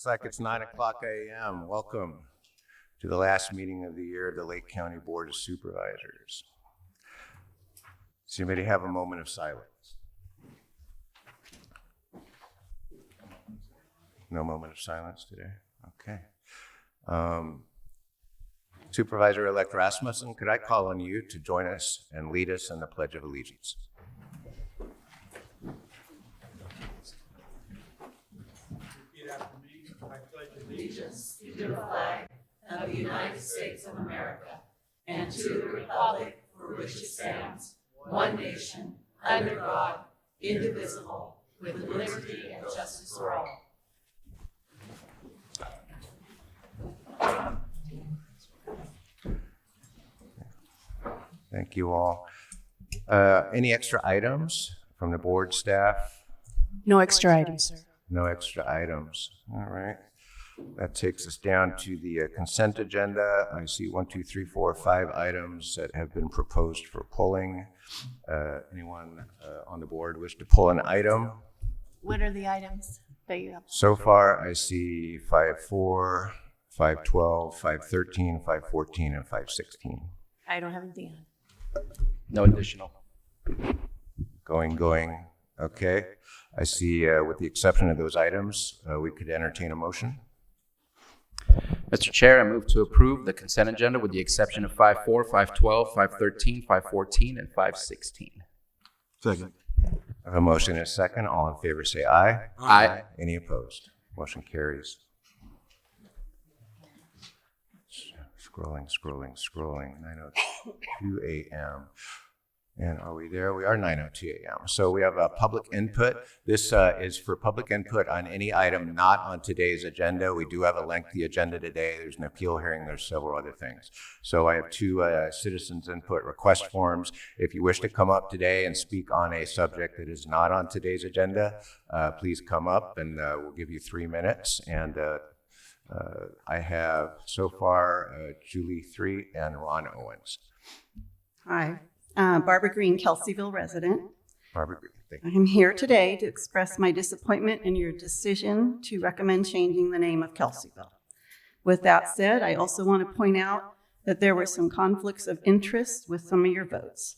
Looks like it's 9 o'clock a.m. Welcome to the last meeting of the year of the Lake County Board of Supervisors. Does anybody have a moment of silence? No moment of silence today? Okay. Supervisor-elect Rasmussen, could I call on you to join us and lead us in the Pledge of Allegiance? Repeat after me. I pledge allegiance to the flag of the United States of America and to the republic for which it stands, one nation, under God, indivisible, with liberty and justice for all. Thank you all. Any extra items from the board staff? No extra items, sir. No extra items. All right. That takes us down to the consent agenda. I see 1, 2, 3, 4, 5 items that have been proposed for pulling. Anyone on the board wish to pull an item? What are the items that you have? So far, I see 5-4, 5-12, 5-13, 5-14, and 5-16. I don't have anything on. No additional. Going. Okay. I see, with the exception of those items, we could entertain a motion. Mr. Chair, I move to approve the consent agenda with the exception of 5-4, 5-12, 5-13, 5-14, and 5-16. Second. I have a motion and a second. All in favor say aye. Aye. Any opposed? Motion carries. Scrolling. 9:02 a.m. And are we there? We are 9:02 a.m. So we have a public input. This is for public input on any item not on today's agenda. We do have a lengthy agenda today. There's an appeal hearing. There's several other things. So I have 2 citizens input request forms. If you wish to come up today and speak on a subject that is not on today's agenda, please come up and we'll give you 3 minutes. And I have so far Julie 3 and Ron Owens. Hi, Barbara Green, Kelseyville resident. Barbara Green, thank you. I'm here today to express my disappointment in your decision to recommend changing the name of Kelseyville. With that said, I also want to point out that there were some conflicts of interest with some of your votes.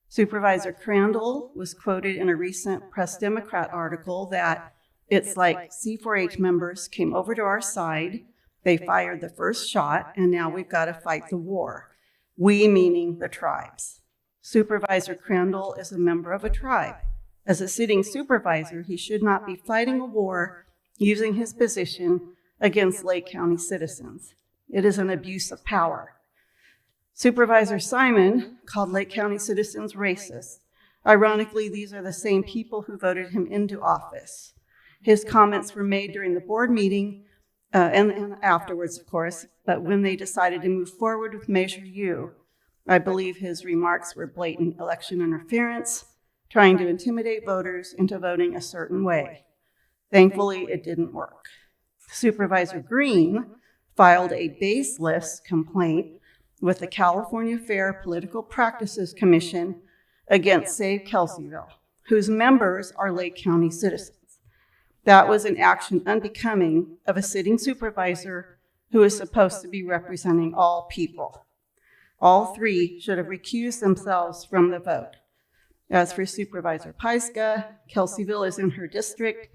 Supervisor Crandall was quoted in a recent Press Democrat article that it's like C4H members came over to our side, they fired the first shot, and now we've got to fight the war. We meaning the tribes. Supervisor Crandall is a member of a tribe. As a sitting supervisor, he should not be fighting a war using his position against Lake County citizens. It is an abuse of power. Supervisor Simon called Lake County citizens racist. Ironically, these are the same people who voted him into office. His comments were made during the board meeting and afterwards, of course, but when they decided to move forward with Measure U, I believe his remarks were blatant election interference, trying to intimidate voters into voting a certain way. Thankfully, it didn't work. Supervisor Green filed a baseless complaint with the California Fair Political Practices Commission against Save Kelseyville, whose members are Lake County citizens. That was an action unbecoming of a sitting supervisor who is supposed to be representing all people. All 3 should have recused themselves from the vote. As for Supervisor Paiska, Kelseyville is in her district.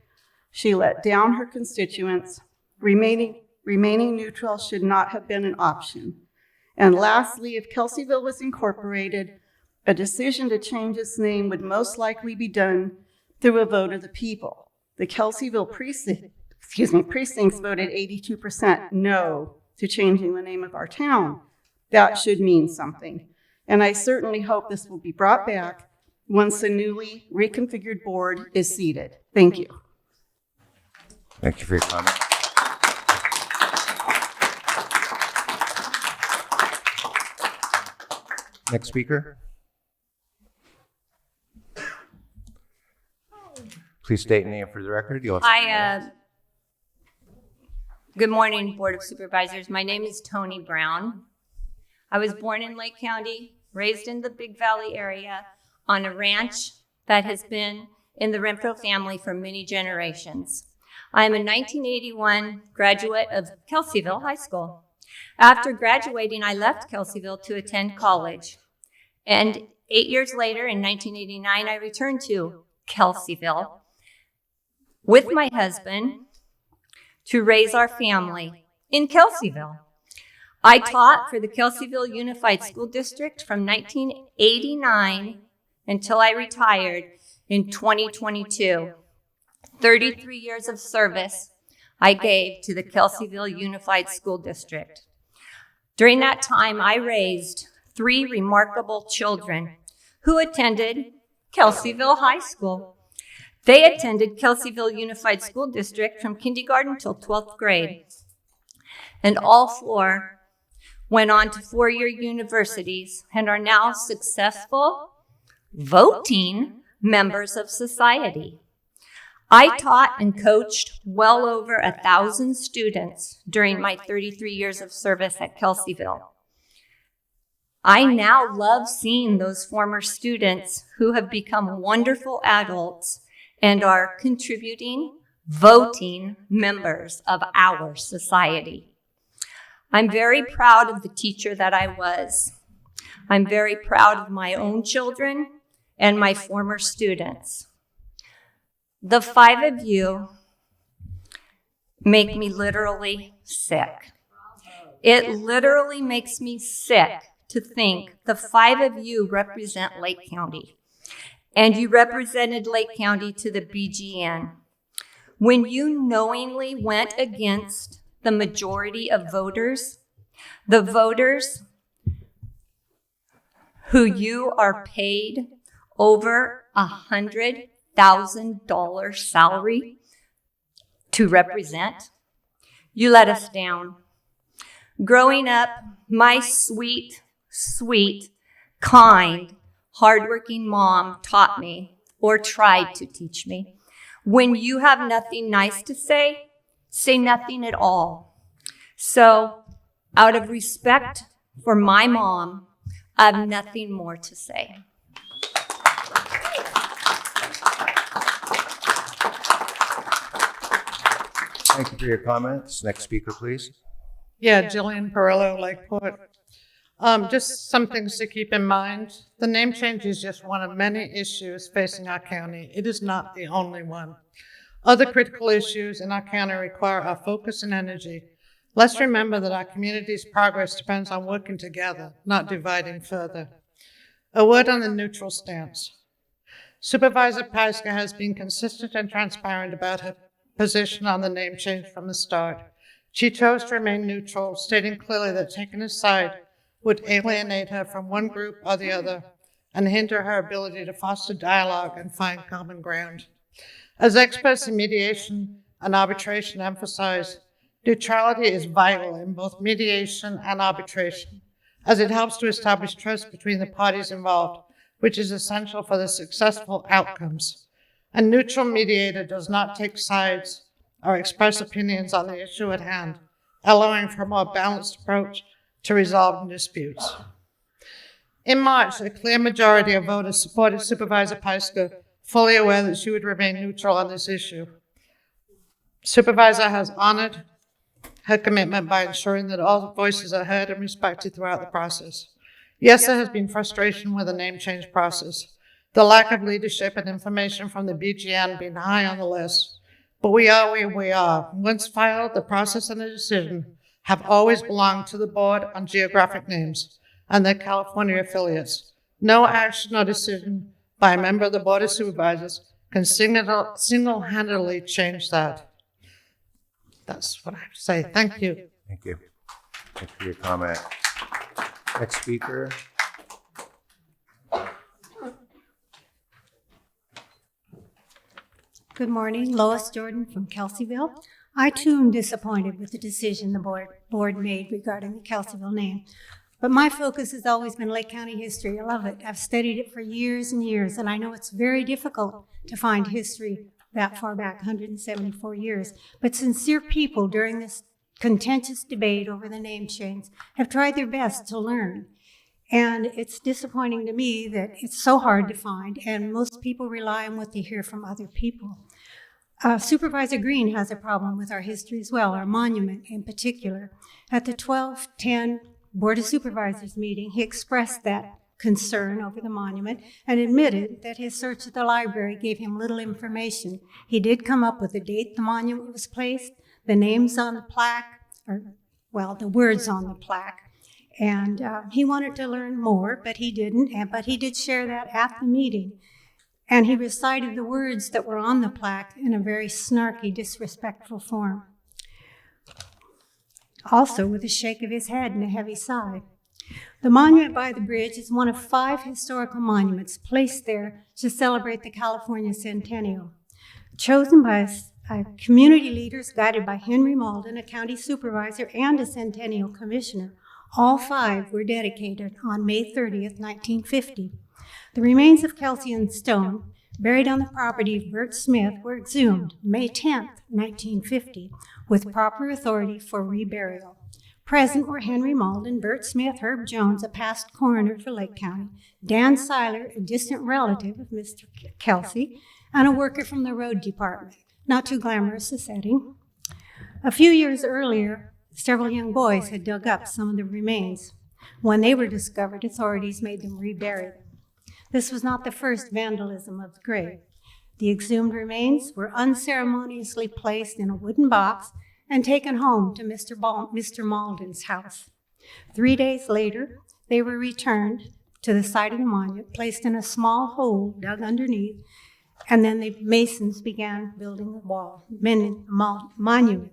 She let down her constituents. Remaining neutral should not have been an option. And lastly, if Kelseyville was incorporated, a decision to change its name would most likely be done through a vote of the people. The Kelseyville precincts voted 82% no to changing the name of our town. That should mean something. And I certainly hope this will be brought back once the newly reconfigured board is seated. Thank you. Thank you for your comment. Next speaker. Please state your name for the record. Good morning, Board of Supervisors. My name is Tony Brown. I was born in Lake County, raised in the Big Valley area on a ranch that has been in the Renfro family for many generations. I'm a 1981 graduate of Kelseyville High School. After graduating, I left Kelseyville to attend college. And 8 years later, in 1989, I returned to Kelseyville with my husband to raise our family in Kelseyville. I taught for the Kelseyville Unified School District from 1989 until I retired in 2022. 33 years of service I gave to the Kelseyville Unified School District. During that time, I raised 3 remarkable children who attended Kelseyville High School. They attended Kelseyville Unified School District from kindergarten till 12th grade. And all 4 went on to 4-year universities and are now successful voting members of society. I taught and coached well over 1,000 students during my 33 years of service at Kelseyville. I now love seeing those former students who have become wonderful adults and are contributing, voting members of our society. I'm very proud of the teacher that I was. I'm very proud of my own children and my former students. The 5 of you make me literally sick. It literally makes me sick to think the 5 of you represent Lake County. And you represented Lake County to the BGN. When you knowingly went against the majority of voters, the voters who you are paid over $100,000 salary to represent, you let us down. Growing up, my sweet, kind, hardworking mom taught me, or tried to teach me, when you have nothing nice to say nothing at all. So, out of respect for my mom, I have nothing more to say. Thank you for your comments. Next speaker, please. Yeah, Jillian Perillo, Lakeport. Just some things to keep in mind. The name change is just one of many issues facing our county. It is not the only one. Other critical issues in our county require our focus and energy. Let's remember that our community's progress depends on working together, not dividing further. A word on the neutral stance. Supervisor Pyska has been consistent and transparent about her position on the name change from the start. She chose to remain neutral, stating clearly that taking a side would alienate her from one group or the other and hinder her ability to foster dialogue and find common ground. As experts in mediation and arbitration emphasize, neutrality is vital in both mediation and arbitration, as it helps to establish trust between the parties involved, which is essential for the successful outcomes. A neutral mediator does not take sides or express opinions on the issue at hand, allowing for a more balanced approach to resolving disputes. In March, a clear majority of voters supported Supervisor Pyska, fully aware that she would remain neutral on this issue. Supervisor has honored her commitment by ensuring that all voices are heard and respected throughout the process. Yes, there has been frustration with the name change process, the lack of leadership and information from the BGN being high on the list, but we are where we are. Once filed, the process and the decision have always belonged to the Board on Geographic Names and their California affiliates. No action or decision by a member of the Board of Supervisors can single-handedly change that. That's what I have to say. Thank you. Thank you. Thank you for your comment. Next speaker. Good morning, Lois Jordan from Kelseyville. I too am disappointed with the decision the board made regarding the Kelseyville name. But my focus has always been Lake County history. I love it. I've studied it for years and years, and I know it's very difficult to find history that far back, 174 years. But sincere people during this contentious debate over the name change have tried their best to learn. And it's disappointing to me that it's so hard to find, and most people rely on what they hear from other people. Supervisor Green has a problem with our history as well, our monument in particular. At the 12/10 Board of Supervisors meeting, he expressed that concern over the monument and admitted that his search at the library gave him little information. He did come up with the date the monument was placed, the names on the plaque, the words on the plaque. And he wanted to learn more, but he didn't. But he did share that at the meeting. And he recited the words that were on the plaque in a very snarky, disrespectful form. Also with a shake of his head and a heavy sigh. The monument by the bridge is one of 5 historical monuments placed there to celebrate the California Centennial. Chosen by community leaders guided by Henry Malden, a county supervisor and a Centennial commissioner. All 5 were dedicated on May 30th, 1950. The remains of Kelsey and Stone, buried on the property of Bert Smith, were exhumed May 10th, 1950, with proper authority for reburial. Present were Henry Malden, Bert Smith, Herb Jones, a past coroner for Lake County, Dan Seiler, a distant relative of Mr. Kelsey, and a worker from the road department. Not too glamorous a setting. A few years earlier, several young boys had dug up some of the remains. When they were discovered, authorities made them rebury them. This was not the first vandalism of the grave. The exhumed remains were unceremoniously placed in a wooden box and taken home to Mr. Malden's house. 3 days later, they were returned to the site of the monument, placed in a small hole dug underneath, and then the masons began building the monument,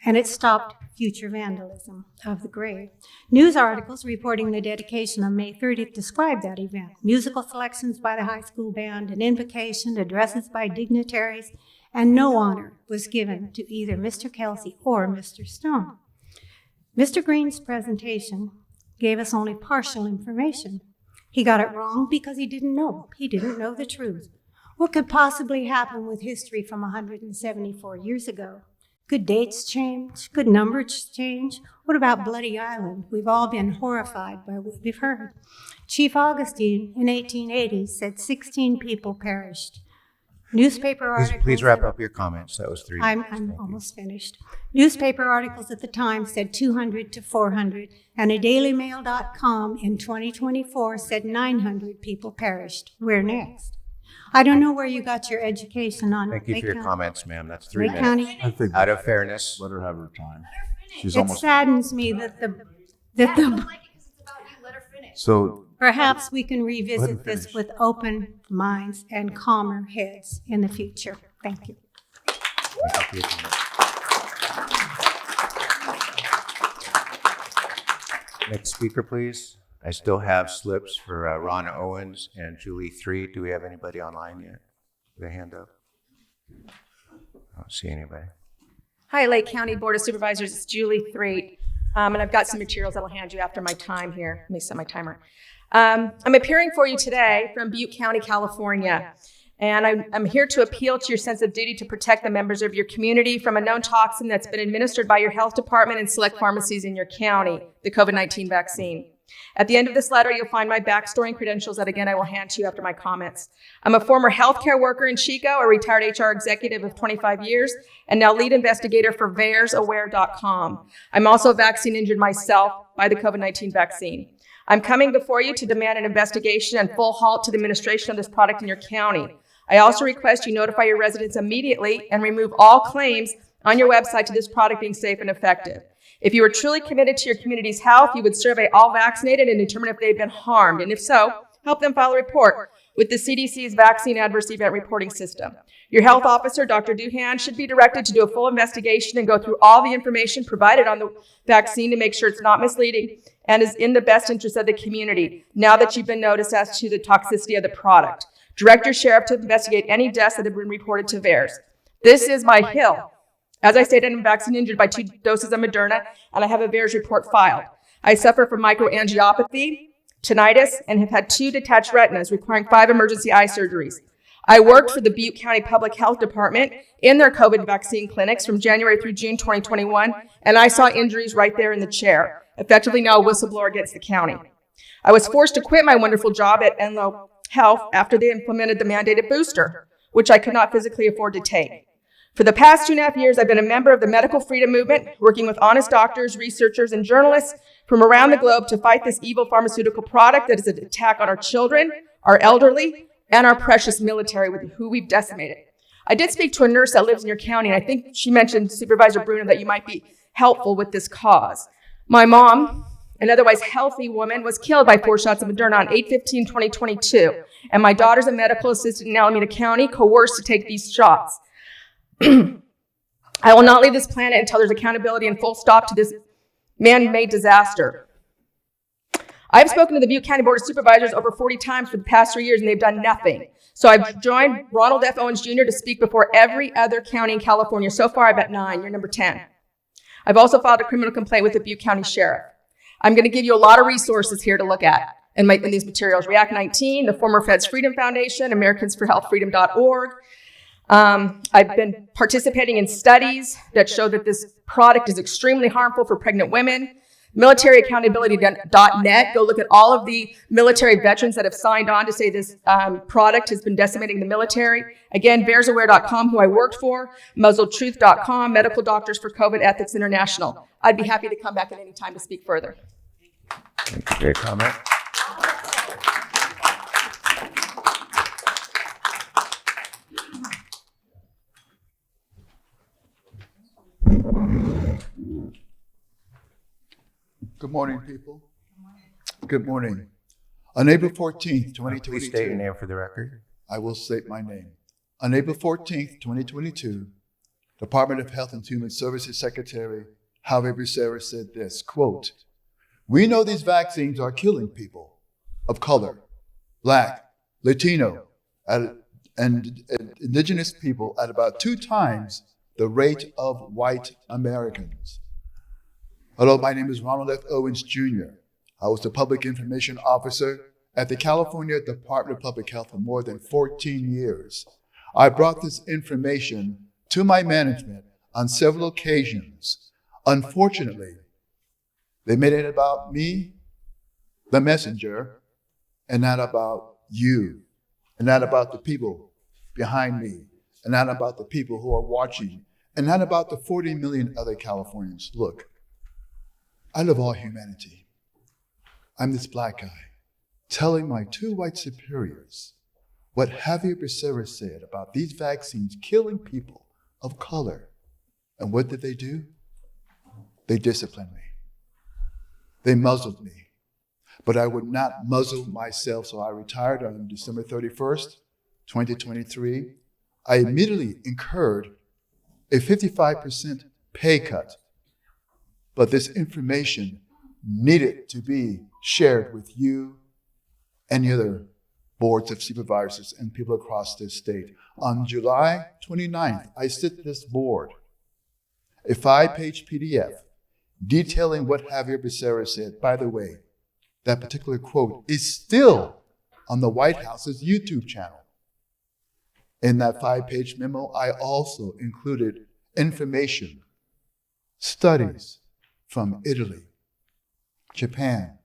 and it stopped future vandalism of the grave. News articles reporting the dedication on May 30th described that event. Musical selections by the high school band, an invocation, addresses by dignitaries, and no honor was given to either Mr. Kelsey or Mr. Stone. Mr. Green's presentation gave us only partial information. He got it wrong because he didn't know. He didn't know the truth. What could possibly happen with history from 174 years ago? Could dates change? Could numbers change? What about Bloody Island? We've all been horrified by what we've heard. Chief Augustine in 1880 said 16 people perished. Newspaper articles... Please wrap up your comments. That was 3 minutes. I'm almost finished. Newspaper articles at the time said 200 to 400, and a dailymail.com in 2024 said 900 people perished. We're next. I don't know where you got your education on. Thank you for your comments, ma'am. That's 3 Lake minutes. County. I think Out of fairness. let her have her time. She's It almost. saddens me that So perhaps we can Let him revisit this finish. with open minds and calmer heads in the future. Thank you. Thank you for your comments. Next speaker, please. I still have slips for Ron Owens and Julie 3. Do we have anybody online yet with a hand up? I don't see anybody. Hi, Lake County Board of Supervisors. It's Julie Threat, and I've got some materials that I'll hand you after my time here. Let me set my timer. I'm appearing for you today from Butte County, California, and I'm here to appeal to your sense of duty to protect the members of your community from a known toxin that's been administered by your health department and select pharmacies in your county, the COVID-19 vaccine. At the end of this letter, you'll find my backstory and credentials that, again, I will hand to you after my comments. I'm a former healthcare worker in Chico, a retired HR executive of 25 years, and now lead investigator for VAERSAware.com. I'm also vaccine injured myself by the COVID-19 vaccine. I'm coming before you to demand an investigation and full halt to the administration of this product in your county. I also request you notify your residents immediately and remove all claims on your website to this product being safe and effective. If you are truly committed to your community's health, you would survey all vaccinated and determine if they've been harmed, and if so, help them file a report with the CDC's Vaccine Adverse Event Reporting System. Your health officer, Dr. Duhan, should be directed to do a full investigation and go through all the information provided on the vaccine to make sure it's not misleading and is in the best interest of the community, now that you've been noticed as to the toxicity of the product. Direct your sheriff to investigate any deaths that have been reported to VAERS. This is my hill. As I stated, I'm vaccine injured by 2 doses of Moderna, and I have a VAERS report filed. I suffer from microangiopathy, tinnitus, and have had 2 detached retinas requiring 5 emergency eye surgeries. I worked for the Butte County Public Health Department in their COVID vaccine clinics from January through June 2021, and I saw injuries right there in the chair, effectively now a whistleblower against the county. I was forced to quit my wonderful job at Enloe Health after they implemented the mandated booster. which I could not physically afford to take. For the past 2.5 years, I've been a member of the medical freedom movement, working with honest doctors, researchers, and journalists from around the globe to fight this evil pharmaceutical product that is an attack on our children, our elderly, and our precious military, with who we've decimated. I did speak to a nurse that lives in your county, and I think she mentioned, Supervisor Bruno, that you might be helpful with this cause. My mom, an otherwise healthy woman, was killed by 4 shots of Moderna on 8/15/2022, and my daughter's a medical assistant in Alameda County, coerced to take these shots. I will not leave this planet until there's accountability and full stop to this man-made disaster. I've spoken to the Butte County Board of Supervisors over 40 times for the past 3 years, and they've done nothing. So I've joined Ronald F. Owens Jr. to speak before every other county in California. So far, I've at 9. You're number 10. I've also filed a criminal complaint with the Butte County Sheriff. I'm going to give you a lot of resources here to look at in these materials. React 19, the former Feds Freedom Foundation, AmericansForHealthFreedom.org. I've been participating in studies that show that this product is extremely harmful for pregnant women. MilitaryAccountability.net. Go look at all of the military veterans that have signed on to say this product has been decimating the military. Again, bearsaware.com, who I worked for, muzzletruth.com, Medical Doctors for COVID Ethics International. I'd be happy to come back at any time to speak further. Great comment. Good morning, people. Good morning. On April 14th, 2022. Please state your name for the record. I will state my name. On April 14th, 2022, Department of Health and Human Services Secretary Javier Becerra said this, quote, "We know these vaccines are killing people of color, Black, Latino, and indigenous people at about 2 times the rate of white Americans. Hello, my name is Ronald F. Owens Jr. I was the Public Information Officer at the California Department of Public Health for more than 14 years. I brought this information to my management on several occasions. Unfortunately, they made it about me, the messenger, and not about you, and not about the people behind me, and not about the people who are watching, and not about the 40 million other Californians. Look, I love all humanity. I'm this Black guy telling my 2 white superiors what Javier Becerra said about these vaccines killing people of color. And what did they do? They disciplined me. They muzzled me. But I would not muzzle myself, so I retired on December 31st, 2023. I immediately incurred a 55% pay cut. But this information needed to be shared with you and the other boards of supervisors and people across this state. On July 29th, I sent this board a 5-page PDF detailing what Javier Becerra said. By the way, that particular quote is still on the White House's YouTube channel. In that 5-page memo, I also included information, studies from Italy, Japan,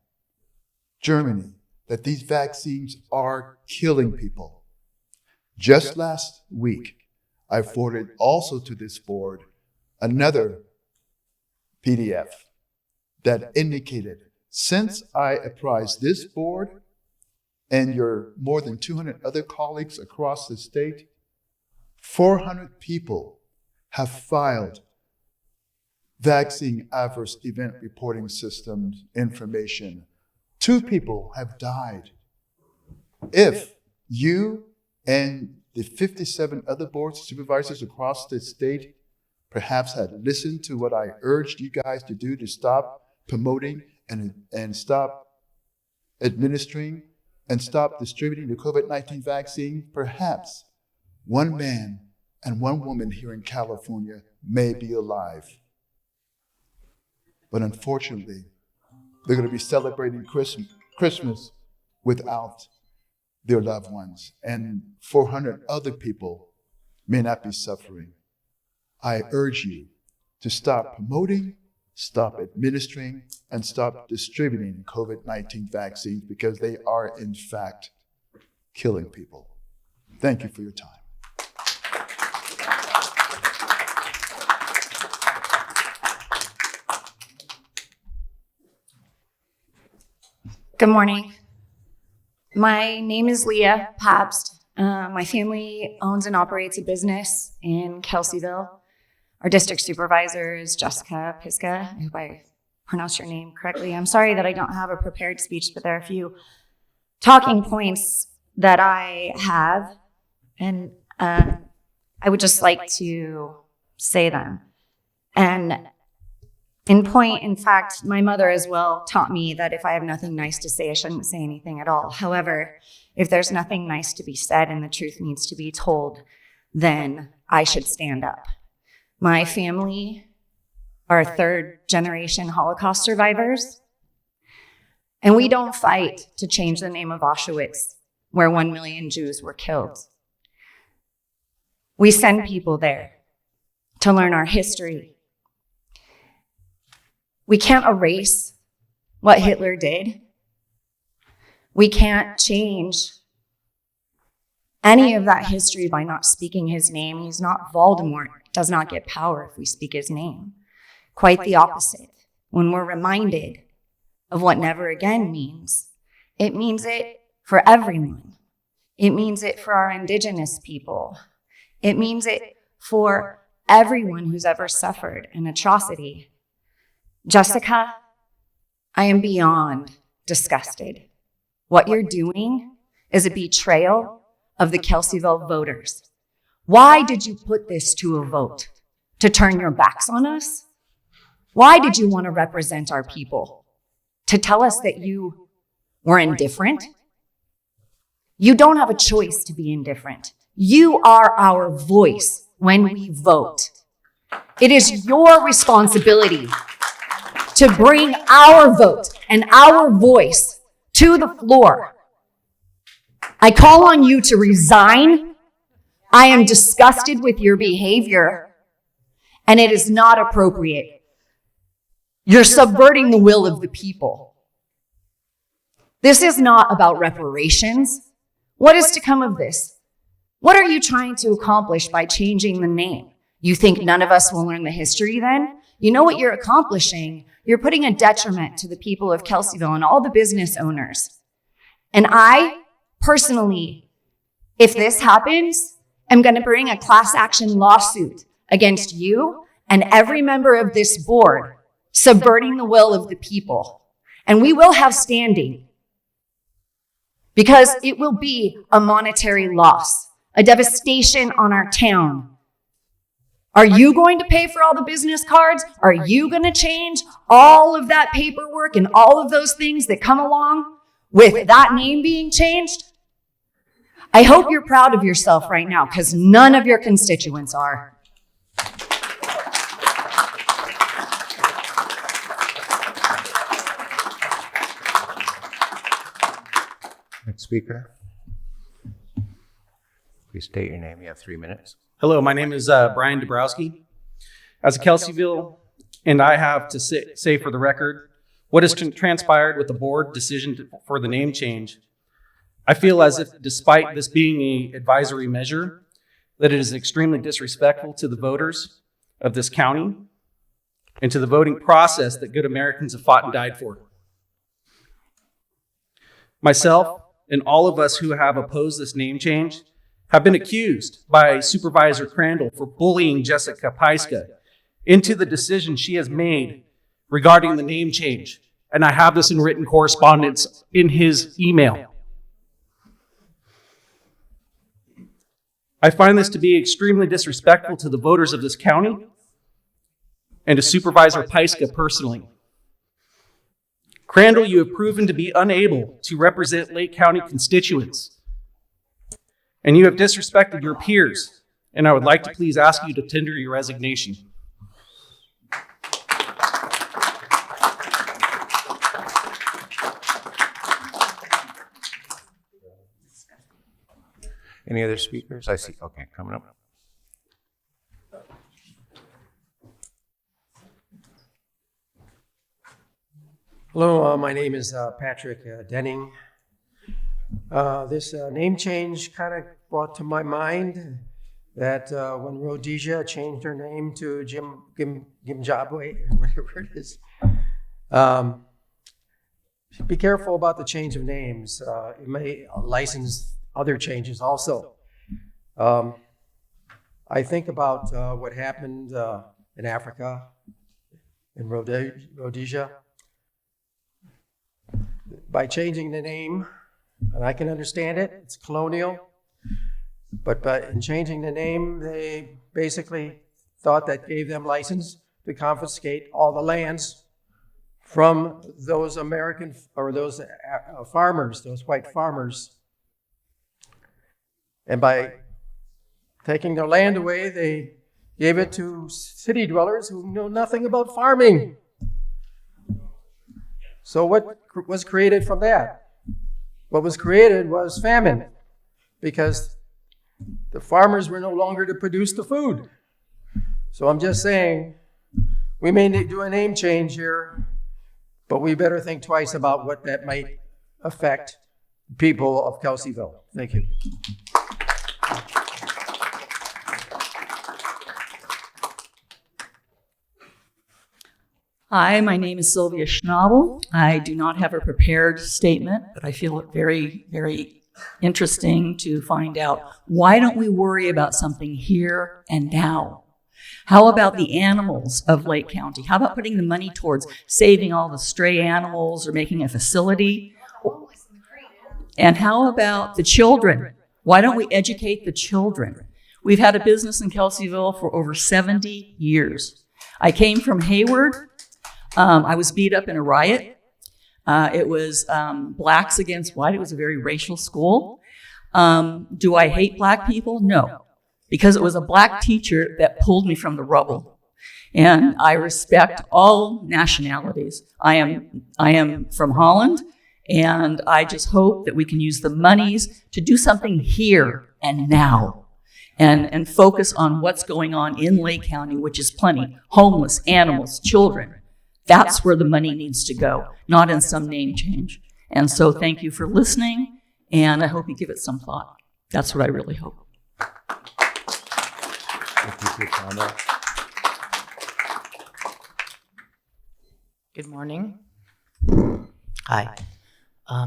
Germany, that these vaccines are killing people. Just last week, I forwarded also to this board another PDF that indicated, since I apprised this board and your more than 200 other colleagues across the state, 400 people have filed vaccine adverse event reporting systems information. 2 people have died. If you and the 57 other boards of supervisors across the state perhaps had listened to what I urged you guys to do to stop promoting and stop administering and stop distributing the COVID-19 vaccine, perhaps 1 man and 1 woman here in California may be alive. But unfortunately, they're going to be celebrating Christmas without their loved ones, and 400 other people may not be suffering. I urge you to stop promoting, stop administering, and stop distributing COVID-19 vaccines, because they are in fact killing people. Thank you for your time. Good morning. My name is Leah Pabst. My family owns and operates a business in Kelseyville. Our district supervisor is Jessica Piska. I hope I pronounced your name correctly. I'm sorry that I don't have a prepared speech, but there are a few talking points that I have, and I would just like to say them. And in fact, my mother as well taught me that if I have nothing nice to say, I shouldn't say anything at all. However, if there's nothing nice to be said and the truth needs to be told, then I should stand up. My family are third-generation Holocaust survivors, and we don't fight to change the name of Auschwitz, where 1 million Jews were killed. We send people there to learn our history. We can't erase what Hitler did. We can't change any of that history by not speaking his name. He's not Voldemort. Does not get power if we speak his name. Quite the opposite. When we're reminded of what never again means, it means it for everyone. It means it for our indigenous people. It means it for everyone who's ever suffered an atrocity. Jessica, I am beyond disgusted. What you're doing is a betrayal of the Kelseyville voters. Why did you put this to a vote? To turn your backs on us? Why did you want to represent our people? To tell us that you were indifferent? You don't have a choice to be indifferent. You are our voice when we vote. It is your responsibility to bring our vote and our voice to the floor. I call on you to resign. I am disgusted with your behavior, and it is not appropriate. You're subverting the will of the people. This is not about reparations. What is to come of this? What are you trying to accomplish by changing the name? You think none of us will learn the history then? You know what you're accomplishing? You're putting a detriment to the people of Kelseyville and all the business owners. And I, personally, if this happens, am going to bring a class action lawsuit against you and every member of this board, subverting the will of the people. And we will have standing because it will be a monetary loss, a devastation on our town. Are you going to pay for all the business cards? Are you going to change all of that paperwork and all of those things that come along with that name being changed? I hope you're proud of yourself right now, because none of your constituents are. Next speaker. Please state your name. You have 3 minutes. Hello, my name is Brian Dabrowski. As a Kelseyville, and I have to say for the record, what has transpired with the board decision for the name change, I feel as if despite this being an advisory measure, that it is extremely disrespectful to the voters of this county and to the voting process that good Americans have fought and died for. Myself and all of us who have opposed this name change have been accused by Supervisor Crandall for bullying Jessica Piska into the decision she has made regarding the name change. And I have this in written correspondence in his email. I find this to be extremely disrespectful to the voters of this county and to Supervisor Piska personally. Crandall, you have proven to be unable to represent Lake County constituents, and you have disrespected your peers, and I would like to please ask you to tender your resignation. Any other speakers? I see. Okay, coming up. Hello, my name is Patrick Denning. This name change kind of brought to my mind that when Rhodesia changed her name to Gimjabwe, or whatever it is, be careful about the change of names. It may license other changes also. I think about what happened in Africa, in Rhodesia. By changing the name, and I can understand it, it's colonial, but in changing the name, they basically thought that gave them license to confiscate all the lands from those American, or those farmers, those white farmers. And by taking their land away, they gave it to city dwellers who know nothing about farming. So what was created from that? What was created was famine, because the farmers were no longer to produce the food. So I'm just saying, we may do a name change here, but we better think twice about what that might affect people of Kelseyville. Thank you. Hi, my name is Sylvia Schnabel. I do not have a prepared statement, but I feel it very, very interesting to find out, why don't we worry about something here and now? How about the animals of Lake County? How about putting the money towards saving all the stray animals or making a facility? And how about the children? Why don't we educate the children? We've had a business in Kelseyville for over 70 years. I came from Hayward. I was beat up in a riot. It was blacks against white. It was a very racial school. Do I hate black people? No, because it was a black teacher that pulled me from the rubble. And I respect all nationalities. I am from Holland, and I just hope that we can use the monies to do something here and now, and focus on what's going on in Lake County, which is plenty. Homeless, animals, children. That's where the money needs to go, not in some name change. And so thank you for listening, and I hope you give it some thought. That's what I really hope. Thank you for your comment. Good morning. Hi.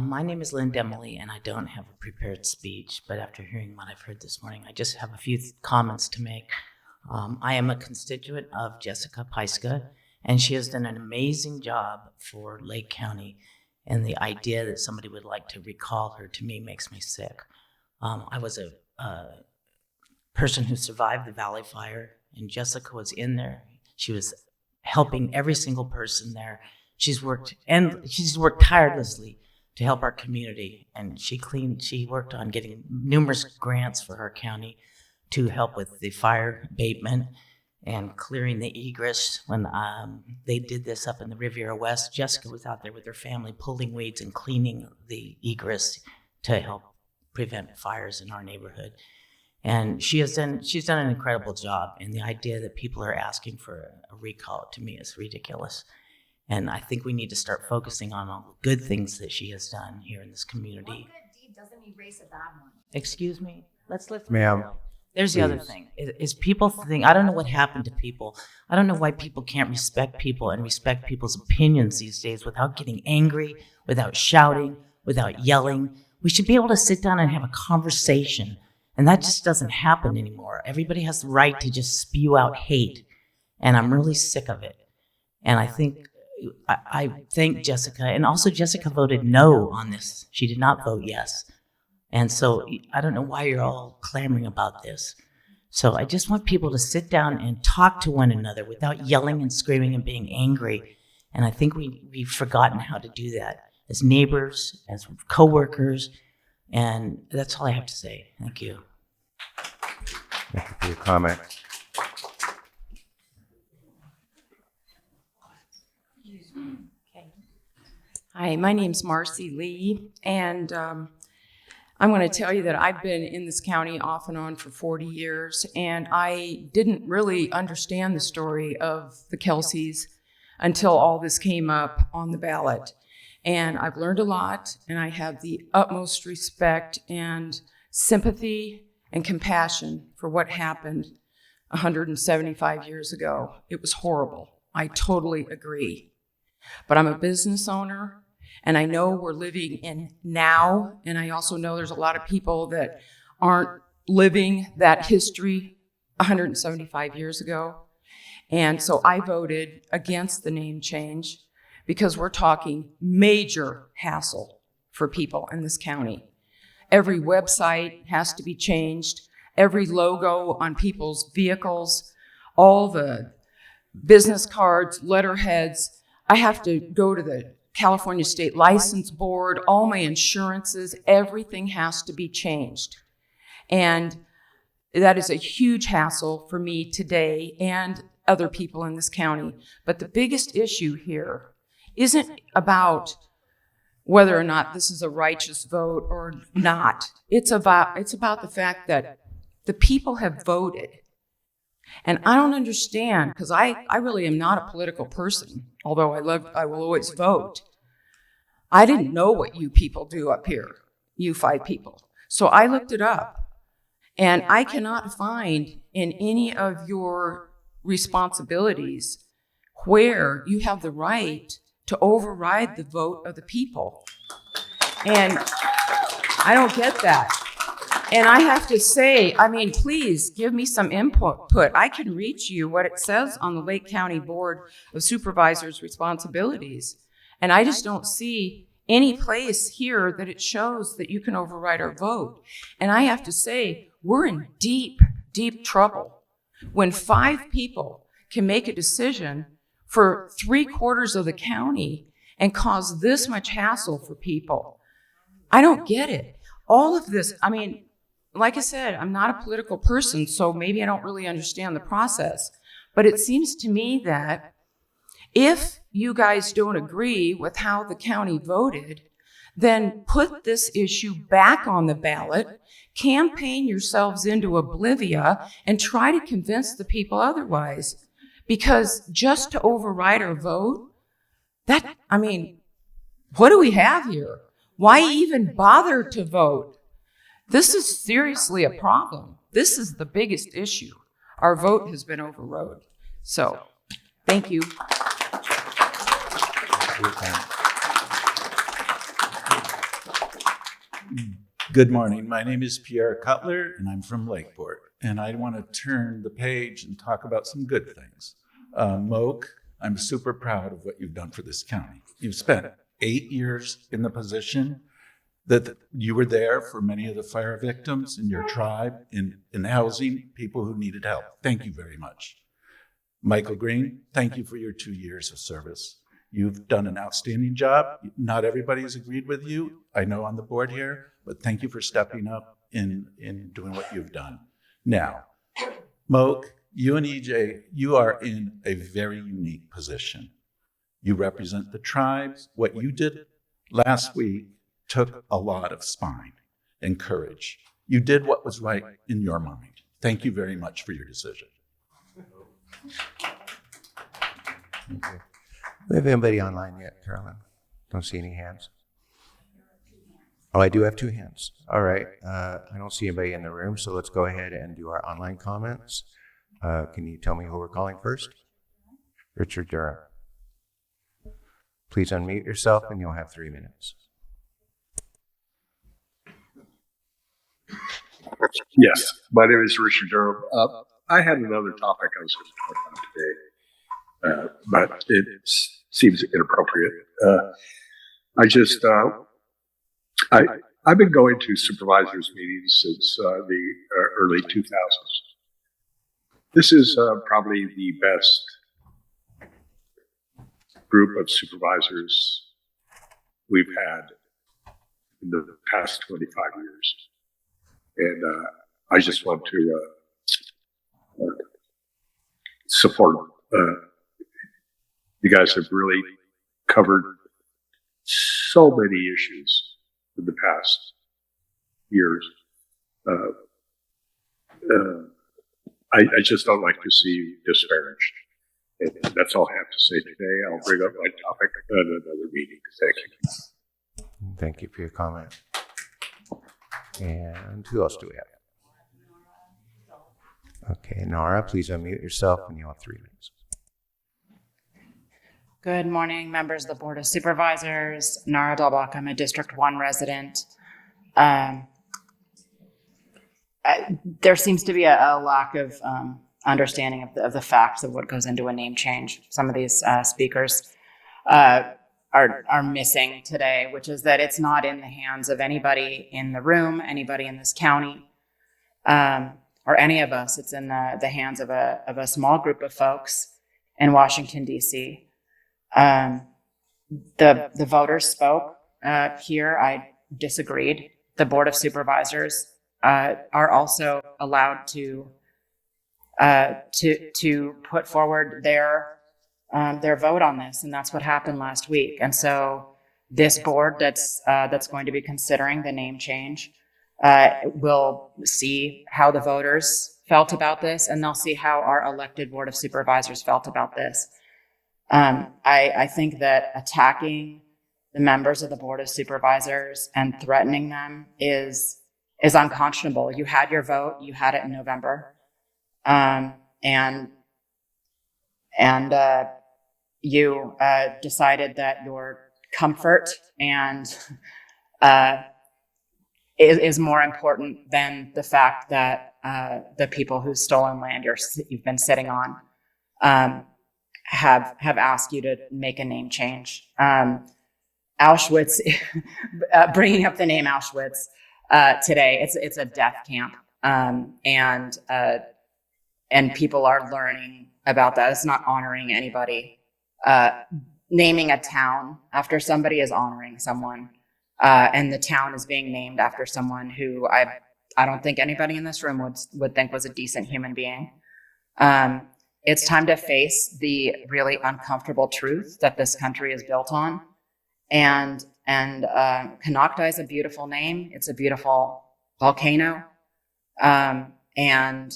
My name is Lynn Demily, and I don't have a prepared speech, but after hearing what I've heard this morning, I just have a few comments to make. I am a constituent of Jessica Paiska, and she has done an amazing job for Lake County, and the idea that somebody would like to recall her, to me, makes me sick. I was a person who survived the Valley Fire, and Jessica was in there. She was helping every single person there. She's worked tirelessly to help our community, and she worked on getting numerous grants for our county to help with the fire abatement and clearing the egress. When they did this up in the Riviera West, Jessica was out there with her family pulling weeds and cleaning the egress to help prevent fires in our neighborhood. And she's done an incredible job. And the idea that people are asking for a recall, to me, is ridiculous. And I think we need to start focusing on all the good things that she has done here in this community. One good deed doesn't erase a bad one. Excuse me? Let's Ma'am. There's the other thing, is people think, I don't know what happened to people. I don't know why people can't respect people and respect people's opinions these days without getting angry, without shouting, without yelling. We should be able to sit down and have a conversation, and that just doesn't happen anymore. Everybody has the right to just spew out hate, and I'm really sick of it. And I thank Jessica, and also Jessica voted no on this. She did not vote yes. And so I don't know why you're all clamoring about this. So I just want people to sit down and talk to one another without yelling and screaming and being angry. And I think we've forgotten how to do that as neighbors, as coworkers. And that's all I have to say. Thank you. Thank you for your comment. Hi, my name's Marcy Lee, and I'm going to tell you that I've been in this county off and on for 40 years, and I didn't really understand the story of the Kelseys until all this came up on the ballot. And I've learned a lot, and I have the utmost respect and sympathy and compassion for what happened 175 years ago. It was horrible. I totally agree. But I'm a business owner, And I know we're living in now, and I also know there's a lot of people that aren't living that history 175 years ago. And so I voted against the name change because we're talking major hassle for people in this county. Every website has to be changed, every logo on people's vehicles, all the business cards, letterheads. I have to go to the California State License Board, all my insurances, everything has to be changed. And that is a huge hassle for me today and other people in this county. But the biggest issue here isn't about whether or not this is a righteous vote or not. It's about the fact that the people have voted. And I don't understand, because I really am not a political person, although I will always vote. I didn't know what you people do up here, you 5 people. So I looked it up. And I cannot find in any of your responsibilities where you have the right to override the vote of the people. And I don't get that. And I have to say, I mean, please give me some input. I can read you what it says on the Lake County Board of Supervisors responsibilities. And I just don't see any place here that it shows that you can override our vote. And I have to say, we're in deep, deep trouble when 5 people can make a decision for 3/4 of the county and cause this much hassle for people. I don't get it. All of this, I mean, like I said, I'm not a political person, so maybe I don't really understand the process. But it seems to me that if you guys don't agree with how the county voted, then put this issue back on the ballot, campaign yourselves into oblivion, and try to convince the people otherwise. Because just to override our vote, I mean, what do we have here? Why even bother to vote? This is seriously a problem. This is the biggest issue. Our vote has been overrode. So, thank you. Good morning. My name is Pierre Cutler, and I'm from Lakeport. And I want to turn the page and talk about some good things. Moak, I'm super proud of what you've done for this county. You've spent 8 years in the position that you were there for many of the fire victims in your tribe, in housing people who needed help. Thank you very much. Michael Green, thank you for your 2 years of service. You've done an outstanding job. Not everybody has agreed with you, I know, on the board here, but thank you for stepping up in doing what you've done. Now, Moak, you and EJ, you are in a very unique position. You represent the tribes. What you did last week took a lot of spine and courage. You did what was right in your mind. Thank you very much for your decision. Thank you. Do we have anybody online yet, Carolyn? Don't see any hands. Oh, I do have 2 hands. All right. I don't see anybody in the room, so let's go ahead and do our online comments. Can you tell me who we're calling first? Richard Durham. Please unmute yourself and you'll have 3 minutes. Yes, my name is Richard Durham. I had another topic I was going to talk about today, but it seems inappropriate. I've been going to supervisors meetings since the early 2000s. This is probably the best group of supervisors we've had in the past 25 years. And I just want to support. You guys have really covered so many issues in the past years. I just don't like to see you disparaged. And that's all I have to say today. I'll bring up my topic at another meeting. Thank you. Thank you for your comment. And who else do we have? Okay, Nara, please unmute yourself and you'll have 3 minutes. Good morning, members of the Board of Supervisors. Nara Dalbach, I'm a District 1 resident. There seems to be a lack of understanding of the facts of what goes into a name change. Some of these speakers are missing today, which is that it's not in the hands of anybody in the room, anybody in this county, or any of us. It's in the hands of a small group of folks in Washington, D.C. The voters spoke here. I disagreed. The Board of Supervisors are also allowed to put forward their vote on this, and that's what happened last week. And so this board that's going to be considering the name change will see how the voters felt about this, and they'll see how our elected Board of Supervisors felt about this. I think that attacking the members of the Board of Supervisors and threatening them is unconscionable. You had your vote. You had it in November. And you decided that your comfort and is more important than the fact that the people whose stolen land you've been sitting on have asked you to make a name change. Auschwitz, bringing up the name Auschwitz today, it's a death camp, and people are learning about that. It's not honoring anybody. Naming a town after somebody is honoring someone, and the town is being named after someone who I don't think anybody in this room would think was a decent human being. It's time to face the really uncomfortable truth that this country is built on. And Konocti is a beautiful name. It's a beautiful volcano. And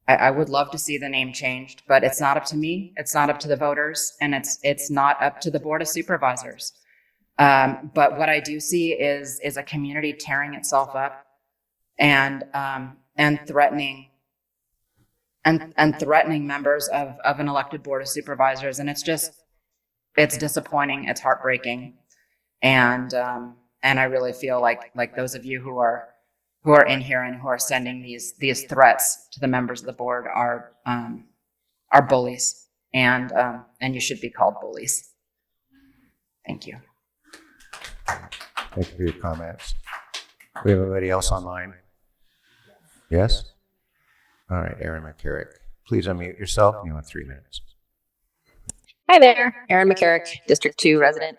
I would love to see the name changed, but it's not up to me. It's not up to the voters, and it's not up to the Board of Supervisors. But what I do see is a community tearing itself up and threatening members of an elected Board of Supervisors, and it's disappointing. It's heartbreaking, and I really feel like those of you who are in here and who are sending these threats to the members of the board are bullies, and you should be called bullies. Thank you. Thank you for your comments. We have anybody else online? Yes? All right, Aaron McCarrick, please unmute yourself. You have 3 minutes. Hi there, Erin McCarrick, District 2 resident.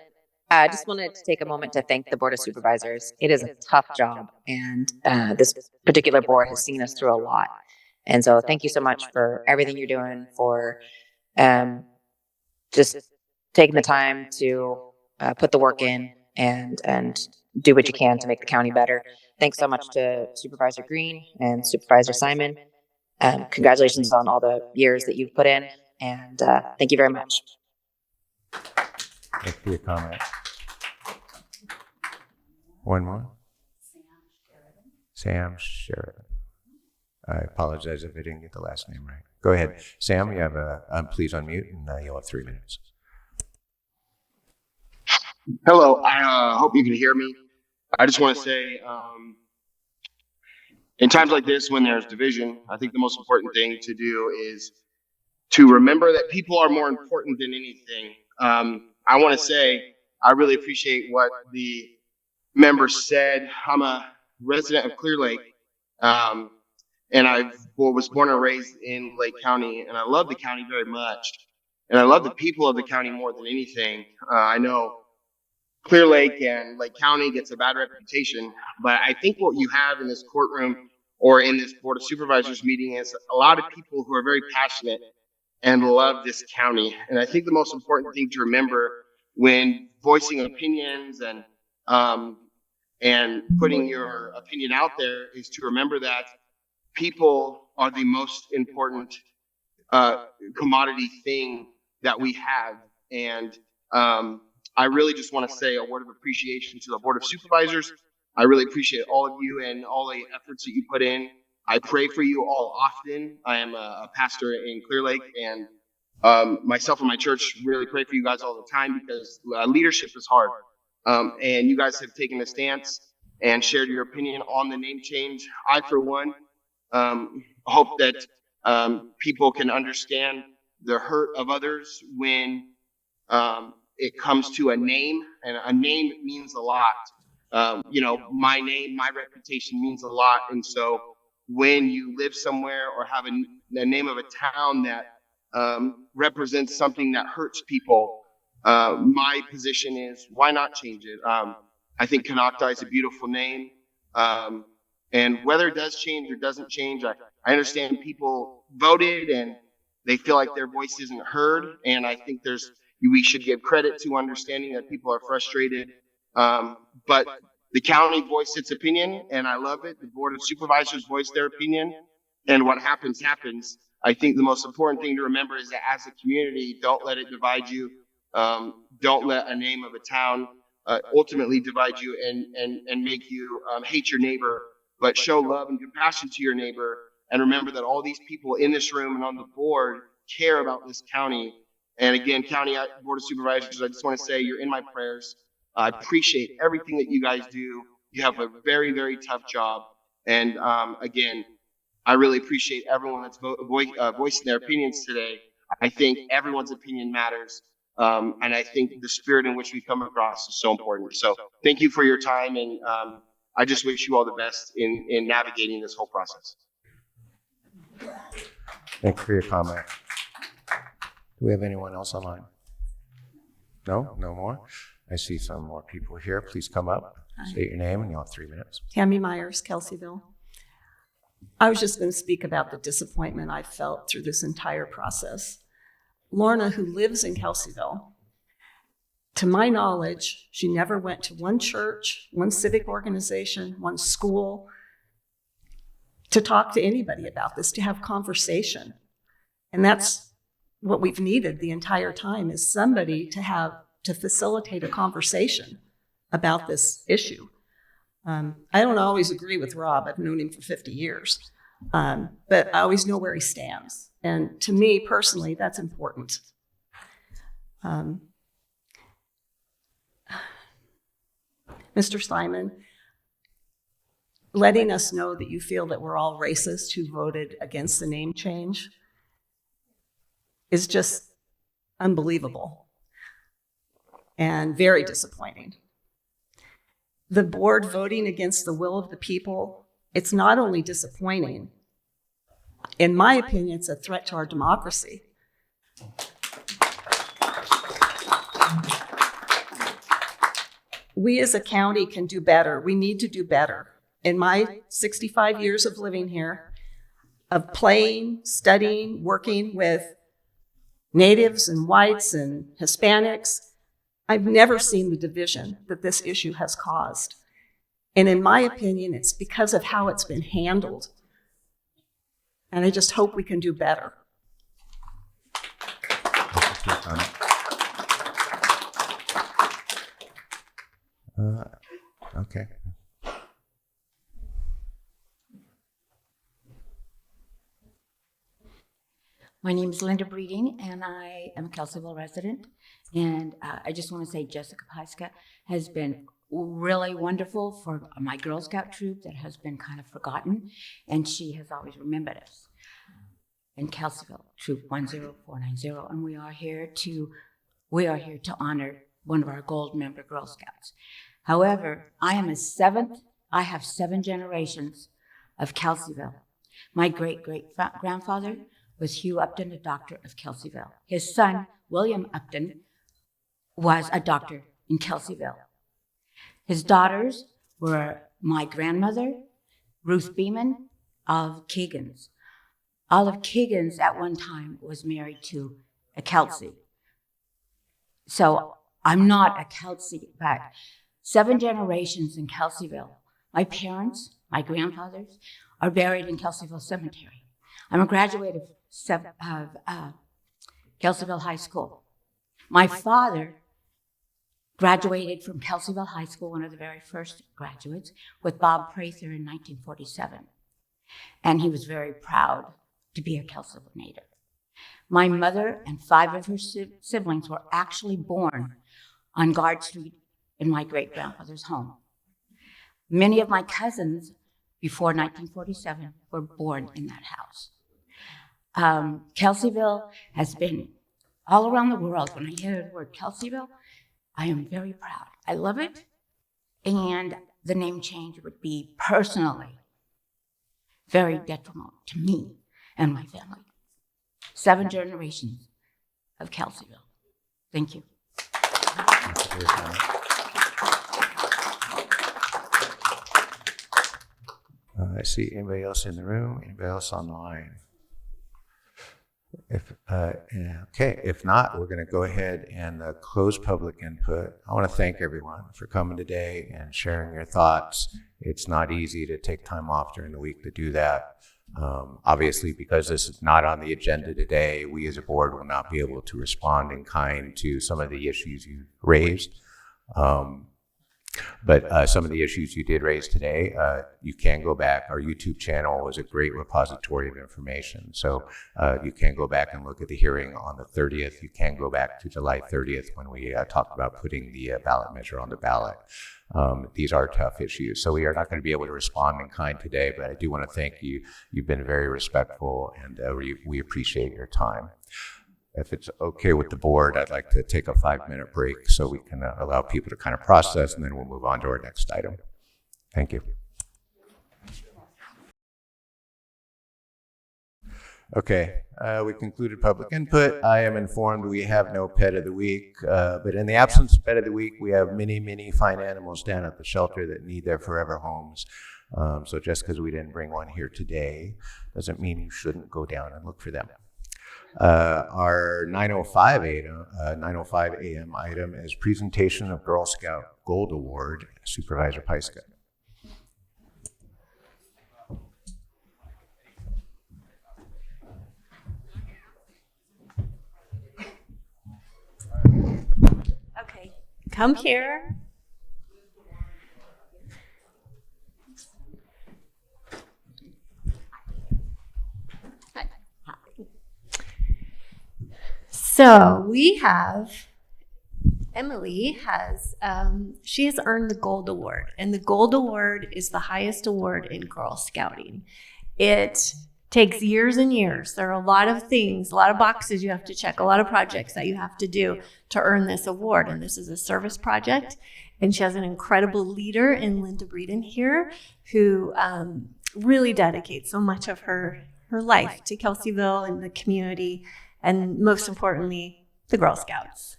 I just wanted to take a moment to thank the Board of Supervisors. It is a tough job, and this particular board has seen us through a lot. And so thank you so much for everything you're doing, for just taking the time to put the work in and do what you can to make the county better. Thanks so much to Supervisor Green and Supervisor Simon. Congratulations on all the years that you've put in, and thank you very much. Thank you for your comment. One more. Sam Sheridan. I apologize if I didn't get the last name right. Go ahead, Sam. You have please unmute, and you'll have 3 minutes. Hello. I hope you can hear me. I just want to say, in times like this, when there's division, I think the most important thing to do is to remember that people are more important than anything. I want to say I really appreciate what the members said. I'm a resident of Clear Lake, and I was born and raised in Lake County, and I love the county very much, and I love the people of the county more than anything. I know Clear Lake and Lake County gets a bad reputation, but I think what you have in this courtroom or in this Board of Supervisors meeting is a lot of people who are very passionate and love this county. And I think the most important thing to remember when voicing opinions and putting your opinion out there is to remember that people are the most important commodity thing that we have. And I really just want to say a word of appreciation to the Board of Supervisors. I really appreciate all of you and all the efforts that you put in. I pray for you all often. I am a pastor in Clear Lake, and Myself and my church really pray for you guys all the time because leadership is hard. And you guys have taken a stance and shared your opinion on the name change. I, for one, hope that people can understand the hurt of others when it comes to a name, and a name means a lot. My name, my reputation means a lot. And so when you live somewhere or have the name of a town that represents something that hurts people, my position is, why not change it? I think Konocti is a beautiful name. And whether it does change or doesn't change, I understand people voted and they feel like their voice isn't heard. And I think we should give credit to understanding that people are frustrated. But the county voiced its opinion, and I love it. The Board of Supervisors voiced their opinion, and what happens, happens. I think the most important thing to remember is that as a community, don't let it divide you. Don't let a name of a town ultimately divide you and make you hate your neighbor, but show love and compassion to your neighbor. And remember that all these people in this room and on the board care about this county. And again, County Board of Supervisors, I just want to say you're in my prayers. I appreciate everything that you guys do. You have a very, very tough job. And again, I really appreciate everyone that's voicing their opinions today. I think everyone's opinion matters. And I think the spirit in which we come across is so important. So thank you for your time. And I just wish you all the best in navigating this whole process. Thank you for your comment. Do we have anyone else online? No? No more? I see some more people here. Please come up, state your name, and you'll have 3 minutes. Tammy Myers, Kelseyville. I was just going to speak about the disappointment I felt through this entire process. Lorna, who lives in Kelseyville, to my knowledge, she never went to one church, one civic organization, one school to talk to anybody about this, to have conversation. And that's what we've needed the entire time, is somebody to facilitate a conversation about this issue. I don't always agree with Rob. I've known him for 50 years. But I always know where he stands. And to me personally, that's important. Mr. Simon, letting us know that you feel that we're all racist who voted against the name change is just unbelievable and very disappointing. The board voting against the will of the people, it's not only disappointing, in my opinion, it's a threat to our democracy. We as a county can do better. We need to do better. In my 65 years of living here, of playing, studying, working with natives and whites and Hispanics, I've never seen the division that this issue has caused. And in my opinion, it's because of how it's been handled. And I just hope we can do better. Okay. My name is Linda Breeding, and I am a Kelseyville resident. And I just want to say Jessica Paiska has been really wonderful for my Girl Scout troop that has been kind of forgotten, and she has always remembered us. And Kelseyville, Troop 10490, and we are here to honor one of our gold member Girl Scouts. However, I have 7 generations of Kelseyville. My great-great-grandfather was Hugh Upton, a doctor of Kelseyville. His son, William Upton, was a doctor in Kelseyville. His daughters were my grandmother, Ruth Beeman of Keegan's. Olive Keegan's at one time was married to a Kelsey. So I'm not a Kelsey, but 7 generations in Kelseyville. My parents, my grandfathers, are buried in Kelseyville Cemetery. I'm a graduate of Kelseyville High School. My father graduated from Kelseyville High School, one of the very first graduates, with Bob Prather in 1947. And he was very proud to be a Kelseyville native. My mother and 5 of her siblings were actually born on Guard Street in my great-grandmother's home. Many of my cousins before 1947 were born in that house. Kelseyville has been all around the world. When I hear the word Kelseyville, I am very proud. I love it, and the name change would be personally very detrimental to me and my family. 7 generations of Kelseyville. Thank you. I see anybody else in the room? Anybody else on the line? If not, we're going to go ahead and close public input. I want to thank everyone for coming today and sharing your thoughts. It's not easy to take time off during the week to do that. Obviously, because this is not on the agenda today, we as a board will not be able to respond in kind to some of the issues you raised. But some of the issues you did raise today, you can go back. Our YouTube channel is a great repository of information. So you can go back and look at the hearing on the 30th. You can go back to July 30th when we talked about putting the ballot measure on the ballot. These are tough issues. So we are not going to be able to respond in kind today, but I do want to thank you. You've been very respectful, and we appreciate your time. If it's okay with the board, I'd like to take a 5-minute break so we can allow people to kind of process, and then we'll move on to our next item. Thank you. Okay, we concluded public input. I am informed we have no pet of the week, but in the absence of pet of the week, we have many, many fine animals down at the shelter that need their forever homes. So just because we didn't bring one here today doesn't mean you shouldn't go down and look for them. Our 9:05 a.m. item is presentation of Girl Scout Gold Award, Supervisor Pyska. Okay, come here. So we have, Emily has, she has earned the Gold Award, and the Gold Award is the highest award in Girl Scouting. It takes years and years. There are a lot of things, a lot of boxes you have to check, a lot of projects that you have to do to earn this award, and this is a service project, and she has an incredible leader in Linda Breeden here who really dedicates so much of her life to Kelseyville and the community, and most importantly, the Girl Scouts.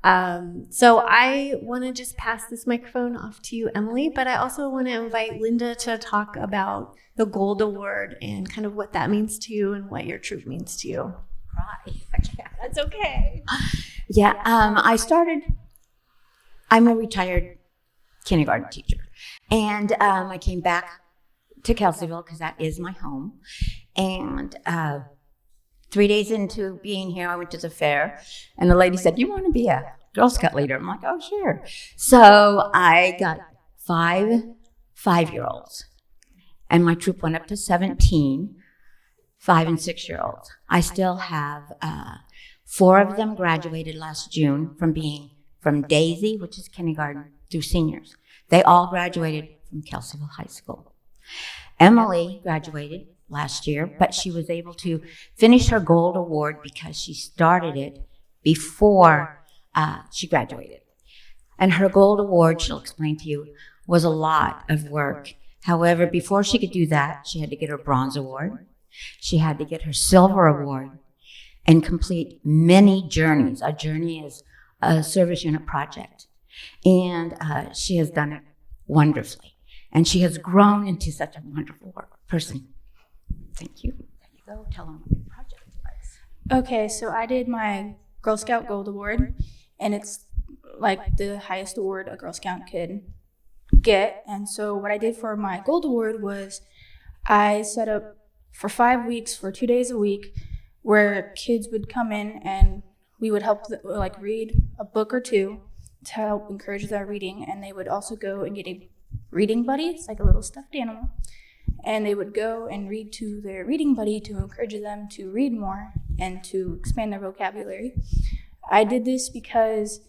So I want to just pass this microphone off to you, Emily, but I also want to invite Linda to talk about the Gold Award and kind of what that means to you and what your troop means to you. Cry. That's okay. Yeah, I'm a retired kindergarten teacher, and I came back to Kelseyville because that is my home, and 3 days into being here, I went to the fair, and the lady said, "You want to be a Girl Scout leader?" I'm like, "Oh, sure." So I got 5 5-year-olds, and my troop went up to 17 5- and 6-year-olds. I still have 4 of them graduated last June from Daisy, which is kindergarten, through seniors. They all graduated from Kelseyville High School. Emily graduated last year, but she was able to finish her Gold Award because she started it before she graduated. And her Gold Award, she'll explain to you, was a lot of work. However, before she could do that, she had to get her Bronze Award. She had to get her Silver Award and complete many journeys. A journey is a service unit project. And she has done it wonderfully. And she has grown into such a wonderful person. Thank you. There you go. Tell them what your project was. Okay, so I did my Girl Scout Gold Award, and it's like the highest award a Girl Scout could get. And so what I did for my Gold Award was I set up for 5 weeks, for 2 days a week, where kids would come in and we would help them, like, read a book or two to help encourage their reading, and they would also go and get a reading buddy. It's like a little stuffed animal. And they would go and read to their reading buddy to encourage them to read more. and to expand their vocabulary. I did this because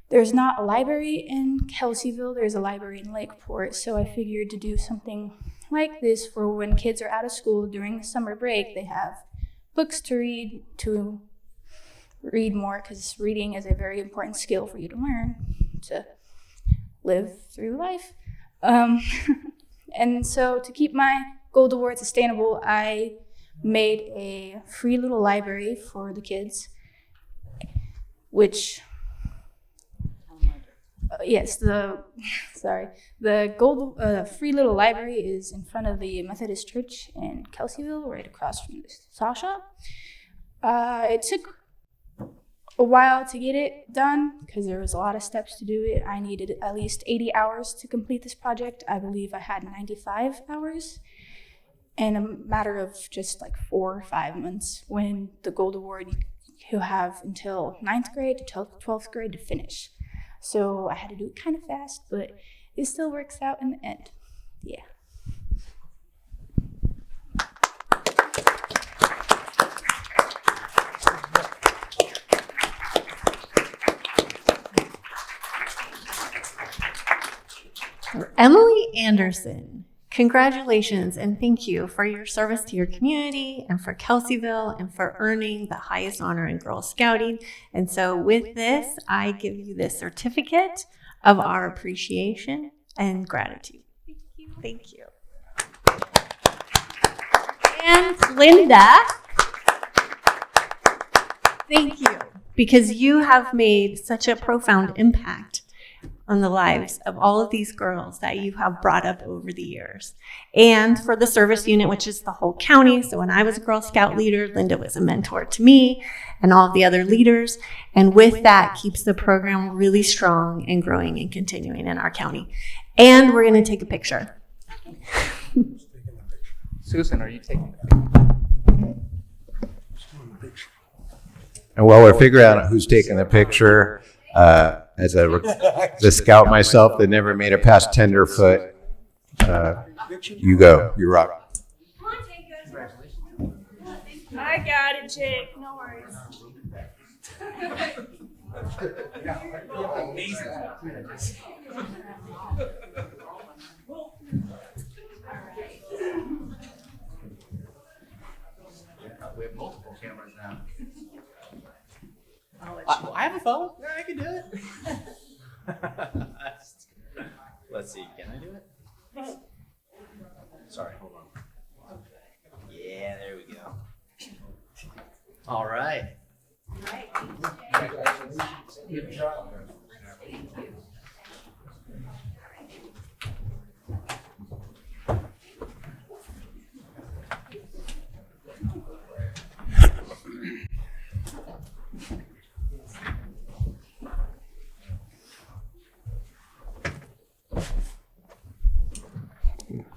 there's not a library in Kelseyville, there's a library in Lakeport, so I figured to do something like this for when kids are out of school during the summer break. They have books to read more, because reading is a very important skill for you to learn to live through life. And so to keep my Gold Award sustainable, I made a free little library for the kids, which yes, the free little library is in front of the Methodist Church in Kelseyville, right across from the saw shop. It took a while to get it done because there was a lot of steps to do it. I needed at least 80 hours to complete this project. I believe I had 95 hours in a matter of just like 4 or 5 months. When the Gold Award, you'll have until 9th grade to 12th grade to finish. So I had to do it kind of fast, but it still works out in the end. Yeah. Emily Anderson, congratulations and thank you for your service to your community and for Kelseyville and for earning the highest honor in Girl Scouting. And so with this, I give you this certificate of our appreciation and gratitude. Thank you. And Linda, thank you, because you have made such a profound impact on the lives of all of these girls that you have brought up over the years. And for the service unit, which is the whole county. So when I was a Girl Scout leader, Linda was a mentor to me and all of the other leaders. And with that, keeps the program really strong and growing and continuing in our county. And we're going to take a picture. Susan, are you taking And while we're figuring out who's taking the picture, as the scout myself that never made it past tenderfoot, you go. You rock. I got it, Jake. No worries. We have multiple cameras now. I have a phone. Yeah, I can do it. Let's see. Can I do it? Sorry, hold on. Yeah, there we go. All right. Good job.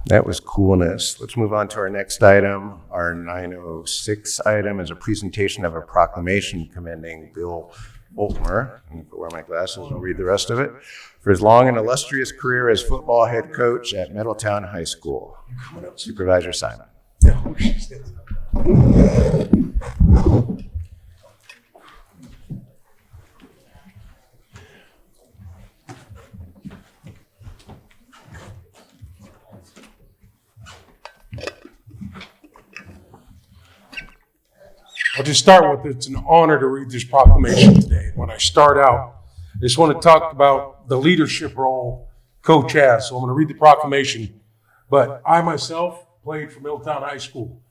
That was coolness. Let's move on to our next item. Our 906 item is a presentation of a proclamation commending Bill Boltmer. I'm going to wear my glasses and read the rest of it. For his long and illustrious career as football head coach at Middletown High School. Supervisor Simon. I'll just start with it's an honor to read this proclamation today. When I start out, I just want to talk about the leadership role Coach has. So I'm going to read the proclamation. But I myself played for Middletown High School.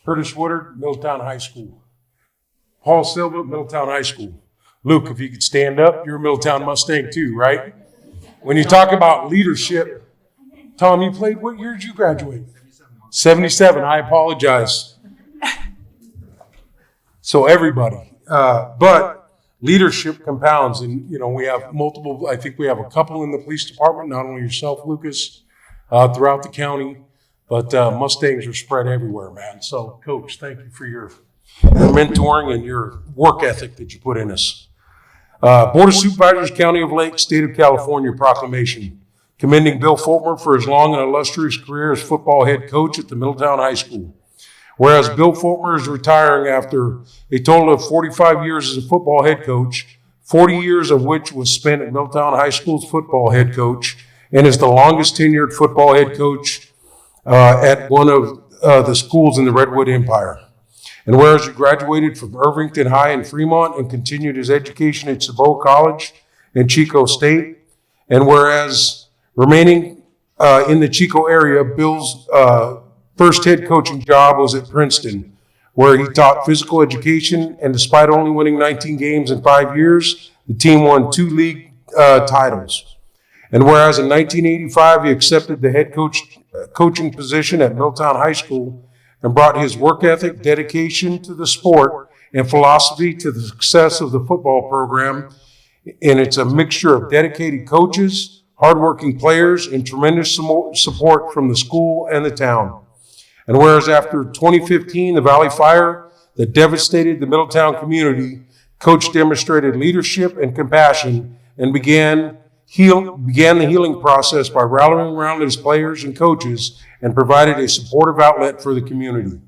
Curtis Woodard, Middletown High School. Paul Silva, Middletown High School. Luke, if you could stand up, you're a Middletown Mustang too, right? When you talk about leadership, Tom, you played, what year did you graduate? 77. I apologize. So everybody, but leadership compounds, and we have multiple. I think we have a couple in the police department. Not only yourself, Lucas, throughout the county, but Mustangs are spread everywhere, man. So, Coach, thank you for your mentoring and your work ethic that you put in us. Board of Supervisors, County of Lake, State of California proclamation commending Bill Fulmer for his long and illustrious career as football head coach at the Middletown High School. Whereas Bill Fulmer is retiring after a total of 45 years as a football head coach, 40 years of which was spent at Middletown High School's football head coach, and is the longest tenured football head coach at one of the schools in the Redwood Empire. And whereas he graduated from Irvington High in Fremont and continued his education at Cibolo College and Chico State, and whereas remaining in the Chico area, Bill's first head coaching job was at Princeton, where he taught physical education, and despite only winning 19 games in 5 years, the team won 2 league titles. And whereas in 1985, he accepted the head coaching position at Middletown High School and brought his work ethic, dedication to the sport, and philosophy to the success of the football program. And it's a mixture of dedicated coaches, hardworking players, and tremendous support from the school and the town. And whereas after 2015, the Valley Fire that devastated the Middletown community, Coach demonstrated leadership and compassion and began the healing process by rallying around his players and coaches and provided a supportive outlet for the community.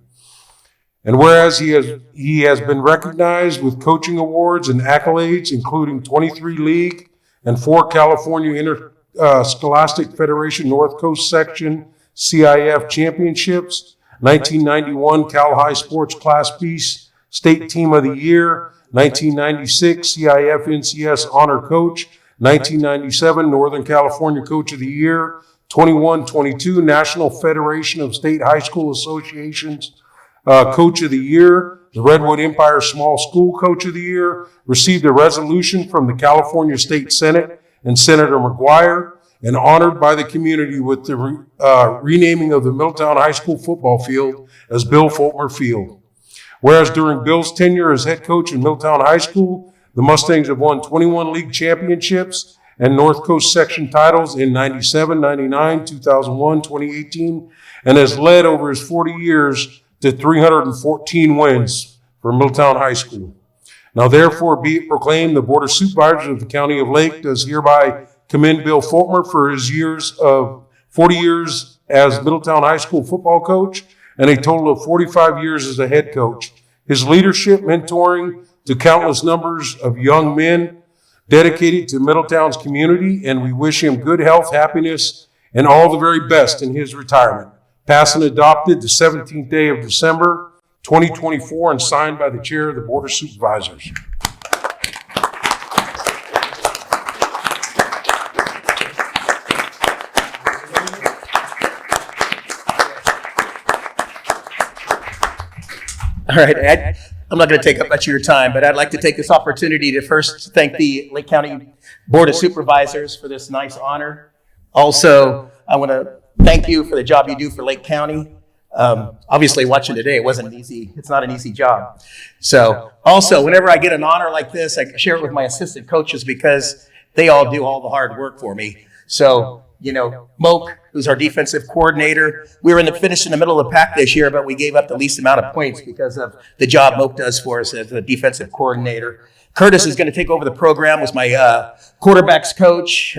And whereas he has been recognized with coaching awards and accolades, including 23 league and 4 California Interscholastic Federation North Coast Section CIF championships, 1991 Cal High Sports Class B State Team of the Year, 1996 CIF NCS Honor Coach, 1997 Northern California Coach of the Year, 21-22 National Federation of State High School Associations Coach of the Year, the Redwood Empire Small School Coach of the Year, received a resolution from the California State Senate and Senator McGuire, and honored by the community with the renaming of the Middletown High School football field as Bill Fulmer Field. Whereas during Bill's tenure as head coach in Middletown High School, the Mustangs have won 21 league championships and North Coast section titles in 97, 99, 2001, 2018, and has led over his 40 years to 314 wins for Middletown High School. Now therefore be it proclaimed, the Board of Supervisors of the County of Lake does hereby commend Bill Fulmer for his 40 years as Middletown High School football coach and a total of 45 years as a head coach. His leadership, mentoring to countless numbers of young men dedicated to Middletown's community, and we wish him good health, happiness, and all the very best in his retirement. Passed and adopted the 17th day of December, 2024, and signed by the Chair of the Board of Supervisors. All right, I'm not going to take up much of your time, but I'd like to take this opportunity to first thank the Lake County Board of Supervisors for this nice honor. Also, I want to thank you for the job you do for Lake County. Obviously, watching today, it's not an easy job. So also, whenever I get an honor like this, I share it with my assistant coaches because they all do all the hard work for me. So, you know, Moke, who's our defensive coordinator, we were finished in the middle of the pack this year, but we gave up the least amount of points because of the job Moke does for us as a defensive coordinator. Curtis is going to take over the program, was my quarterbacks coach,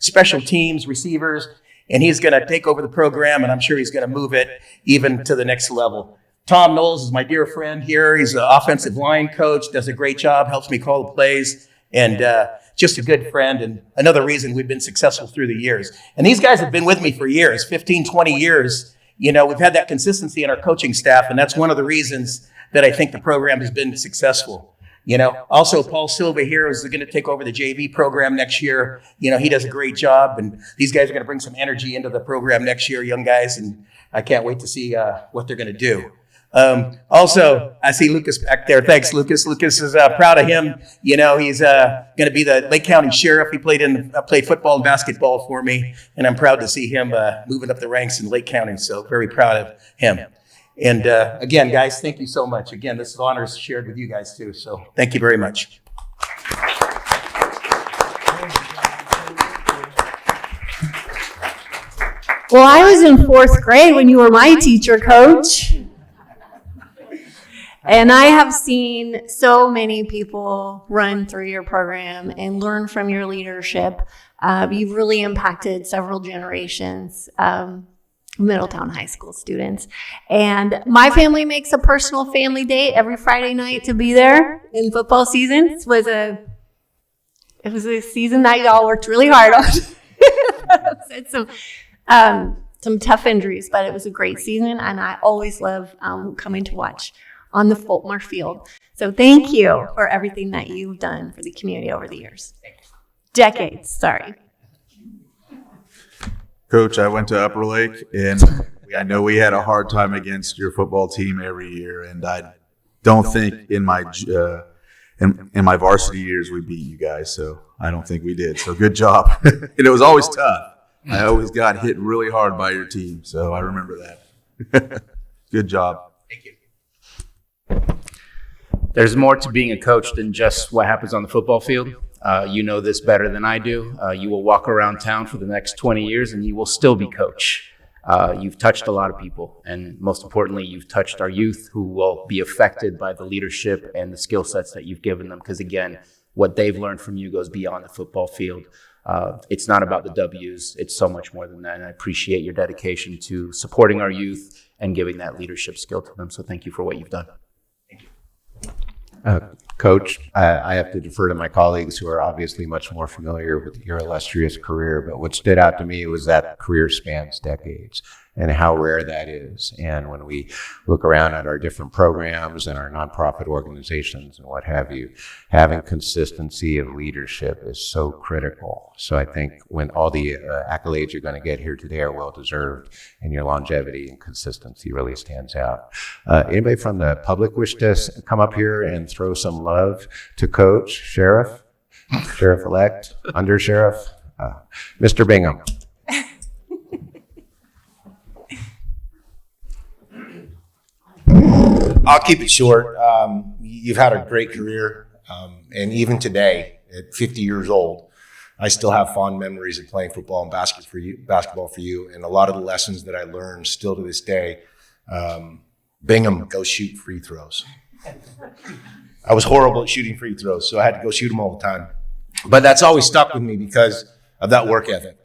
special teams, receivers, and he's going to take over the program, and I'm sure he's going to move it even to the next level. Tom Knowles is my dear friend here. He's an offensive line coach, does a great job, helps me call the plays, and just a good friend, and another reason we've been successful through the years. And these guys have been with me for years, 15, 20 years. You know, we've had that consistency in our coaching staff, and that's one of the reasons that I think the program has been successful. You know, also Paul Silva here is going to take over the JV program next year. You know, he does a great job, and these guys are going to bring some energy into the program next year, young guys, and I can't wait to see what they're going to do. Also, I see Lucas back there. Thanks, Lucas. Lucas is proud of him. You know, he's going to be the Lake County Sheriff. He played football and basketball for me, and I'm proud to see him moving up the ranks in Lake County. So very proud of him. And again, guys, thank you so much. Again, this honor is shared with you guys too. So thank you very much. Well, I was in 4th grade when you were my teacher, Coach. And I have seen so many people run through your program and learn from your leadership. You've really impacted several generations. Middletown High School students. And my family makes a personal family date every Friday night to be there in football season. It was a season that y'all worked really hard on. Had some tough injuries, but it was a great season, and I always love coming to watch on the Fultmer field. So thank you for everything that you've done for the community over the years. Decades, sorry. Coach, I went to Upper Lake, and I know we had a hard time against your football team every year, and I don't think in my varsity years we beat you guys, so I don't think we did. So good job. And it was always tough. I always got hit really hard by your team, so I remember that. Good job. Thank you. There's more to being a coach than just what happens on the football field. You know this better than I do. You will walk around town for the next 20 years and you will still be coach. You've touched a lot of people, and most importantly, you've touched our youth who will be affected by the leadership and the skill sets that you've given them. Because again, what they've learned from you goes beyond the football field. It's not about the W's. It's so much more than that. And I appreciate your dedication to supporting our youth and giving that leadership skill to them. So thank you for what you've done. Thank you. Coach, I have to defer to my colleagues who are obviously much more familiar with your illustrious career, but what stood out to me was that career spans decades and how rare that is. And when we look around at our different programs and our nonprofit organizations and what have you, having consistency of leadership is so critical. So I think when all the accolades you're going to get here today are well-deserved, and your longevity and consistency really stands out. Anybody from the public wish to come up here and throw some love to Coach, Sheriff, Sheriff-elect, Under Sheriff, Mr. Bingham? I'll keep it short. You've had a great career, and even today, at 50 years old, I still have fond memories of playing football and basketball for you, and a lot of the lessons that I learned still to this day. Bingham, go shoot free throws. I was horrible at shooting free throws, so I had to go shoot them all the time. But that's always stuck with me because of that work ethic.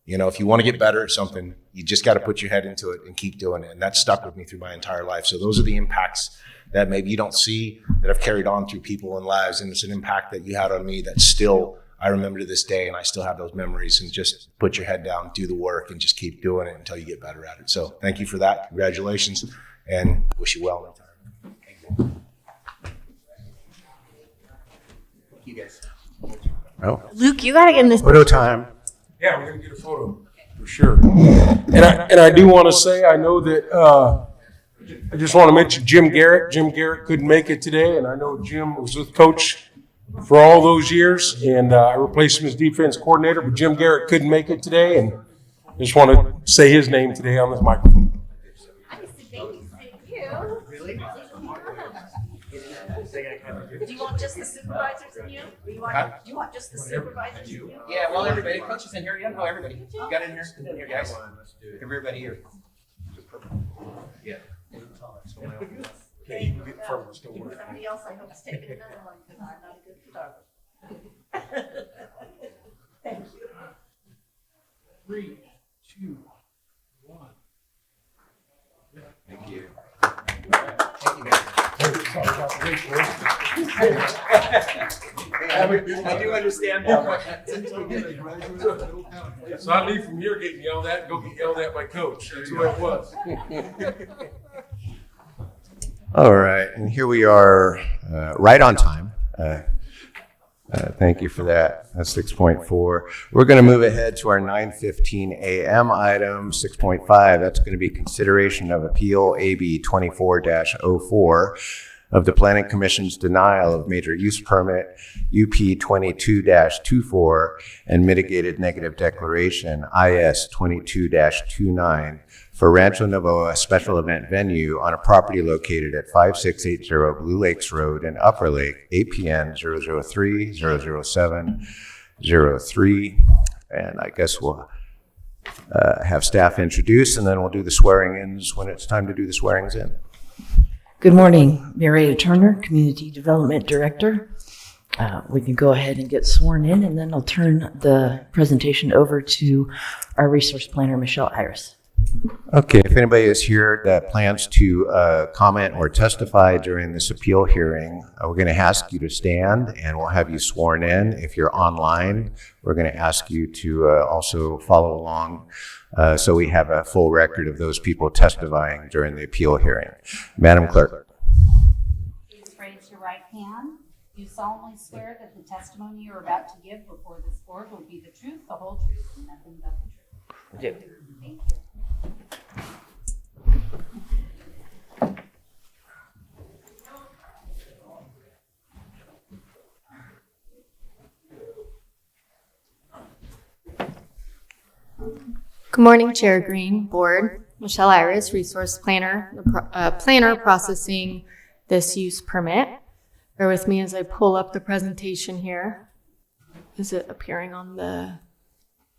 You know, if you want to get better at something, you just got to put your head into it and keep doing it. And that stuck with me through my entire life. So those are the impacts that maybe you don't see that have carried on through people and lives. And it's an impact that you had on me that still I remember to this day, and I still have those memories. And just put your head down, do the work, and just keep doing it until you get better at it. So thank you for that. Congratulations, and wish you well in retirement. Thank you. Thank you guys. Oh, Luke, you got to get in this photo time. Yeah, we're gonna get a photo for sure. And I do want to say, I know that I just want to mention Jim Garrett. Jim Garrett couldn't make it today, and I know Jim was with Coach for all those years, and I replaced him as defense coordinator. But Jim Garrett couldn't make it today, and I just want to say his name today on this microphone. Do you want just the supervisors and you? Or you want, do you want just the supervisors and you? Yeah, well, everybody, Coach is in here. Yeah, no, everybody. You got in here. Get in here, guys. Everybody here. Yeah. Okay, you get from us, don't worry. Somebody else I hope is taking another one because I'm not a good photographer. Thank you. 3, 2, 1. Thank you. Thank you, guys. I do understand that. So I leave from here getting yelled at and go get yelled at by Coach. That's who it was. All right, and here we are, right on time. Thank you for that. That's 6.4. We're going to move ahead to our 9:15 a.m. item, 6.5. That's going to be consideration of appeal AB 24-04 of the Planning Commission's denial of major use permit UP 22-24 and mitigated negative declaration IS 22-29 for Rancho Novoa special event venue on a property located at 5680 Blue Lakes Road in Upper Lake, APN 003-007-03. And I guess we'll have staff introduce, and then we'll do the swearing-ins when it's time to do the swearings in. Good morning, Marietta Turner, Community Development Director. We can go ahead and get sworn in, and then I'll turn the presentation over to our resource planner, Michelle Iris. Okay, if anybody is here that plans to comment or testify during this appeal hearing, we're going to ask you to stand and we'll have you sworn in. If you're online, we're going to ask you to also follow along so we have a full record of those people testifying during the appeal hearing. Madam Clerk. Please raise your right hand. You solemnly swear that the testimony you're about to give before this board will be the truth, the whole truth, and nothing but the truth. Thank you. Good morning, Chair Green, Board. Michelle Iris, Resource Planner, planner processing this use permit. Bear with me as I pull up the presentation here. Is it appearing on the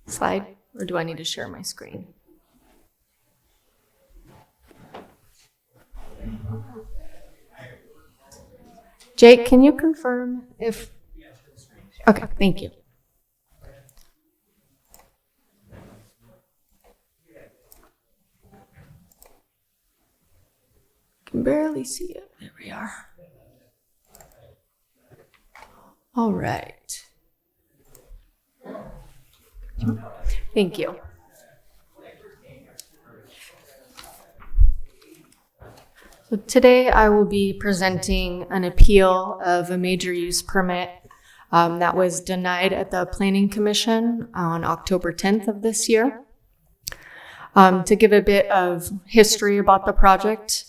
slide, or do I need to share my screen? Jake, can you confirm if... Okay, thank you. Can barely see it. There we are. All right. Thank you. So today I will be presenting an appeal of a major use permit that was denied at the Planning Commission on October 10th of this year. To give a bit of history about the project,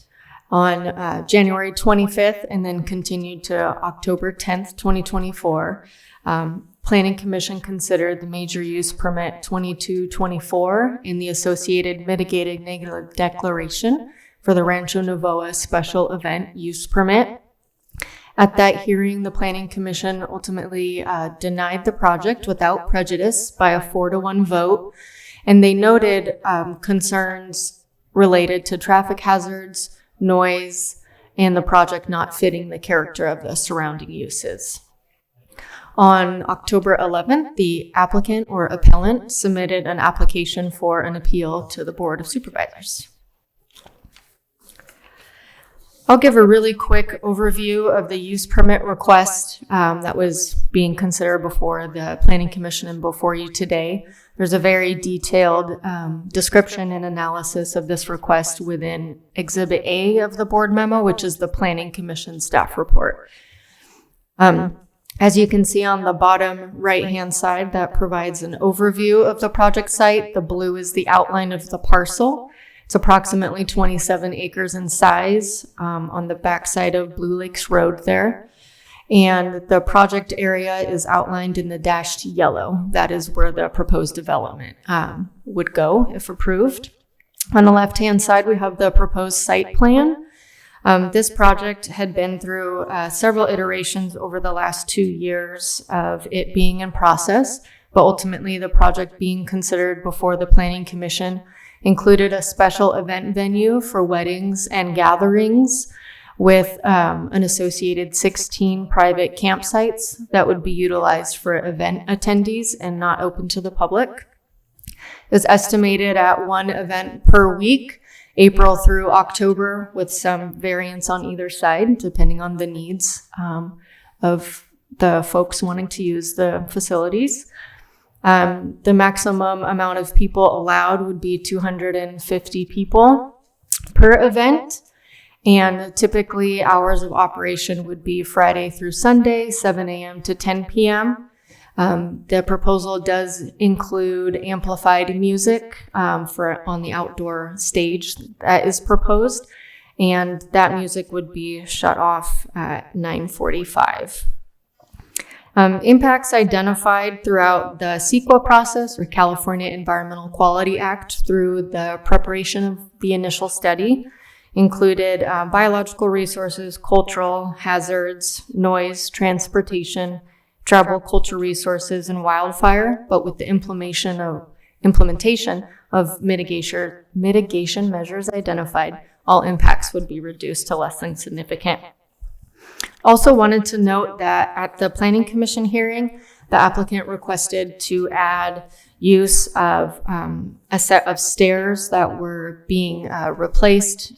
on January 25th and then continued to October 10th, 2024, Planning Commission considered the major use permit 2224 and the associated mitigated negative declaration for the Rancho Novoa special event use permit. At that hearing, the Planning Commission ultimately denied the project without prejudice by a 4-1 vote, and they noted concerns related to traffic hazards, noise, and the project not fitting the character of the surrounding uses. On October 11th, the applicant or appellant submitted an application for an appeal to the Board of Supervisors. I'll give a really quick overview of the use permit request that was being considered before the Planning Commission and before you today. There's a very detailed description and analysis of this request within Exhibit A of the board memo, which is the Planning Commission staff report. As you can see on the bottom right-hand side, that provides an overview of the project site. The blue is the outline of the parcel. It's approximately 27 acres in size on the backside of Blue Lakes Road there. And the project area is outlined in the dashed yellow. That is where the proposed development would go if approved. On the left-hand side, we have the proposed site plan. This project had been through several iterations over the last 2 years of it being in process, but ultimately the project being considered before the Planning Commission included a special event venue for weddings and gatherings with an associated 16 private campsites that would be utilized for event attendees and not open to the public. It was estimated at 1 event per week, April through October, with some variance on either side, depending on the needs of the folks wanting to use the facilities. The maximum amount of people allowed would be 250 people per event. And typically hours of operation would be Friday through Sunday, 7 a.m. to 10 p.m. The proposal does include amplified music on the outdoor stage that is proposed. And that music would be shut off at 9:45. Impacts identified throughout the CEQA process, or California Environmental Quality Act, through the preparation of the initial study included biological resources, cultural hazards, noise, transportation, tribal culture resources, and wildfire, but with the implementation of mitigation measures identified, all impacts would be reduced to less than significant. Also wanted to note that at the Planning Commission hearing, The applicant requested to add use of a set of stairs that were being replaced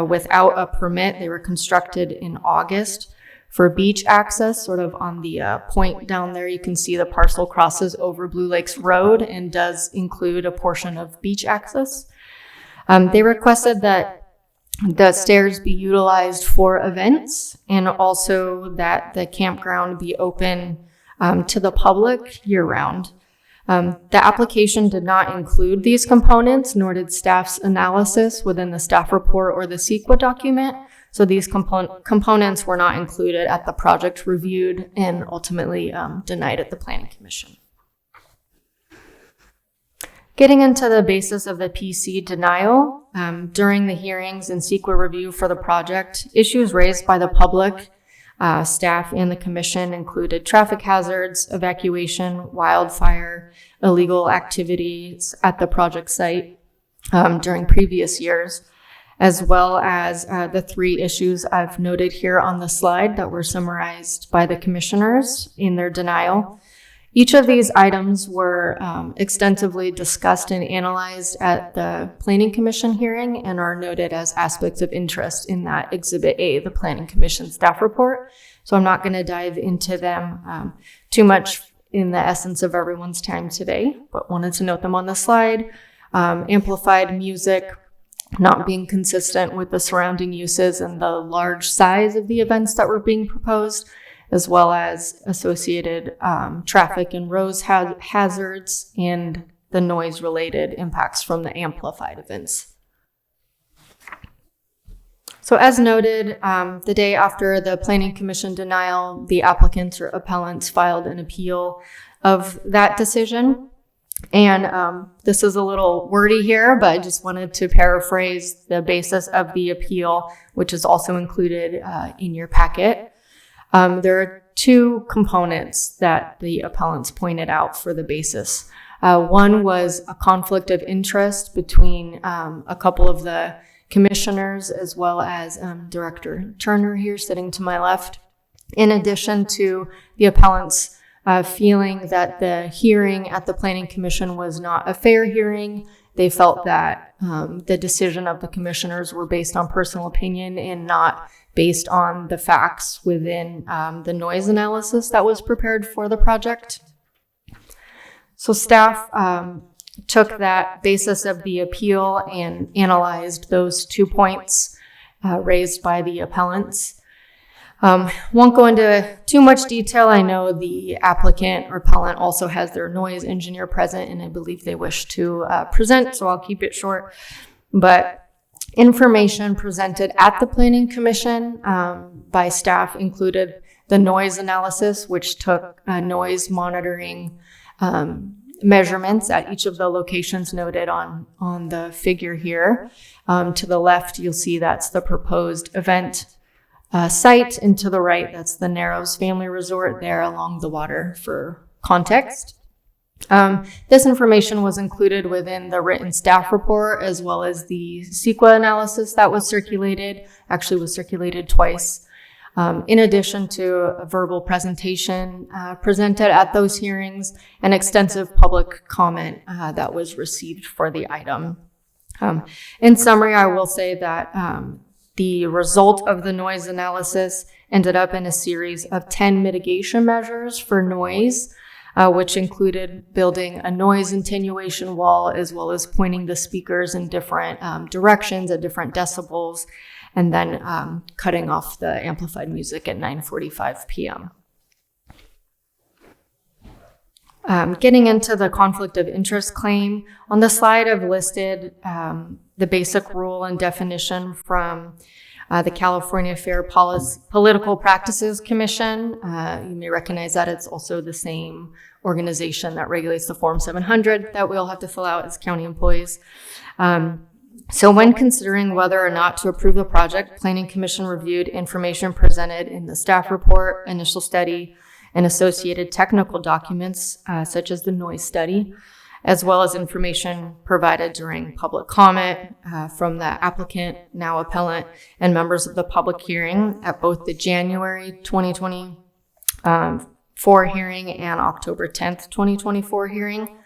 without a permit. They were constructed in August for beach access, sort of on the point down there. You can see the parcel crosses over Blue Lakes Road and does include a portion of beach access. They requested that the stairs be utilized for events and also that the campground be open to the public year-round. The application did not include these components, nor did staff's analysis within the staff report or the CEQA document. So these components were not included at the project reviewed and ultimately denied at the Planning Commission. Getting into the basis of the PC denial, during the hearings and CEQA review for the project, issues raised by the public, staff, and the commission included traffic hazards, evacuation, wildfire, illegal activities at the project site during previous years, as well as the three issues I've noted here on the slide that were summarized by the commissioners in their denial. Each of these items were extensively discussed and analyzed at the Planning Commission hearing and are noted as aspects of interest in that Exhibit A, the Planning Commission staff report. So I'm not going to dive into them too much in the essence of everyone's time today, but wanted to note them on the slide. Amplified music not being consistent with the surrounding uses and the large size of the events that were being proposed, as well as associated traffic and road hazards and the noise-related impacts from the amplified events. So as noted, the day after the Planning Commission denial, the applicants or appellants filed an appeal of that decision. And this is a little wordy here, but I just wanted to paraphrase the basis of the appeal, which is also included in your packet. There are two components that the appellants pointed out for the basis. One was a conflict of interest between a couple of the commissioners, as well as Director Turner here sitting to my left, in addition to the appellants feeling that the hearing at the Planning Commission was not a fair hearing. They felt that the decision of the commissioners were based on personal opinion and not based on the facts within the noise analysis that was prepared for the project. So staff took that basis of the appeal and analyzed those 2 points raised by the appellants. Won't go into too much detail. I know the applicant or appellant also has their noise engineer present, and I believe they wish to present, so I'll keep it short. But information presented at the Planning Commission by staff included the noise analysis, which took noise monitoring measurements at each of the locations noted on the figure here. To the left, you'll see that's the proposed event site, and to the right, that's the Narrows Family Resort there along the water for context. This information was included within the written staff report, as well as the CEQA analysis that was circulated, actually was circulated twice, in addition to a verbal presentation presented at those hearings and extensive public comment that was received for the item. In summary, I will say that the result of the noise analysis ended up in a series of 10 mitigation measures for noise, which included building a noise attenuation wall, as well as pointing the speakers in different directions at different decibels, and then cutting off the amplified music at 9:45 p.m. Getting into the conflict of interest claim, on the slide I've listed the basic rule and definition from the California Fair Political Practices Commission. You may recognize that it's also the same organization that regulates the Form 700 that we all have to fill out as county employees. So when considering whether or not to approve the project, Planning Commission reviewed information presented in the staff report, initial study, and associated technical documents, such as the noise study, as well as information provided during public comment from the applicant, now appellant, and members of the public hearing at both the January 2020 2024 hearing and October 10th, 2024 hearing.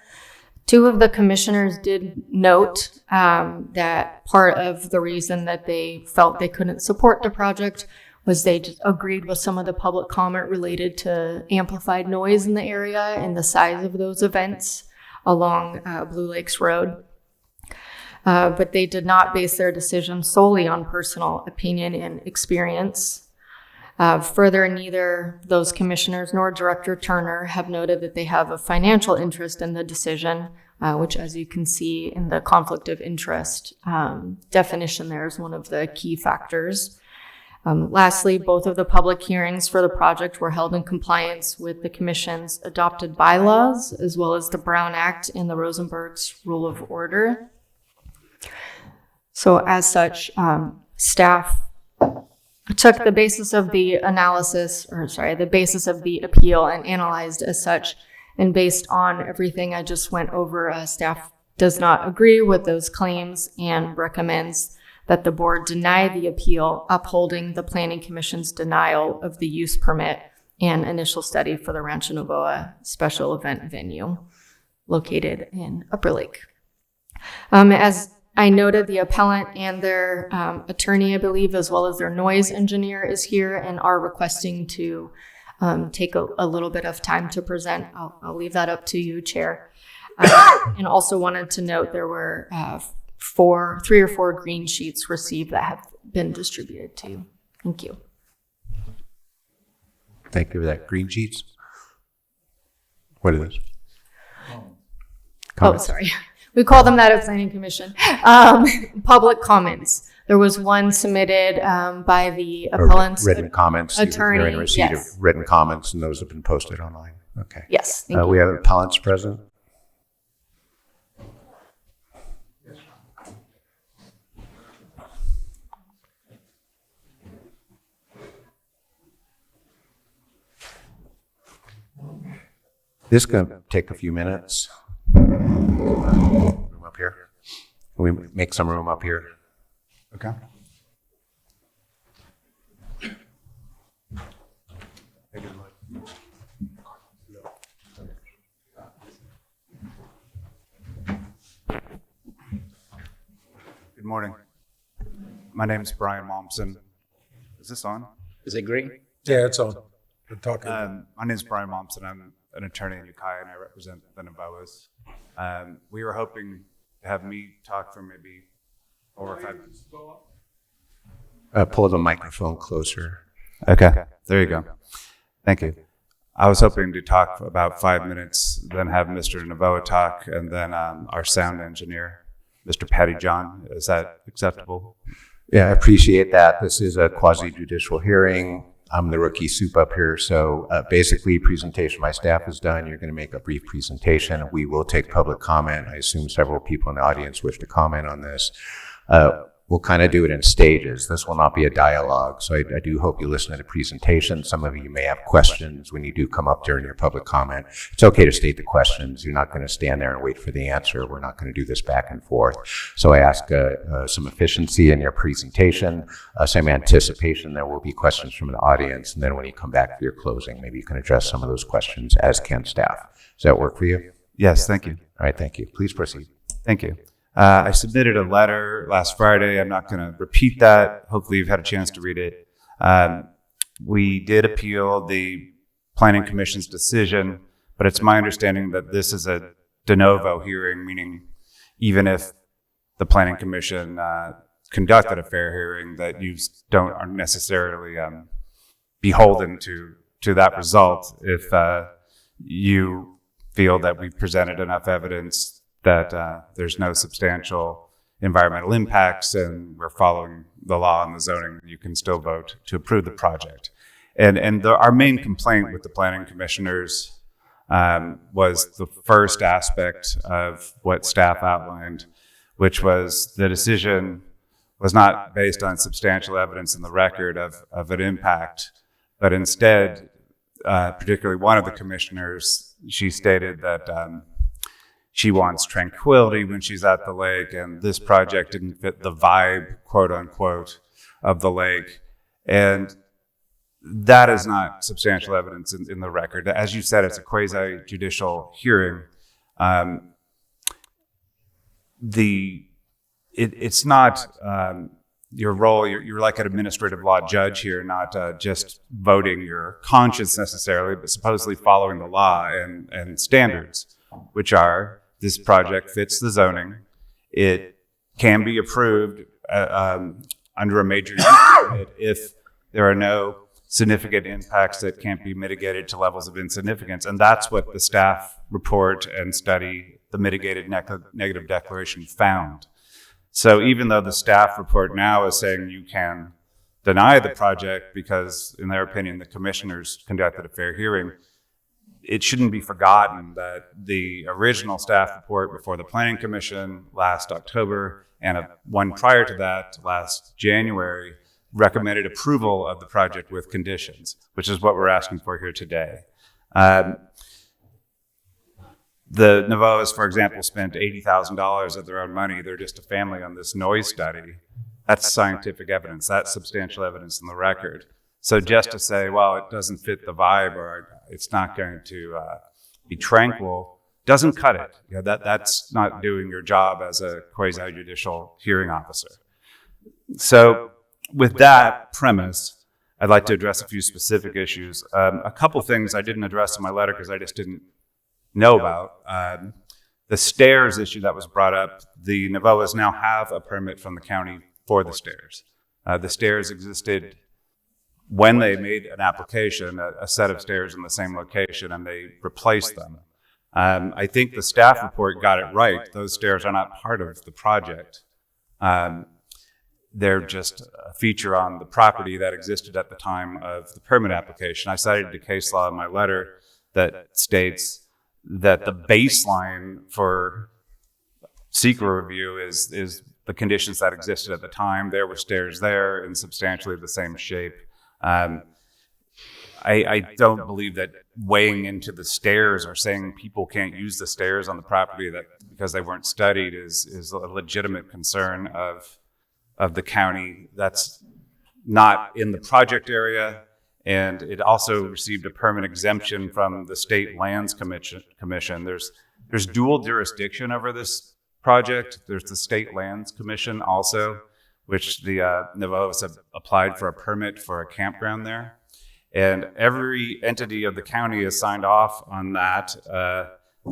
Two of the commissioners did note that part of the reason that they felt they couldn't support the project was they just agreed with some of the public comment related to amplified noise in the area and the size of those events along Blue Lakes Road. But they did not base their decision solely on personal opinion and experience. Further, neither those commissioners nor Director Turner have noted that they have a financial interest in the decision, which, as you can see in the conflict of interest definition, there is one of the key factors. Lastly, both of the public hearings for the project were held in compliance with the Commission's adopted bylaws, as well as the Brown Act and the Rosenberg's Rule of Order. So as such, staff took the basis of the the basis of the appeal and analyzed as such. And based on everything I just went over, staff does not agree with those claims and recommends that the board deny the appeal, upholding the Planning Commission's denial of the use permit and initial study for the Rancho Novoa special event venue located in Upper Lake. As I noted, the appellant and their attorney, I believe, as well as their noise engineer is here and are requesting to take a little bit of time to present. I'll leave that up to you, Chair. And also wanted to note there were 3 or 4 green sheets received that have been distributed to you. Thank you. Thank you for that. Green sheets? What are those? Comments? Oh, sorry. We call them that at Planning Commission. Public comments. There was one submitted by the appellant's written comments. attorney. You're in receipt Yes. of written comments, and those have been posted online. Okay. Yes. Thank you. We have appellants present. This is going to take a few minutes. Room up here. Can we make some room up here? Okay. Good morning. My name is Brian Momsen. Is this on? Is it green? Yeah, it's on. We're talking. My name is Brian Momsen. I'm an attorney in Ukiah, and I represent the Novoas. We were hoping to have me talk for maybe 4 or 5 minutes. Pull the microphone closer. Okay, there you go. Thank you. I was hoping to talk about 5 minutes, then have Mr. Novoa talk, and then our sound engineer, Mr. Patty John. Is that acceptable? Yeah, I appreciate that. This is a quasi-judicial hearing. I'm the rookie soup up here. So basically, presentation my staff is done. You're going to make a brief presentation. We will take public comment. I assume several people in the audience wish to comment on this. We'll kind of do it in stages. This will not be a dialogue. So I do hope you listen to the presentation. Some of you may have questions when you do come up during your public comment. It's okay to state the questions. You're not going to stand there and wait for the answer. We're not going to do this back and forth. So I ask some efficiency in your presentation, some anticipation. There will be questions from the audience. And then when you come back for your closing, maybe you can address some of those questions, as can staff. Does that work for you? Yes, thank you. All right, thank you. Please proceed. Thank you. I submitted a letter last Friday. I'm not going to repeat that. Hopefully you've had a chance to read it. We did appeal the Planning Commission's decision, but it's my understanding that this is a de novo hearing, meaning even if the Planning Commission conducted a fair hearing, that you aren't necessarily beholden to that result if you feel that we've presented enough evidence that there's no substantial environmental impacts and we're following the law and the zoning, you can still vote to approve the project. And our main complaint with the planning commissioners was the first aspect of what staff outlined, which was the decision was not based on substantial evidence in the record of an impact, but instead, particularly one of the commissioners, she stated that she wants tranquility when she's at the lake, and this project didn't fit the vibe, quote unquote, of the lake. And that is not substantial evidence in the record. As you said, it's a quasi-judicial hearing. It's not your role. You're like an administrative law judge here, not just voting your conscience necessarily, but supposedly following the law and standards, which are this project fits the zoning. It can be approved under a major use permit if there are no significant impacts that can't be mitigated to levels of insignificance. And that's what the staff report and study, the mitigated negative declaration, found. So even though the staff report now is saying you can deny the project because, in their opinion, the commissioners conducted a fair hearing, it shouldn't be forgotten that the original staff report before the Planning Commission last October and one prior to that last January recommended approval of the project with conditions, which is what we're asking for here today. The Navoas, for example, spent $80,000 of their own money. They're just a family on this noise study. That's scientific evidence. That's substantial evidence in the record. So just to say, well, it doesn't fit the vibe or it's not going to be tranquil, doesn't cut it. That's not doing your job as a quasi-judicial hearing officer. So with that premise, I'd like to address a few specific issues. A couple things I didn't address in my letter because I just didn't know about. The stairs issue that was brought up, the Navoas now have a permit from the county for the stairs. The stairs existed when they made an application, a set of stairs in the same location, and they replaced them. I think the staff report got it right. Those stairs are not part of the project. They're just a feature on the property that existed at the time of the permit application. I cited the case law in my letter that states that the baseline for SEQA review is the conditions that existed at the time. There were stairs there in substantially the same shape. I don't believe that weighing into the stairs or saying people can't use the stairs on the property that because they weren't studied is a legitimate concern of the county. That's not in the project area, and it also received a permit exemption from the State Lands Commission. There's dual jurisdiction over this project. There's the State Lands Commission also, which the Navoas have applied for a permit for a campground there. And every entity of the county has signed off on that,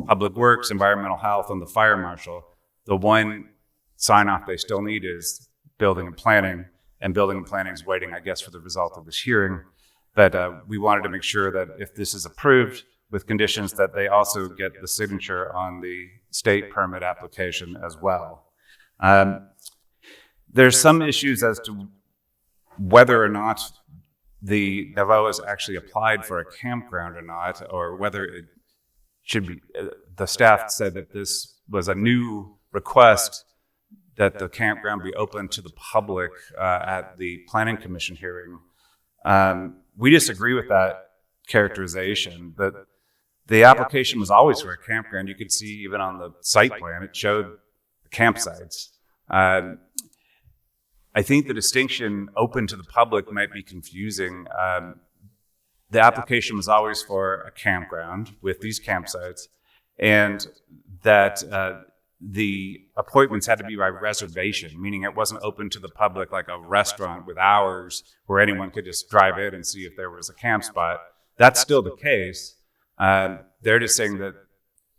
Public Works, Environmental Health, and the Fire Marshal. The one sign off they still need is Building and Planning, and Building and Planning is waiting, I guess, for the result of this hearing. But we wanted to make sure that if this is approved with conditions, that they also get the signature on the state permit application as well. There's some issues as to whether or not the Navoas actually applied for a campground or not, or whether it should be, the staff said that this was a new request that the campground be open to the public at the Planning Commission hearing. We disagree with that characterization. The application was always for a campground. You could see even on the site plan, it showed the campsites. I think the distinction open to the public might be confusing. The application was always for a campground with these campsites, and that the appointments had to be by reservation, meaning it wasn't open to the public like a restaurant with hours where anyone could just drive in and see if there was a camp spot. That's still the case. They're just saying that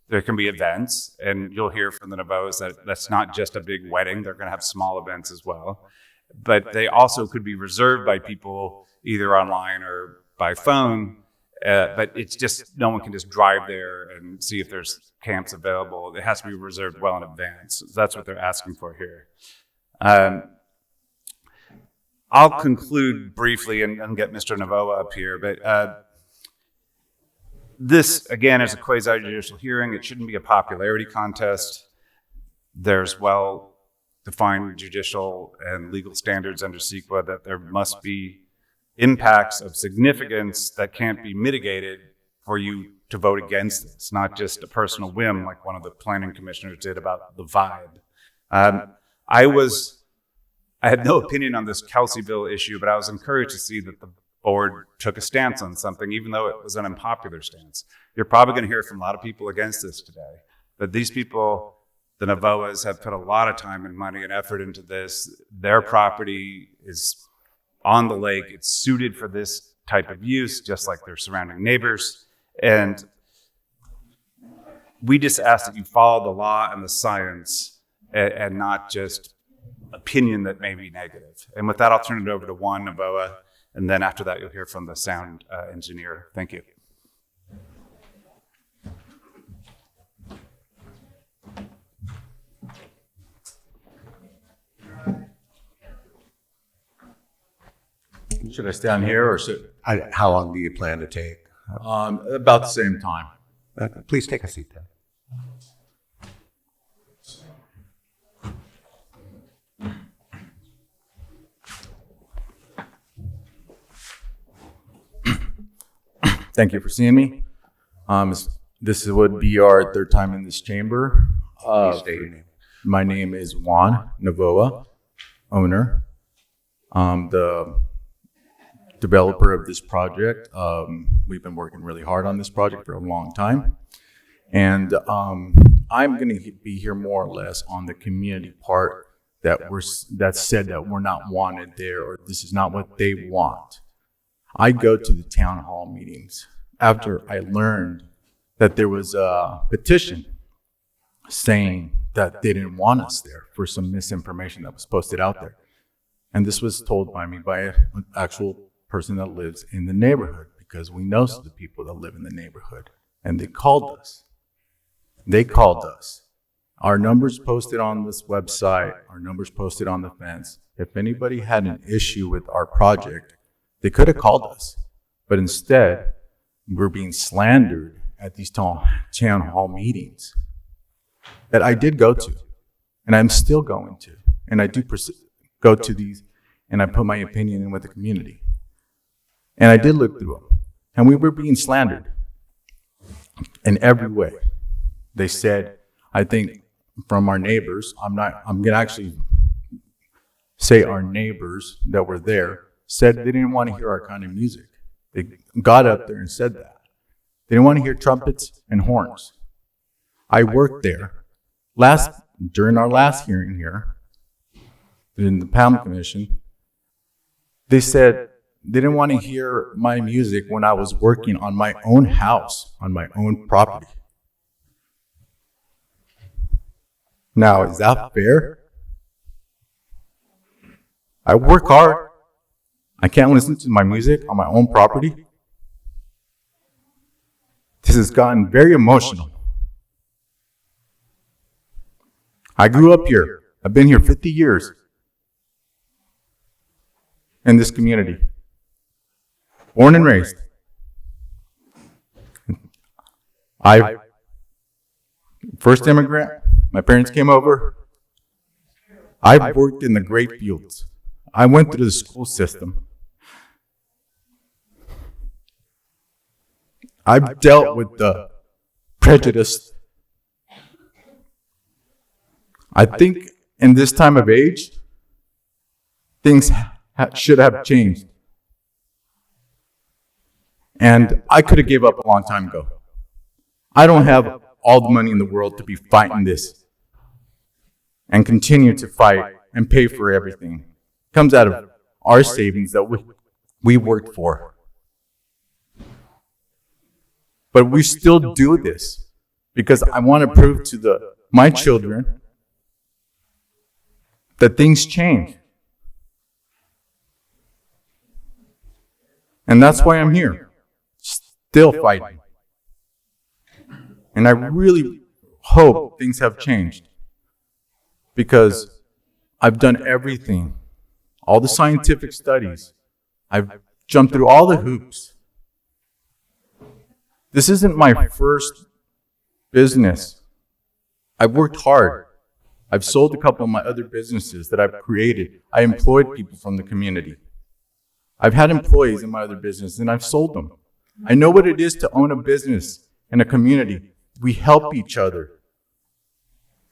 there can be events, and you'll hear from the Navoas that that's not just a big wedding. They're going to have small events as well. But they also could be reserved by people either online or by phone. But it's just, no one can just drive there and see if there's camps available. It has to be reserved well in advance. That's what they're asking for here. I'll conclude briefly and get Mr. Navoa up here, but this, again, is a quasi-judicial hearing. It shouldn't be a popularity contest. There's well-defined judicial and legal standards under CEQA that there must be impacts of significance that can't be mitigated for you to vote against this, not just a personal whim like one of the planning commissioners did about the vibe. I had no opinion on this Kelseyville issue, but I was encouraged to see that board took a stance on something, even though it was an unpopular stance. You're probably going to hear from a lot of people against this today. But these people, the Navoas, have put a lot of time and money and effort into this. Their property is on the lake. It's suited for this type of use, just like their surrounding neighbors. And we just ask that you follow the law and the science and not just opinion that may be negative. And with that, I'll turn it over to Juan Navoa. And then after that, you'll hear from the sound engineer. Thank you. Should I stand here or sit? How long do you plan to take? About the same time. Please take a seat then. Thank you for seeing me. This would be our third time in this chamber. Please state your name. My name is Juan Navoa, owner. The developer of this project. We've been working really hard on this project for a long time. And I'm going to be here more or less on the community part that said that we're not wanted there, or this is not what they want. I go to the town hall meetings after I learned that there was a petition saying that they didn't want us there for some misinformation that was posted out there. And this was told by me by an actual person that lives in the neighborhood, because we know the people that live in the neighborhood. And they called us. They called us. Our numbers posted on this website, our numbers posted on the fence. If anybody had an issue with our project, they could have called us. But instead, we're being slandered at these town hall meetings that I did go to, and I'm still going to. And I do go to these, and I put my opinion in with the community. And I did look through them, and we were being slandered in every way. They said, I think from our neighbors, I'm going to actually say our neighbors that were there said they didn't want to hear our kind of music. They got up there and said that. They didn't want to hear trumpets and horns. I worked there. During our last hearing here, in the PALM Commission, they said they didn't want to hear my music when I was working on my own house, on my own property. Now, is that fair? I work hard. I can't listen to my music on my own property. This has gotten very emotional. I grew up here. I've been here 50 years in this community. Born and raised. First immigrant, my parents came over. I've worked in the great fields. I went through the school system. I've dealt with the prejudice. I think in this time of age, things should have changed. And I could have gave up a long time ago. I don't have all the money in the world to be fighting this and continue to fight and pay for everything. It comes out of our savings that we worked for. But we still do this because I want to prove to my children that things change. And that's why I'm here, still fighting. And I really hope things have changed, because I've done everything, all the scientific studies. I've jumped through all the hoops. This isn't my first business. I've worked hard. I've sold a couple of my other businesses that I've created. I employed people from the community. I've had employees in my other business, and I've sold them. I know what it is to own a business in a community. We help each other.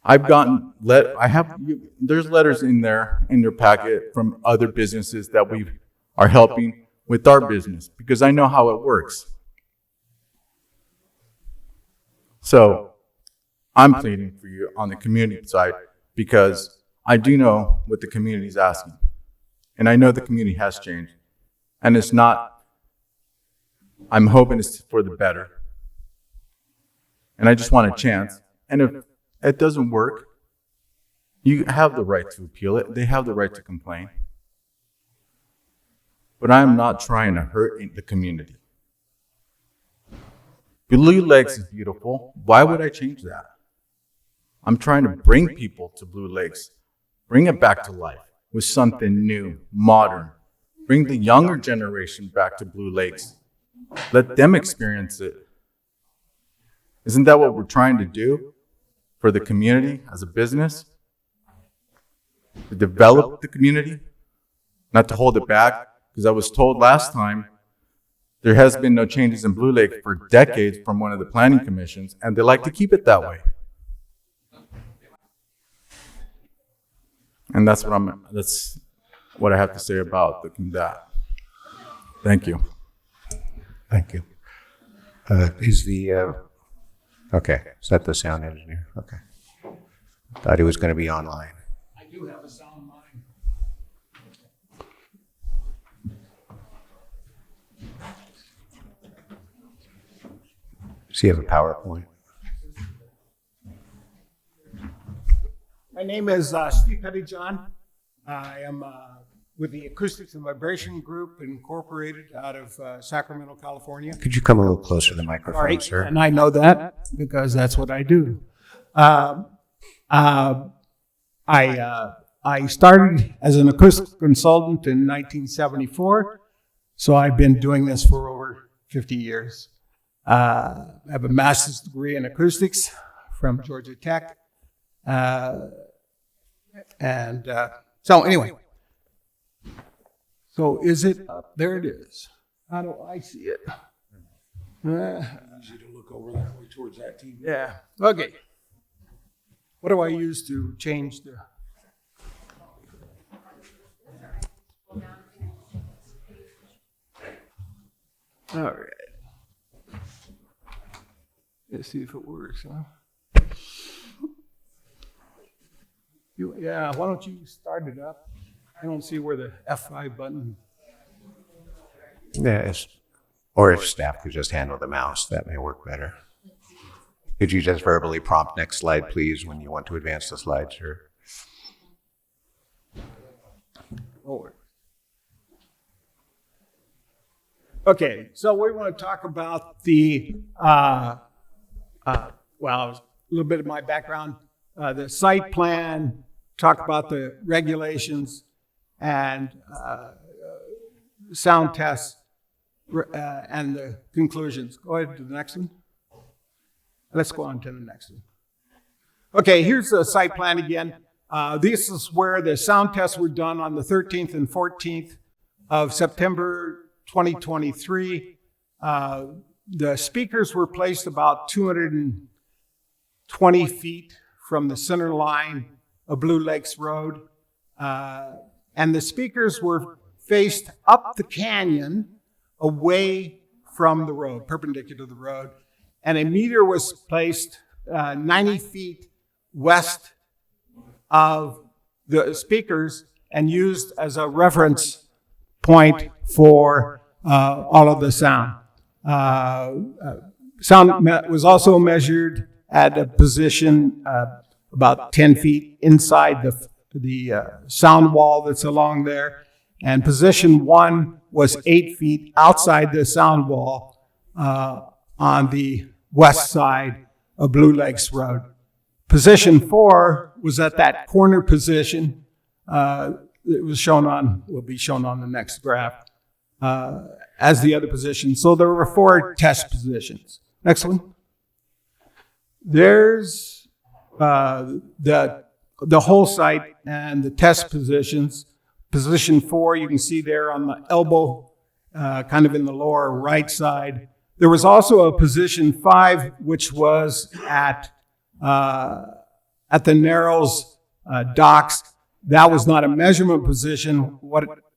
There's letters in there in your packet from other businesses that we are helping. with our business because I know how it works. So I'm pleading for you on the community side because I do know what the community is asking. And I know the community has changed. And it's not, I'm hoping it's for the better. And I just want a chance. And if it doesn't work, you have the right to appeal it. They have the right to complain. But I'm not trying to hurt the community. Blue Lakes is beautiful. Why would I change that? I'm trying to bring people to Blue Lakes, bring it back to life with something new, modern. Bring the younger generation back to Blue Lakes. Let them experience it. Isn't that what we're trying to do for the community as a business? To develop the community, not to hold it back, because I was told last time there has been no changes in Blue Lake for decades from one of the planning commissions, and they like to keep it that way. And that's what I have to say about that. Thank you. Thank you. Okay, is that the sound engineer? Okay. Thought he was going to be online. I do have a sound mind. Does he have a PowerPoint? My name is Steve Pettyjohn. I am with the Acoustics and Vibration Group Incorporated out of Sacramento, California. Could you come a little closer to the microphone, Sorry, sir? and I know that because that's what I do. I started as an acoustics consultant in 1974, so I've been doing this for over 50 years. I have a master's degree in acoustics from Georgia Tech. So anyway, so is it up? There it is. How do I see it? Easy to look over that way towards that TV. Yeah, okay. What do I use to change the? All right. Let's see if it works, huh? Yeah, why don't you start it up? I don't see where the F5 button. Yeah, or if staff could just handle the mouse, that may work better. Could you just verbally prompt next slide, please, when you want to advance the slide, sir? Okay, so we want to talk about the, a little bit of my background, the site plan, talk about the regulations and sound tests and the conclusions. Go ahead to the next one. Let's go on to the next one. Okay, here's the site plan again. This is where the sound tests were done on the 13th and 14th of September 2023. The speakers were placed about 220 feet from the center line of Blue Lakes Road. And the speakers were faced up the canyon away from the road, perpendicular to the road. And a meter was placed 90 feet west of the speakers and used as a reference point for all of the sound. Sound was also measured at a position about 10 feet inside the sound wall that's along there. And position 1 was 8 feet outside the sound wall on the west side of Blue Lakes Road. Position 4 was at that corner position. It was will be shown on the next graph as the other position. So there were 4 test positions. Next one. There's the whole site and the test positions. Position 4, you can see there on the elbow, kind of in the lower right side. There was also a position 5, which was at the Narrows docks. That was not a measurement position.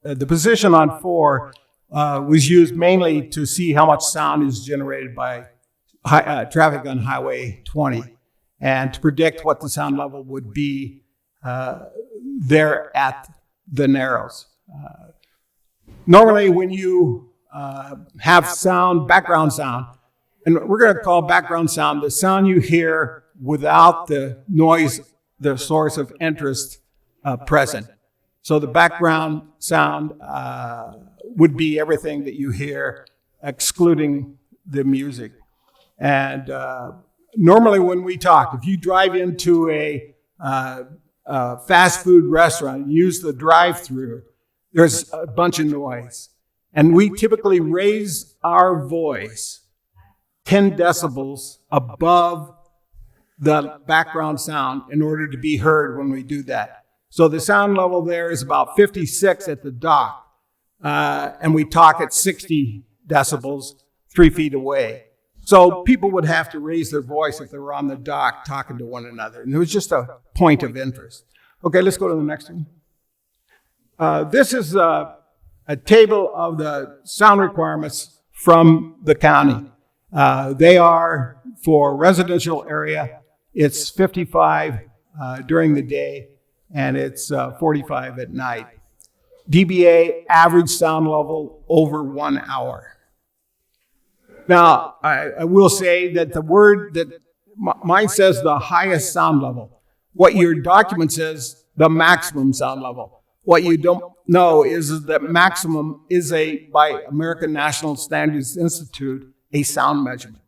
The position on 4 was used mainly to see how much sound is generated by traffic on Highway 20 and to predict what the sound level would be there at the Narrows. Normally when you have sound, background sound, and we're going to call background sound the sound you hear without the noise, the source of interest present. So the background sound would be everything that you hear, excluding the music. And normally when we talk, if you drive into a fast food restaurant and use the drive-through, there's a bunch of noise. And we typically raise our voice 10 decibels above the background sound in order to be heard when we do that. So the sound level there is about 56 at the dock. And we talk at 60 decibels 3 feet away. So people would have to raise their voice if they were on the dock talking to one another. And it was just a point of interest. Okay, let's go to the next one. This is a table of the sound requirements from the county. They are for residential area, it's 55 during the day, and it's 45 at night. dBA, average sound level over 1 hour. Now, I will say that the word that mine says the highest sound level. What your document says, the maximum sound level. What you don't know is that maximum is by American National Standards Institute, a sound measurement.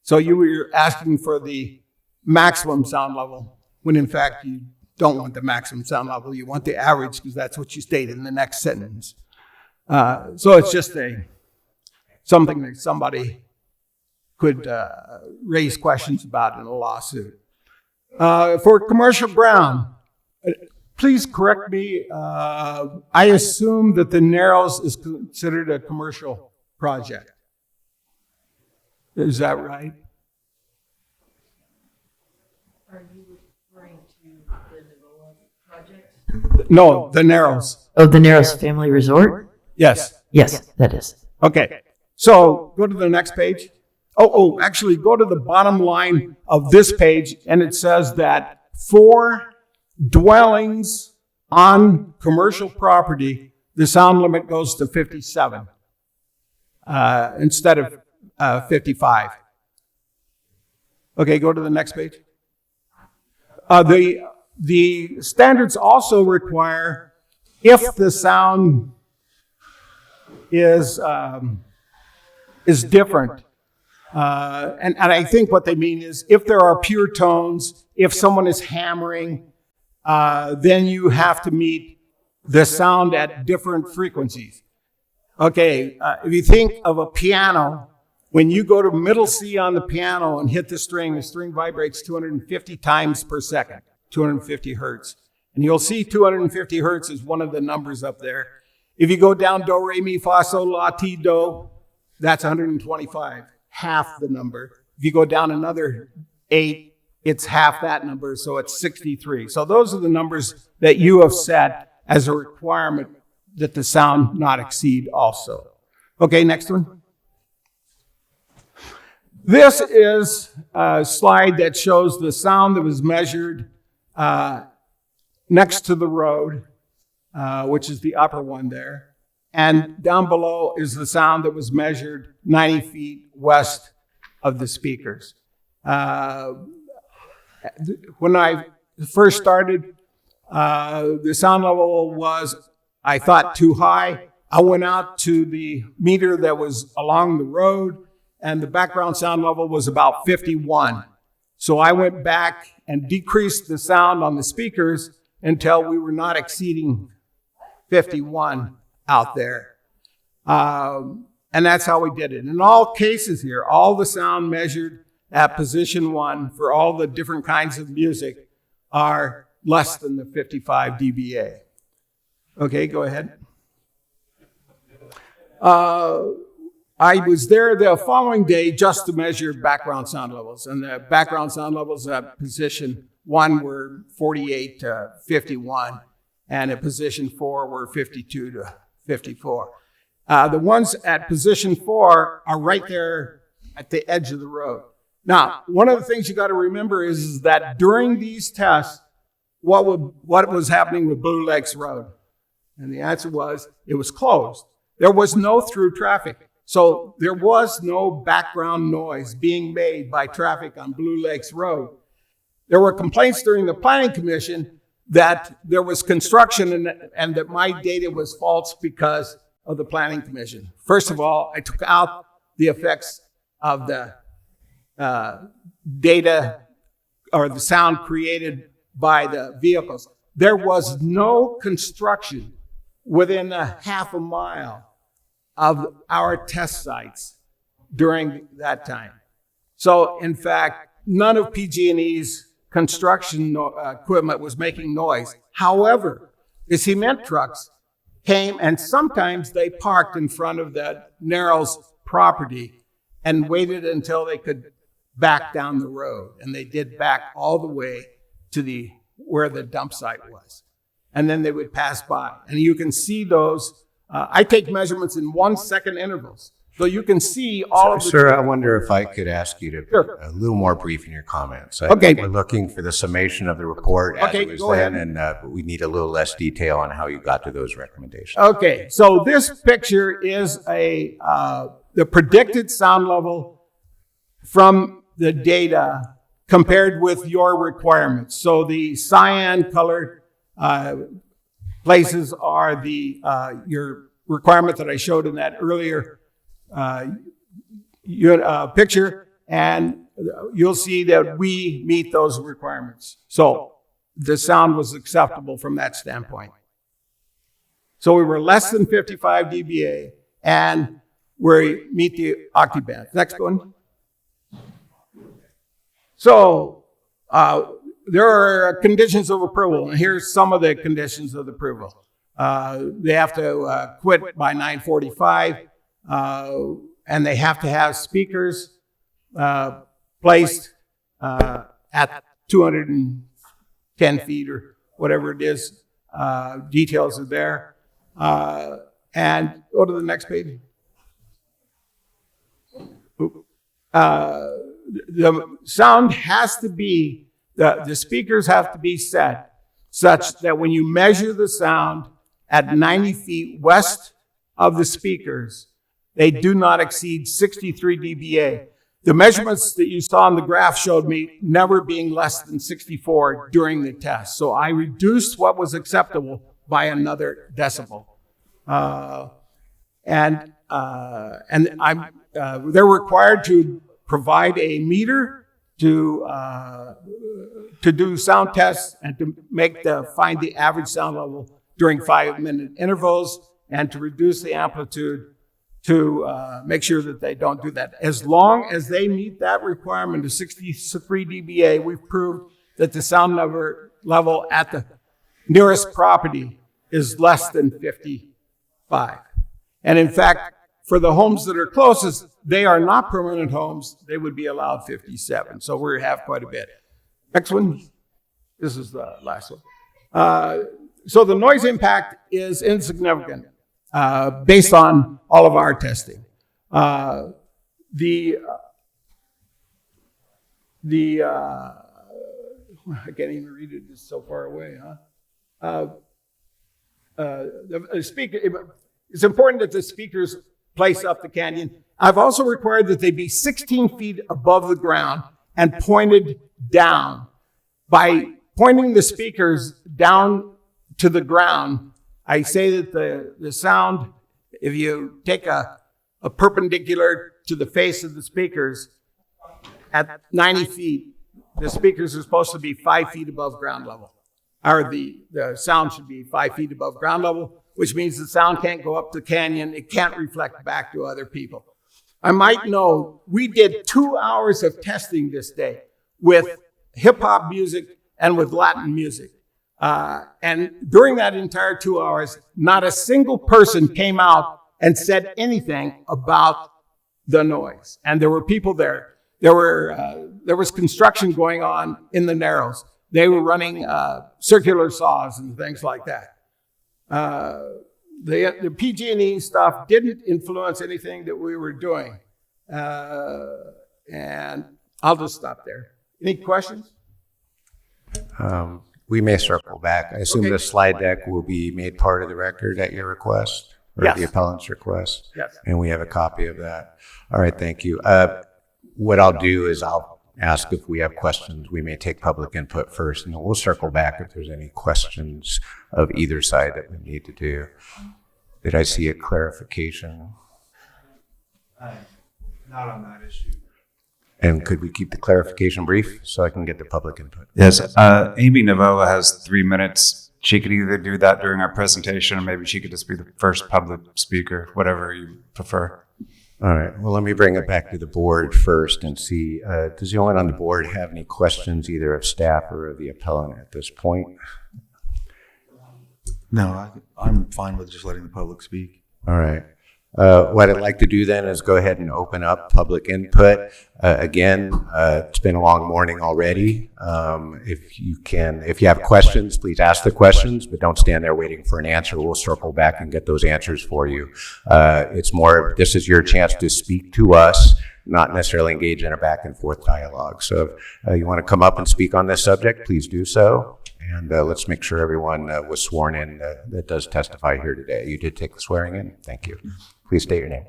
So you were asking for the maximum sound level, when in fact you don't want the maximum sound level. You want the average, because that's what you state in the next sentence. So it's just something that somebody could raise questions about in a lawsuit. For commercial ground, please correct me. I assume that the Narrows is considered a commercial project. Is that right? Are you referring to the Navoa project? No, the Narrows. Oh, the Narrows Family Resort? Yes. Yes, that is. Okay. So go to the next page. Actually, go to the bottom line of this page, and it says that for dwellings on commercial property, the sound limit goes to 57 instead of 55. Okay, go to the next page. The standards also require, if the sound is different, and I think what they mean is if there are pure tones, if someone is hammering, then you have to meet the sound at different frequencies. Okay, if you think of a piano, when you go to middle C on the piano and hit the string vibrates 250 times per second, 250 hertz. And you'll see 250 hertz is one of the numbers up there. If you go down do, re, mi, fa, sol, la, ti, do, that's 125, half the number. If you go down another 8, it's half that number, so it's 63. So those are the numbers that you have set as a requirement that the sound not exceed also. Okay, next one. This is a slide that shows the sound that was measured next to the road, which is the upper one there. And down below is the sound that was measured 90 feet west of the speakers. When I first started, the sound level was, I thought, too high. I went out to the meter that was along the road, and the background sound level was about 51. So I went back and decreased the sound on the speakers until we were not exceeding 51 out there. And that's how we did it. In all cases here, all the sound measured at position 1 for all the different kinds of music are less than the 55 dBA. Okay, go ahead. I was there the following day just to measure background sound levels, and the background sound levels at position 1 were 48 to 51, and at position 4 were 52 to 54. The ones at position 4 are right there at the edge of the road. Now, one of the things you got to remember is that during these tests, what was happening with Blue Lakes Road? And the answer was it was closed. There was no through traffic. So there was no background noise being made by traffic on Blue Lakes Road. There were complaints during the Planning Commission that there was construction and that my data was false because of the Planning Commission. First of all, I took out the effects of the data or the sound created by the vehicles. There was no construction within a half a mile of our test sites during that time. So in fact, none of PG&E's construction equipment was making noise. However, the cement trucks came and sometimes they parked in front of the Narrows property and waited until they could back down the road. And they did back all the way to where the dump site was. And then they would pass by. And you can see those. I take measurements in 1 second intervals. So you can see all of the... Sir, I wonder if I could ask you to be a little more brief in your comments. Okay. We're looking for the summation of the report as it was go ahead. then, and we need a little less detail on how you got to those recommendations. Okay, so this picture is the predicted sound level from the data compared with your requirements. So the cyan colored places are your requirement that I showed in that earlier picture, and you'll see that we meet those requirements. So the sound was acceptable from that standpoint. So we were less than 55 dBA, and we meet the octiband. Next one. So there are conditions of approval, and here's some of the conditions of approval. They have to quit by 9:45, and they have to have speakers placed at 210 feet or whatever it is. Details are there. And go to the next page. The sound has to be, the speakers have to be set such that when you measure the sound at 90 feet west of the speakers, they do not exceed 63 dBA. The measurements that you saw on the graph showed me never being less than 64 during the test. So I reduced what was acceptable by another decibel. They're required to provide a meter to do sound tests and to find the average sound level during 5-minute intervals, and to reduce the amplitude to make sure that they don't do that. As long as they meet that requirement of 63 dBA, we've proved that the sound level at the nearest property is less than 55. And in fact, for the homes that are closest, they are not permanent homes. They would be allowed 57. So we have quite a bit. Next one. This is the last one. So the noise impact is insignificant based on all of our testing. I can't even read it, it's so far away, huh? The speaker, it's important that the speakers place up the canyon. I've also required that they be 16 feet above the ground and pointed down. By pointing the speakers down to the ground, I say that the sound, if you take a perpendicular to the face of the speakers at 90 feet, the speakers are supposed to be 5 feet above ground level. Or the sound should be 5 feet above ground level, which means the sound can't go up the canyon. It can't reflect back to other people. I might know, we did 2 hours of testing this day with hip hop music and with Latin music. And during that entire 2 hours, not a single person came out and said anything about the noise. And there were people there. There was construction going on in the Narrows. They were running circular saws and things like that. the PG&E stuff didn't influence anything that we were doing. And I'll just stop there. Any questions? We may circle back. I assume Okay. the slide deck will be made part of the record at your request, or Yes. the appellant's request? Yes. And we have a copy of that. All right, thank you. What I'll do is I'll ask if we have questions. We may take public input first, and then we'll circle back if there's any questions of either side that we need to do. Did I see a clarification? Not on that issue. And could we keep the clarification brief so I can get the public input? Yes, Amy Novoa has 3 minutes. She could either do that during our presentation, or maybe she could just be the first public speaker, whatever you prefer. All right, well, let me bring it back to the board first and see, does anyone on the board have any questions either of staff or of the appellant at this point? No, I'm fine with just letting the public speak. All right. What I'd like to do then is go ahead and open up public input. Again, it's been a long morning already. If you have questions, please ask the questions, but don't stand there waiting for an answer. We'll circle back and get those answers for you. It's more, this is your chance to speak to us, not necessarily engage in a back and forth dialogue. So if you want to come up and speak on this subject, please do so. And let's make sure everyone was sworn in that does testify here today. You did take the swearing in? Thank you. Please state your name.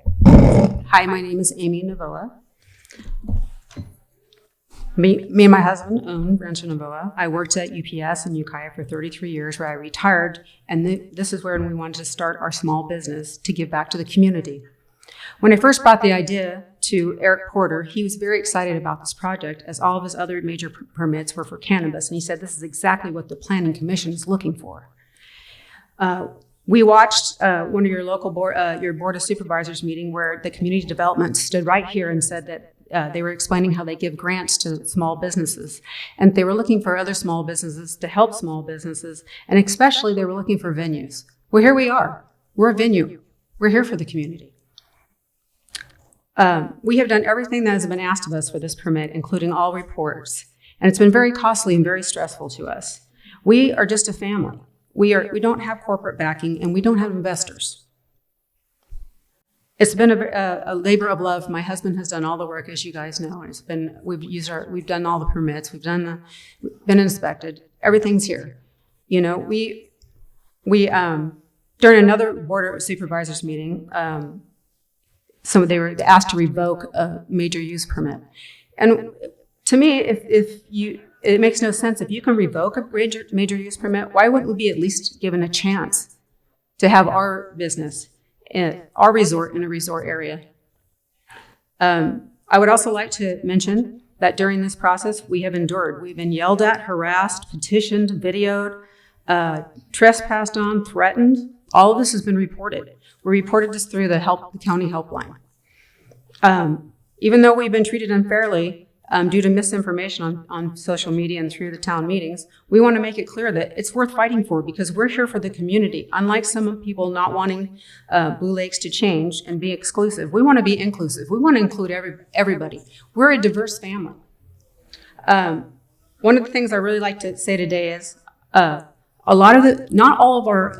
Hi, my name is Amy Novoa. Me and my husband own Rancho Novoa. I worked at UPS in Ukiah for 33 years where I retired, and this is where we wanted to start our small business to give back to the community. When I first brought the idea to Eric Porter, he was very excited about this project as all of his other major permits were for cannabis, and he said this is exactly what the Planning Commission is looking for. We watched one of your local your Board of Supervisors meeting where the community development stood right here and said that they were explaining how they give grants to small businesses. And they were looking for other small businesses to help small businesses. And especially they were looking for venues. Well, here we are. We're a venue. We're here for the community. We have done everything that has been asked of us for this permit, including all reports. And it's been very costly and very stressful to us. We are just a family. We don't have corporate backing, and we don't have investors. It's been a labor of love. My husband has done all the work, as you guys know. We've done all the permits. We've been inspected. Everything's here. You know, we during another Board of Supervisors meeting, they were asked to revoke a major use permit, and to me, it makes no sense. If you can revoke a major use permit, why wouldn't we be at least given a chance to have our business, our resort in a resort area? I would also like to mention that during this process, we have endured. We've been yelled at, harassed, petitioned, videoed, trespassed on, threatened. All of this has been reported. We reported this through the county helpline. Even though we've been treated unfairly, due to misinformation on social media and through the town meetings, we want to make it clear that it's worth fighting for because we're here for the community. Unlike some people not wanting Blue Lakes to change and be exclusive, we want to be inclusive. We want to include everybody. We're a diverse family. One of the things I really like to say today is not all of our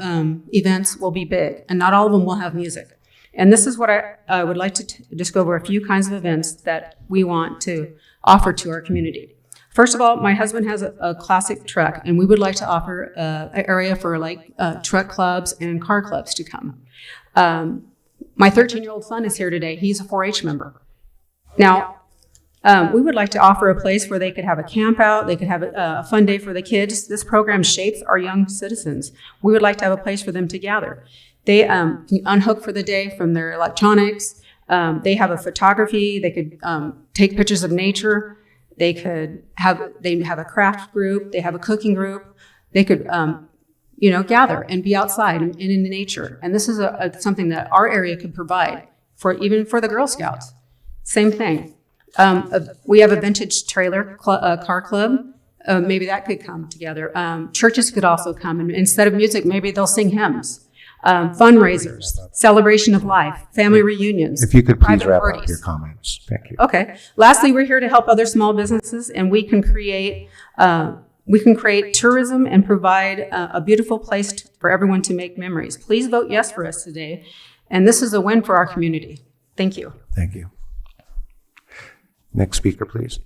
events will be big, and not all of them will have music. And this is what I would like to just go over a few kinds of events that we want to offer to our community. First of all, my husband has a classic truck, and we would like to offer an area for truck clubs and car clubs to come. My 13-year-old son is here today. He's a 4-H member. Now, we would like to offer a place where they could have a camp out, they could have a fun day for the kids. This program shapes our young citizens. We would like to have a place for them to gather. They can unhook for the day from their electronics. They have a photography. They could take pictures of nature. They have a craft group. They have a cooking group. They could, gather and be outside and in nature. And this is something that our area could provide even for the Girl Scouts. Same thing. We have a vintage trailer car club. Maybe that could come together. Churches could also come, and instead of music, maybe they'll sing hymns. Fundraisers, celebration of life, family reunions. If you could please private wrap parties. up your comments. Thank you. Okay. Lastly, we're here to help other small businesses, and we can create tourism and provide a beautiful place for everyone to make memories. Please vote yes for us today. And this is a win for our community. Thank you. Thank you. Next speaker, please.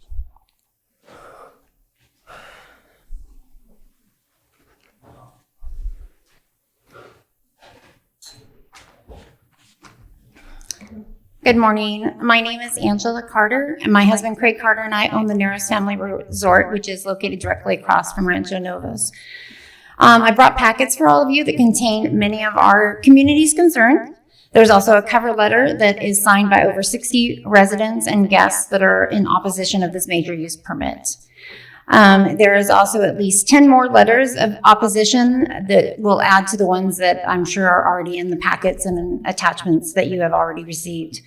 Good morning. My name is Angela Carter, and my husband Craig Carter and I own the Narrows Family Resort, which is located directly across from Rancho Novos. I brought packets for all of you that contain many of our community's concerns. There's also a cover letter that is signed by over 60 residents and guests that are in opposition of this major use permit. There is also at least 10 more letters of opposition that will add to the ones that I'm sure are already in the packets and attachments that you have already received.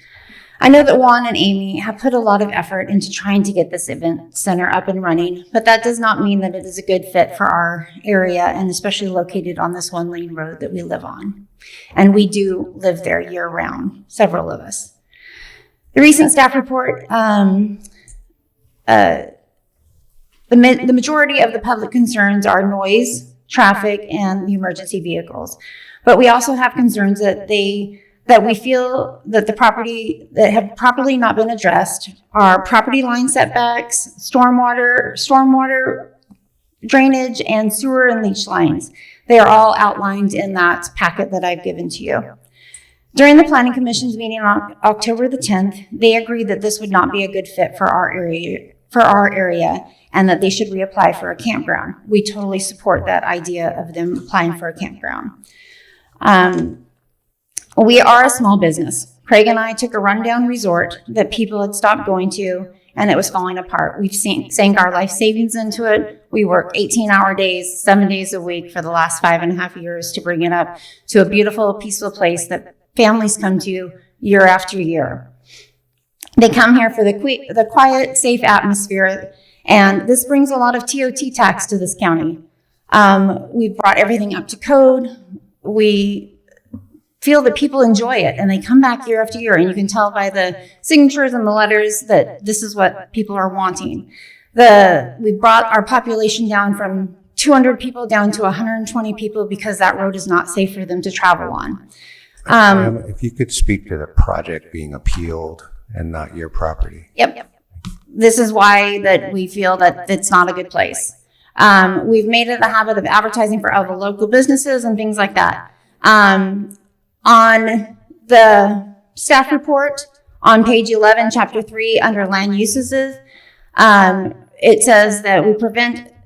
I know that Juan and Amy have put a lot of effort into trying to get this event center up and running, but that does not mean that it is a good fit for our area, and especially located on this one-lane road that we live on. And we do live there year-round, several of us. The recent staff report, the majority of the public concerns are noise, traffic, and the emergency vehicles. But we also have concerns that we feel that the property that have properly not been addressed are property line setbacks, stormwater drainage, and sewer and leach lines. They are all outlined in that packet that I've given to you. During the Planning Commission's meeting on October the 10th, they agreed that this would not be a good fit for our area, and that they should reapply for a campground. We totally support that idea of them applying for a campground. We are a small business. Craig and I took a rundown resort that people had stopped going to, and it was falling apart. We've sank our life savings into it. We work 18-hour days, 7 days a week for the last 5.5 years to bring it up to a beautiful, peaceful place that families come to year after year. They come here for the quiet, safe atmosphere, and this brings a lot of TOT tax to this county. We've brought everything up to code. We feel that people enjoy it, and they come back year after year, and you can tell by the signatures and the letters that this is what people are wanting. We brought our population down from 200 people down to 120 people because that road is not safe for them to travel on. If you could speak to the project being appealed and not your property. Yep. This is why that we feel that it's not a good place. We've made it a habit of advertising for other local businesses and things like that. On the staff report on page 11, chapter 3, under land uses, it says that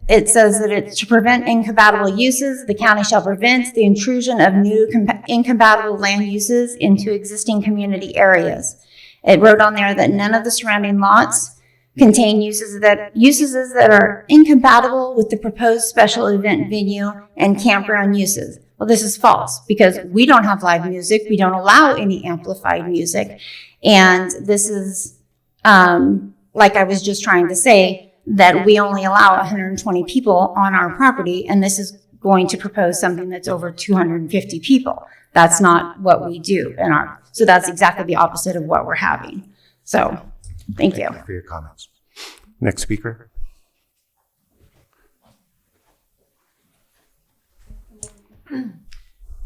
it's to prevent incompatible uses, the county shall prevent the intrusion of new incompatible land uses into existing community areas. It wrote on there that none of the surrounding lots contain uses that are incompatible with the proposed special event venue and campground uses. Well, this is false because we don't have live music. We don't allow any amplified music. And this is, like I was just trying to say, that we only allow 120 people on our property, and this is going to propose something that's over 250 people. That's not what we do so that's exactly the opposite of what we're having. So, thank you. Thank you for your comments. Next speaker. Good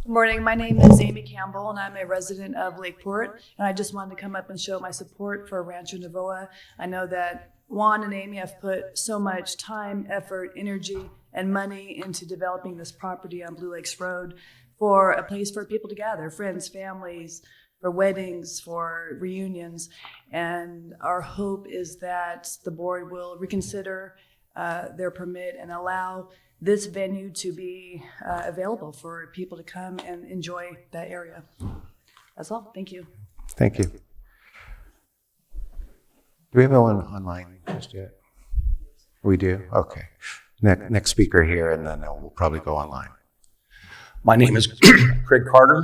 morning. My name is Amy Campbell, and I'm a resident of Lakeport. And I just wanted to come up and show my support for Rancho Novoa. I know that Juan and Amy have put so much time, effort, energy, and money into developing this property on Blue Lakes Road for a place for people to gather, friends, families, for weddings, for reunions. And our hope is that the board will reconsider their permit and allow this venue to be available for people to come and enjoy that area. That's all. Thank you. Thank you. Do we have anyone online just yet? We do? Okay. Next speaker here, and then we'll probably go online. My name is Craig Carter.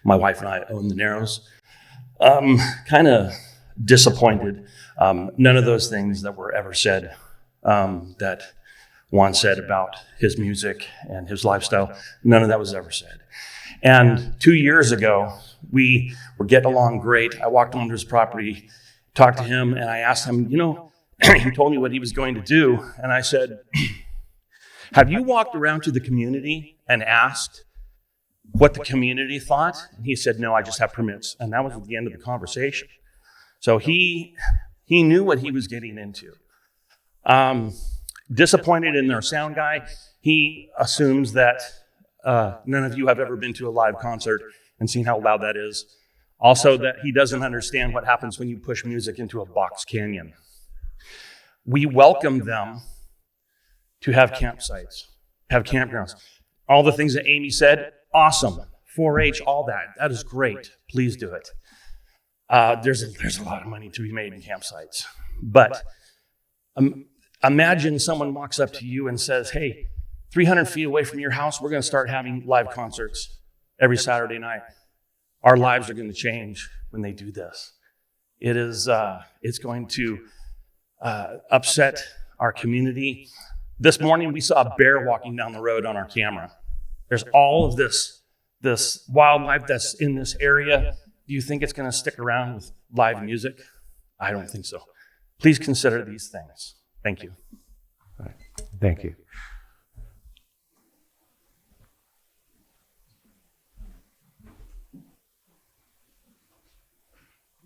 My wife and I own the Narrows. Kind of disappointed. None of those things that were ever said that Juan said about his music and his lifestyle, none of that was ever said. And 2 years ago, we were getting along great. I walked onto his property, talked to him, and I asked him, he told me what he was going to do. And I said, Have you walked around to the community and asked what the community thought? And he said, no, I just have permits. And that was at the end of the conversation. So he knew what he was getting into. Disappointed in their sound guy. He assumes that none of you have ever been to a live concert and seen how loud that is. Also, that he doesn't understand what happens when you push music into a box canyon. We welcome them to have campsites, have campgrounds. All the things that Amy said, awesome. 4-H, all that. That is great. Please do it. There's a lot of money to be made in campsites. But imagine someone walks up to you and says, hey, 300 feet away from your house, we're going to start having live concerts every Saturday night. Our lives are going to change when they do this. It's going to upset our community. This morning, we saw a bear walking down the road on our camera. There's all of this wildlife that's in this area. Do you think it's going to stick around with live music? I don't think so. Please consider these things. Thank you. Thank you.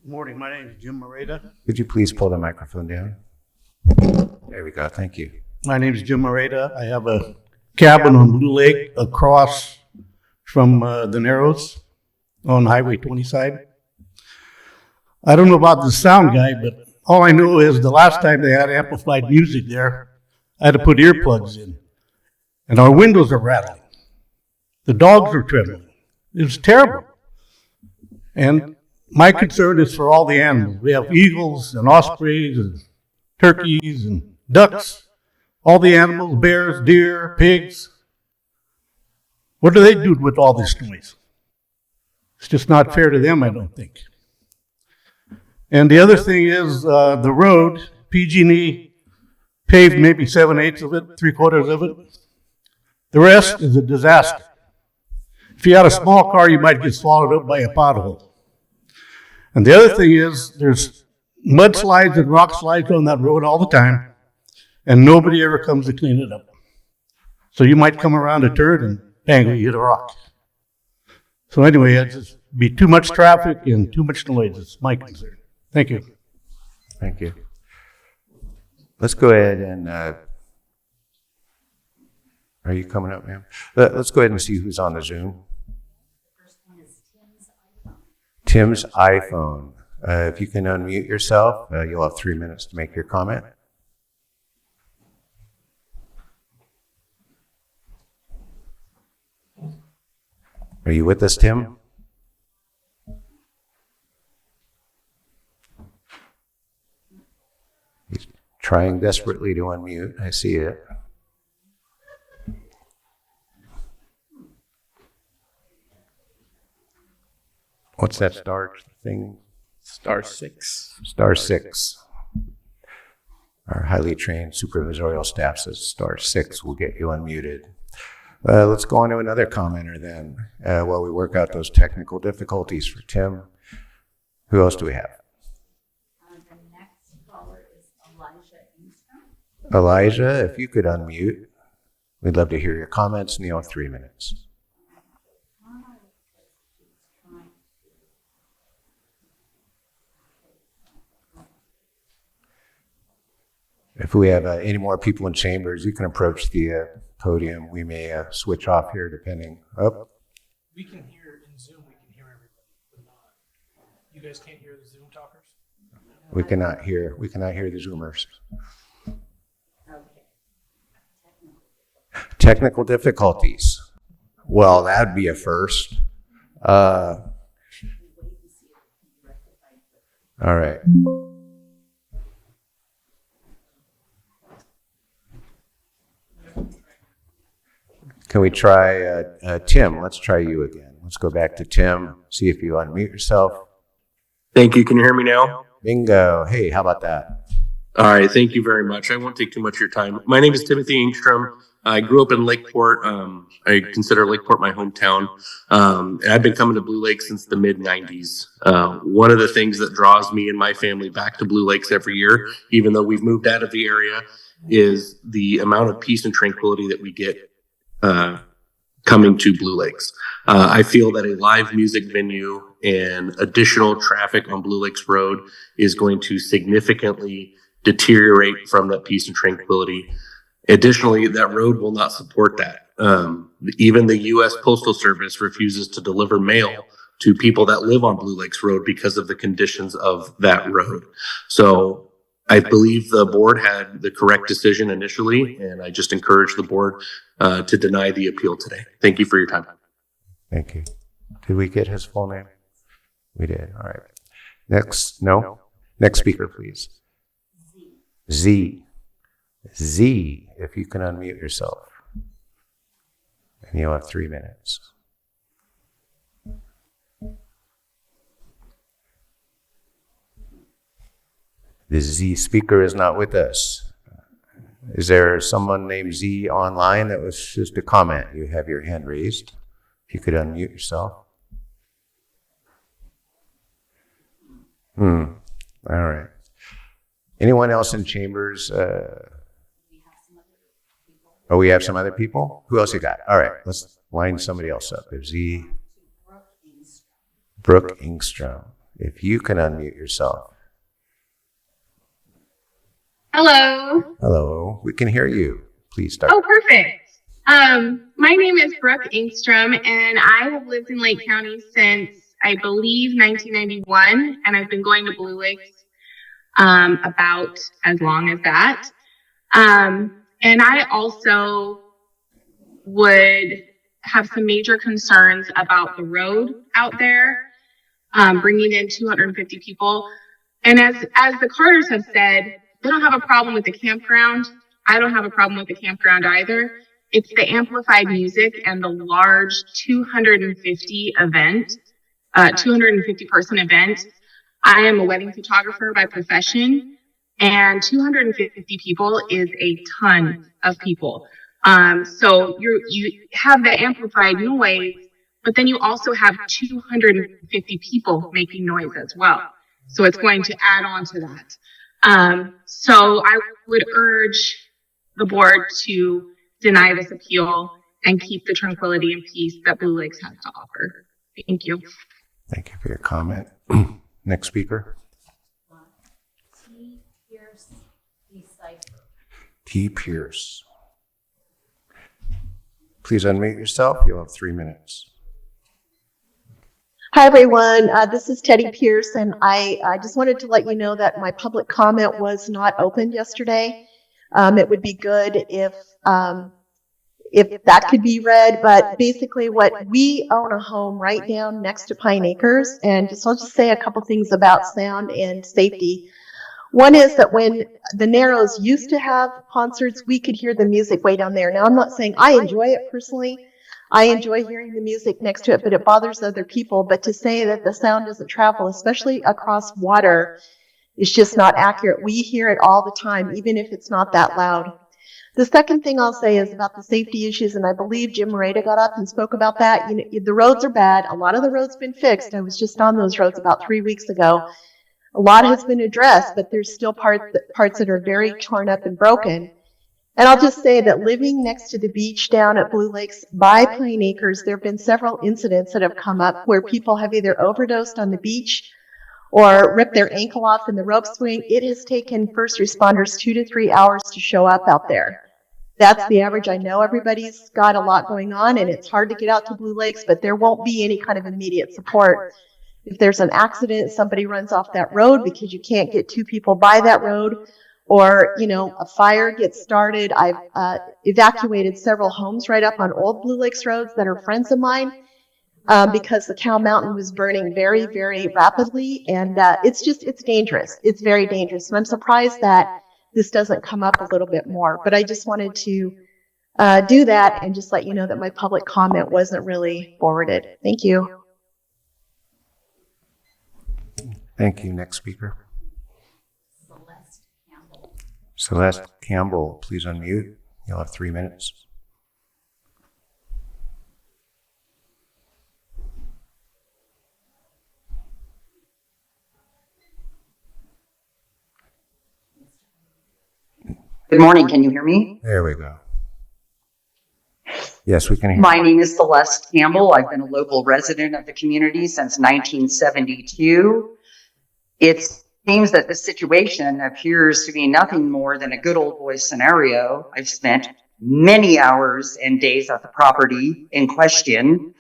Good morning. My name is Jim Moreta. Could you please pull the microphone down? There we go. Thank you. My name is Jim Moreta. I have a cabin on Blue Lake across from the Narrows on Highway 20 side. I don't know about the sound guy, but all I know is the last time they had amplified music there, I had to put earplugs in. And our windows are rattling. The dogs are trembling. It was terrible. And my concern is for all the animals. We have eagles and ospreys and turkeys and ducks. All the animals, bears, deer, pigs. What do they do with all this noise? It's just not fair to them, I don't think. And the other thing is the road, PG&E paved maybe 7/8 of it, 3/4 of it. The rest is a disaster. If you had a small car, you might get swallowed up by a pothole. And the other thing is there's mudslides and rock slides on that road all the time, and nobody ever comes to clean it up. So you might come around a turn and bang, you hit a rock. So anyway, it's just be too much traffic and too much noise. It's my concern. Thank you. Thank you. Let's go ahead and, are you coming up, ma'am? Let's go ahead and see who's on the Zoom. Tim's iPhone. If you can unmute yourself, you'll have 3 minutes to make your comment. Are you with us, Tim? He's trying desperately to unmute. I see it. What's that star thing? Star 6. Star 6. Our highly trained supervisorial staff says star 6 will get you unmuted. Let's go on to another commenter then, while we work out those technical difficulties for Tim. Who else do we have? The next caller is Elijah Engstrom. Elijah, if you could unmute. We'd love to hear your comments, and you have 3 minutes. If we have any more people in chambers, you can approach the podium. We may switch off here depending. Oh. We can hear in Zoom, we can hear everybody, but not. You guys can't hear the Zoom talkers? We cannot hear the Zoomers. Technical difficulties. Well, that'd be a first. All right. Can we try Tim? Let's try you again. Let's go back to Tim. See if you unmute yourself. Thank you. Can you hear me now? Bingo. Hey, how about that? All right. Thank you very much. I won't take too much of your time. My name is Timothy Engstrom. I grew up in Lakeport. I consider Lakeport my hometown. I've been coming to Blue Lake since the mid-90s. One of the things that draws me and my family back to Blue Lakes every year, even though we've moved out of the area, is the amount of peace and tranquility that we get coming to Blue Lakes. I feel that a live music venue and additional traffic on Blue Lakes Road is going to significantly deteriorate from that peace and tranquility. Additionally, that road will not support that. Even the U.S. Postal Service refuses to deliver mail to people that live on Blue Lakes Road because of the conditions of that road. So I believe the board had the correct decision initially, and I just encourage the board to deny the appeal today. Thank you for your time. Thank you. Did we get his full name? We did. All right. Next, no? Next speaker, please. Z. Z, if you can unmute yourself. And you'll have 3 minutes. The Z speaker is not with us. Is there someone named Z online that was just a comment? You have your hand raised. If you could unmute yourself. All right. Anyone else in chambers? Oh, we have some other people? Who else you got? All right, let's line somebody else up. If Z. Brooke Ingstrom. If you can unmute yourself. Hello. Hello, we can hear you. Please start. Oh, perfect. My name is Brooke Ingstrom, and I have lived in Lake County since, I believe, 1991, and I've been going to Blue Lakes about as long as that. And I also would have some major concerns about the road out there, bringing in 250 people. And as the Carters have said, they don't have a problem with the campground. I don't have a problem with the campground either. It's the amplified music and the large 250 person event. I am a wedding photographer by profession, and 250 people is a ton of people. So you have the amplified noise, but then you also have 250 people making noise as well. So it's going to add on to that. So I would urge the board to deny this appeal and keep the tranquility and peace that Blue Lakes has to offer. Thank you. Thank you for your comment. Next speaker. T. Pierce. Please unmute yourself. You'll have 3 minutes. Hi, everyone. This is Teddy Pierce, and I just wanted to let you know that my public comment was not opened yesterday. It would be good if that could be read, but basically we own a home right down next to Pine Acres, and I'll just say a couple things about sound and safety. One is that when the Narrows used to have concerts, we could hear the music way down there. Now, I'm not saying I enjoy it personally. I enjoy hearing the music next to it, but it bothers other people. But to say that the sound doesn't travel, especially across water, is just not accurate. We hear it all the time, even if it's not that loud. The second thing I'll say is about the safety issues, and I believe Jim Moreta got up and spoke about that. You know, the roads are bad. A lot of the roads have been fixed. I was just on those roads about 3 weeks ago. A lot has been addressed, but there's still parts that are very torn up and broken. And I'll just say that living next to the beach down at Blue Lakes by Pine Acres, there have been several incidents that have come up where people have either overdosed on the beach or ripped their ankle off in the rope swing. It has taken first responders 2 to 3 hours to show up out there. That's the average. I know everybody's got a lot going on, and it's hard to get out to Blue Lakes, but there won't be any kind of immediate support. If there's an accident, somebody runs off that road because you can't get 2 people by that road, or, you know, a fire gets started. I've evacuated several homes right up on old Blue Lakes roads that are friends of mine because the Cow Mountain was burning very, very rapidly. And it's dangerous. It's very dangerous. And I'm surprised that this doesn't come up a little bit more. But I just wanted to do that and just let you know that my public comment wasn't really forwarded. Thank you. Thank you. Next speaker. Celeste Campbell, please unmute. You'll have 3 minutes. Good morning. Can you hear me? There we go. Yes, we can hear. My name is Celeste Campbell. I've been a local resident of the community since 1972. It seems that this situation appears to be nothing more than a good old boy scenario. I've spent many hours and days at the property in question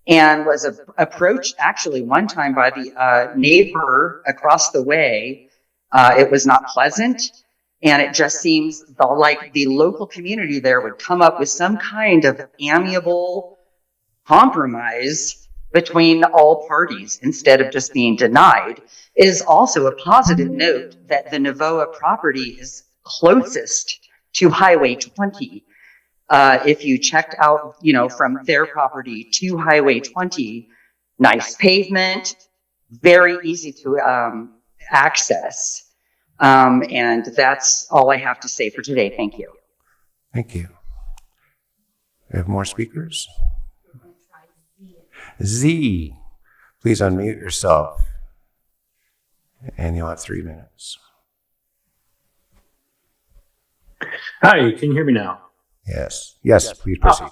and was approached actually one time by the neighbor across the way. It was not pleasant. And it just seems like the local community there would come up with some kind of amiable compromise between all parties instead of just being denied. It is also a positive note that the Navoa property is closest to Highway 20. If you checked out, from their property to Highway 20, nice pavement, very easy to access. And that's all I have to say for today. Thank you. Thank you. We have more speakers? Z, please unmute yourself. And you'll have 3 minutes. Hi, can you hear me now? Yes. Yes, please proceed.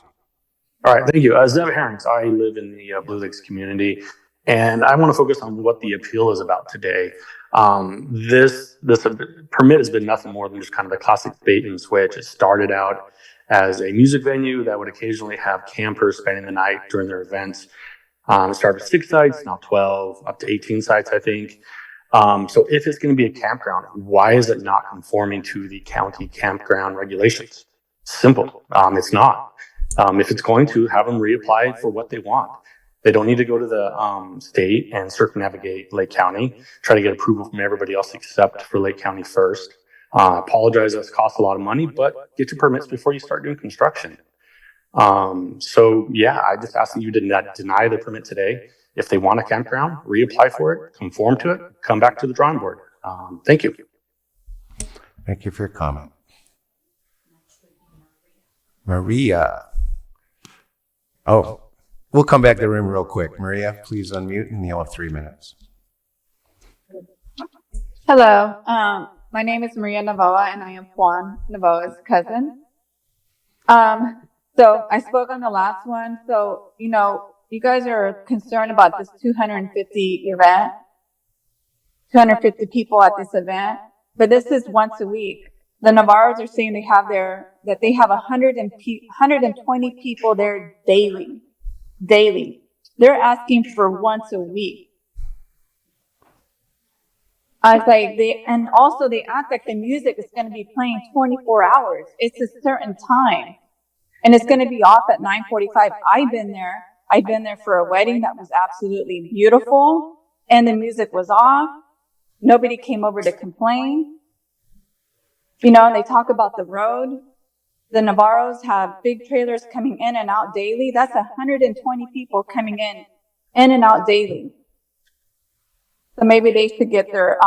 All right, thank you. Zeb Herrings, I live in the Blue Lakes community, and I want to focus on what the appeal is about today. This permit has been nothing more than just kind of a classic bait and switch. It started out as a music venue that would occasionally have campers spending the night during their events. It started with 6 sites, now 12, up to 18 sites, I think. So if it's going to be a campground, why is it not conforming to the county campground regulations? Simple. It's not. If it's going to, have them reapply for what they want. They don't need to go to the state and circumnavigate Lake County, try to get approval from everybody else except for Lake County first. Apologize, this costs a lot of money, but get your permits before you start doing construction. So yeah, I just ask that you did not deny the permit today. If they want a campground, reapply for it, conform to it, come back to the drawing board. Thank you. Thank you for your comment. Maria. Oh, we'll come back to the room real quick. Maria, please unmute and you'll have 3 minutes. Hello, my name is Maria Navoa and I am Juan Navoa's cousin. So I spoke on the last one. So, you guys are concerned about this 250 people at this event, but this is once a week. The Navarros are saying they have 120 people there daily. They're asking for once a week. I was like, they act like the music is going to be playing 24 hours. It's a certain time. And it's going to be off at 9:45. I've been there for a wedding that was absolutely beautiful. And the music was off. Nobody came over to complain. And they talk about the road. The Navarros have big trailers coming in and out daily. That's 120 people coming in and out daily. So maybe they should get their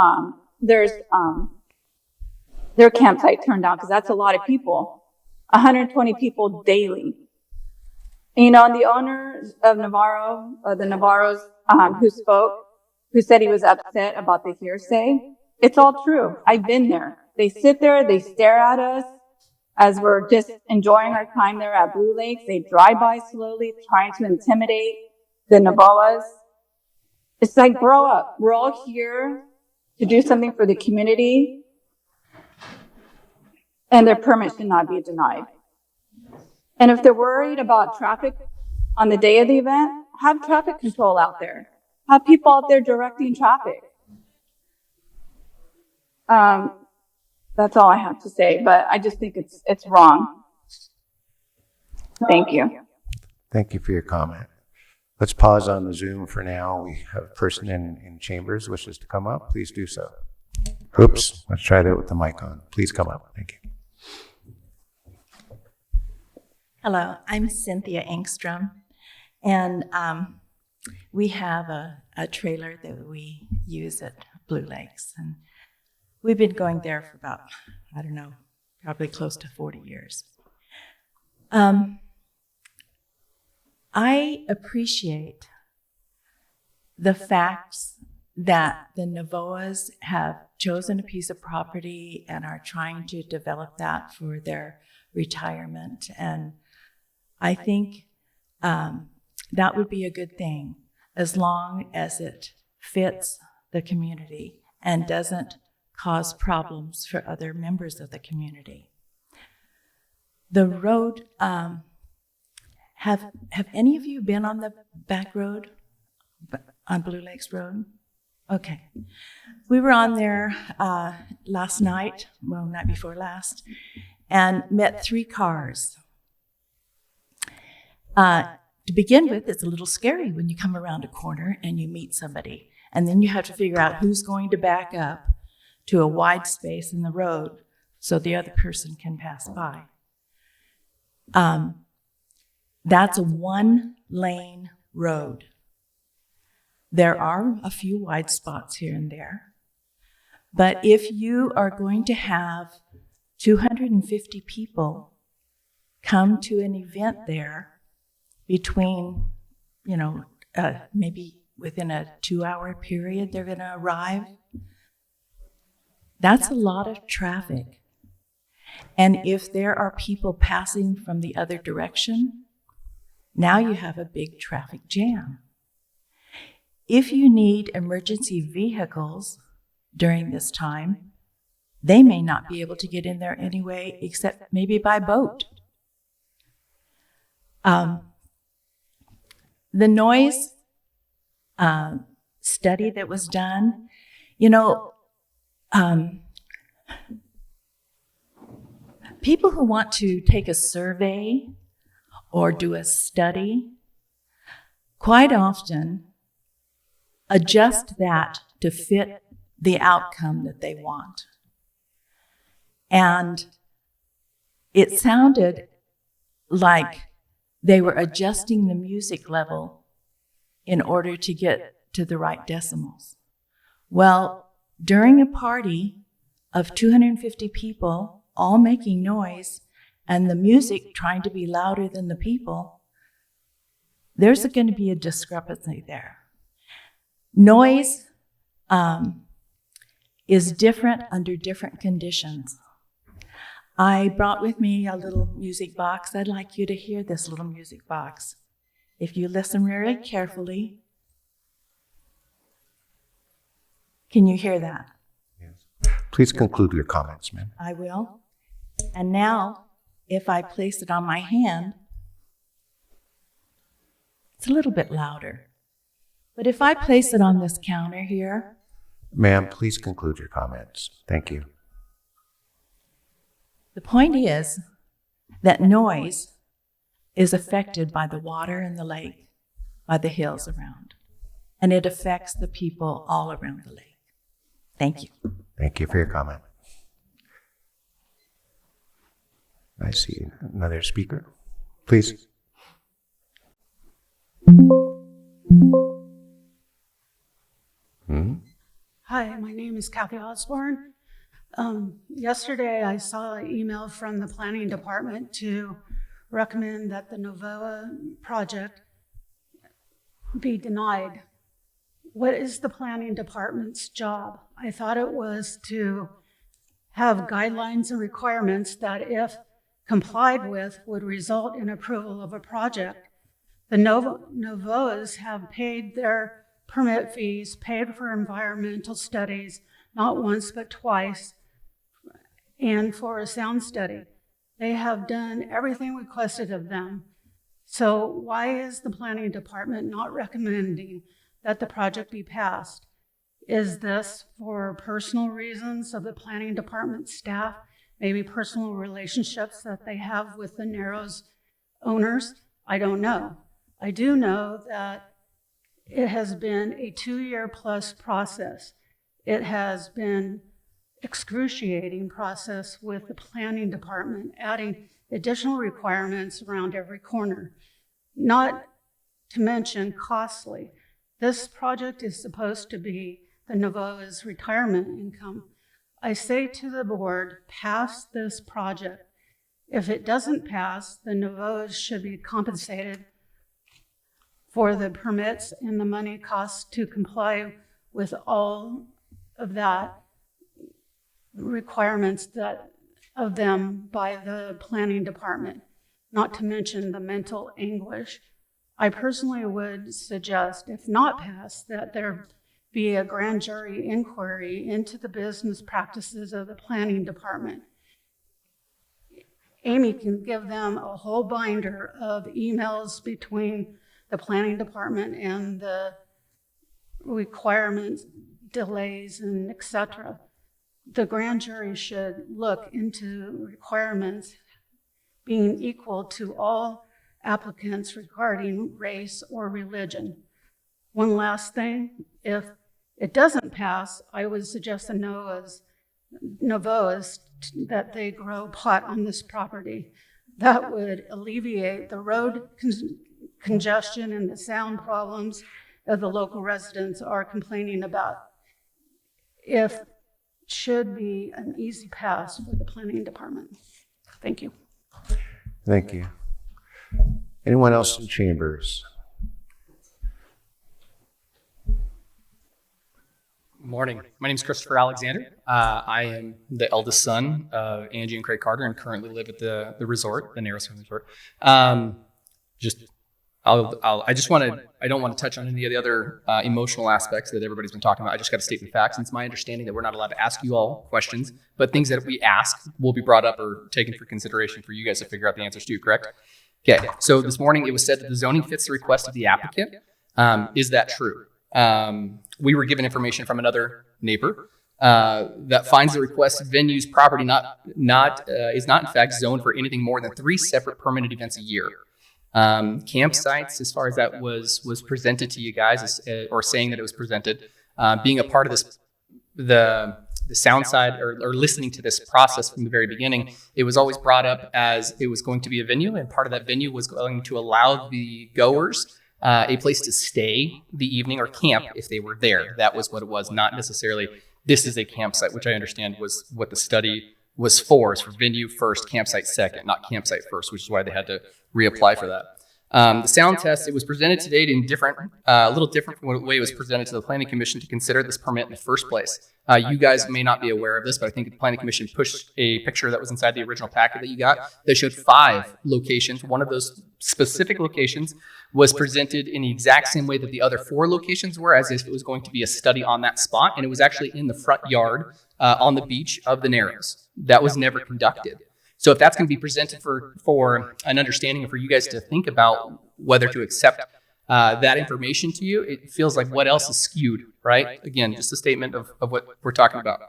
campsite turned down because that's a lot of people. 120 people daily. And the owner of the Navarros who spoke, who said he was upset about the hearsay, it's all true. I've been there. They sit there, they stare at us as we're just enjoying our time there at Blue Lakes. They drive by slowly, trying to intimidate the Navoas. It's like, grow up. We're all here to do something for the community, and their permit should not be denied. And if they're worried about traffic on the day of the event, have traffic control out there. Have people out there directing traffic. That's all I have to say, but I just think it's wrong. Thank you. Thank you for your comment. Let's pause on the Zoom for now. We have a person in chambers wishes to come up. Please do so. Oops, let's try that with the mic on. Please come up. Thank you. Hello, I'm Cynthia Engstrom, and we have a trailer that we use at Blue Lakes, and we've been going there for about, I don't know, probably close to 40 years. I appreciate the facts that the Navoas have chosen a piece of property and are trying to develop that for their retirement. And I think that would be a good thing as long as it fits the community and doesn't cause problems for other members of the community. The road, have any of you been on the back road, on Blue Lakes Road? Okay. We were on there last night, well, night before last, and met 3 cars. To begin with, it's a little scary when you come around a corner and you meet somebody, and then you have to figure out who's going to back up to a wide space in the road so the other person can pass by. That's a 1-lane road. There are a few wide spots here and there, but if you are going to have 250 people come to an event there between, maybe within a 2-hour period they're going to arrive, that's a lot of traffic. And if there are people passing from the other direction, now you have a big traffic jam. If you need emergency vehicles during this time, they may not be able to get in there anyway, except maybe by boat. The noise study that was done, people who want to take a survey or do a study quite often adjust that to fit the outcome that they want. And it sounded like they were adjusting the music level in order to get to the right decimals. Well, during a party of 250 people all making noise and the music trying to be louder than the people, there's going to be a discrepancy there. Noise is different under different conditions. I brought with me a little music box. I'd like you to hear this little music box. If you listen really carefully, can you hear that? Please conclude your comments, ma'am. I will. And now, if I place it on my hand, it's a little bit louder. But if I place it on this counter here, Ma'am, please conclude your comments. Thank you. the point is that noise is affected by the water in the lake, by the hills around, and it affects the people all around the lake. Thank you. Thank you for your comment. I see another speaker. Please. Hi, my name is Kathy Osborne. Yesterday, I saw an email from the planning department to recommend that the Novoa project be denied. What is the planning department's job? I thought it was to have guidelines and requirements that, if complied with, would result in approval of a project. The Novoas have paid their permit fees, paid for environmental studies, not once but twice, and for a sound study. They have done everything requested of them. So why is the planning department not recommending that the project be passed? Is this for personal reasons of the planning department staff, maybe personal relationships that they have with the Narrows owners? I don't know. I do know that it has been a 2-year plus process. It has been excruciating process with the planning department, adding additional requirements around every corner, not to mention costly. This project is supposed to be the Novoa's retirement income. I say to the board, pass this project. If it doesn't pass, the Novoas should be compensated for the permits and the money costs to comply with all of that requirements that of them by the planning department, not to mention the mental anguish. I personally would suggest, if not passed, that there be a grand jury inquiry into the business practices of the planning department. Amy can give them a whole binder of emails between the planning department and the requirements, delays, and et cetera. The grand jury should look into requirements being equal to all applicants regarding race or religion. One last thing, if it doesn't pass, I would suggest the Novoas that they grow pot on this property. That would alleviate the road congestion and the sound problems that the local residents are complaining about. If should be an easy pass for the planning department. Thank you. Thank you. Anyone else in chambers? Morning. My name is Christopher Alexander. I am the eldest son of Angie and Craig Carter and currently live at the resort, the Narrows Resort. I don't want to touch on any of the other emotional aspects that everybody's been talking about. I just got to state the facts. And it's my understanding that we're not allowed to ask you all questions, but things that we ask will be brought up or taken for consideration for you guys to figure out the answers to, correct? Okay, so this morning it was said that the zoning fits the request of the applicant. Is that true? We were given information from another neighbor that finds the requested venue's property is not in fact zoned for anything more than 3 separate permitted events a year. Campsites, as far as that was presented to you guys, or saying that it was presented, being a part of this, the sound side or listening to this process from the very beginning, it was always brought up as it was going to be a venue, and part of that venue was going to allow the goers a place to stay the evening or camp if they were there. That was what it was, not necessarily this is a campsite, which I understand was what the study was for, is for venue first, campsite second, not campsite first, which is why they had to reapply for that. The sound test, it was presented today in a little different from the way it was presented to the Planning Commission to consider this permit in the first place. You guys may not be aware of this, but I think the Planning Commission pushed a picture that was inside the original packet that you got that showed 5 locations. One of those specific locations was presented in the exact same way that the other 4 locations were, as if it was going to be a study on that spot, and it was actually in the front yard on the beach of the Narrows. That was never conducted. So if that's going to be presented for an understanding and for you guys to think about whether to accept that information to you, it feels like what else is skewed, right? Again, just a statement of what we're talking about.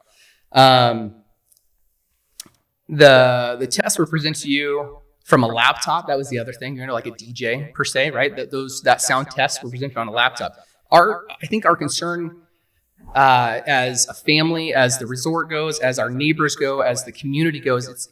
The tests were presented to you from a laptop. That was the other thing. You're like a DJ per se, right? That sound tests were presented on a laptop. I think our concern as a family, as the resort goes, as our neighbors go, as the community goes,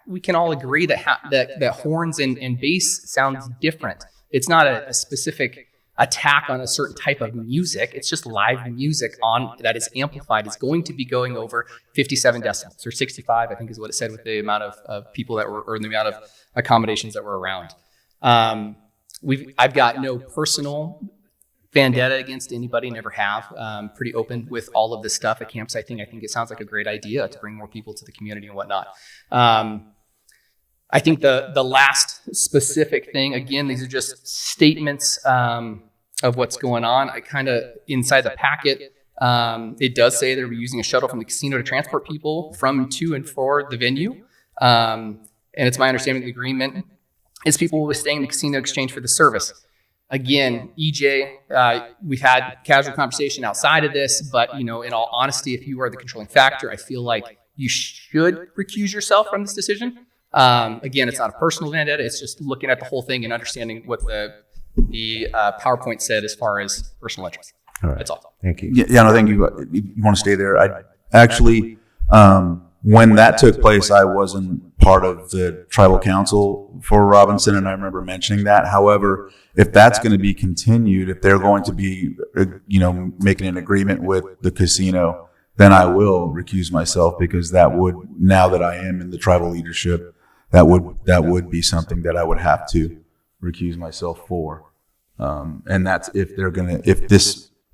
we can all agree that horns and bass sounds different. It's not a specific attack on a certain type of music. It's just live music that is amplified. It's going to be going over 57 decibels or 65, I think is what it said with the amount of people that were, or the amount of accommodations that were around. I've got no personal vendetta against anybody, never have. Pretty open with all of this stuff. A campsite thing, I think it sounds like a great idea to bring more people to the community and whatnot. I think the last specific thing, again, these are just statements of what's going on. I kind of, inside the packet, it does say they're using a shuttle from the casino to transport people from, to, and for the venue. And it's my understanding the agreement is people will be staying in the casino in exchange for the service. Again, EJ, we've had casual conversation outside of this, but in all honesty, if you are the controlling factor, I feel like you should recuse yourself from this decision. Again, it's not a personal vendetta. It's just looking at the whole thing and understanding what the PowerPoint said as far as personal interest. All right. That's all. Thank you. Yeah, no, thank you. You want to stay there? I actually, when that took place, I wasn't part of the tribal council for Robinson, and I remember mentioning that. However, if that's going to be continued, if they're going to be, making an agreement with the casino, then I will recuse myself, because that would, now that I am in the tribal leadership, that would be something that I would have to recuse myself for. And that's if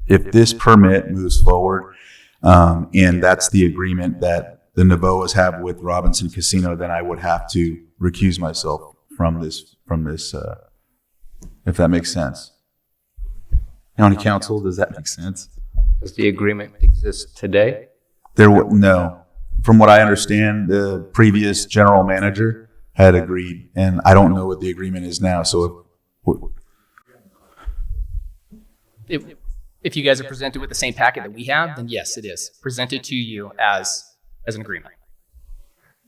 if this permit moves forward, and that's the agreement that the Navoas have with Robinson Casino, then I would have to recuse myself from this, if that makes sense. County Council, does that make sense? Does the agreement exist today? No. From what I understand, the previous general manager had agreed, and I don't know what the agreement is now, so If you guys are presented with the same packet that we have, then yes, it is presented to you as an agreement.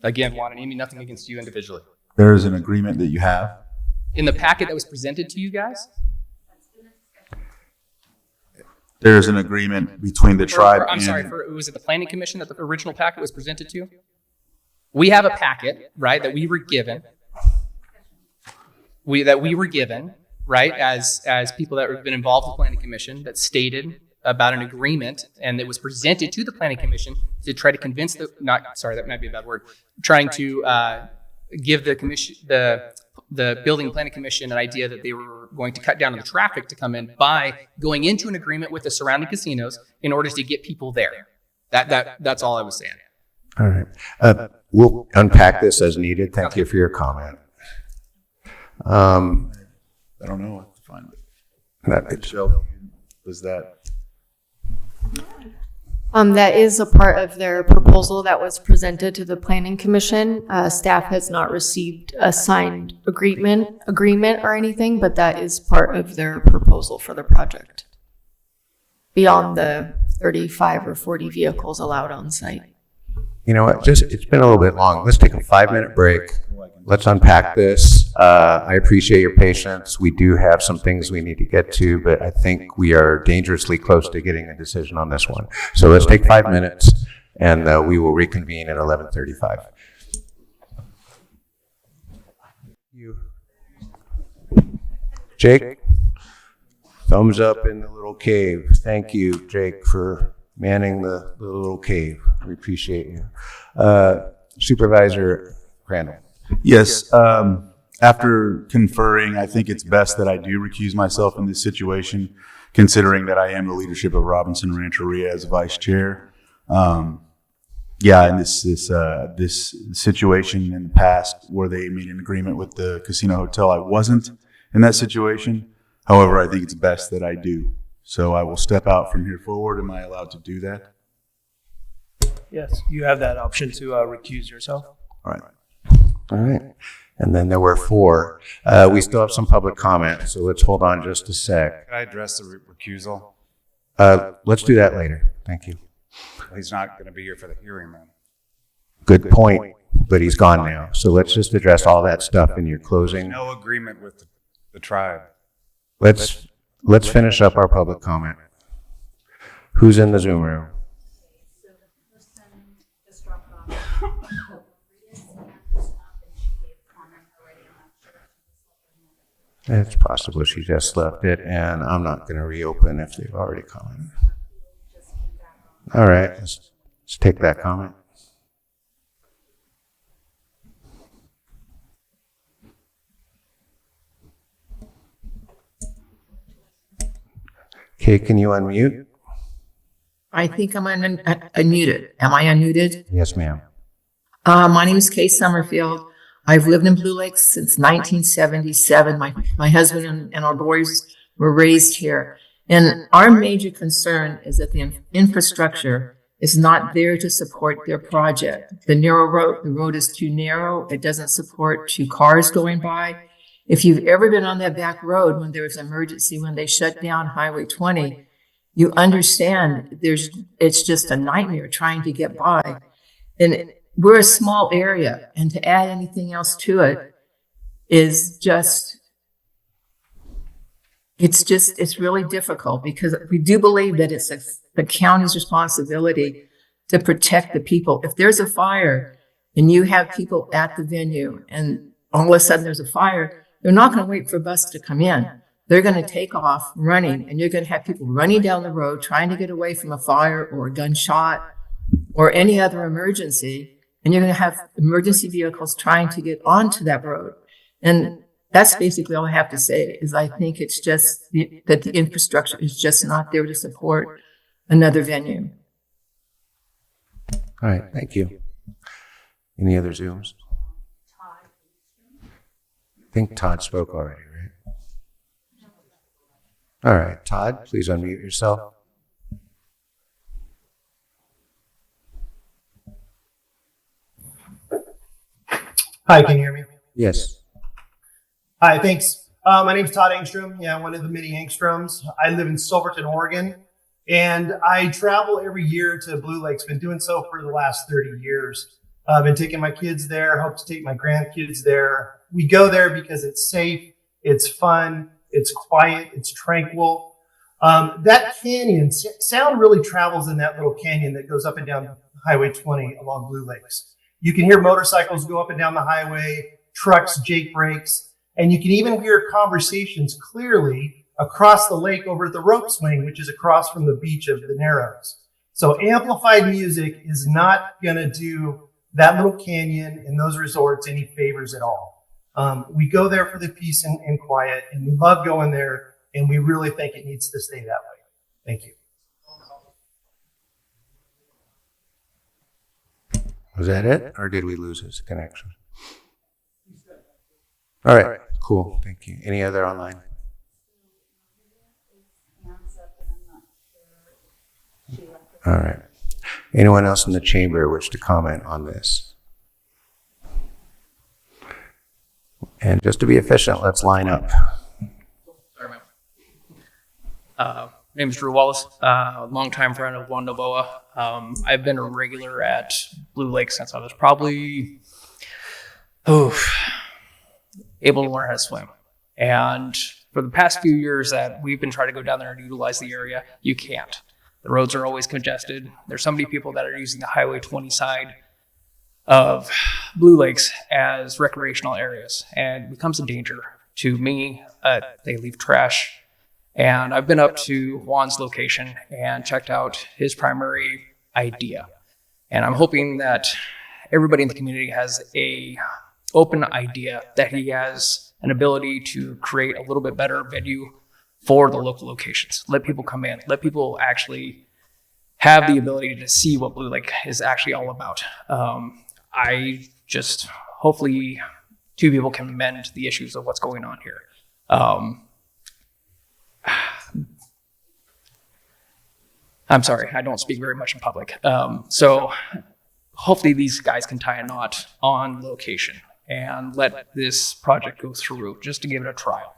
Again, Juan and Amy, nothing against you individually. there is an agreement that you have. In the packet that was presented to you guys? There is an agreement between the tribe I'm and... sorry, was it the planning commission that the original packet was presented to? We have a packet, right, that we were given. Right, as people that have been involved with the planning commission, that stated about an agreement, and it was presented to the planning commission to try to convince that might be a bad word, trying to give the commission, the building and planning commission, an idea that they were going to cut down on the traffic to come in by going into an agreement with the surrounding casinos in order to get people there. That's all I was saying. All right. We'll unpack this as needed. Thank you for your comment. I don't know what to find. Michelle, was that? That is a part of their proposal that was presented to the planning commission. Staff has not received a signed agreement or anything, but that is part of their proposal for the project. Beyond the 35 or 40 vehicles allowed on site. You know what, it's been a little bit long. Let's take a 5-minute break. Let's unpack this. I appreciate your patience. We do have some things we need to get to, but I think we are dangerously close to getting a decision on this one. So let's take 5 minutes, and we will reconvene at 11:35. Jake, thumbs up in the little cave. Thank you, Jake, for manning the little cave. We appreciate you. Supervisor Crandall. Yes, after conferring, I think it's best that I do recuse myself in this situation, considering that I am the leadership of Robinson Rancheria as vice chair. In this situation in the past where they made an agreement with the casino hotel, I wasn't in that situation. However, I think it's best that I do. So I will step out from here forward. Am I allowed to do that? Yes, you have that option to recuse yourself. All right. All right. And then there were 4. We still have some public comment, so let's hold on just a sec. Could I address the recusal? Let's do that later. Thank you. He's not going to be here for the hearing, man. Good point, but he's gone now. So let's just address all that stuff in your closing. No agreement with the tribe. Let's finish up our public comment. Who's in the Zoom room? It's possible she just left it, and I'm not going to reopen if they've already commented. All right, let's take that comment. Okay, can you unmute? I think I'm unmuted. Am I unmuted? Yes, ma'am. My name is Kay Summerfield. I've lived in Blue Lakes since 1977. My husband and our boys were raised here. And our major concern is that the infrastructure is not there to support their project. The road is too narrow. It doesn't support 2 cars going by. If you've ever been on that back road when there was an emergency, when they shut down Highway 20, you understand it's just a nightmare trying to get by. And we're a small area, and to add anything else to it is it's really difficult, because we do believe that it's the county's responsibility to protect the people. If there's a fire and you have people at the venue and all of a sudden there's a fire, they're not going to wait for a bus to come in. They're going to take off running, and you're going to have people running down the road trying to get away from a fire or a gunshot or any other emergency. And you're going to have emergency vehicles trying to get onto that road. And That's basically all I have to say, is I think it's just that the infrastructure is just not there to support another venue. All right, thank you. Any other Zooms? I think Todd spoke already, right? All right, Todd, please unmute yourself. Hi, can you hear me? Yes. Hi, thanks. My name's Todd Engstrom. Yeah, one of the many Engstroms. I live in Silverton, Oregon, and I travel every year to Blue Lakes. Been doing so for the last 30 years. I've been taking my kids there, hope to take my grandkids there. We go there because it's safe, it's fun, it's quiet, it's tranquil. That canyon, sound really travels in that little canyon that goes up and down Highway 20 along Blue Lakes. You can hear motorcycles go up and down the highway, trucks, Jake brakes, and you can even hear conversations clearly across the lake over at the rope swing, which is across from the beach of the Narrows. So amplified music is not going to do that little canyon and those resorts any favors at all. We go there for the peace and quiet, and we love going there, and we really think it needs to stay that way. Thank you. Was that it, or did we lose his connection? All right, cool, thank you. Any other online? All right. Anyone else in the chamber wish to comment on this? And just to be efficient, let's line up. Sorry, ma'am. My name is Drew Wallace, longtime friend of Juan Novoa. I've been a regular at Blue Lake since I was probably able to learn how to swim. And for the past few years that we've been trying to go down there and utilize the area, you can't. The roads are always congested. There's so many people that are using the Highway 20 side of Blue Lakes as recreational areas, and it becomes a danger to me. They leave trash. And I've been up to Juan's location and checked out his primary idea. And I'm hoping that everybody in the community has a open idea that he has an ability to create a little bit better venue for the local locations. Let people come in, let people actually have the ability to see what Blue Lake is actually all about. I just, hopefully two people can mend the issues of what's going on here. I'm sorry, I don't speak very much in public. So hopefully these guys can tie a knot on location and let this project go through just to give it a trial.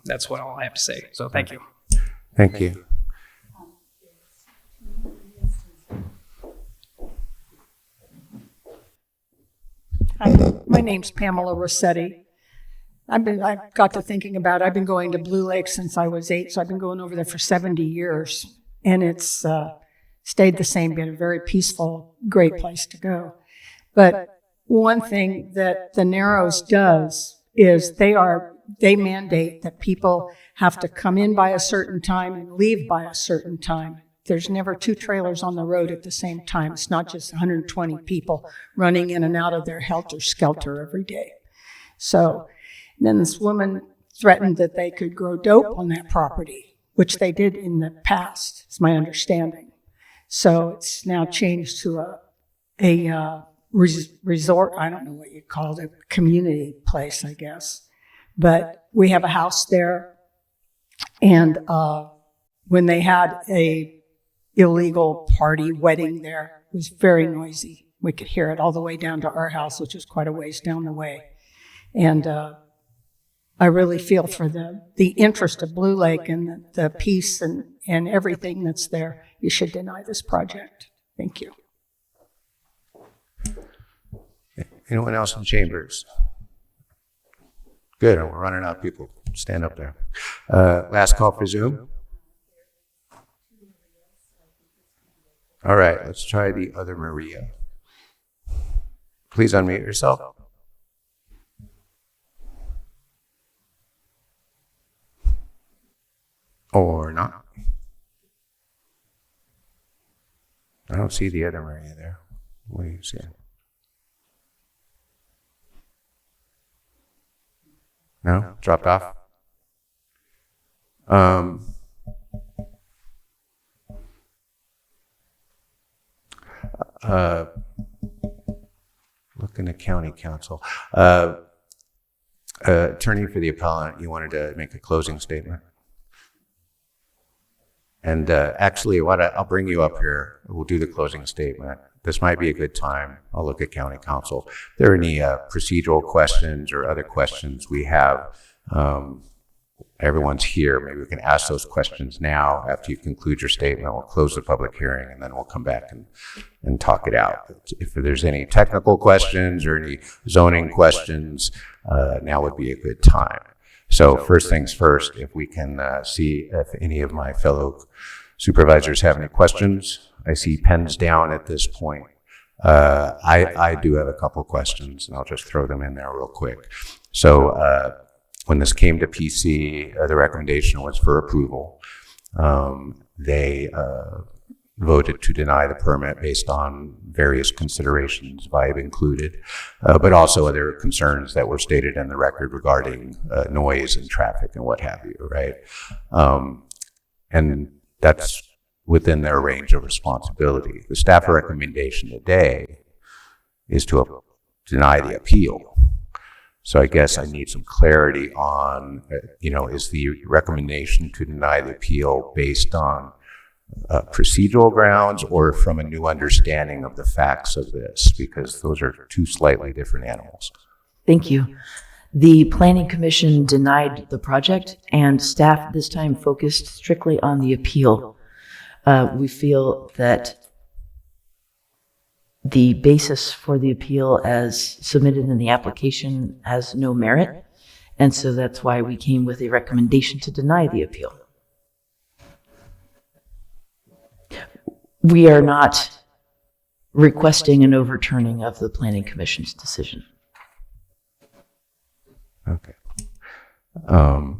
That's what all I have to say. So thank you. Thank you. Hi, my name's Pamela Rossetti. I've got to thinking about, I've been going to Blue Lake since I was 8, so I've been going over there for 70 years. And it's stayed the same, been a very peaceful, great place to go. But one thing that the Narrows does is they mandate that people have to come in by a certain time and leave by a certain time. There's never 2 trailers on the road at the same time. It's not just 120 people running in and out of their helter-skelter every day. So then this woman threatened that they could grow dope on that property, which they did in the past, is my understanding. So it's now changed to a resort, I don't know what you call it, a community place, I guess. But we have a house there, and when they had a illegal party wedding there, it was very noisy. We could hear it all the way down to our house, which is quite a ways down the way. And I really feel for the interest of Blue Lake and the peace and everything that's there. You should deny this project. Thank you. Anyone else in chambers? Good, we're running out of people. Stand up there. Last call for Zoom. All right, let's try the other Maria. Please unmute yourself. Or not. I don't see the other Maria there. What do you see? No? Dropped off? Looking at county council. Attorney for the appellant, you wanted to make a closing statement? And actually, I'll bring you up here. We'll do the closing statement. This might be a good time. I'll look at county council. If there are any procedural questions or other questions we have, everyone's here. Maybe we can ask those questions now. After you conclude your statement, we'll close the public hearing, and then we'll come back and talk it out. If there's any technical questions or any zoning questions, now would be a good time. So first things first, if we can see if any of my fellow supervisors have any questions. I see pens down at this point. I do have a couple questions, and I'll just throw them in there real quick. So when this came to PC, the recommendation was for approval. They voted to deny the permit based on various considerations, vibe included, but also other concerns that were stated in the record regarding noise and traffic and what have you, right? And that's within their range of responsibility. The staff recommendation today is to deny the appeal. So I guess I need some clarity on, is the recommendation to deny the appeal based on procedural grounds or from a new understanding of the facts of this? Because those are two slightly different animals. Thank you. The Planning Commission denied the project, and staff this time focused strictly on the appeal. We feel that the basis for the appeal as submitted in the application has no merit, and so that's why we came with a recommendation to deny the appeal. We are not requesting an overturning of the Planning Commission's decision. Okay. All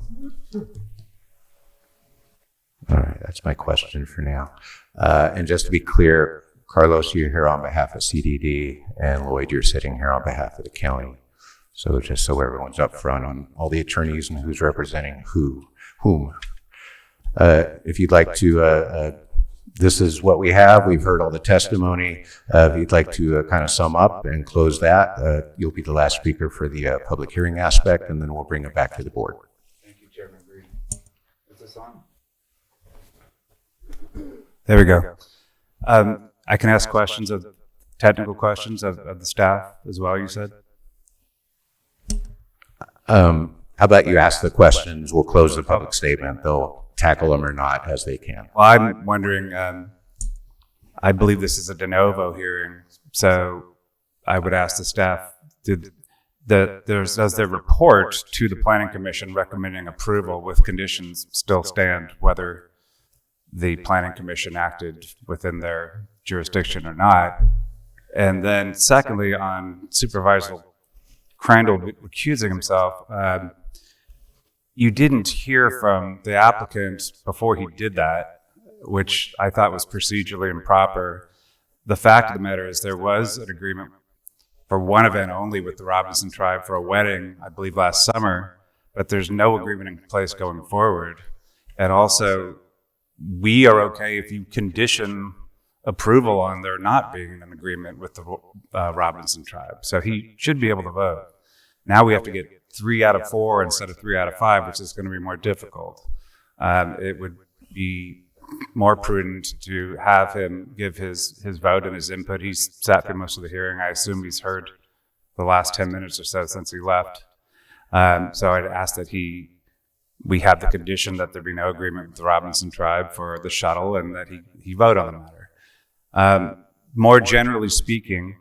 right, that's my question for now. And just to be clear, Carlos, you're here on behalf of CDD, and Lloyd, you're sitting here on behalf of the county. So just so everyone's up front on all the attorneys and who's representing whom. If you'd like to, this is what we have. We've heard all the testimony. If you'd like to kind of sum up and close that, you'll be the last speaker for the public hearing aspect, and then we'll bring it back to the board. Thank you, Chairman Green. Is this on? There we go. I can ask questions technical questions of the staff as well, you said? How about you ask the questions? We'll close the public statement. They'll tackle them or not as they can. Well, I'm wondering, I believe this is a de novo hearing, so I would ask the staff, does their report to the Planning Commission recommending approval with conditions still stand, whether the Planning Commission acted within their jurisdiction or not? And then secondly, on Supervisor Crandall recusing himself, you didn't hear from the applicant before he did that, which I thought was procedurally improper. The fact of the matter is there was an agreement for one event only with the Robinson tribe for a wedding, I believe last summer, but there's no agreement in place going forward. And also, we are okay if you condition approval on there not being an agreement with the Robinson tribe. So he should be able to vote. Now we have to get 3 out of 4 instead of 3 out of 5, which is going to be more difficult. It would be more prudent to have him give his vote and his input. He's sat through most of the hearing. I assume he's heard the last 10 minutes or so since he left. So I'd ask that we have the condition that there be no agreement with the Robinson tribe for the shuttle and that he vote on the matter. More generally speaking,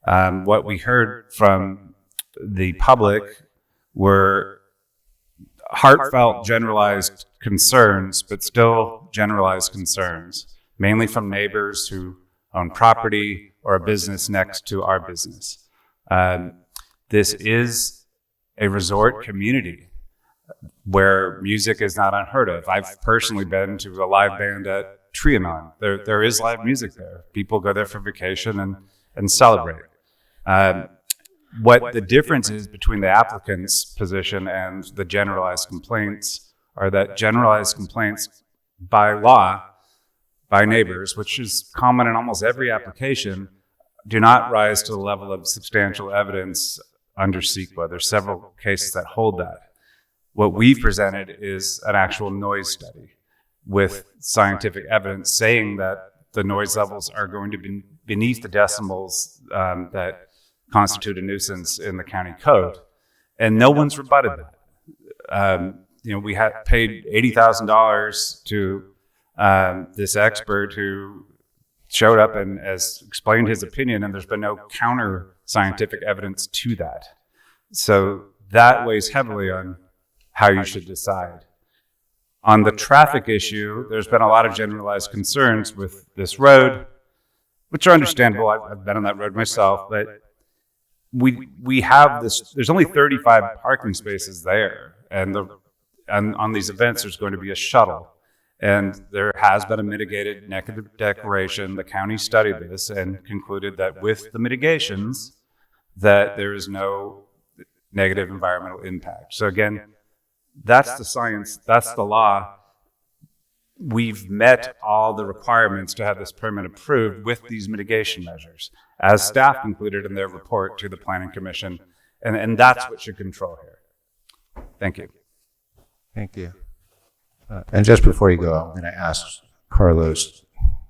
what we heard from the public were heartfelt generalized concerns, but still generalized concerns, mainly from neighbors who own property or a business next to our business. This is a resort community where music is not unheard of. I've personally been to a live band at Trianon. There is live music there. People go there for vacation and celebrate. What the difference is between the applicant's position and the generalized complaints are that generalized complaints by law, by neighbors, which is common in almost every application, do not rise to the level of substantial evidence under CEQA. There's several cases that hold that. What we presented is an actual noise study with scientific evidence saying that the noise levels are going to be beneath the decibels that constitute a nuisance in the county code. And no one's rebutted that. We had paid $80,000 to this expert who showed up and has explained his opinion, and there's been no counter scientific evidence to that. So that weighs heavily on how you should decide. On the traffic issue, there's been a lot of generalized concerns with this road, which are understandable. I've been on that road myself, but we have this, there's only 35 parking spaces there, and on these events there's going to be a shuttle. And there has been a mitigated negative declaration. The county studied this and concluded that with the mitigations, that there is no negative environmental impact. So again, that's the science, that's the law. We've met all the requirements to have this permit approved with these mitigation measures, as staff concluded in their report to the Planning Commission, and that's what should control here. Thank you. Thank you. And just before you go, I'm going to ask Carlos,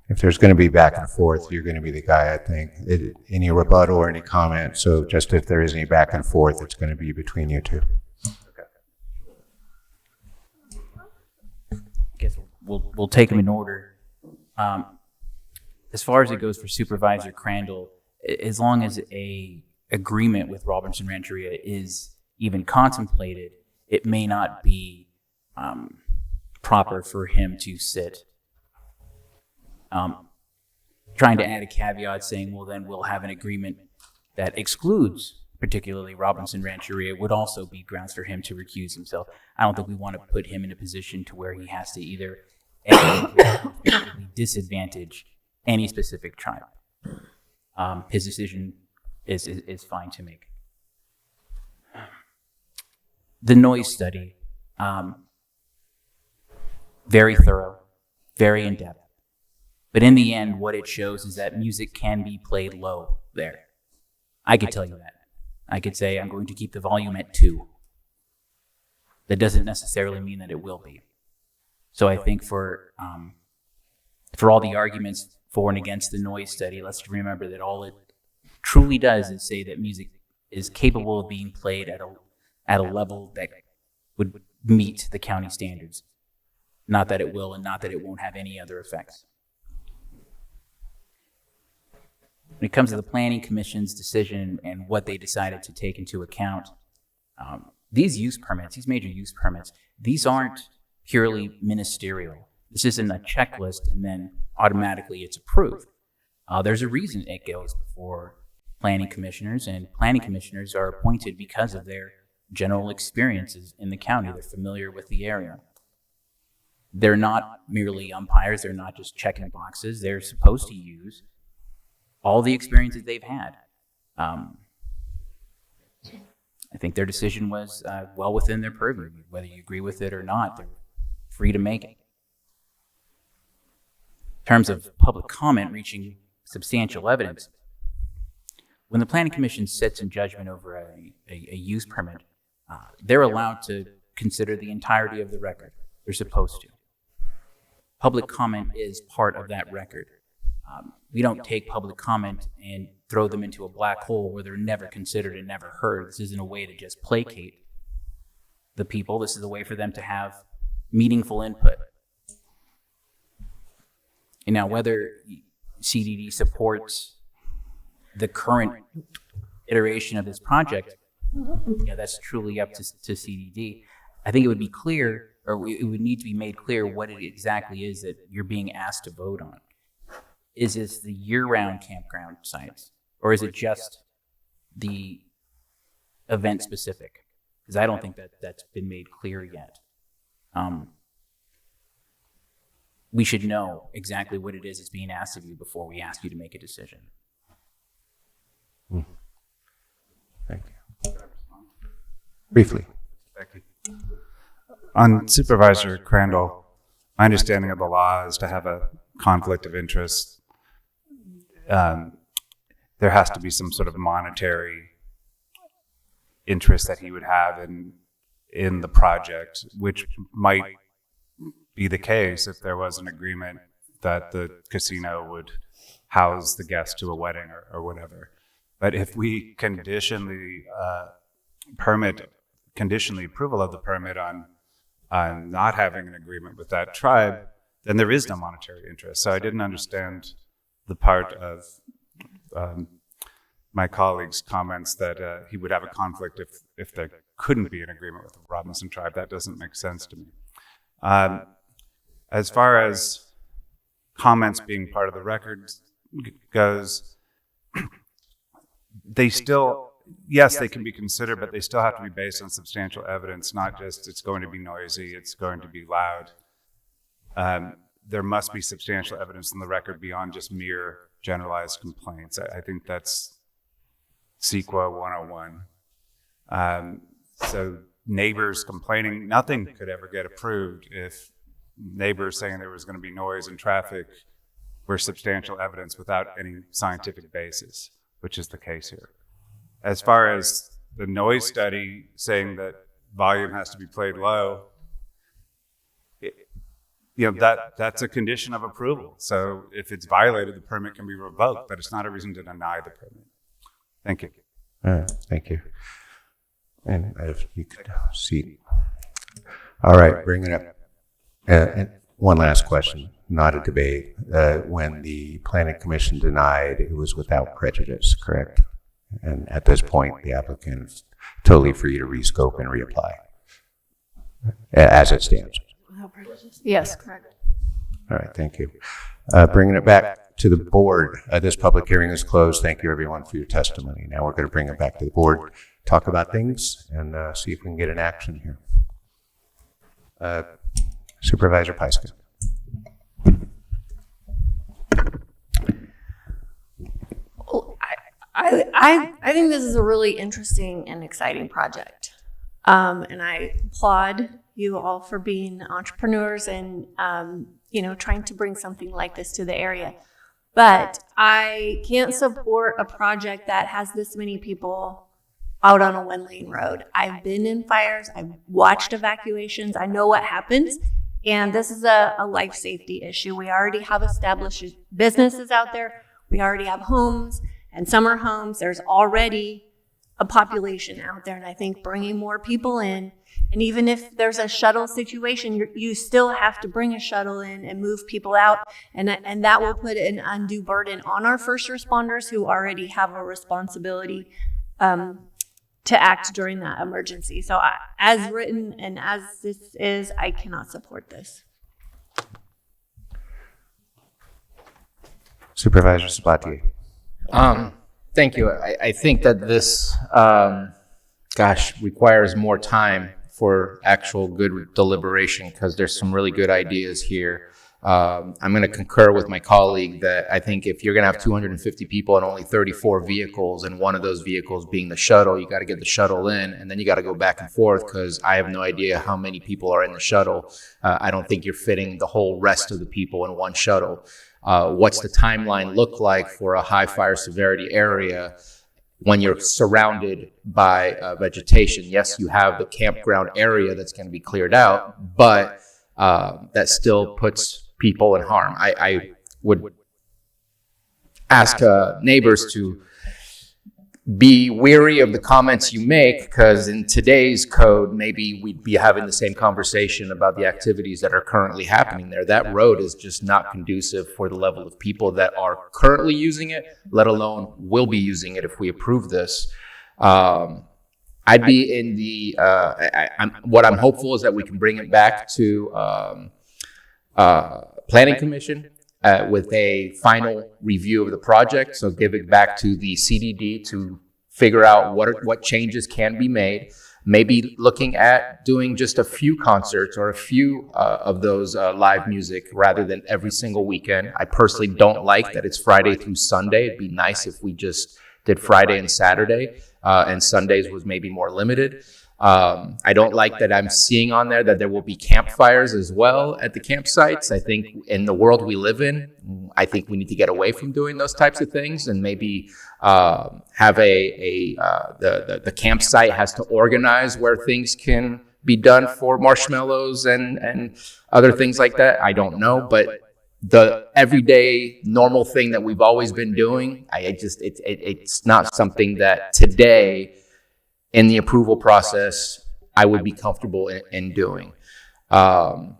if there's going to be back and forth, you're going to be the guy, I think. Any rebuttal or any comment? So just if there is any back and forth, it's going to be between you two. I guess we'll take them in order. As far as it goes for Supervisor Crandall, as long as a agreement with Robinson Rancheria is even contemplated, it may not be proper for him to sit. Trying to add a caveat saying, well, then we'll have an agreement that excludes particularly Robinson Rancheria would also be grounds for him to recuse himself. I don't think we want to put him in a position to where he has to either disadvantage any specific tribe. His decision is fine to make. The noise study, very thorough, very in-depth. But in the end, what it shows is that music can be played low there. I could tell you that. I could say I'm going to keep the volume at 2. That doesn't necessarily mean that it will be. So I think for all the arguments for and against the noise study, let's remember that all it truly does is say that music is capable of being played at a level that would meet the county standards. Not that it will, and not that it won't have any other effects. When it comes to the Planning Commission's decision and what they decided to take into account, these use permits, these major use permits, these aren't purely ministerial. This isn't a checklist and then automatically it's approved. There's a reason it goes before planning commissioners, and planning commissioners are appointed because of their general experiences in the county. They're familiar with the area. They're not merely umpires. They're not just checking boxes. They're supposed to use all the experiences they've had. I think their decision was well within their purview. Whether you agree with it or not, they're free to make it. In terms of public comment reaching substantial evidence, when the Planning Commission sits in judgment over a use permit, they're allowed to consider the entirety of the record. They're supposed to. Public comment is part of that record. We don't take public comment and throw them into a black hole where they're never considered and never heard. This isn't a way to just placate the people. This is a way for them to have meaningful input. And now, whether CDD supports the current iteration of this project, that's truly up to CDD. I think it would be clear, or it would need to be made clear what it exactly is that you're being asked to vote on. Is this the year-round campground sites, or is it just the event specific? Because I don't think that's been made clear yet. We should know exactly what it is that's being asked of you before we ask you to make a decision. Thank Briefly. Thank you. On Supervisor Crandall, my understanding of the law is to have a conflict of interest. There has to be some sort of monetary interest that he would have in the project, which might be the case if there was an agreement that the casino would house the guests to a wedding or whatever. But if we condition the approval of the permit on not having an agreement with that tribe, then there is no monetary interest. So I didn't understand the part of my colleague's comments that he would have a conflict if there couldn't be an agreement with the Robinson tribe. That doesn't make sense to me. As far as comments being part of the record goes, they still, yes, they can be considered, but they still have to be based on substantial evidence, not just it's going to be noisy, it's going to be loud. There must be substantial evidence in the record beyond just mere generalized complaints. I think that's CEQA 101. So neighbors complaining, nothing could ever get approved if neighbors saying there was going to be noise and traffic were substantial evidence without any scientific basis, which is the case here. As far as the noise study saying that volume has to be played low, that's a condition of approval. So if it's violated, the permit can be revoked, but it's not a reason to deny the permit. Thank you. All right, thank you. And if you could see. All right, bring it up. And one last question, not a debate. When the Planning Commission denied, it was without prejudice, correct? And at this point, the applicant is totally free to rescope and reapply as it stands. Yes, correct. All right, thank you. Bringing it back to the board, this public hearing is closed. Thank you, everyone, for your testimony. Now we're going to bring it back to the board, talk about things, and see if we can get an action here. Supervisor Pyska. I think this is a really interesting and exciting project. And I applaud you all for being entrepreneurs and, trying to bring something like this to the area. But I can't support a project that has this many people out on a one-lane road. I've been in fires. I've watched evacuations. I know what happens. And this is a life safety issue. We already have established businesses out there. We already have homes and summer homes. There's already a population out there. And I think bringing more people in, and even if there's a shuttle situation, you still have to bring a shuttle in and move people out. And that will put an undue burden on our first responders who already have a responsibility to act during that emergency. So as written and as this is, I cannot support this. Supervisor Sabatier. Thank you. I think that this, requires more time for actual good deliberation because there's some really good ideas here. I'm going to concur with my colleague that I think if you're going to have 250 people and only 34 vehicles, and one of those vehicles being the shuttle, you got to get the shuttle in, and then you got to go back and forth because I have no idea how many people are in the shuttle. I don't think you're fitting the whole rest of the people in one shuttle. What's the timeline look like for a high fire severity area when you're surrounded by vegetation? Yes, you have the campground area that's going to be cleared out, but that still puts people in harm. I would ask neighbors to be wary of the comments you make, because in today's code, maybe we'd be having the same conversation about the activities that are currently happening there. That road is just not conducive for the level of people that are currently using it, let alone will be using it if we approve this. I'd be in the, what I'm hopeful is that we can bring it back to Planning Commission with a final review of the project. So give it back to the CDD to figure out what changes can be made. Maybe looking at doing just a few concerts or a few of those live music rather than every single weekend. I personally don't like that it's Friday through Sunday. It'd be nice if we just did Friday and Saturday, and Sundays was maybe more limited. I don't like that I'm seeing on there that there will be campfires as well at the campsites. I think in the world we live in, I think we need to get away from doing those types of things and maybe have the campsite has to organize where things can be done for marshmallows and other things like that. I don't know, but the everyday normal thing that we've always been doing, it's not something that today in the approval process I would be comfortable in doing. The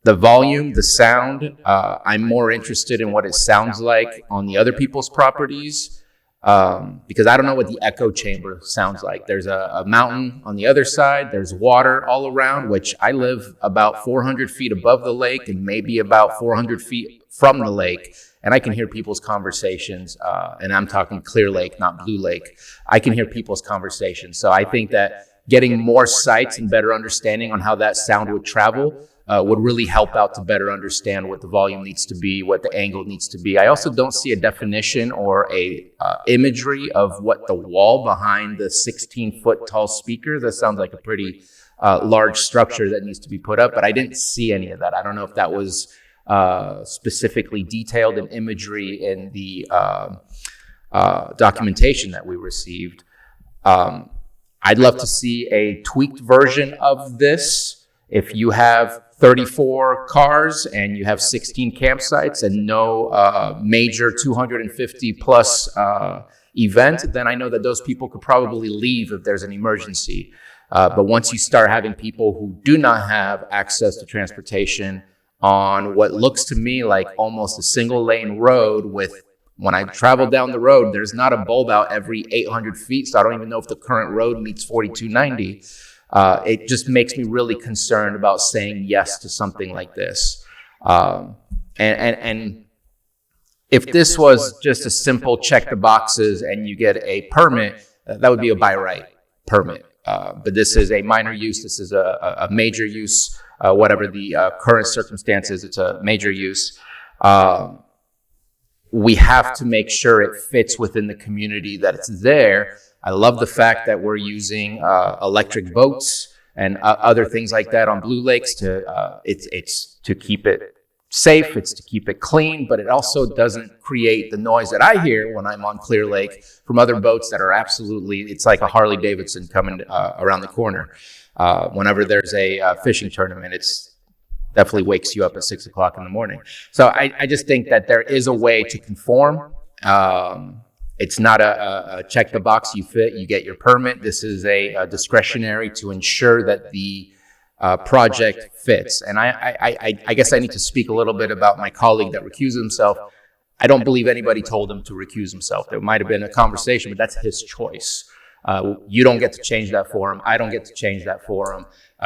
volume, the sound, I'm more interested in what it sounds like on the other people's properties, because I don't know what the echo chamber sounds like. There's a mountain on the other side. There's water all around, which I live about 400 feet above the lake and maybe about 400 feet from the lake. And I can hear people's conversations, and I'm talking Clear Lake, not Blue Lake. I can hear people's conversations. So I think that getting more sites and better understanding on how that sound would travel would really help out to better understand what the volume needs to be, what the angle needs to be. I also don't see a definition or a imagery of what the wall behind the 16-foot tall speakers. That sounds like a pretty large structure that needs to be put up, but I didn't see any of that. I don't know if that was specifically detailed in imagery in the documentation that we received. I'd love to see a tweaked version of this. If you have 34 cars and you have 16 campsites and no major 250 plus event, then I know that those people could probably leave if there's an emergency. But once you start having people who do not have access to transportation on what looks to me like almost a single lane road with, when I travel down the road, there's not a bulb out every 800 feet. So I don't even know if the current road meets 4290. It just makes me really concerned about saying yes to something like this. And if this was just a simple check the boxes and you get a permit, that would be a by right permit. But this is a minor use. This is a major use. Whatever the current circumstances, it's a major use. We have to make sure it fits within the community that it's there. I love the fact that we're using electric boats and other things like that on Blue Lakes to it's to keep it safe, it's to keep it clean, but it also doesn't create the noise that I hear when I'm on Clear Lake from other boats that are absolutely, it's like a Harley Davidson coming around the corner. Whenever there's a fishing tournament, it's definitely wakes you up at 6 o'clock in the morning. So I just think that there is a way to conform. It's not a check the box, you fit, you get your permit. This is a discretionary to ensure that the project fits. And I guess I need to speak a little bit about my colleague that recused himself. I don't believe anybody told him to recuse himself. There might have been a conversation, but that's his choice. You don't get to change that for him. I don't get to change that for him.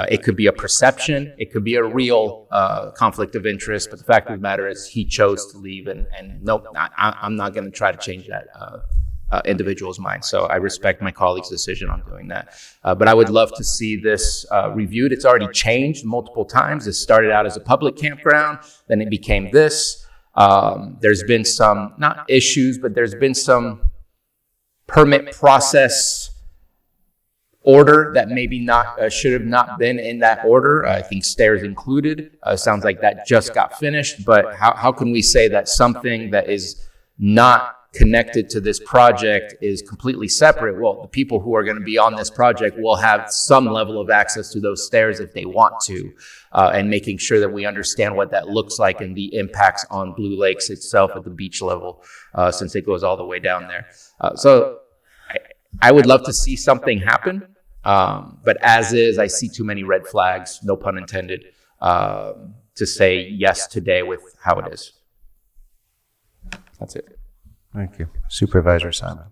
It could be a perception. It could be a real conflict of interest. But the fact of the matter is he chose to leave. And nope, I'm not going to try to change that individual's mind. So I respect my colleague's decision on doing that. But I would love to see this reviewed. It's already changed multiple times. It started out as a public campground. Then it became this. There's been some, not issues, but there's been some permit process order that maybe not should have not been in that order. I think stairs included. Sounds like that just got finished, but how can we say that something that is not connected to this project is completely separate? Well, the people who are going to be on this project will have some level of access to those stairs if they want to, and making sure that we understand what that looks like and the impacts on Blue Lakes itself at the beach level, since it goes all the way down there. So I would love to see something happen, but as is, I see too many red flags, no pun intended, to say yes today with how it is. That's it. Thank you. Supervisor Simon.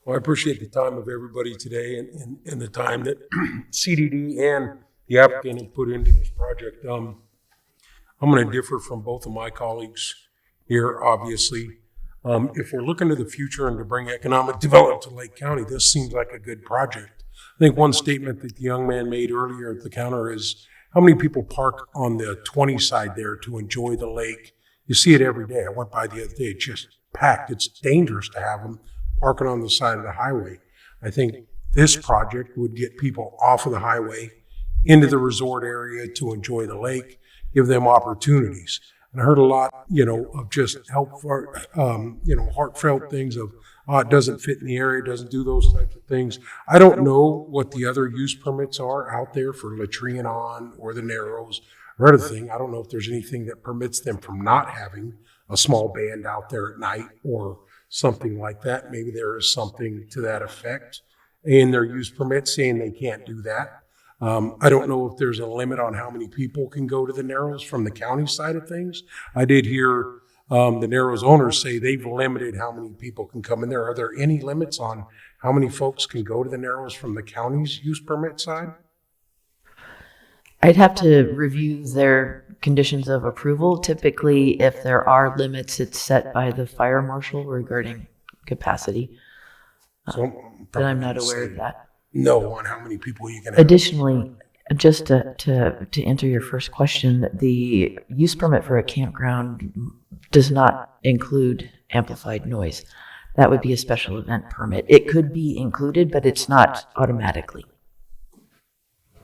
Well, I appreciate the time of everybody today and the time that CDD and the applicant have put into this project. I'm going to differ from both of my colleagues here, obviously. If we're looking to the future and to bring economic development to Lake County, this seems like a good project. I think one statement that the young man made earlier at the counter is how many people park on the 20 side there to enjoy the lake. You see it every day. I went by the other day, it's just packed. It's dangerous to have them parking on the side of the highway. I think this project would get people off of the highway into the resort area to enjoy the lake, give them opportunities. And I heard a lot, of just heartfelt things of, it doesn't fit in the area, doesn't do those types of things. I don't know what the other use permits are out there for Latrine On or the Narrows or other thing. I don't know if there's anything that permits them from not having a small band out there at night or something like that. Maybe there is something to that effect in their use permit saying they can't do that. I don't know if there's a limit on how many people can go to the Narrows from the county side of things. I did hear the Narrows owners say they've limited how many people can come in there. Are there any limits on how many folks can go to the Narrows from the county's use permit side? I'd have to review their conditions of approval. Typically, if there are limits, it's set by the fire marshal regarding capacity. But I'm not aware of that. No, on how many people you can have. Additionally, just to answer your first question, the use permit for a campground does not include amplified noise. That would be a special event permit. It could be included, but it's not automatically.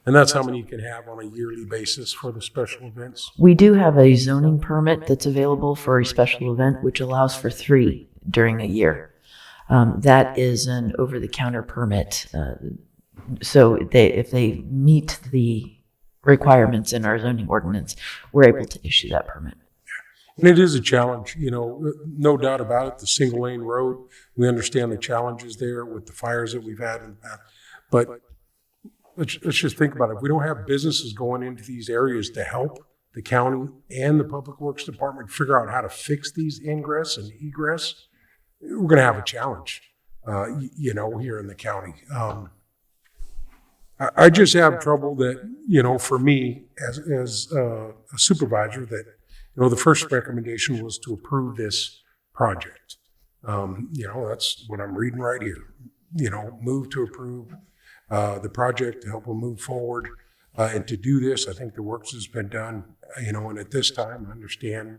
And that's how many you can have on a yearly basis for the special events? We do have a zoning permit that's available for a special event, which allows for 3 during a year. That is an over-the-counter permit. So if they meet the requirements in our zoning ordinance, we're able to issue that permit. And it is a challenge, no doubt about it. The single lane road, we understand the challenges there with the fires that we've had in the past. But let's just think about it. If we don't have businesses going into these areas to help the county and the Public Works Department figure out how to fix these ingress and egress, we're going to have a challenge, here in the county. I just have trouble that, for me as a supervisor, that, the first recommendation was to approve this project. That's what I'm reading right here. Move to approve the project to help them move forward. And to do this, I think the work has been done, and at this time, I understand,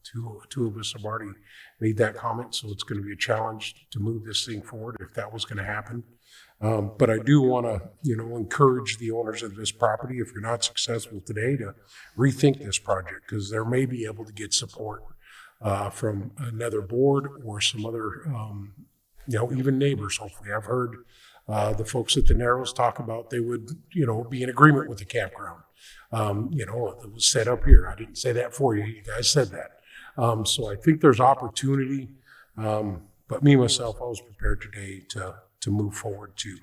two of us have already made that comment, so it's going to be a challenge to move this thing forward if that was going to happen. But I do want to, encourage the owners of this property, if you're not successful today, to rethink this project, because they may be able to get support from another board or some other, even neighbors, hopefully. I've heard the folks at the Narrows talk about they would, be in agreement with the campground. It was set up here. I didn't say that for you. You guys said that. So I think there's opportunity. But me, myself, I was prepared today to move forward to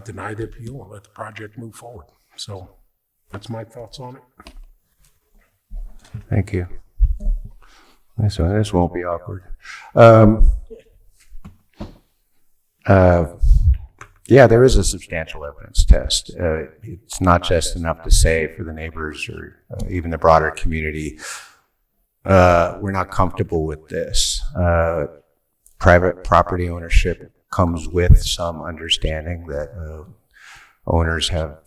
deny the appeal and let the project move forward. So that's my thoughts on it. Thank you. So this won't be awkward. Yeah, there is a substantial evidence test. It's not just enough to say for the neighbors or even the broader community, we're not comfortable with this. Private property ownership comes with some understanding that owners have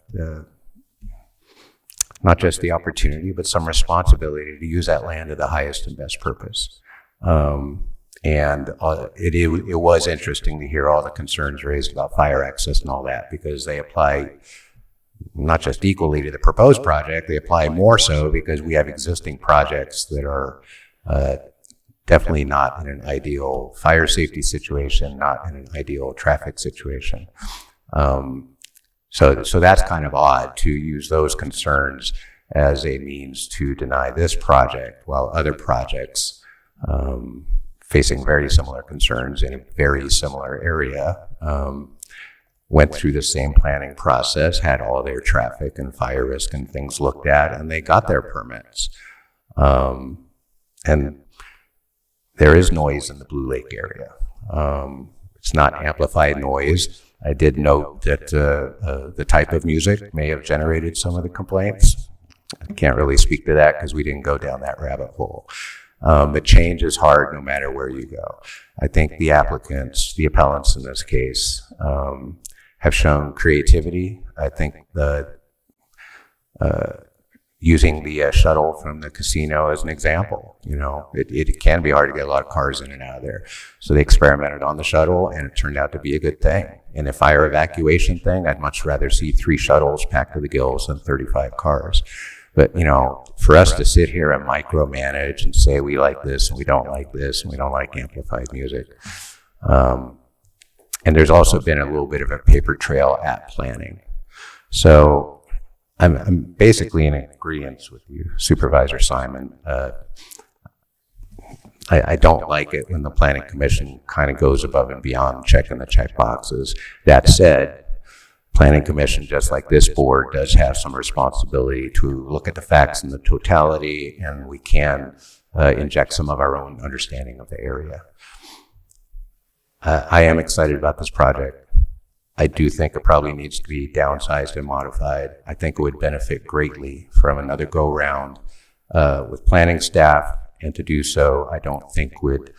not just the opportunity, but some responsibility to use that land to the highest and best purpose. And it was interesting to hear all the concerns raised about fire access and all that, because they apply not just equally to the proposed project, they apply more so because we have existing projects that are definitely not in an ideal fire safety situation, not in an ideal traffic situation. So that's kind of odd to use those concerns as a means to deny this project, while other projects facing very similar concerns in a very similar area went through the same planning process, had all their traffic and fire risk and things looked at, and they got their permits. And there is noise in the Blue Lake area. It's not amplified noise. I did note that the type of music may have generated some of the complaints. I can't really speak to that because we didn't go down that rabbit hole. But change is hard no matter where you go. I think the applicants, the appellants in this case, have shown creativity. I think the using the shuttle from the casino as an example. You know, it can be hard to get a lot of cars in and out of there. So they experimented on the shuttle, and it turned out to be a good thing. And the fire evacuation thing, I'd much rather see 3 shuttles packed to the gills than 35 cars. But, you know, for us to sit here and micromanage and say we like this and we don't like this and we don't like amplified music. And there's also been a little bit of a paper trail at planning. So I'm basically in agreement with you, Supervisor Simon. I don't like it when the Planning Commission kind of goes above and beyond checking the check boxes. That said, Planning Commission, just like this board, does have some responsibility to look at the facts in the totality, and we can inject some of our own understanding of the area. I am excited about this project. I do think it probably needs to be downsized and modified. I think it would benefit greatly from another go-round with planning staff, and to do so, I don't think would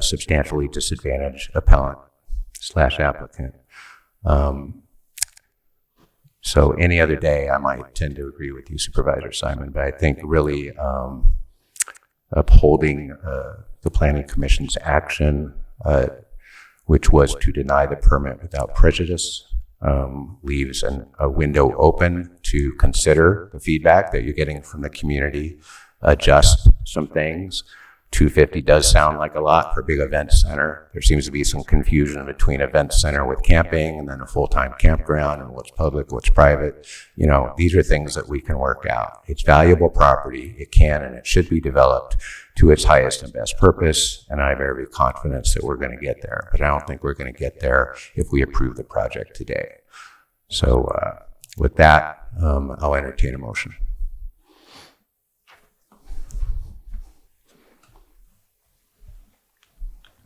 substantially disadvantage appellant/applicant. So any other day, I might tend to agree with you, Supervisor Simon, but I think really upholding the Planning Commission's action, which was to deny the permit without prejudice, leaves a window open to consider the feedback that you're getting from the community, adjust some things. 250 does sound like a lot for a big event center. There seems to be some confusion between event center with camping and then a full-time campground and what's public, what's private. You know, these are things that we can work out. It's valuable property. It can and it should be developed to its highest and best purpose, and I have every confidence that we're going to get there. But I don't think we're going to get there if we approve the project today. So with that, I'll entertain a motion.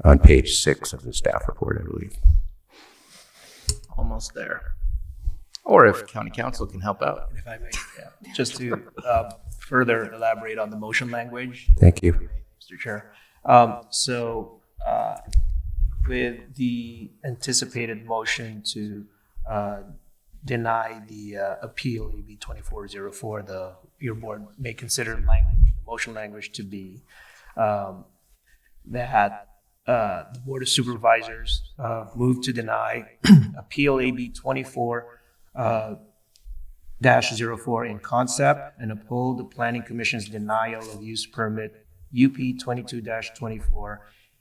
On page 6 of the staff report, I believe. Almost there. Or if county council can help out. If I may, just to further elaborate on the motion language. Thank you, Mr. Chair. With the anticipated motion to deny the appeal AB 2404, your board may consider the motion language to be that the Board of Supervisors move to deny appeal AB 24-04 in concept and uphold the Planning Commission's denial of use permit UP 22-24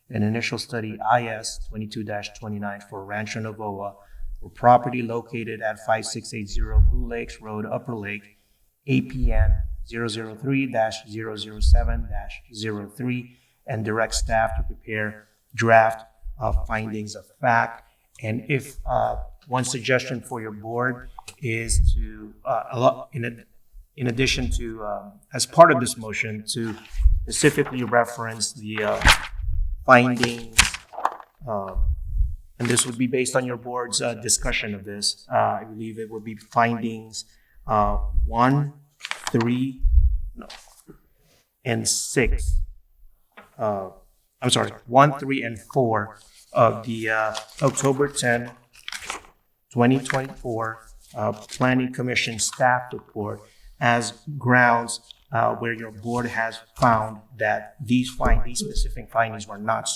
and initial study IS 22-29 for Rancho Novoa for property located at 5680 Blue Lakes Road, Upper Lake, APN 003-007-03, and direct staff to prepare draft of findings of fact. And if one suggestion for your board is to, in addition to, as part of this motion, to specifically reference the findings, and this would be based on your board's discussion of this. I believe it would be findings 1, 3, and 6. I'm sorry, 1, 3, and 4 of the October 10, 2024 Planning Commission staff report as grounds where your board has found that these specific findings were not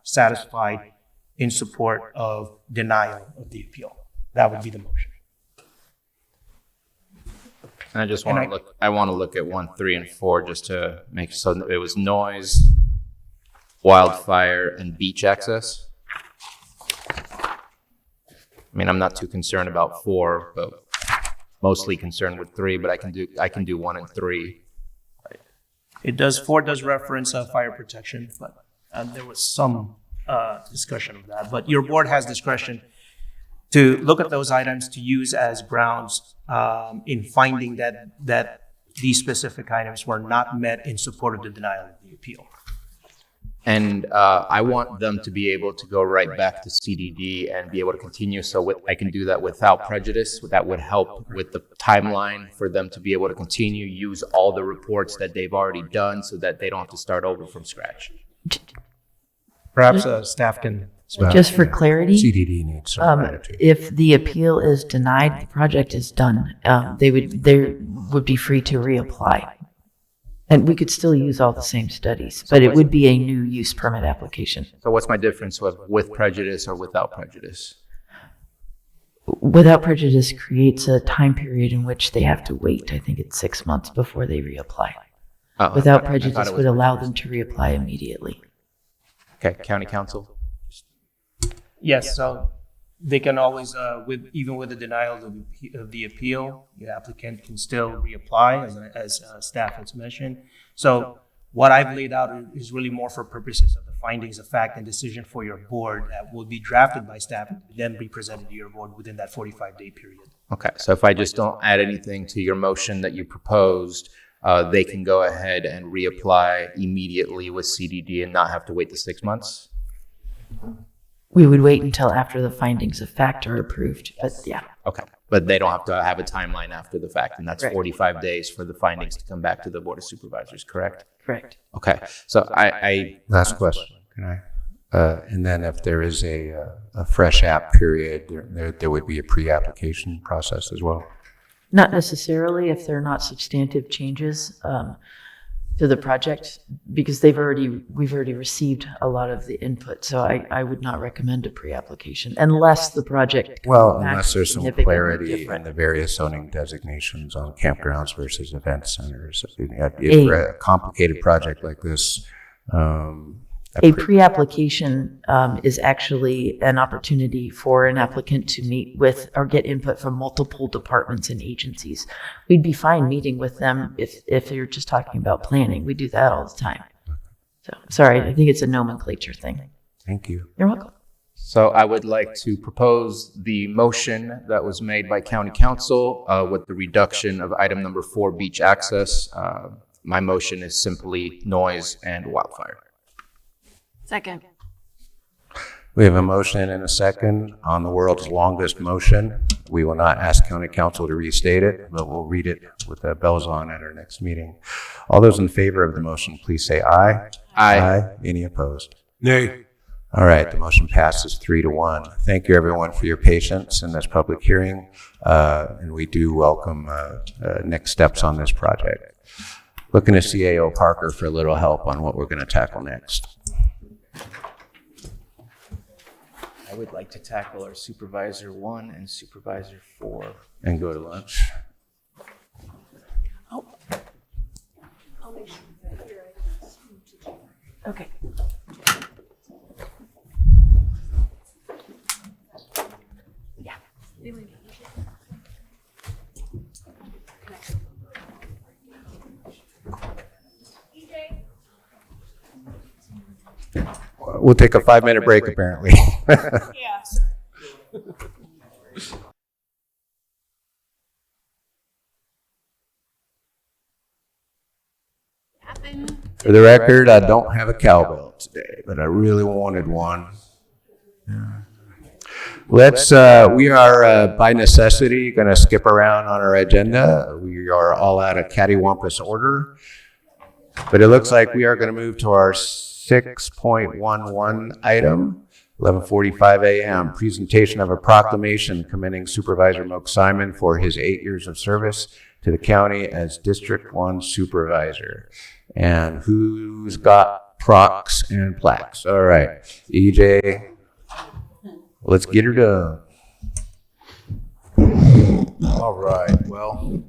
satisfied in support of denial of the appeal. That would be the motion. And I just want to look. I want to look at 1, 3, and 4 just to make so it was noise, wildfire, and beach access. I mean, I'm not too concerned about 4, but mostly concerned with 3. But I can do 1 and 3. It does 4 does reference fire protection, but there was some discussion of that. But your board has discretion to look at those items to use as grounds in finding that these specific items were not met in support of the denial of the appeal. And I want them to be able to go right back to CDD and be able to continue. So I can do that without prejudice. That would help with the timeline for them to be able to continue, use all the reports that they've already done so that they don't have to start over from scratch. Perhaps staff can Just for clarity, CDD needs some gratitude. if the appeal is denied, the project is done. They would be free to reapply. And we could still use all the same studies, but it would be a new use permit application. So what's my difference with prejudice or without prejudice? Without prejudice creates a time period in which they have to wait. I think it's 6 months before they reapply. Oh, Without I thought prejudice it was would allow them to reapply immediately. Okay, county council? Yes, so they can always, even with the denial of the appeal, the applicant can still reapply, as staff has mentioned. So what I've laid out is really more for purposes of the findings of fact and decision for your board that will be drafted by staff and then be presented to your board within that 45-day period. Okay, so if I just don't add anything to your motion that you proposed, they can go ahead and reapply immediately with CDD and not have to wait the 6 months? We would wait until after the findings of fact are approved, but yeah. Okay, but they don't have to have a timeline after the fact, and that's Correct. 45 days for the findings to come back to the Board of Supervisors, correct? Correct. Okay, so I Last question, can I? And then if there is a fresh app period, there would be a pre-application process as well. Not necessarily if they're not substantive changes to the project, because we've already received a lot of the input. So I would not recommend a pre-application unless the project. Well, back unless there's some significantly clarity different. in the various zoning designations on campgrounds versus event centers. If for a complicated project like this, A pre-application is actually an opportunity for an applicant to meet with or get input from multiple departments and agencies. We'd be fine meeting with them if you're just talking about planning. We do that all the time. So, sorry, I think it's a nomenclature thing. Thank you. You're welcome. So I would like to propose the motion that was made by County Council with the reduction of item number 4, beach access. My motion is simply noise and wildfire. Second. We have a motion and a second on the world's longest motion. We will not ask County Council to restate it, but we'll read it with the bells on at our next meeting. All those in favor of the motion, please say aye. Aye. Any opposed? Nay. All right, the motion passes 3-1. Thank you, everyone, for your patience in this public hearing, and we do welcome next steps on this project. Looking to CAO Parker for a little help on what we're going to tackle next. I would like to tackle our Supervisor 1 and Supervisor 4. And go to lunch. Okay. We'll take a 5-minute break, apparently. Yeah. For the record, I don't have a cowbell today, but I really wanted one. We are by necessity going to skip around on our agenda. We are all out of cattywampus order, but it looks like we are going to move to our 6.11 item, 11:45 a.m., presentation of a proclamation commending Supervisor Moke Simon for his 8 years of service to the county as District 1 Supervisor. And who's got procs and plaques? All right, EJ, let's get her done. All right, well,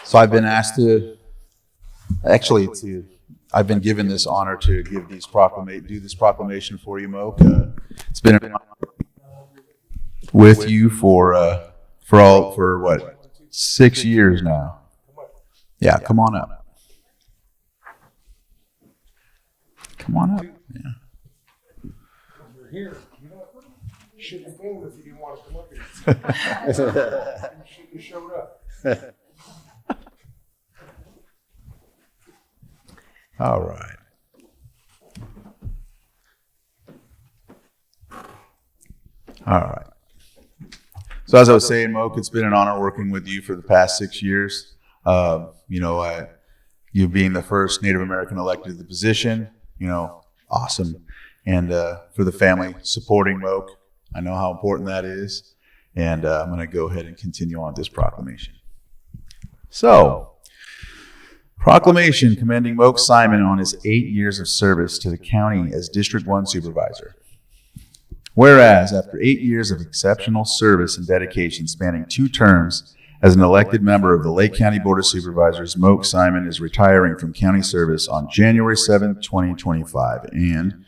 so I've been asked I've been given this honor to give do this proclamation for you, Moke. It's been an honor with you for what, 6 years now. Yeah, come on up. Come on up. Yeah. You're here. You know, you shouldn't have came if you didn't want to come up here. You shouldn't have showed up. All right. All right. So as I was saying, Moke, it's been an honor working with you for the past 6 years. You being the first Native American elected to the position, awesome. and for the family supporting Moak. I know how important that is, and I'm going to go ahead and continue on this proclamation. So, proclamation commending Moak Simon on his 8 years of service to the county as District 1 Supervisor. Whereas, after 8 years of exceptional service and dedication spanning 2 terms as an elected member of the Lake County Board of Supervisors, Moak Simon is retiring from county service on January 7, 2025. And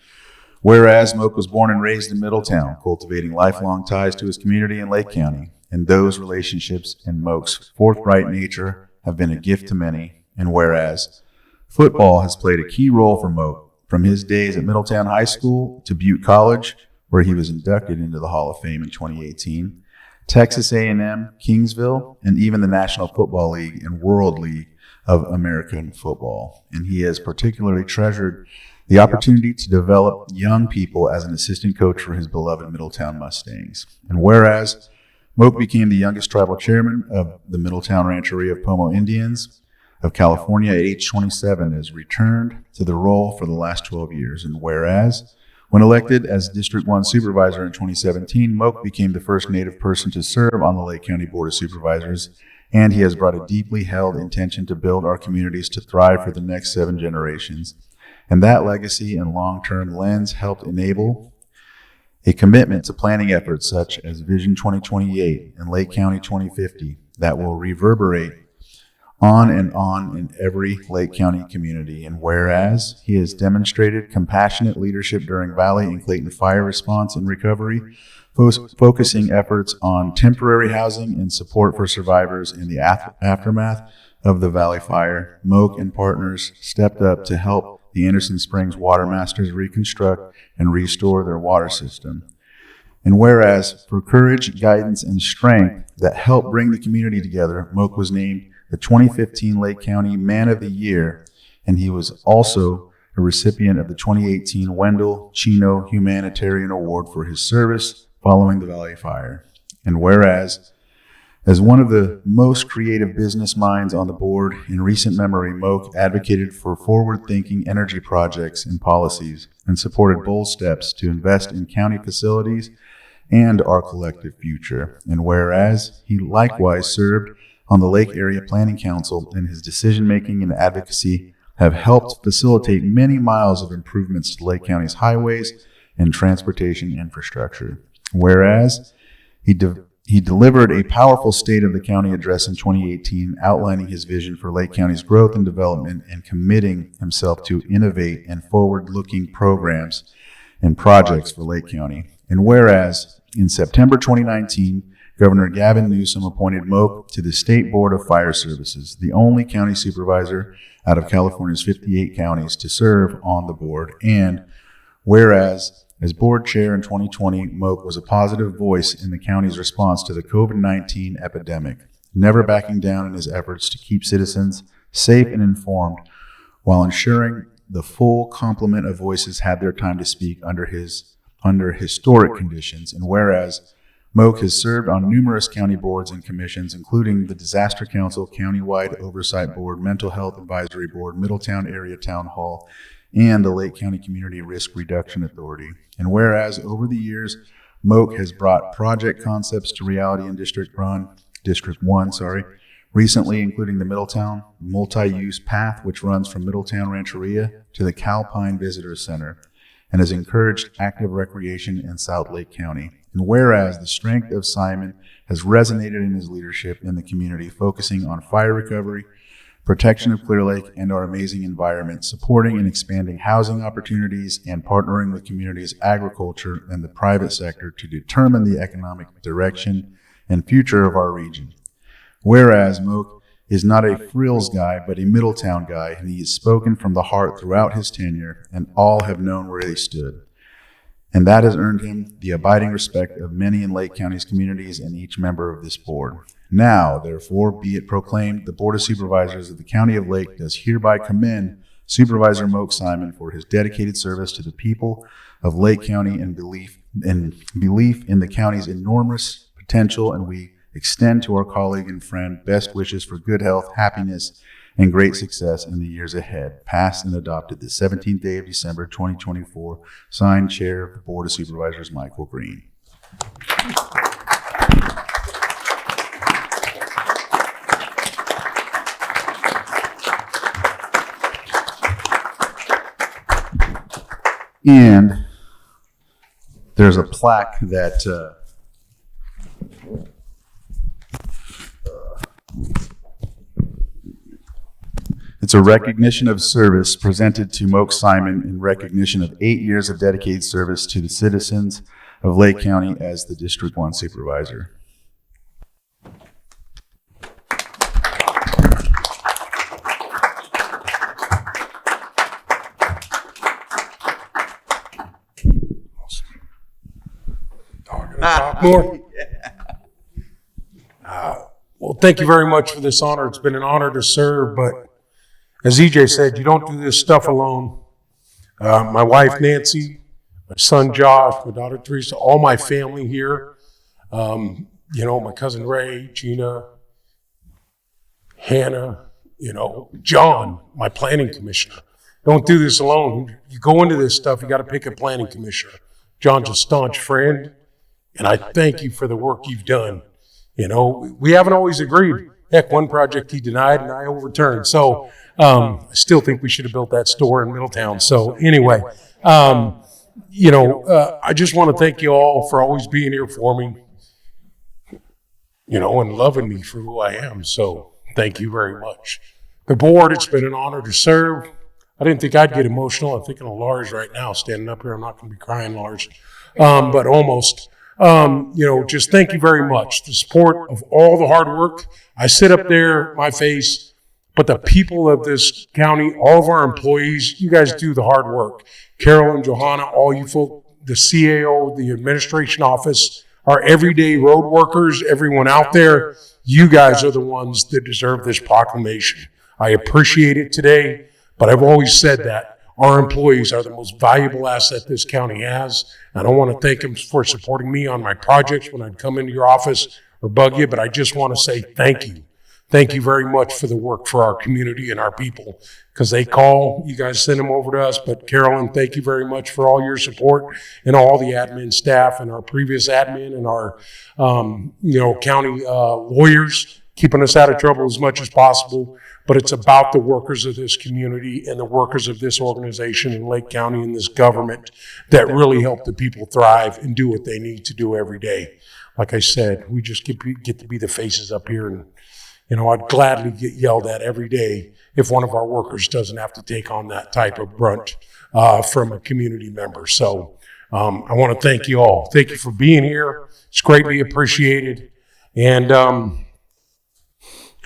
whereas Moak was born and raised in Middletown, cultivating lifelong ties to his community in Lake County, and those relationships and Moak's forthright nature have been a gift to many. And whereas football has played a key role for Moak from his days at Middletown High School to Butte College, where he was inducted into the Hall of Fame in 2018, Texas A&M, Kingsville, and even the National Football League and World League of American Football. And he has particularly treasured the opportunity to develop young people as an assistant coach for his beloved Middletown Mustangs. And whereas Moak became the youngest tribal chairman of the Middletown Rancheria of Pomo Indians of California at age 27, has returned to the role for the last 12 years. And whereas when elected as District 1 Supervisor in 2017, Moak became the first Native person to serve on the Lake County Board of Supervisors, and he has brought a deeply held intention to build our communities to thrive for the next 7 generations. And that legacy and long-term lens helped enable a commitment to planning efforts such as Vision 2028 and Lake County 2050 that will reverberate on in every Lake County community. And whereas he has demonstrated compassionate leadership during Valley and Clayton fire response and recovery, focusing efforts on temporary housing and support for survivors in the aftermath of the Valley fire, Moak and partners stepped up to help the Anderson Springs Water Masters reconstruct and restore their water system. And whereas for courage, guidance, and strength that helped bring the community together, Moak was named the 2015 Lake County Man of the Year, and he was also a recipient of the 2018 Wendell Chino Humanitarian Award for his service following the Valley Fire. And whereas, as one of the most creative business minds on the board in recent memory, Moak advocated for forward-thinking energy projects and policies and supported bold steps to invest in county facilities and our collective future. And whereas he likewise served on the Lake Area Planning Council, and his decision-making and advocacy have helped facilitate many miles of improvements to Lake County's highways and transportation infrastructure. Whereas he delivered a powerful State of the County address in 2018, outlining his vision for Lake County's growth and development and committing himself to innovate and forward-looking programs and projects for Lake County. And whereas in September 2019, Governor Gavin Newsom appointed Moak to the State Board of Fire Services, the only county supervisor out of California's 58 counties to serve on the board. And whereas, as board chair in 2020, Moak was a positive voice in the county's response to the COVID-19 epidemic, never backing down in his efforts to keep citizens safe and informed while ensuring the full complement of voices had their time to speak under historic conditions. And whereas Moak has served on numerous county boards and commissions, including the Disaster Council, Countywide Oversight Board, Mental Health Advisory Board, Middletown Area Town Hall, and the Lake County Community Risk Reduction Authority. And whereas over the years, Moak has brought project concepts to reality in District 1, recently including the Middletown Multi-Use Path, which runs from Middletown Rancheria to the Calpine Visitor Center, and has encouraged active recreation in South Lake County. And whereas the strength of Simon has resonated in his leadership in the community, focusing on fire recovery, protection of Clear Lake and our amazing environment, supporting and expanding housing opportunities, and partnering with communities, agriculture, and the private sector to determine the economic direction and future of our region. Whereas Moak is not a frills guy, but a Middletown guy, and he has spoken from the heart throughout his tenure, and all have known where he stood. And that has earned him the abiding respect of many in Lake County's communities and each member of this board. Now, therefore, be it proclaimed, the Board of Supervisors of the County of Lake does hereby commend Supervisor Moak Simon for his dedicated service to the people of Lake County and belief in the county's enormous potential, and we extend to our colleague and friend best wishes for good health, happiness, and great success in the years ahead. Passed and adopted the 17th day of December 2024. Signed, Chair of the Board of Supervisors, Michael Green. And there's a plaque that it's a recognition of service presented to Moke Simon in recognition of 8 years of dedicated service to the citizens of Lake County as the District 1 Supervisor. More. Well, thank you very much for this honor. It's been an honor to serve, but as EJ said, you don't do this stuff alone. My wife, Nancy, my son, Josh, my daughter, Teresa, all my family here, my cousin Ray, Gina, Hannah, John, my planning commissioner. Don't do this alone. You go into this stuff, you got to pick a planning commissioner. John's a staunch friend. And I thank you for the work you've done. We haven't always agreed. Heck, one project he denied and I overturned. So I still think we should have built that store in Middletown. So anyway, I just want to thank you all for always being here for me, and loving me for who I am. So thank you very much. The board, it's been an honor to serve. I didn't think I'd get emotional. I'm thinking of Lars right now, standing up here. I'm not going to be crying, Lars, but almost. Just thank you very much. The support of all the hard work. I sit up there, my face, but the people of this county, all of our employees, you guys do the hard work. Carol and Johanna, all you folk, the CAO, the administration office, our everyday road workers, everyone out there, you guys are the ones that deserve this proclamation. I appreciate it today, but I've always said that. Our employees are the most valuable asset this county has, and I want to thank them for supporting me on my projects when I'd come into your office or bug you, but I just want to say thank you. Thank you very much for the work for our community and our people, because they call, you guys send them over to us, but Carolyn, thank you very much for all your support and all the admin staff and our previous admin and our, county lawyers, keeping us out of trouble as much as possible. But it's about the workers of this community and the workers of this organization in Lake County and this government that really help the people thrive and do what they need to do every day. Like I said, we just get to be the faces up here, and I'd gladly get yelled at every day if one of our workers doesn't have to take on that type of brunt from a community member. So I want to thank you all. Thank you for being here. It's greatly appreciated. And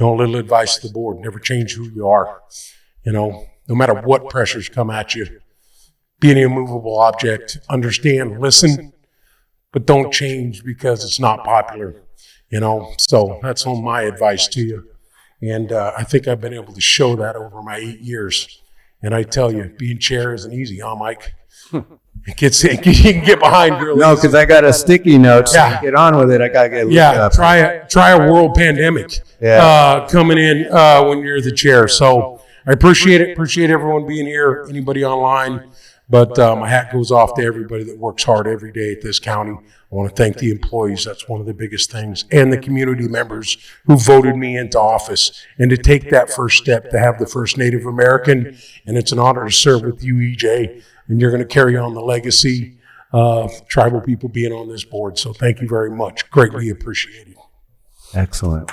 a little advice to the board: never change who you are. No matter what pressures come at you, be an immovable object. Understand, listen, but don't change because it's not popular. So that's all my advice to you. And I think I've been able to show that over my 8 years. And I tell you, being chair isn't easy, huh, Mike? You can get behind really. No, because I got a sticky note. So to get on with it, I got to get looked up. Try a world pandemic coming in when you're the chair. So I appreciate it. Appreciate everyone being here. Anybody online, but my hat goes off to everybody that works hard every day at this county. I want to thank the employees. That's one of the biggest things, and the community members who voted me into office, and to take that first step to have the first Native American. And it's an honor to serve with you, EJ. And you're going to carry on the legacy of tribal people being on this board. So thank you very much. Greatly appreciated. Excellent.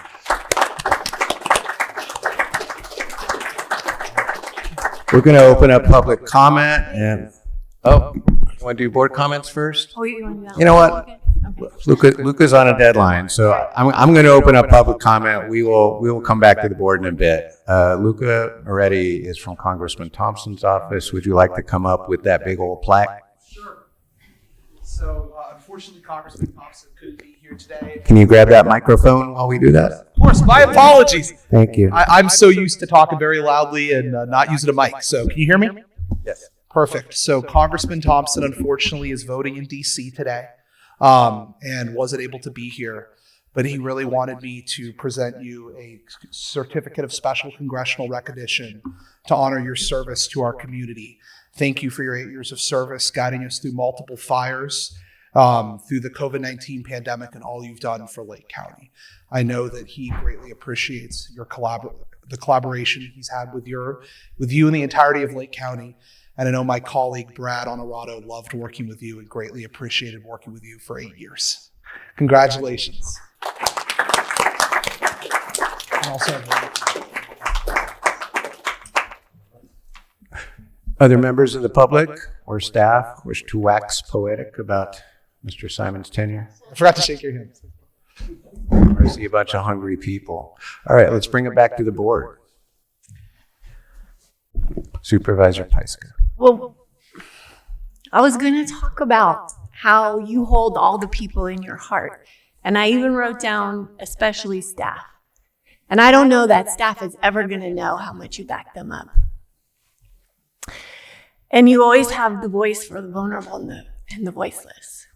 We're going to open up public comment. And you want to do board comments first? You know what? Luca's on a deadline, so I'm going to open up public comment. We will come back to the board in a bit. Luca already is from Congressman Thompson's office. Would you like to come up with that big old plaque? Sure. So unfortunately, Congressman Thompson couldn't be here today. Can you grab that microphone while we do that? Of course. My apologies. Thank you. I'm so used to talking very loudly and not using a mic. So can you hear me? Yes. Perfect. So Congressman Thompson unfortunately is voting in D.C. today. And wasn't able to be here. but he really wanted me to present you a certificate of special congressional recognition to honor your service to our community. Thank you for your 8 years of service, guiding us through multiple fires, through the COVID-19 pandemic, and all you've done for Lake County. I know that he greatly appreciates your the collaboration he's had with you and the entirety of Lake County. And I know my colleague, Brad Honorado, loved working with you and greatly appreciated working with you for 8 years. Congratulations. And also, Other members of the public or staff wish to wax poetic about Mr. Simon's tenure? I forgot to shake your hand. I see a bunch of hungry people. All right, let's bring it back to the board. Supervisor Pyska. Well, I was going to talk about how you hold all the people in your heart. And I even wrote down, especially staff. And I don't know that staff is ever going to know how much you back them up. And you always have the voice for the vulnerable and the voiceless.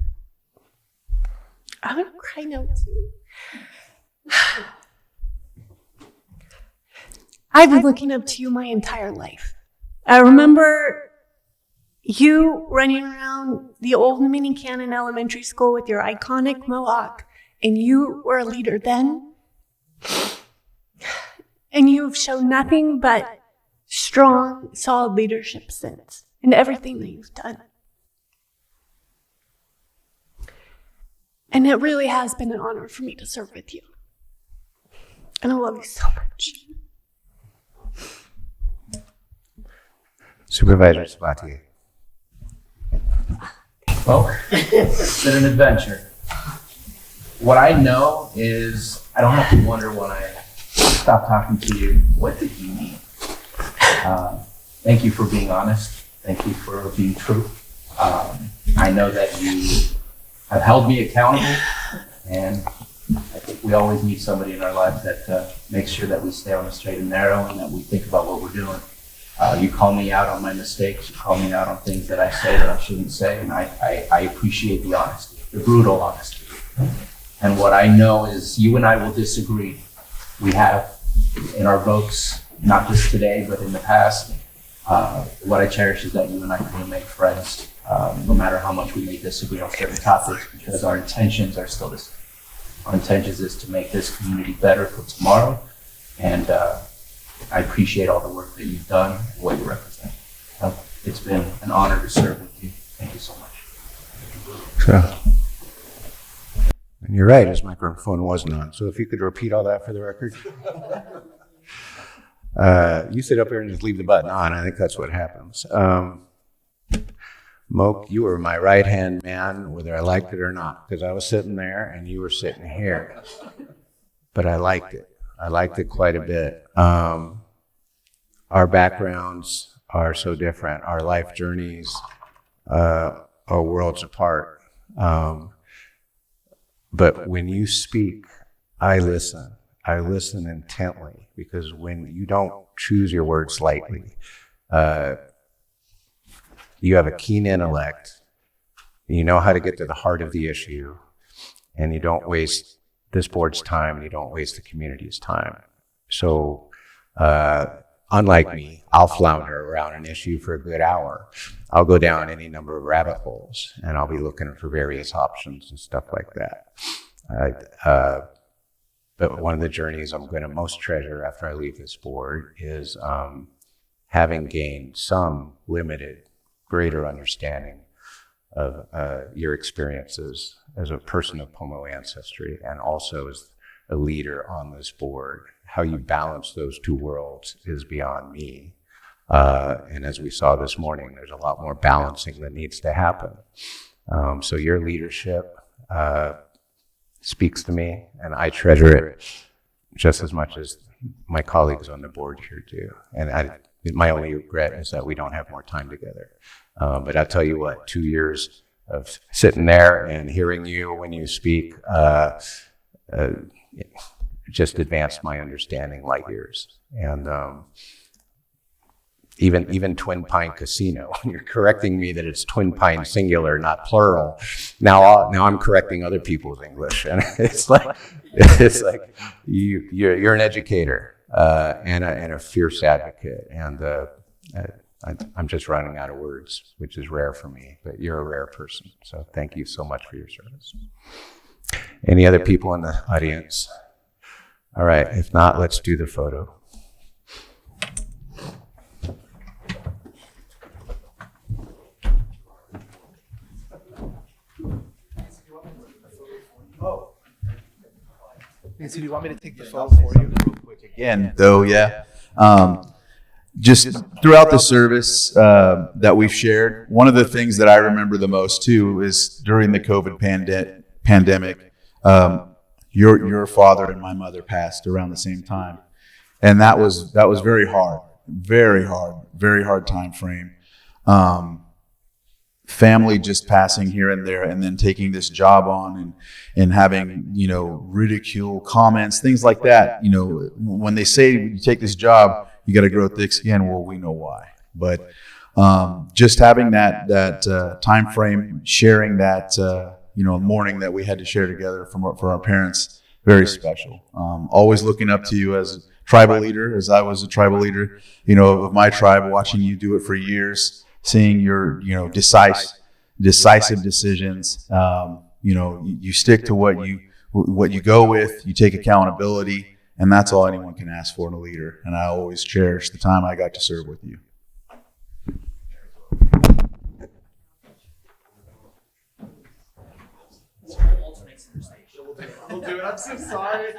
I'm going to cry now too. I've been looking up to you my entire life. I remember you running around the old Mini Cannon Elementary School with your iconic mohawk, and you were a leader then. And you've shown nothing but strong, solid leadership since, in everything that you've done. And it really has been an honor for me to serve with you. And I love you so much. Supervisor Sabatier. Well, it's been an adventure. What I know is I don't have to wonder when I stop talking to you, what did you need? Thank you for being honest. Thank you for being true. I know that you have held me accountable, and I think we always need somebody in our lives that makes sure that we stay on the straight and narrow and that we think about what we're doing. You call me out on my mistakes. You call me out on things that I say that I shouldn't say, and I appreciate the honesty, the brutal honesty. And what I know is you and I will disagree. We have in our votes, not just today, but in the past. What I cherish is that you and I can make friends, no matter how much we may disagree on certain topics, because our intentions are still the same. Our intentions is to make this community better for tomorrow, and I appreciate all the work that you've done and what you represent. It's been an honor to serve with you. Thank you so much. So, and you're right, his microphone wasn't on. So if you could repeat all that for the record. You sit up here and just leave the button on. I think that's what happens. Moke, you were my right-hand man, whether I liked it or not, because I was sitting there and you were sitting here. But I liked it. I liked it quite a bit. Our backgrounds are so different. Our life journeys are worlds apart. But when you speak, I listen. I listen intently, because when you don't choose your words lightly, you have a keen intellect, you know how to get to the heart of the issue, and you don't waste this board's time, and you don't waste the community's time. So unlike me, I'll flounder around an issue for a good hour. I'll go down any number of rabbit holes, and I'll be looking for various options and stuff like that. But one of the journeys I'm going to most treasure after I leave this board is having gained some limited, greater understanding of your experiences as a person of Pomo ancestry, and also as a leader on this board. How you balance those two worlds is beyond me. And as we saw this morning, there's a lot more balancing that needs to happen. So your leadership speaks to me, and I treasure it just as much as my colleagues on the board here do. And my only regret is that we don't have more time together. But I'll tell you what, 2 years of sitting there and hearing you when you speak just advanced my understanding light years. And even Twin Pine Casino. You're correcting me that it's Twin Pine singular, not plural. Now I'm correcting other people's English, and it's like you're an educator and a fierce advocate, and I'm just running out of words, which is rare for me. But you're a rare person, so thank you so much for your service. Any other people in the audience? All right, if not, let's do the photo. Nancy, do you want me to take the photo for you? Again, though, yeah. Just throughout the service that we've shared, one of the things that I remember the most too is during the COVID pandemic, your father and my mother passed around the same time, and that was very hard time frame. Family just passing here and there, and then taking this job on and having, ridicule, comments, things like that. When they say you take this job, you got to grow thick skin. Well, we know why. But just having that time frame, sharing that morning that we had to share together for our parents, very special. Always looking up to you as a tribal leader, as I was a tribal leader, of my tribe, watching you do it for years. Seeing your, decisive decisions. You stick to what you go with. You take accountability, and that's all anyone can ask for in a leader. And I always cherish the time I got to serve with you. We'll do it. I'm so sorry.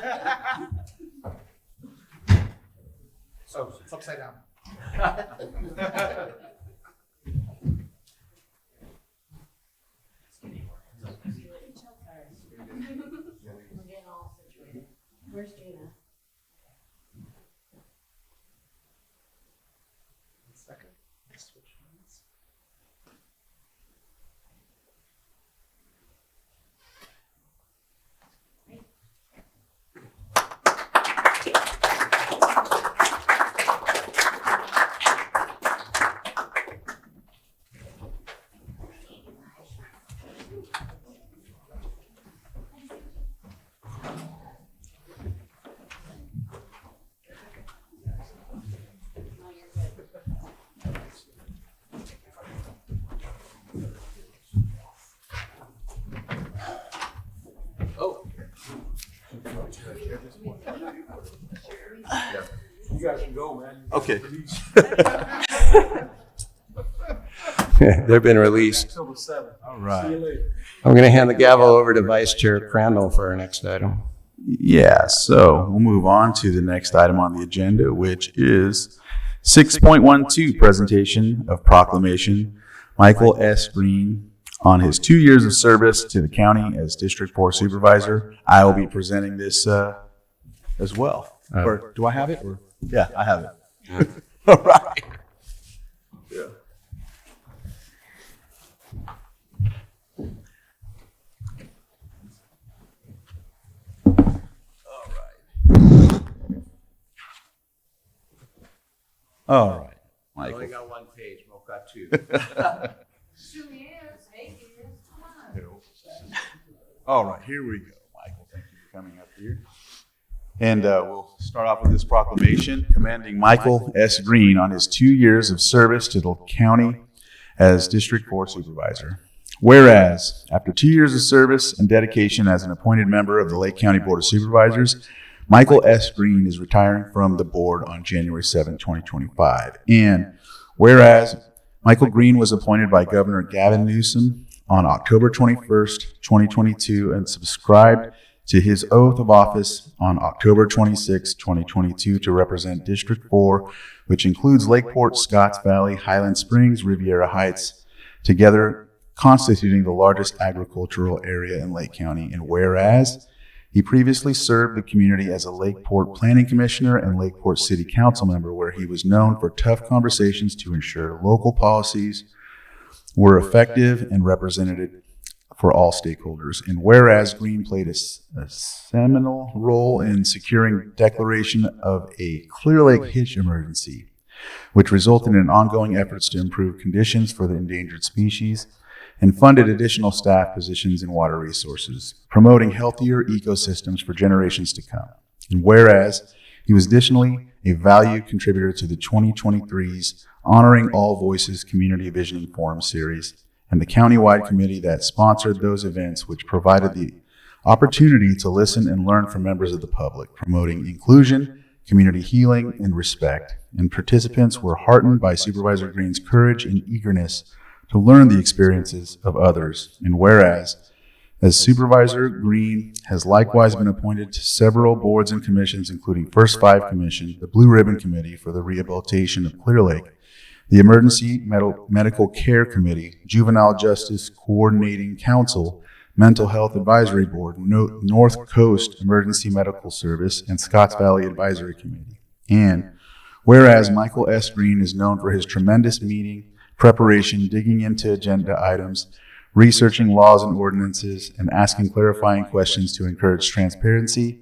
So it's upside down. Where's Gina? You guys can go, man. Okay. They've been released. Till the 7th. All right. See you later. I'm going to hand the gavel over to Vice Chair Crandall for our next item. Yeah, so we'll move on to the next item on the agenda, which is 6.12, presentation of proclamation. Michael S. Green on his 2 years of service to the county as District 4 Supervisor. I will be presenting this as well. Or do I have it? Or yeah, I have it. All right. Yeah. All right, I Michael. only got one page. Moke got two. All right, here we go, Michael. Thank you for coming up here. And we'll start off with this proclamation commending Michael S. Green on his 2 years of service to the county as District 4 Supervisor. Whereas, after 2 years of service and dedication as an appointed member of the Lake County Board of Supervisors, Michael S. Green is retiring from the board on January 7, 2025. And whereas Michael Green was appointed by Governor Gavin Newsom on October 21st, 2022, and subscribed to his oath of office on October 26, 2022, to represent District 4, which includes Lakeport, Scotts Valley, Highland Springs, Riviera Heights, together constituting the largest agricultural area in Lake County. And whereas he previously served the community as a Lakeport Planning Commissioner and Lakeport City Council member, where he was known for tough conversations to ensure local policies were effective and represented for all stakeholders. And whereas Green played a seminal role in securing declaration of a Clear Lake hitch emergency, which resulted in ongoing efforts to improve conditions for the endangered species, and funded additional staff positions in water resources, promoting healthier ecosystems for generations to come. And whereas he was additionally a valued contributor to the 2023's Honoring All Voices Community Visioning Forum series and the countywide committee that sponsored those events, which provided the opportunity to listen and learn from members of the public, promoting inclusion, community healing, and respect. And participants were heartened by Supervisor Green's courage and eagerness to learn the experiences of others. And whereas, as Supervisor Green has likewise been appointed to several boards and commissions, including First Five Commission, the Blue Ribbon Committee for the Rehabilitation of Clear Lake, the Emergency Medical Care Committee, Juvenile Justice Coordinating Council, Mental Health Advisory Board, North Coast Emergency Medical Service, and Scotts Valley Advisory Committee. And whereas Michael S. Green is known for his tremendous meeting preparation, digging into agenda items, researching laws and ordinances, and asking clarifying questions to encourage transparency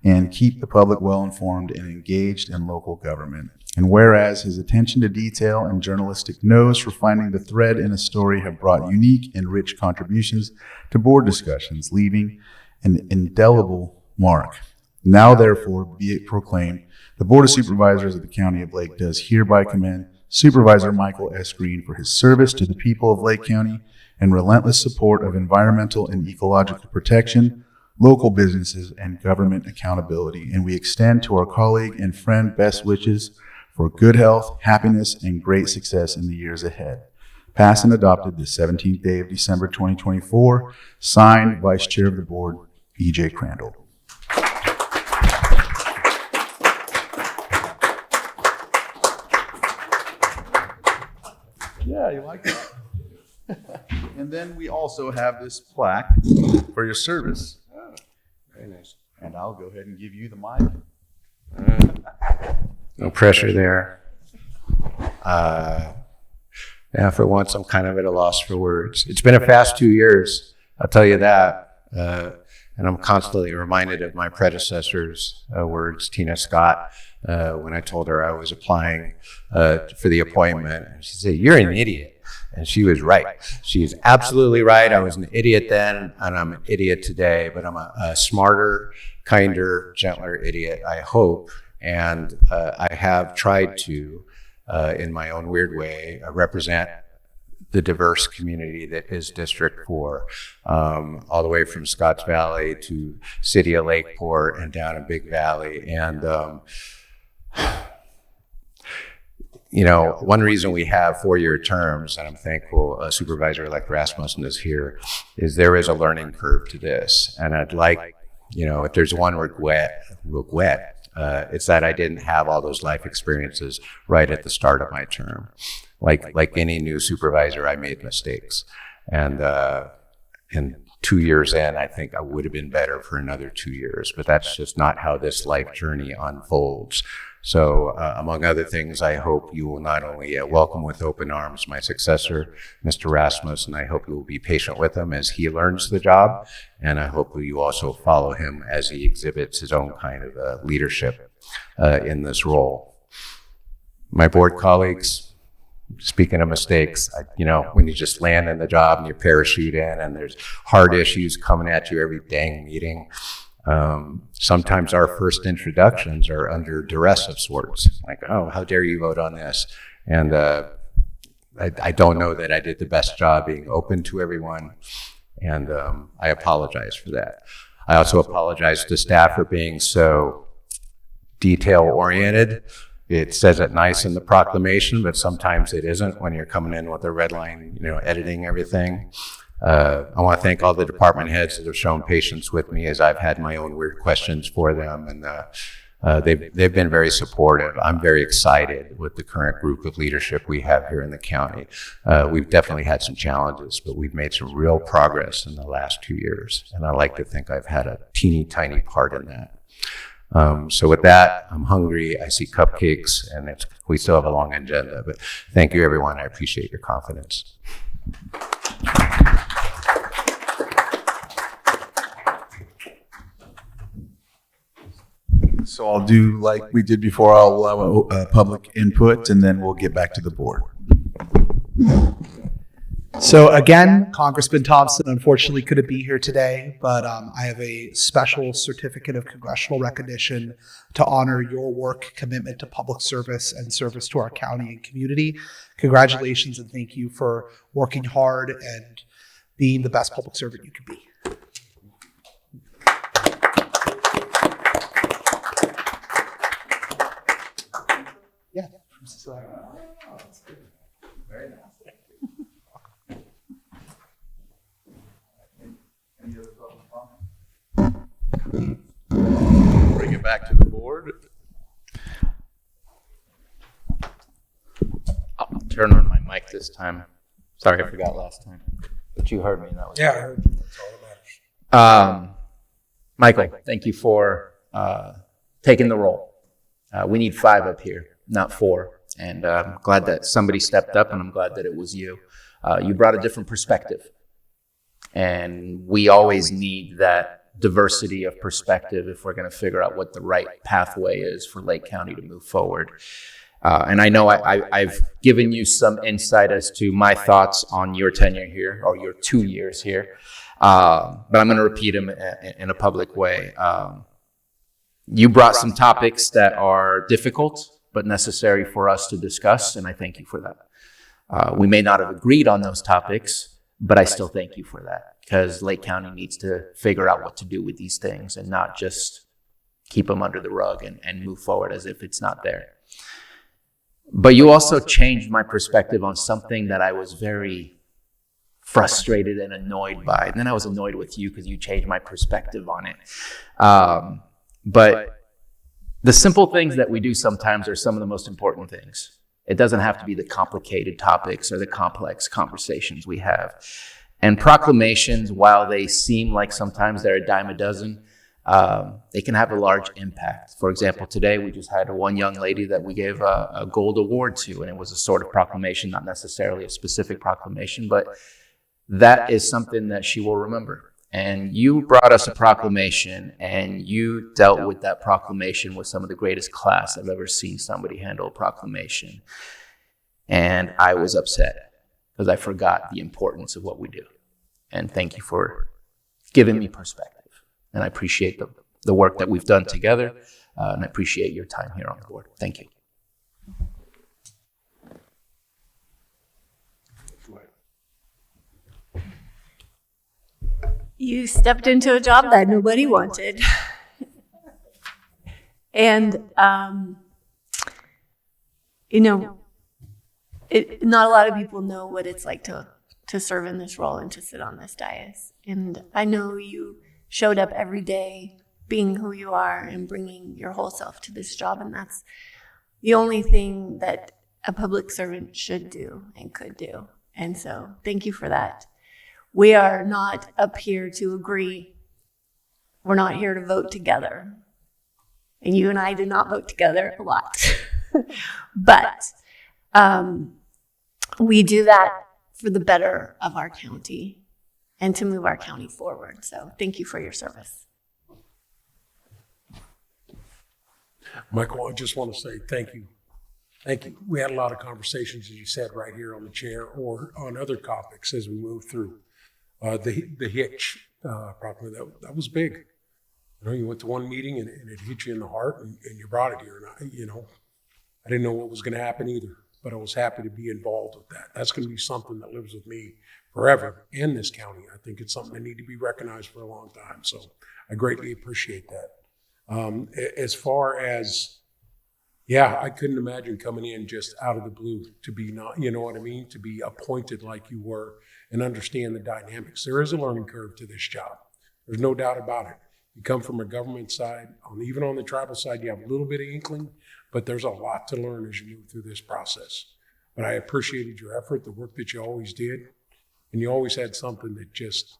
and keep the public well informed and engaged in local government. And whereas his attention to detail and journalistic nose for finding the thread in a story have brought unique and rich contributions to board discussions, leaving an indelible mark. Now, therefore, be it proclaimed, the Board of Supervisors of the County of Lake does hereby commend Supervisor Michael S. Green for his service to the people of Lake County and relentless support of environmental and ecological protection, local businesses, and government accountability. And we extend to our colleague and friend best wishes for good health, happiness, and great success in the years ahead. Passed and adopted the 17th day of December 2024. Signed, Vice Chair of the Board, E.J. Crandall. Yeah, you like it? And then we also have this plaque for your service. Oh, very nice. And I'll go ahead and give you the mic. No pressure there. Yeah, for once, I'm kind of at a loss for words. It's been a fast 2 years, I'll tell you that. And I'm constantly reminded of my predecessor's words, Tina Scott, when I told her I was applying for the appointment. And she said, "You're an idiot." And she was right. She is absolutely right. I was an idiot then, and I'm an idiot today, but I'm a smarter, kinder, gentler idiot, I hope. And I have tried to, in my own weird way, represent the diverse community that is District 4, all the way from Scotts Valley to City of Lakeport and down in Big Valley. And, you know, one reason we have 4-year terms, and I'm thankful Supervisor-elect Rasmussen is here, is there is a learning curve to this. And I'd like, you know, if there's one regret, it's that I didn't have all those life experiences right at the start of my term. Like any new supervisor, I made mistakes. And 2 years in, I think I would have been better for another 2 years, but that's just not how this life journey unfolds. So among other things, I hope you will not only welcome with open arms my successor, Mr. Rasmussen, I hope you will be patient with him as he learns the job, and I hope you also follow him as he exhibits his own kind of leadership in this role. My board colleagues, speaking of mistakes, you know, when you just land in the job and you parachute in and there's hard issues coming at you every dang meeting, sometimes our first introductions are under duress of sorts. Like, oh, how dare you vote on this? And I don't know that I did the best job being open to everyone, and I apologize for that. I also apologize to staff for being so detail-oriented. It says it nice in the proclamation, but sometimes it isn't when you're coming in with a red line, you know, editing everything. I want to thank all the department heads that have shown patience with me as I've had my own weird questions for them, and they've been very supportive. I'm very excited with the current group of leadership we have here in the county. We've definitely had some challenges, but we've made some real progress in the last 2 years, and I like to think I've had a teeny tiny part in that. So with that, I'm hungry. I see cupcakes, and we still have a long agenda, but thank you, everyone. I appreciate your confidence. So I'll do like we did before. I'll allow public input, and then we'll get back to the board. So again, Congressman Thompson unfortunately couldn't be here today, but I have a special certificate of congressional recognition to honor your work, commitment to public service, and service to our county and community. Congratulations and thank you for working hard and being the best public servant you can be. Yeah. Very nice. Bring it back to the board. I'll turn on my mic this time. Sorry, I forgot last time, but you heard me, and that was Yeah, I heard you. That's all that matters. Michael, thank you for taking the role. We need 5 up here, not 4. And I'm glad that somebody stepped up, and I'm glad that it was you. You brought a different perspective. And we always need that diversity of perspective if we're going to figure out what the right pathway is for Lake County to move forward. And I know I've given you some insight as to my thoughts on your tenure here, or your 2 years here. But I'm going to repeat them in a public way. You brought some topics that are difficult, but necessary for us to discuss, and I thank you for that. We may not have agreed on those topics, but I still thank you for that, because Lake County needs to figure out what to do with these things and not just keep them under the rug and move forward as if it's not there. But you also changed my perspective on something that I was very frustrated and annoyed by. And then I was annoyed with you because you changed my perspective on it. But the simple things that we do sometimes are some of the most important things. It doesn't have to be the complicated topics or the complex conversations we have. And proclamations, while they seem like sometimes they're a dime a dozen, they can have a large impact. For example, today we just had one young lady that we gave a gold award to, and it was a sort of proclamation, not necessarily a specific proclamation, but that is something that she will remember. And you brought us a proclamation, and you dealt with that proclamation with some of the greatest class I've ever seen somebody handle a proclamation. And I was upset because I forgot the importance of what we do. And thank you for giving me perspective. And I appreciate the work that we've done together, and I appreciate your time here on the board. Thank you. You stepped into a job that nobody wanted. And, not a lot of people know what it's like to serve in this role and to sit on this dais. And I know you showed up every day being who you are and bringing your whole self to this job. And that's the only thing that a public servant should do and could do. And so thank you for that. We are not up here to agree. We're not here to vote together. And you and I did not vote together a lot. But we do that for the better of our county and to move our county forward. So thank you for your service. Michael, I just want to say thank you. Thank you. We had a lot of conversations, as you said, right here on the chair or on other topics as we moved through. The hitch problem, that was big. You went to one meeting and it hit you in the heart, and you brought it here. And I didn't know what was going to happen either, but I was happy to be involved with that. That's going to be something that lives with me forever in this county. I think it's something that need to be recognized for a long time. So I greatly appreciate that. As far as, I couldn't imagine coming in just out of the blue to be not, you know what I mean? To be appointed like you were and understand the dynamics. There is a learning curve to this job. There's no doubt about it. You come from a government side, even on the tribal side, you have a little bit of inkling, but there's a lot to learn as you move through this process. But I appreciated your effort, the work that you always did, and you always had something that just,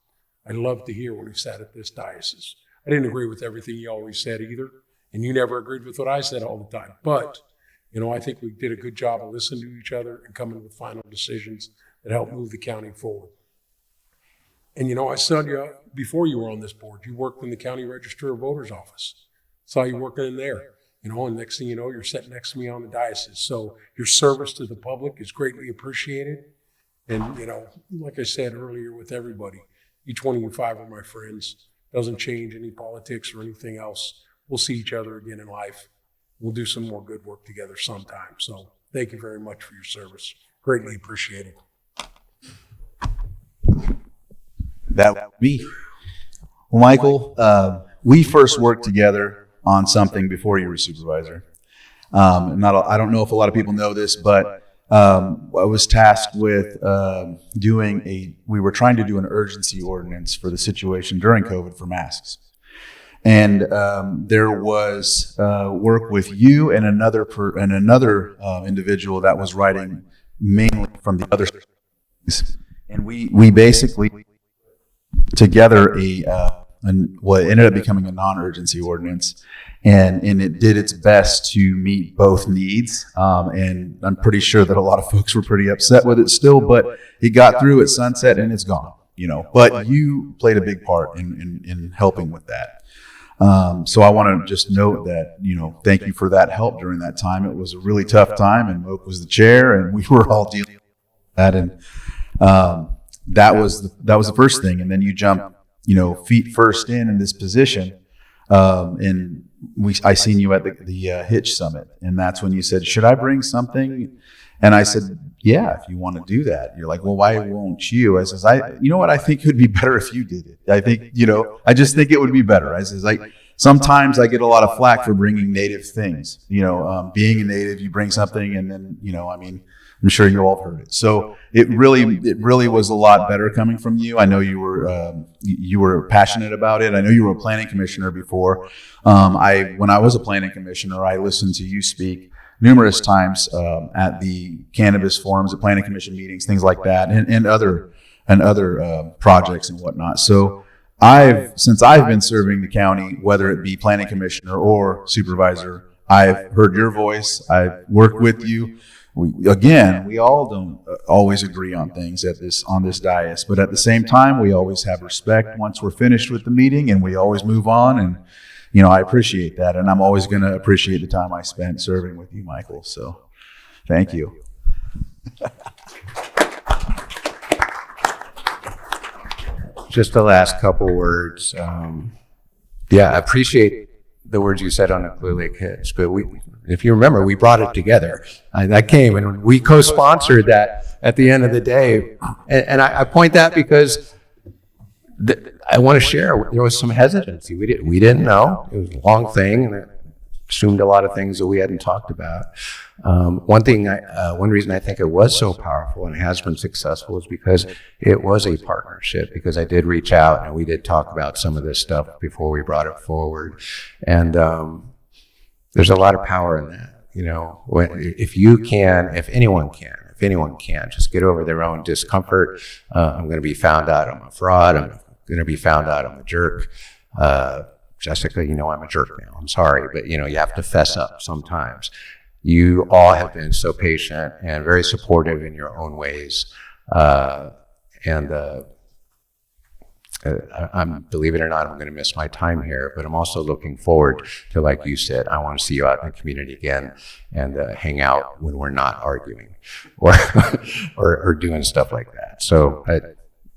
I loved to hear when you sat at this diocese. I didn't agree with everything you always said either, and you never agreed with what I said all the time. But, I think we did a good job of listening to each other and coming with final decisions that help move the county forward. And I saw you before you were on this board, you worked in the County Register of Voters office. saw you working in there, and next thing you know, you're sitting next to me on the diocese. So your service to the public is greatly appreciated. And, like I said earlier with everybody, each one of you five are my friends. Doesn't change any politics or anything else. We'll see each other again in life. We'll do some more good work together sometime. So thank you very much for your service. Greatly appreciated. That would be. Well, Michael, we first worked together on something before you were supervisor. I don't know if a lot of people know this, but I was tasked with we were trying to do an urgency ordinance for the situation during COVID for masks. And there was work with you and another individual that was writing mainly from the other. And we basically together what ended up becoming a non-urgency ordinance, and it did its best to meet both needs. And I'm pretty sure that a lot of folks were pretty upset with it still, but it got through at sunset and it's gone. But you played a big part in helping with that. So I want to just note that, thank you for that help during that time. It was a really tough time, and Moak was the chair, and we were all dealing with that. And that was the first thing. And then you jump, feet first in this position. And I seen you at the Hitch Summit, and that's when you said, "Should I bring something?" And I said, "Yeah, if you want to do that." You're like, "Well, why won't you?" I says, "You know what? I think it would be better if you did it. I think, I just think it would be better." I says, sometimes I get a lot of flack for bringing native things. Being a native, you bring something, and then, I'm sure you all have heard it. So it really was a lot better coming from you. I know you were passionate about it. I know you were a planning commissioner before. When I was a planning commissioner, I listened to you speak numerous times at the cannabis forums, at planning commission meetings, things like that, and other projects and whatnot. So since I've been serving the county, whether it be planning commissioner or supervisor, I've heard your voice. I've worked with you. We all don't always agree on things on this dais, but at the same time, we always have respect once we're finished with the meeting, and we always move on. And I appreciate that, and I'm always going to appreciate the time I spent serving with you, Michael. So, thank you. Just the last couple words. I appreciate the words you said on the Blue Lake Hitch, but if you remember, we brought it together. That came, and we co-sponsored that at the end of the day. And I point that because I want to share, there was some hesitancy. We didn't know. It was a long thing, and it assumed a lot of things that we hadn't talked about. One reason I think it was so powerful and has been successful is because it was a partnership, because I did reach out and we did talk about some of this stuff before we brought it forward. And there's a lot of power in that. If anyone can, just get over their own discomfort. I'm going to be found out I'm a fraud. I'm going to be found out I'm a jerk. Jessica, I'm a jerk now. I'm sorry, but you have to fess up sometimes. You all have been so patient and very supportive in your own ways. I'm, believe it or not, I'm going to miss my time here, but I'm also looking forward to, like you said, I want to see you out in the community again and hang out when we're not arguing or doing stuff like that. So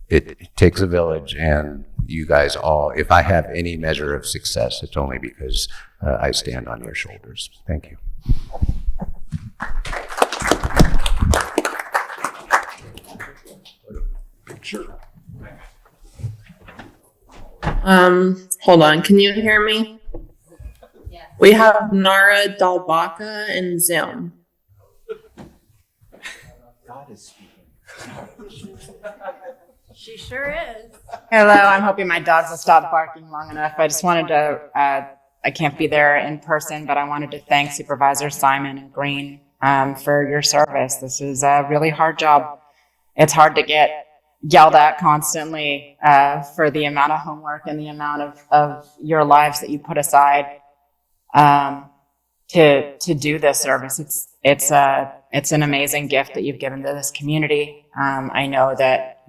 it takes a village, and you guys all, if I have any measure of success, it's only because I stand on your shoulders. Thank you. Picture. Hold on. Can you hear me? Yeah. We have Nara Dalbaka in Zoom. God is speaking. She sure is. Hello, I'm hoping my dogs will stop barking long enough. I just wanted to, I can't be there in person, but I wanted to thank Supervisors Simon and Green for your service. This is a really hard job. It's hard to get yelled at constantly for the amount of homework and the amount of your lives that you put aside to do this service. It's an amazing gift that you've given to this community. I know that,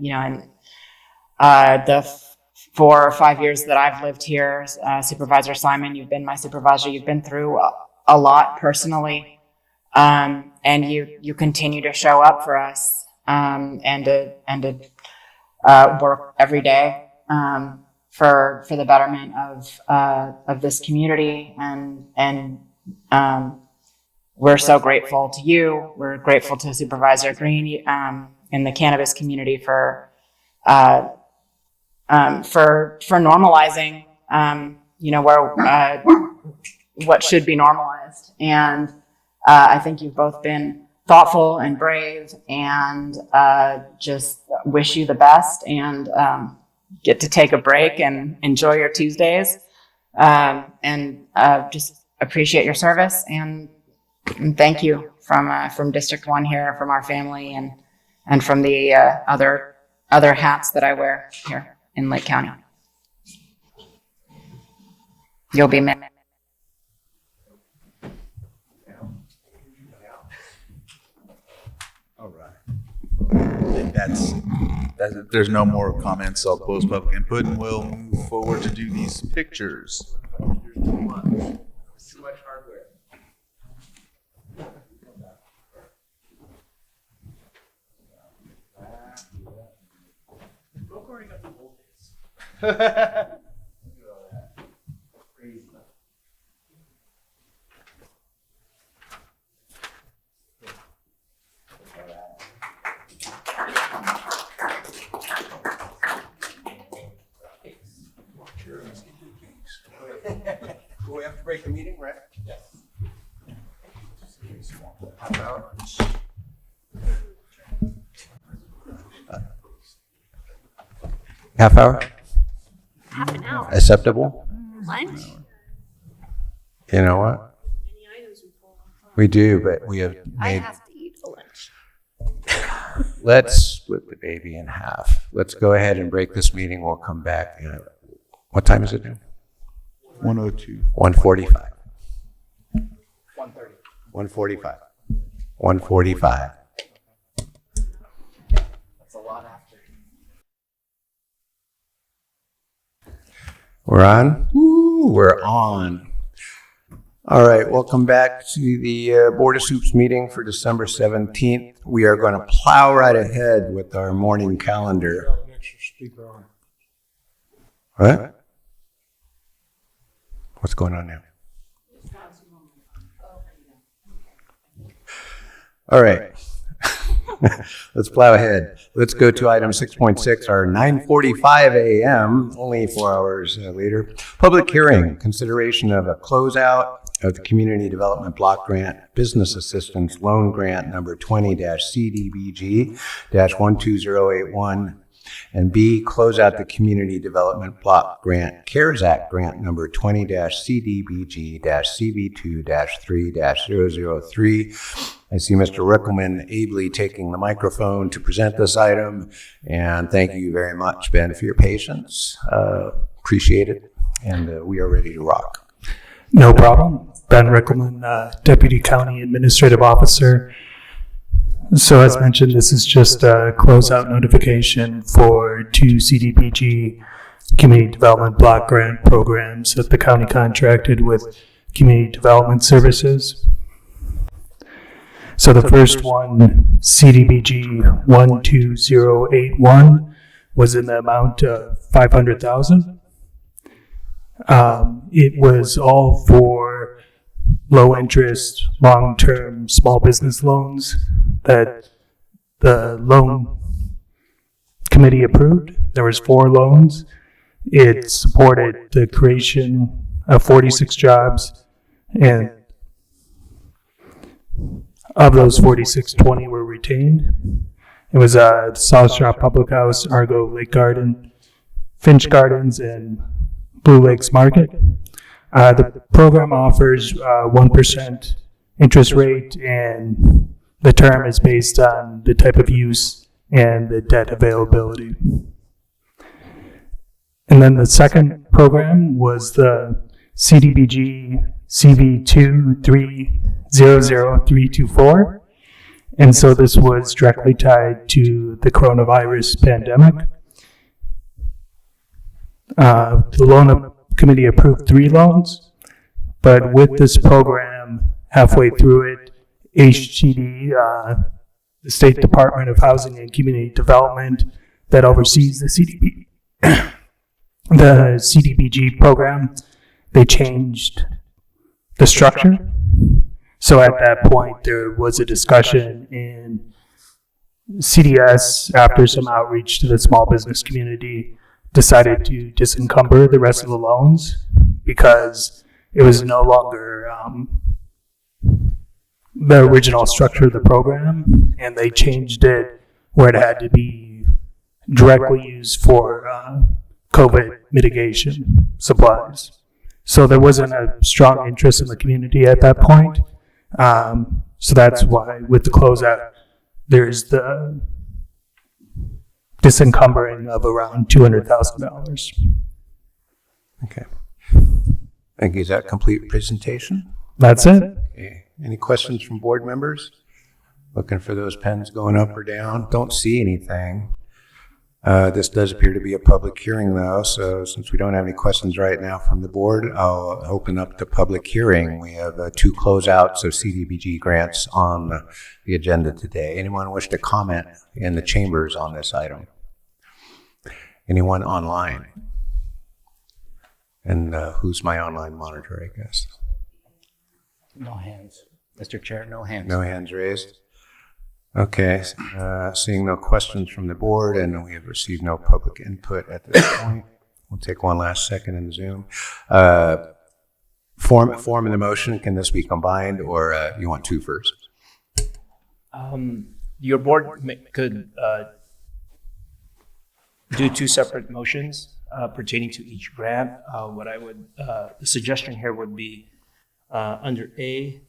4 or 5 years that I've lived here. Supervisor Simon, you've been my supervisor. You've been through a lot personally, and you continue to show up for us, and to work every day for the betterment of this community, and we're so grateful to you. We're grateful to Supervisor Green in the cannabis community for normalizing, where what should be normalized. And I think you've both been thoughtful and brave, and just wish you the best, and get to take a break and enjoy your Tuesdays, and just appreciate your service, and thank you from District 1 here, from our family, and from the other hats that I wear here in Lake County. You'll be missed. All right. That's if there's no more comments, I'll close public input and we'll move forward to do these pictures. Too much hardware. Do we have to break the meeting, right? Yes. Half hour? Half an hour. Acceptable? Lunch? You know what? We do, but we have I made. have to eat for lunch. Let's split the baby in half. Let's go ahead and break this meeting. We'll come back. What time is it now? 1:02. 1:45. 1:30. 1:45. 1:45. That's a lot after. We're on? Woo, we're on. All right, welcome back to the Board of Soups meeting for December 17th. We are going to plow right ahead with our morning calendar. Got an extra speaker on. What? What's going on now? All right. Let's plow ahead. Let's go to item 6.6, our 9:45 a.m., only 4 hours later. Public hearing, consideration of a closeout of the Community Development Block Grant Business Assistance Loan Grant number 20-CDBG-12081, and B, close out the Community Development Block Grant CARES Act Grant number 20-CDBG-CB2-3-003. I see Mr. Rickelman ably taking the microphone to present this item, and thank you very much, Ben, for your patience. Appreciate it, and we are ready to rock. No problem. Ben Rickelman, Deputy County Administrative Officer. So as mentioned, this is just a closeout notification for 2 CDBG Community Development Block Grant programs that the county contracted with Community Development Services. So the first one, CDBG 12081, was in the amount of $500,000. It was all for low interest, long-term small business loans that the loan committee approved. There was 4 loans. It supported the creation of 46 jobs, and of those 46, 20 were retained. It was South Shore Public House, Argo Lake Garden, Finch Gardens, and Blue Lakes Market. The program offers 1% interest rate, and the term is based on the type of use and the debt availability. And then the second program was the CDBG CB2300324. And so this was directly tied to the coronavirus pandemic. The loan committee approved 3 loans, but with this program, halfway through it, HGD, the State Department of Housing and Community Development that oversees the CDBG program, they changed the structure. So at that point, there was a discussion in CDS, after some outreach to the small business community, decided to disencumber the rest of the loans because it was no longer the original structure of the program, and they changed it where it had to be directly used for COVID mitigation supplies. So there wasn't a strong interest in the community at that point. So that's why with the closeout, there's the disencumbering of around $200,000. Okay. Thank you. Is that a complete presentation? That's it. Okay. Any questions from board members? Looking for those pens going up or down. Don't see anything. This does appear to be a public hearing though, so since we don't have any questions right now from the board, I'll open up the public hearing. We have 2 closeouts of CDBG grants on the agenda today. Anyone wish to comment in the chambers on this item? Anyone online? And who's my online monitor, I guess? No hands. Mr. Chair, no hands. No hands raised. Okay, seeing no questions from the board and we have received no public input at this point, we'll take one last second in Zoom. Form of the motion, can this be combined or you want 2 first? Your board could do 2 separate motions pertaining to each grant. What I would, the suggestion here would be under A,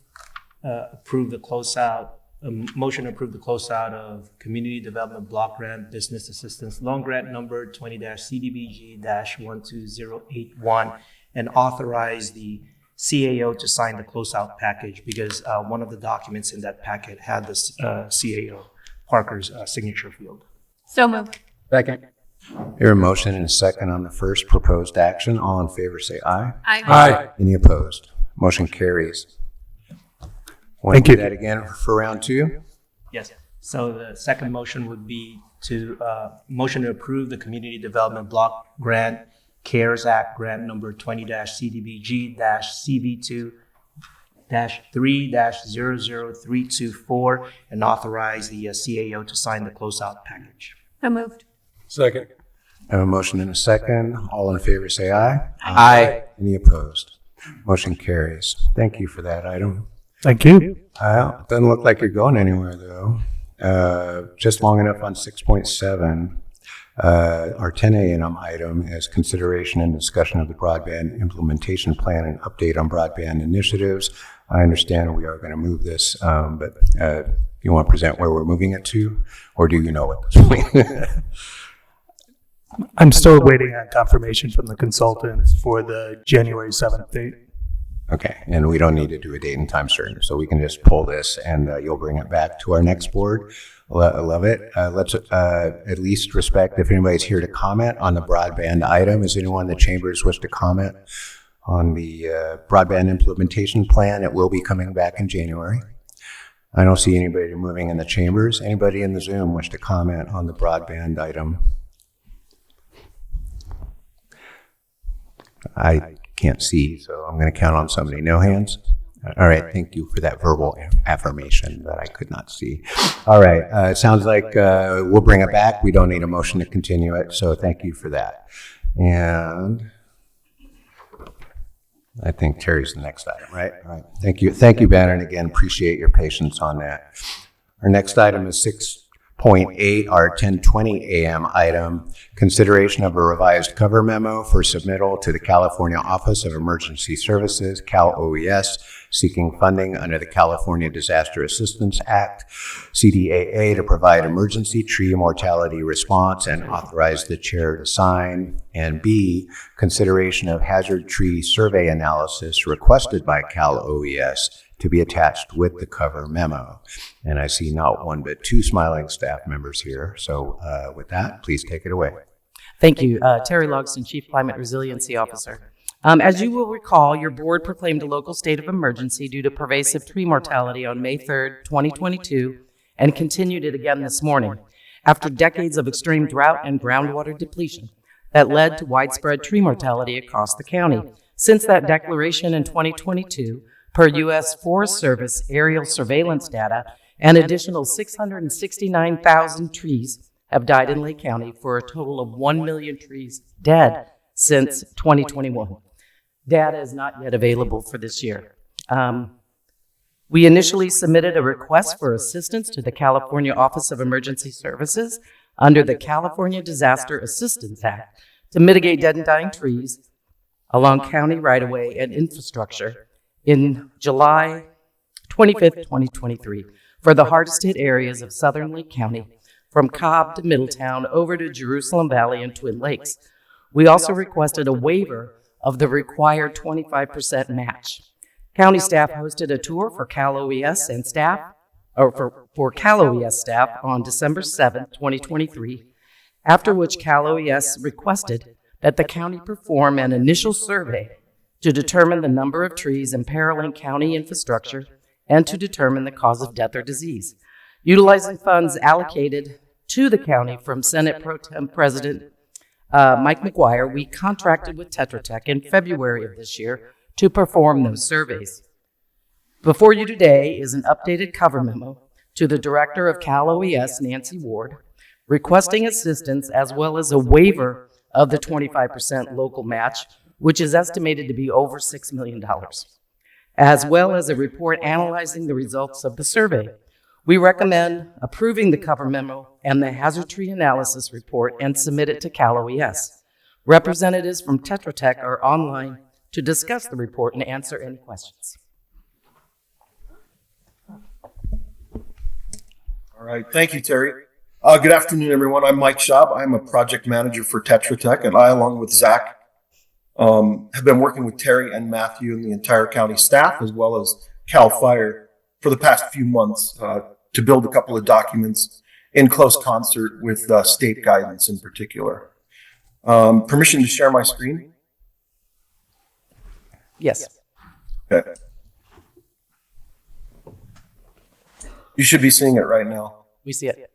approve the closeout. A motion to approve the closeout of Community Development Block Grant Business Assistance Loan Grant number 20-CDBG-12081 and authorize the CAO to sign the closeout package because one of the documents in that packet had the CAO, Parker's signature field. So moved. Second. Here a motion and a second on the first proposed action. All in favor say aye. Aye. Aye. Any opposed? Motion carries. Want Thank to you. do that again for round 2? Yes. So the second motion would be to motion to approve the Community Development Block Grant CARES Act Grant number 20-CDBG-CB2-3-00324 and authorize the CAO to sign the closeout package. So moved. Second. I have a motion and a second. All in favor say aye. Aye. Any opposed? Motion carries. Thank you for that item. Thank you. It doesn't look like you're going anywhere though. Just long enough on 6.7. Our 10 a.m. item is consideration and discussion of the broadband implementation plan and update on broadband initiatives. I understand we are going to move this, but you want to present where we're moving it to, or do you know at this point? I'm still waiting on confirmation from the consultants for the January 7th date. Okay, and we don't need to do a date and time certain, so we can just pull this and you'll bring it back to our next board. I love it. Let's at least respect if anybody's here to comment on the broadband item. Is anyone in the chambers wish to comment on the broadband implementation plan? It will be coming back in January. I don't see anybody moving in the chambers. Anybody in the Zoom wish to comment on the broadband item? I can't see, so I'm going to count on somebody. No hands? All right, thank you for that verbal affirmation that I could not see. All right, it sounds like we'll bring it back. We don't need a motion to continue it, so thank you for that. And I think Terry's the next item, right? All right, thank you. Thank you, Bannon, again, appreciate your patience on that. Our next item is 6.8, our 10:20 a.m. item, consideration of a revised cover memo for submittal to the California Office of Emergency Services, Cal OES, seeking funding under the California Disaster Assistance Act, CDAA, to provide emergency tree mortality response and authorize the chair to sign. And B, consideration of hazard tree survey analysis requested by Cal OES to be attached with the cover memo. And I see not one but two smiling staff members here. So with that, please take it away. Thank you. Terry Logston, Chief Climate Resiliency Officer. As you will recall, your board proclaimed a local state of emergency due to pervasive tree mortality on May 3rd, 2022, and continued it again this morning, after decades of extreme drought and groundwater depletion that led to widespread tree mortality across the county. Since that declaration in 2022, per U.S. Forest Service aerial surveillance data, an additional 669,000 trees have died in Lake County, for a total of 1 million trees dead since 2021. Data is not yet available for this year. We initially submitted a request for assistance to the California Office of Emergency Services under the California Disaster Assistance Act to mitigate dead and dying trees along county right-of-way and infrastructure in July 25th, 2023, for the hardest hit areas of southern Lake County, from Cobb to Middletown over to Jerusalem Valley and Twin Lakes. We also requested a waiver of the required 25% match. County staff hosted a tour for Cal OES and staff, or for Cal OES staff on December 7th, 2023, after which Cal OES requested that the county perform an initial survey to determine the number of trees imperiling county infrastructure and to determine the cause of death or disease. Utilizing funds allocated to the county from Senate Pro Tem President Mike McGuire, we contracted with Tetra Tech in February of this year to perform those surveys. Before you today is an updated cover memo to the Director of Cal OES, Nancy Ward, requesting assistance as well as a waiver of the 25% local match, which is estimated to be over $6 million, as well as a report analyzing the results of the survey. We recommend approving the cover memo and the hazard tree analysis report and submit it to Cal OES. Representatives from Tetra Tech are online to discuss the report and answer any questions. All right, thank you, Terry. Good afternoon, everyone. I'm Mike Schaub. I'm a project manager for Tetra Tech, and I, along with Zach, have been working with Terry and Matthew and the entire county staff, as well as Cal Fire, for the past few months to build a couple of documents in close concert with state guidance in particular. Permission to share my screen? Yes. Okay. You should be seeing it right now. We see it.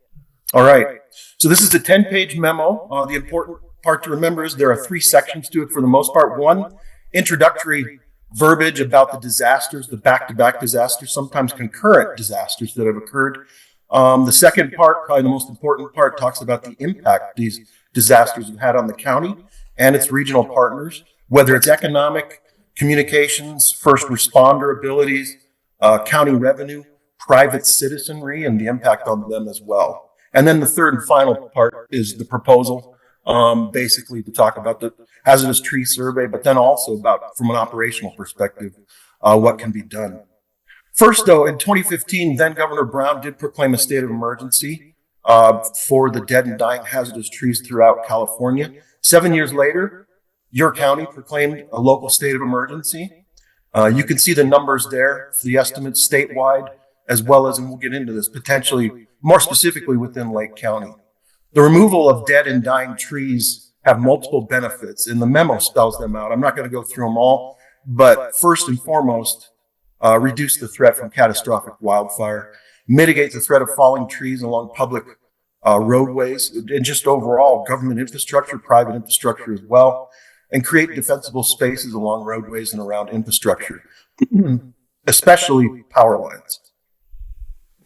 All right. So this is a 10-page memo. The important part to remember is there are 3 sections to it for the most part. One, introductory verbiage about the disasters, the back-to-back disasters, sometimes concurrent disasters that have occurred. The second part, probably the most important part, talks about the impact these disasters have had on the county and its regional partners, whether it's economic, communications, first responder abilities, county revenue, private citizenry, and the impact on them as well. And then the third and final part is the proposal, basically to talk about the hazardous tree survey, but then also about, from an operational perspective, what can be done. First, though, in 2015, then Governor Brown did proclaim a state of emergency for the dead and dying hazardous trees throughout California. 7 years later, your county proclaimed a local state of emergency. You can see the numbers there for the estimates statewide, as well as, and we'll get into this, potentially more specifically within Lake County. The removal of dead and dying trees have multiple benefits, and the memo spells them out. I'm not going to go through them all, but first and foremost, reduce the threat from catastrophic wildfire, mitigate the threat of falling trees along public roadways, and just overall government infrastructure, private infrastructure as well, and create defensible spaces along roadways and around infrastructure, especially power lines.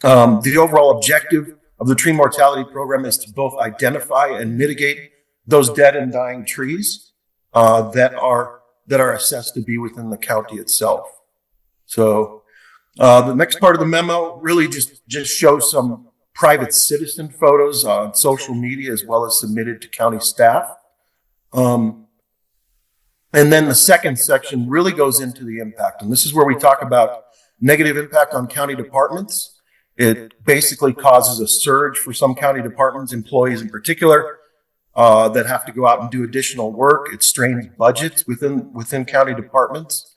The overall objective of the tree mortality program is to both identify and mitigate those dead and dying trees that are assessed to be within the county itself. So the next part of the memo really just shows some private citizen photos on social media, as well as submitted to county staff. And then the second section really goes into the impact, and this is where we talk about negative impact on county departments. It basically causes a surge for some county departments, employees in particular, that have to go out and do additional work. It strains budgets within county departments.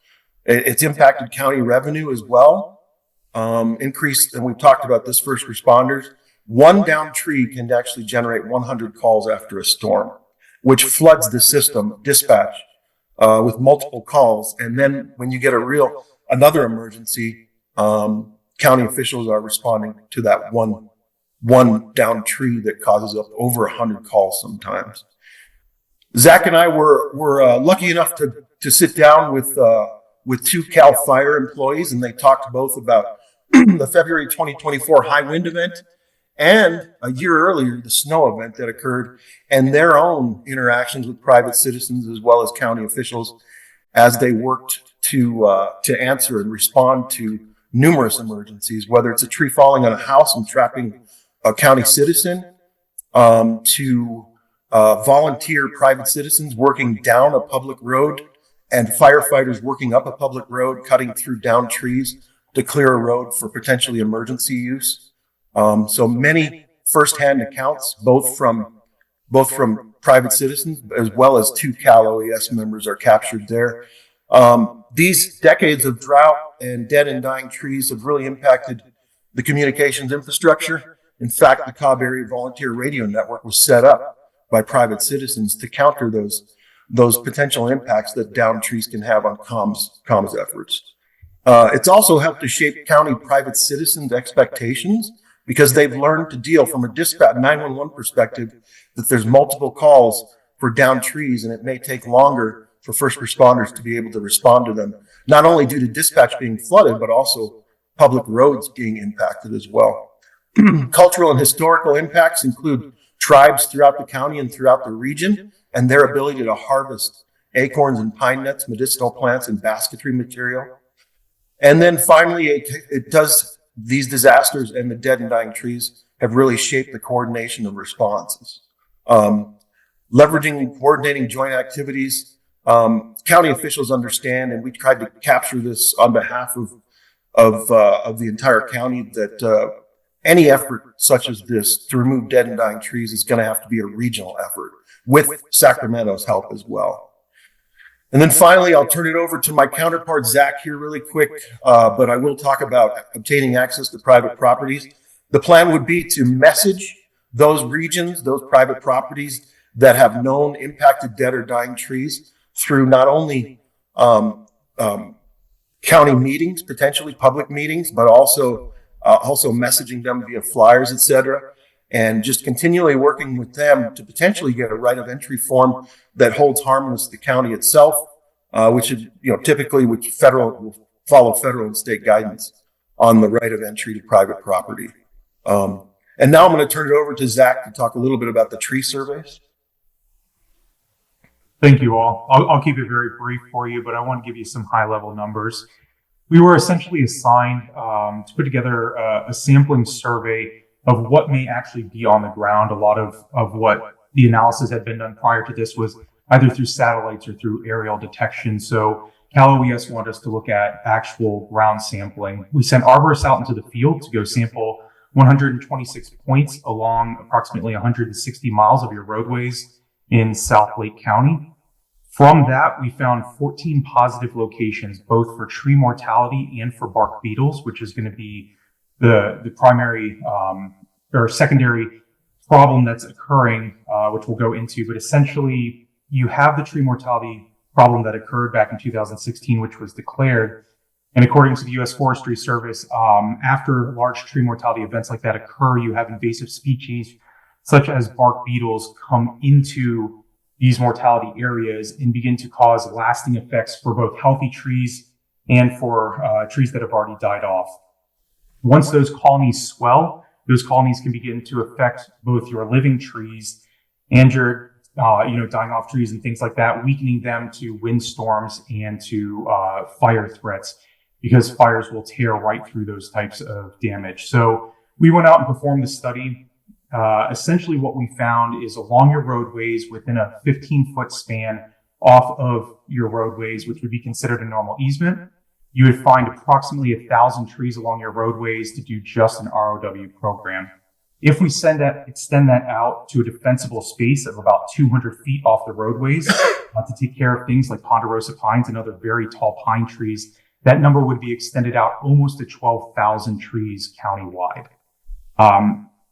It's impacted county revenue as well. Increased, and we've talked about this, first responders. One downed tree can actually generate 100 calls after a storm. which floods the system, dispatch, with multiple calls. And then when you get another emergency, county officials are responding to that one downed tree that causes up over 100 calls sometimes. Zach and I were lucky enough to sit down with two Cal Fire employees, and they talked both about the February 2024 high wind event and a year earlier, the snow event that occurred, and their own interactions with private citizens as well as county officials as they worked to answer and respond to numerous emergencies, whether it's a tree falling on a house and trapping a county citizen, to volunteer private citizens working down a public road and firefighters working up a public road, cutting through downed trees to clear a road for potentially emergency use. So many firsthand accounts, both from private citizens as well as two Cal OES members are captured there. These decades of drought and dead and dying trees have really impacted the communications infrastructure. In fact, the Cobb Area Volunteer Radio Network was set up by private citizens to counter those potential impacts that downed trees can have on comms efforts. It's also helped to shape county private citizens' expectations because they've learned to deal from a dispatch 911 perspective that there's multiple calls for downed trees, and it may take longer for first responders to be able to respond to them, not only due to dispatch being flooded, but also public roads being impacted as well. Cultural and historical impacts include tribes throughout the county and throughout the region and their ability to harvest acorns and pine nuts, medicinal plants, and basketry material. And then finally, these disasters and the dead and dying trees have really shaped the coordination of responses. Leveraging and coordinating joint activities, county officials understand, and we tried to capture this on behalf of the entire county, that any effort such as this to remove dead and dying trees is going to have to be a regional effort with Sacramento's help as well. And then finally, I'll turn it over to my counterpart, Zach, here really quick, but I will talk about obtaining access to private properties. The plan would be to message those regions, those private properties that have known impacted dead or dying trees through not only county meetings, potentially public meetings, but also messaging them via flyers, et cetera, and just continually working with them to potentially get a right of entry form that holds harmless the county itself, which is, typically will follow federal and state guidance on the right of entry to private property. And now I'm going to turn it over to Zach to talk a little bit about the tree surveys. Thank you all. I'll keep it very brief for you, but I want to give you some high-level numbers. We were essentially assigned to put together a sampling survey of what may actually be on the ground. A lot of what the analysis had been done prior to this was either through satellites or through aerial detection. So Cal OES wanted us to look at actual ground sampling. We sent arborists out into the field to go sample 126 points along approximately 160 miles of your roadways in South Lake County. From that, we found 14 positive locations, both for tree mortality and for bark beetles, which is going to be the primary or secondary problem that's occurring, which we'll go into. But essentially, you have the tree mortality problem that occurred back in 2016, which was declared. And according to the U.S. Forestry Service, after large tree mortality events like that occur, you have invasive species such as bark beetles come into these mortality areas and begin to cause lasting effects for both healthy trees and for trees that have already died off. Once those colonies swell, those colonies can begin to affect both your living trees and your dying off trees and things like that, weakening them to windstorms and to fire threats, because fires will tear right through those types of damage. So we went out and performed the study. Essentially what we found is along your roadways within a 15-foot span off of your roadways, which would be considered a normal easement, you would find approximately 1,000 trees along your roadways to do just an ROW program. If we extend that out to a defensible space of about 200 feet off the roadways to take care of things like ponderosa pines and other very tall pine trees, that number would be extended out almost to 12,000 trees countywide.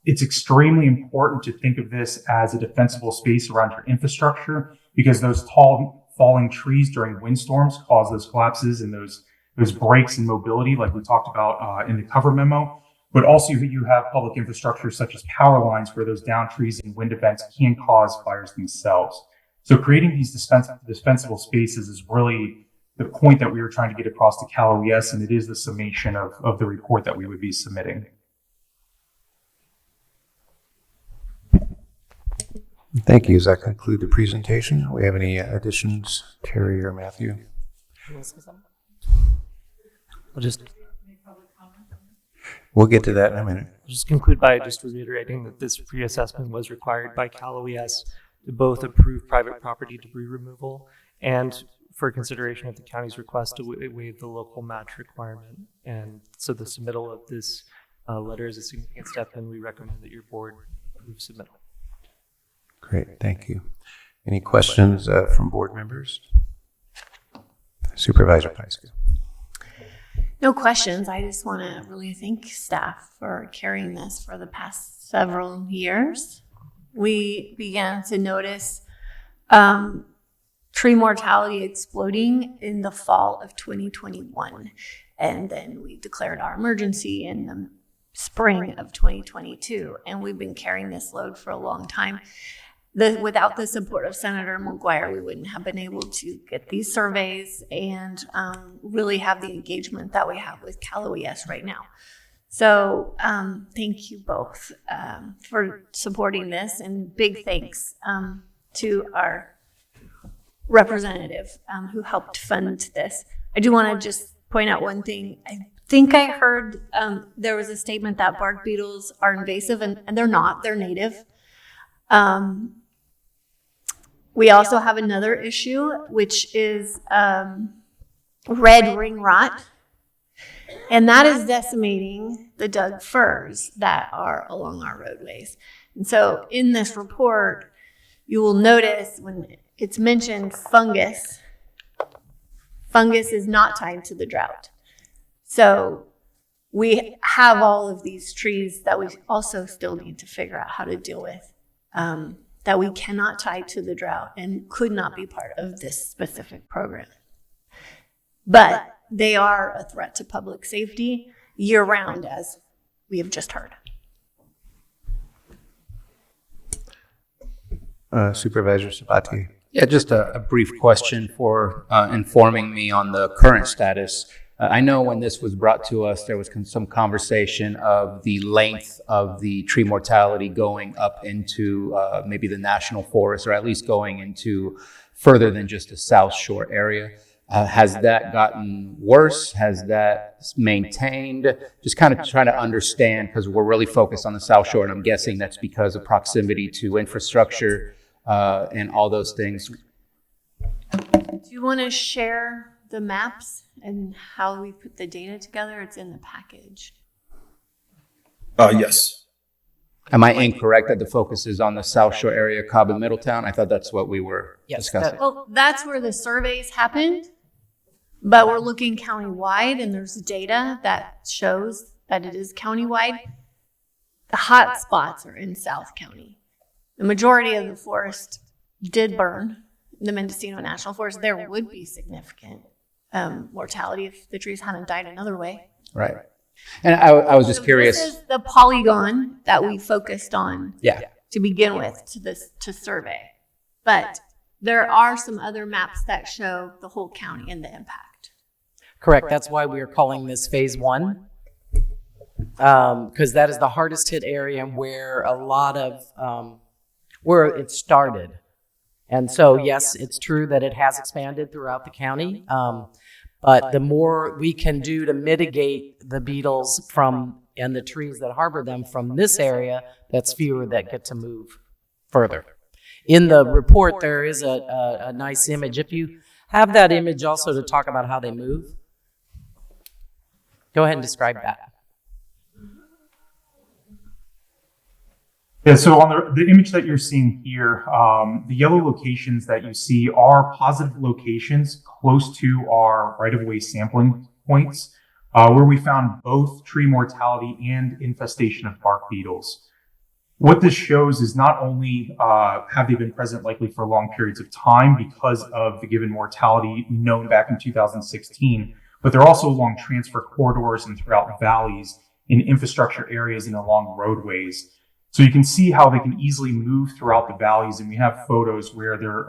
It's extremely important to think of this as a defensible space around your infrastructure, because those tall falling trees during windstorms cause those collapses and those breaks in mobility, like we talked about in the cover memo. But also you have public infrastructure such as power lines where those down trees and wind events can cause fires themselves. So creating these dispensable spaces is really the point that we were trying to get across to Cal OES, and it is the summation of the report that we would be submitting. Thank you. Does that conclude the presentation? Do we have any additions, Terry or Matthew? We'll get to that in a minute. I'll just conclude by just reiterating that this reassessment was required by Cal OES to both approve private property debris removal and for consideration of the county's request to waive the local match requirement. And so the submittal of this letter is a significant step, and we recommend that your board approve submittal. Great, thank you. Any questions from board members? Supervisor Pyska. No questions. I just want to really thank staff for carrying this for the past several years. We began to notice tree mortality exploding in the fall of 2021. And then we declared our emergency in the spring of 2022. And we've been carrying this load for a long time. Without the support of Senator McGuire, we wouldn't have been able to get these surveys and really have the engagement that we have with Cal OES right now. So thank you both for supporting this, and big thanks to our representative who helped fund this. I do want to just point out one thing. I think I heard there was a statement that bark beetles are invasive, and they're not. They're native. We also have another issue, which is red ring rot, and that is decimating the Doug firs that are along our roadways. And so in this report, you will notice when it's mentioned fungus is not tied to the drought. So we have all of these trees that we also still need to figure out how to deal with. That we cannot tie to the drought and could not be part of this specific program. But they are a threat to public safety year-round, as we have just heard. Supervisor Sabati. Yeah, just a brief question for informing me on the current status. I know when this was brought to us, there was some conversation of the length of the tree mortality going up into maybe the national forest, or at least going into further than just the South Shore area. Has that gotten worse? Has that maintained? Just kind of trying to understand, because we're really focused on the South Shore, and I'm guessing that's because of proximity to infrastructure and all those things. Do you want to share the maps and how we put the data together? It's in the package. Yes. Am I incorrect that the focus is on the South Shore area, Cobb and Middletown? I thought that's what we were discussing. Well, that's where the surveys happened, but we're looking countywide, and there's data that shows that it is countywide. The hot spots are in South County. The majority of the forest did burn. The Mendocino National Forest, there would be significant mortality if the trees hadn't died another way. Right. And I was just curious. This is the polygon that we focused on to begin with to survey. But there are some other maps that show the whole county and the impact. Correct. That's why we are calling this phase one, because that is the hardest hit area where a lot of where it started. And so, yes, it's true that it has expanded throughout the county, but the more we can do to mitigate the beetles from and the trees that harbor them from this area, that's fewer that get to move further. In the report, there is a nice image. If you have that image also to talk about how they move, go ahead and describe that. Yeah, so on the image that you're seeing here, the yellow locations that you see are positive locations close to our right-of-way sampling points, where we found both tree mortality and infestation of bark beetles. What this shows is not only have they been present likely for long periods of time because of the given mortality known back in 2016, but they're also along transfer corridors and throughout valleys in infrastructure areas and along roadways. So you can see how they can easily move throughout the valleys. And we have photos where there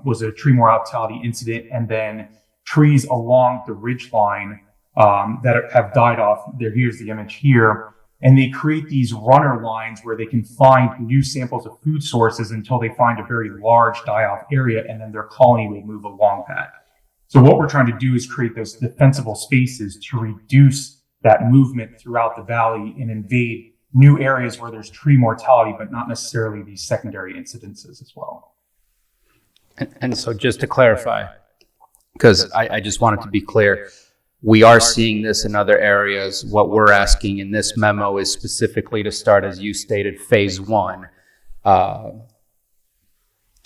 was a tree mortality incident and then trees along the ridge line that have died off. Here's the image here. And they create these runner lines where they can find new samples of food sources until they find a very large die-off area, and then their colony will move along that. So what we're trying to do is create those defensible spaces to reduce that movement throughout the valley and invade new areas where there's tree mortality, but not necessarily these secondary incidences as well. And so just to clarify, because I just wanted to be clear, we are seeing this in other areas. What we're asking in this memo is specifically to start, as you stated, phase 1. And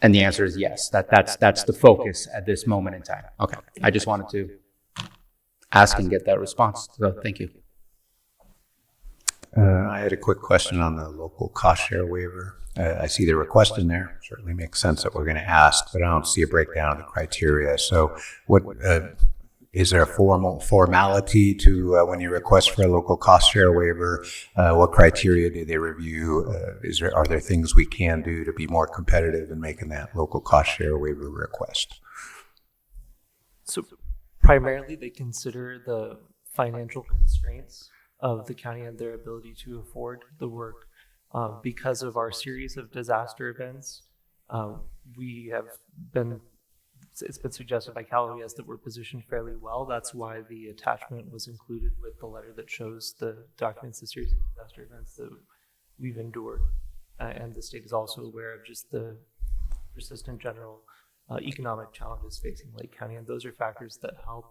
the answer is yes, that's the focus at this moment in time. Okay, I just wanted to ask and get that response, so thank you. I had a quick question on the local cost share waiver. I see the request in there. Certainly makes sense that we're going to ask, but I don't see a breakdown of the criteria. So what is there a formality to when you request for a local cost share waiver? What criteria do they review? Are there things we can do to be more competitive in making that local cost share waiver request? So primarily they consider the financial constraints of the county and their ability to afford the work. Because of our series of disaster events, it's been suggested by Cal OES that we're positioned fairly well. That's why the attachment was included with the letter that shows the documents, the series of disaster events that we've endured. And the state is also aware of just the persistent general economic challenges facing Lake County. And those are factors that help.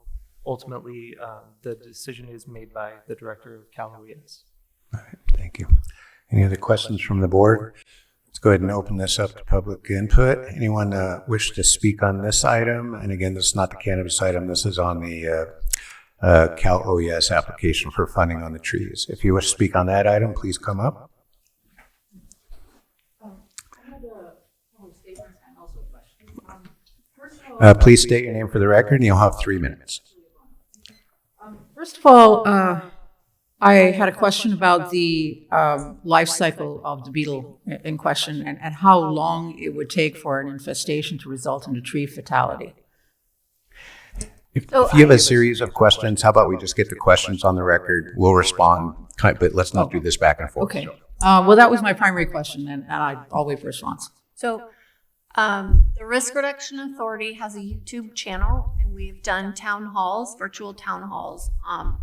Ultimately, the decision is made by the director of Cal OES. All right, thank you. Any other questions from the board? Let's go ahead and open this up to public input. Anyone wish to speak on this item? And again, this is not the cannabis item. This is on the Cal OES application for funding on the trees. If you wish to speak on that item, please come up. Please state your name for the record, and you'll have 3 minutes. First of all, I had a question about the life cycle of the beetle in question and how long it would take for an infestation to result in a tree fatality. If you have a series of questions, how about we just get the questions on the record? We'll respond, but let's not do this back and forth. Okay. Well, that was my primary question, and I'll wait for response. So the Risk Reduction Authority has a YouTube channel, and we've done town halls, virtual town halls on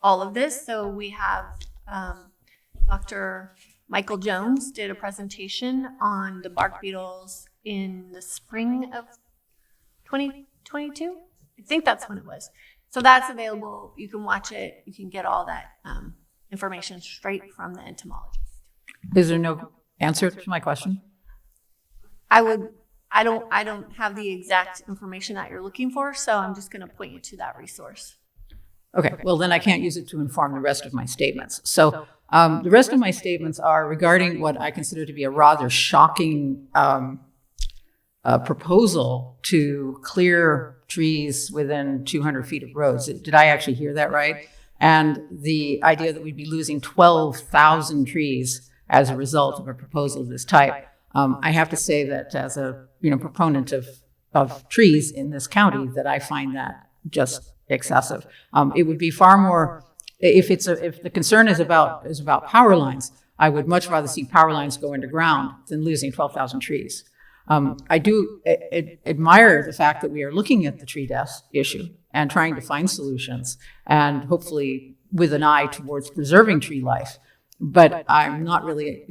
all of this. So we have Dr. Michael Jones did a presentation on the bark beetles in the spring of 2022. I think that's when it was. So that's available. You can watch it. You can get all that information straight from the entomologist. Is there no answer to my question? I don't have the exact information that you're looking for, so I'm just going to point you to that resource. Okay, well then I can't use it to inform the rest of my statements. So the rest of my statements are regarding what I consider to be a rather shocking proposal to clear trees within 200 feet of roads. Did I actually hear that right? And the idea that we'd be losing 12,000 trees as a result of a proposal of this type. I have to say that as a proponent of trees in this county, that I find that just excessive. It would be far more, if the concern is about power lines, I would much rather see power lines go underground than losing 12,000 trees. I do admire the fact that we are looking at the tree death issue and trying to find solutions, and hopefully with an eye towards preserving tree life. But I'm not really,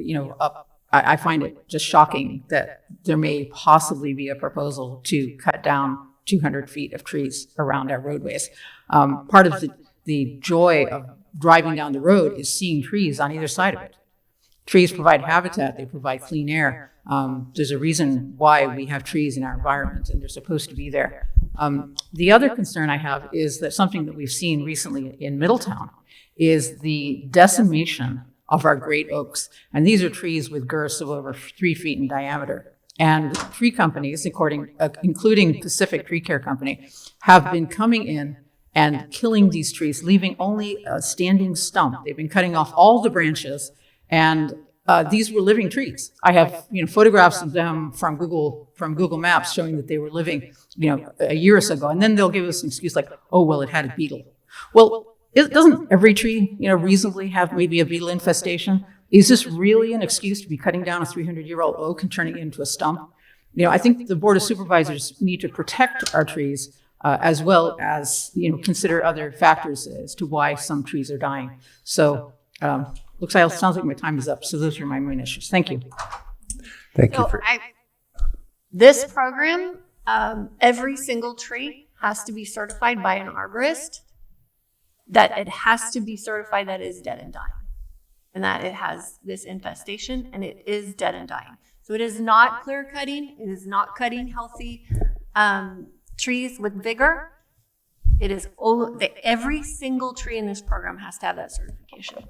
I find it just shocking that there may possibly be a proposal to cut down 200 feet of trees around our roadways. Part of the joy of driving down the road is seeing trees on either side of it. Trees provide habitat, they provide clean air. There's a reason why we have trees in our environment, and they're supposed to be there. The other concern I have is that something that we've seen recently in Middletown is the decimation of our great oaks. And these are trees with girths of over 3 feet in diameter. And tree companies, including Pacific Tree Care Company, have been coming in and killing these trees, leaving only a standing stump. They've been cutting off all the branches, and these were living trees. I have, photographs of them from Google Maps showing that they were living, a year or so ago. And then they'll give us an excuse like, oh, well, it had a beetle. Well, doesn't every tree, reasonably have maybe a beetle infestation? Is this really an excuse to be cutting down a 300-year-old oak and turning it into a stump? I think the Board of Supervisors need to protect our trees as well as, consider other factors as to why some trees are dying. So, sounds like my time is up. So those are my main issues. Thank you. Thank you for. This program, every single tree has to be certified by an arborist, that it has to be certified that it is dead and dying, and that it has this infestation and it is dead and dying. So it is not clear cutting. It is not cutting healthy trees with vigor. It is every single tree in this program has to have that certification.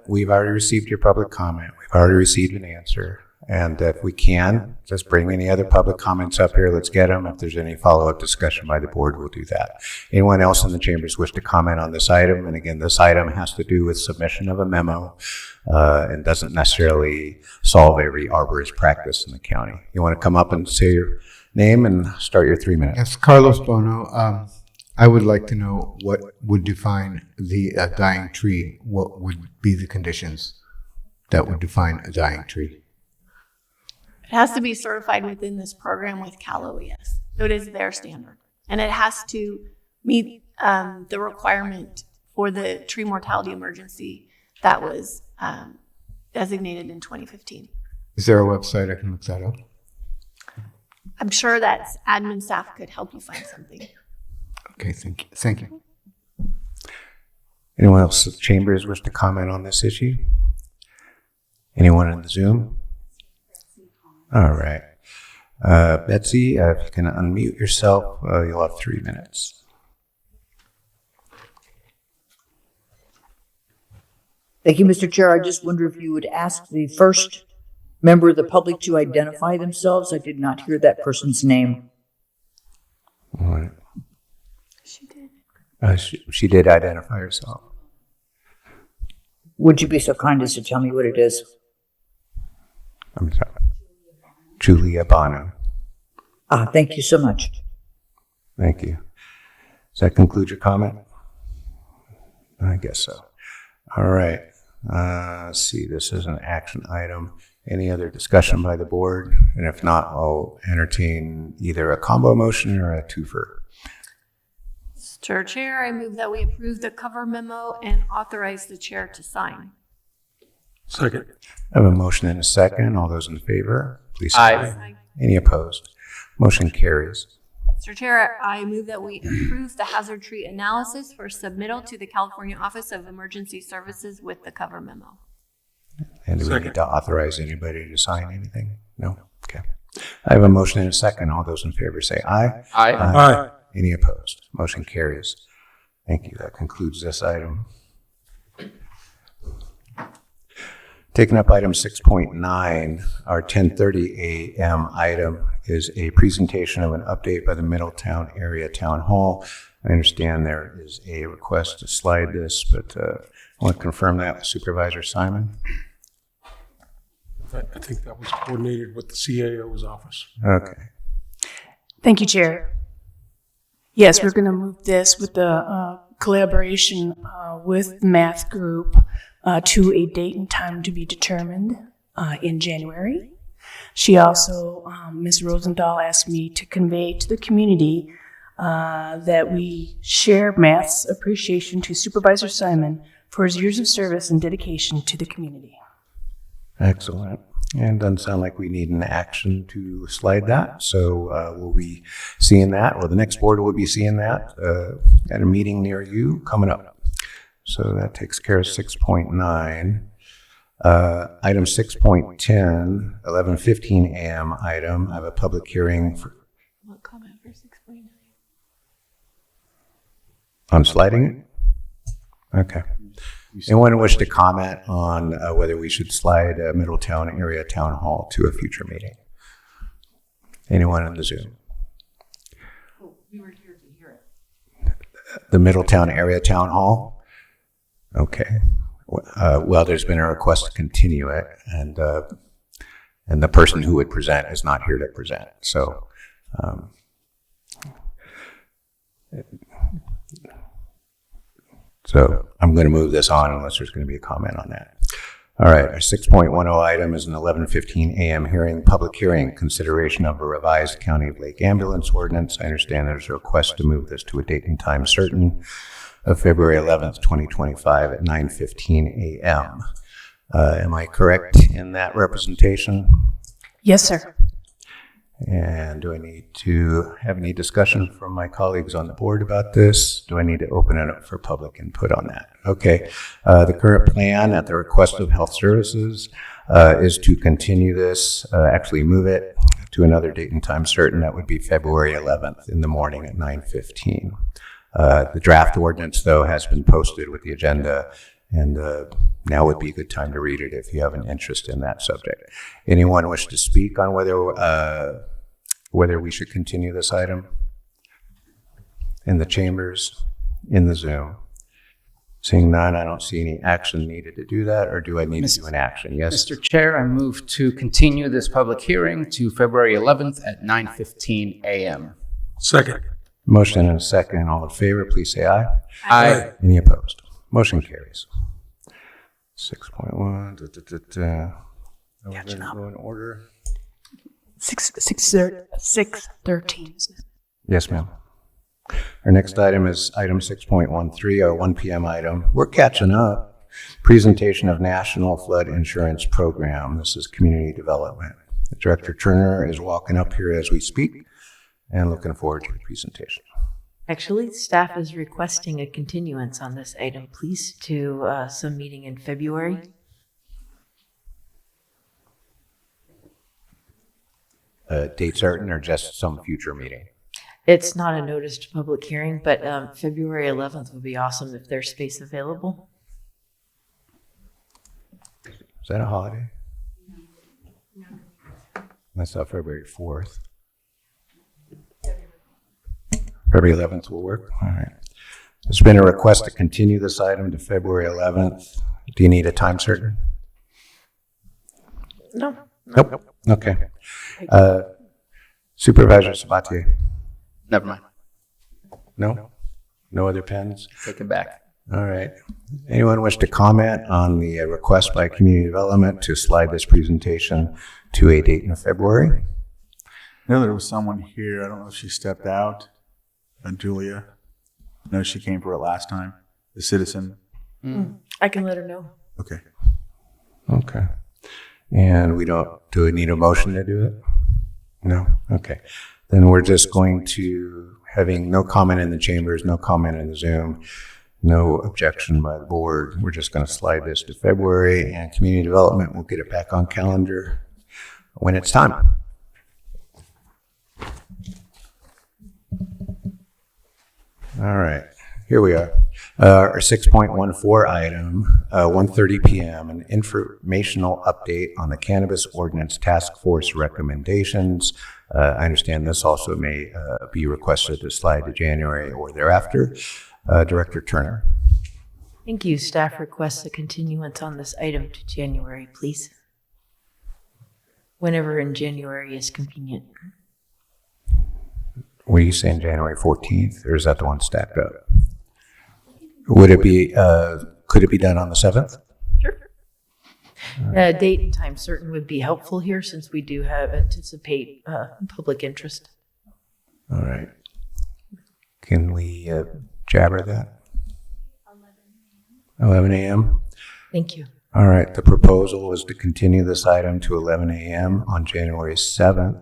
We've already received your public comment. We've already received an answer. And if we can, just bring any other public comments up here. Let's get them. If there's any follow-up discussion by the board, we'll do that. Anyone else in the chambers wish to comment on this item? And again, this item has to do with submission of a memo and doesn't necessarily solve every arborist practice in the county. You want to come up and say your name and start your 3 minutes? Yes, Carlos Bono. I would like to know what would define the dying tree. What would be the conditions that would define a dying tree? It has to be certified within this program with Cal OES. So it is their standard. And it has to meet the requirement for the tree mortality emergency that was designated in 2015. Is there a website I can look that up? I'm sure that admin staff could help you find something. Okay, thank you. Thank you. Anyone else in the chambers wish to comment on this issue? Anyone in the Zoom? All right. Betsy, if you can unmute yourself, you'll have 3 minutes. Thank you, Mr. Chair. I just wonder if you would ask the first member of the public to identify themselves. I did not hear that person's name. All right. She did. She did identify herself. Would you be so kind as to tell me what it is? I'm sorry. Julia Bono. Thank you so much. Thank you. Does that conclude your comment? I guess so. All right. Let's see. This is an action item. Any other discussion by the board? And if not, I'll entertain either a combo motion or a twofer. Mr. Chair, I move that we approve the cover memo and authorize the chair to sign. Second. I have a motion and a second. All those in favor, please say Aye. Any opposed? Motion carries. Mr. Chair, I move that we approve the hazard tree analysis for submittal to the California Office of Emergency Services with the cover memo. And do we need to authorize anybody to sign anything? No? Okay. I have a motion and a second. All those in favor say aye. Aye. Aye. Any opposed? Motion carries. Thank you. That concludes this item. Taking up item 6.9, our 10:30 a.m. item is a presentation of an update by the Middletown Area Town Hall. I understand there is a request to slide this, but I want to confirm that with Supervisor Simon. I think that was coordinated with the CAO's office. Okay. Thank you, Chair. Yes, we're going to move this with the collaboration with the math group to a date and time to be determined in January. She also, Ms. Rosendahl, asked me to convey to the community that we share math's appreciation to Supervisor Simon for his years of service and dedication to the community. Excellent. And doesn't sound like we need an action to slide that. So we'll be seeing that, or the next board will be seeing that at a meeting near you coming up. So that takes care of 6.9. Item 6.10, 11:15 a.m. item. I have a public hearing for. What comment for 6.9? On sliding it? Okay. Anyone wish to comment on whether we should slide Middletown Area Town Hall to a future meeting? Anyone in the Zoom? We were here to hear it. The Middletown Area Town Hall? Okay. Well, there's been a request to continue it, and the person who would present is not here to present. So, I'm going to move this on unless there's going to be a comment on that. All right, our 6.10 item is an 11:15 a.m. public hearing, consideration of a revised County of Lake ambulance ordinance. I understand there's a request to move this to a date and time certain of February 11th, 2025 at 9:15 a.m. Am I correct in that representation? Yes, sir. And do I need to have any discussion from my colleagues on the board about this? Do I need to open it up for public input on that? Okay. The current plan at the request of Health Services is to continue this, actually move it to another date and time certain. That would be February 11th in the morning at 9:15. The draft ordinance, though, has been posted with the agenda, and now would be a good time to read it if you have an interest in that subject. Anyone wish to speak on whether we should continue this item? In the chambers, in the Zoom? Seeing none, I don't see any action needed to do that, or do I need to do an action? Yes? Mr. Chair, I move to continue this public hearing to February 11th at 9:15 a.m. Second. Motion and a second. All in favor, please say aye. Aye. Any opposed? Motion carries. 6.1. Catching up. Go in order. 6:13. Yes, ma'am. Our next item is item 6.13, our 1 p.m. item. We're catching up. Presentation of National Flood Insurance Program. This is community development. Director Turner is walking up here as we speak and looking forward to the presentation. Actually, staff is requesting a continuance on this item, please, to some meeting in February. Date certain or just some future meeting? It's not a noticed public hearing, but February 11th would be awesome if there's space available. Is that a holiday? That's not February 4th. February 11th will work? All right. There's been a request to continue this item to February 11th. Do you need a time certain? No. Nope. Okay. Supervisor Sabatier? Never mind. No? No other pens? Take it back. All right. Anyone wish to comment on the request by Community Development to slide this presentation to a date in February? I know there was someone here. I don't know if she stepped out. Julia. I know she came for it last time. The citizen. I can let her know. Okay. Okay. And do we need a motion to do it? No? Okay. Then we're just going to, having no comment in the chambers, no comment in the Zoom, no objection by the board, we're just going to slide this to February, and Community Development will get it back on calendar when it's time. All right, here we are. Our 6.14 item, 1:30 p.m., an informational update on the Cannabis Ordinance Task Force recommendations. I understand this also may be requested to slide to January or thereafter. Director Turner. Thank you. Staff requests a continuance on this item to January, please. Whenever in January is convenient. What are you saying, January 14th, or is that the one stacked up? Would it be, could it be done on the 7th? Sure. Date and time certain would be helpful here since we do anticipate public interest. All right. Can we jabber that? 11 a.m.? Thank you. All right. The proposal is to continue this item to 11 a.m. on January 7th.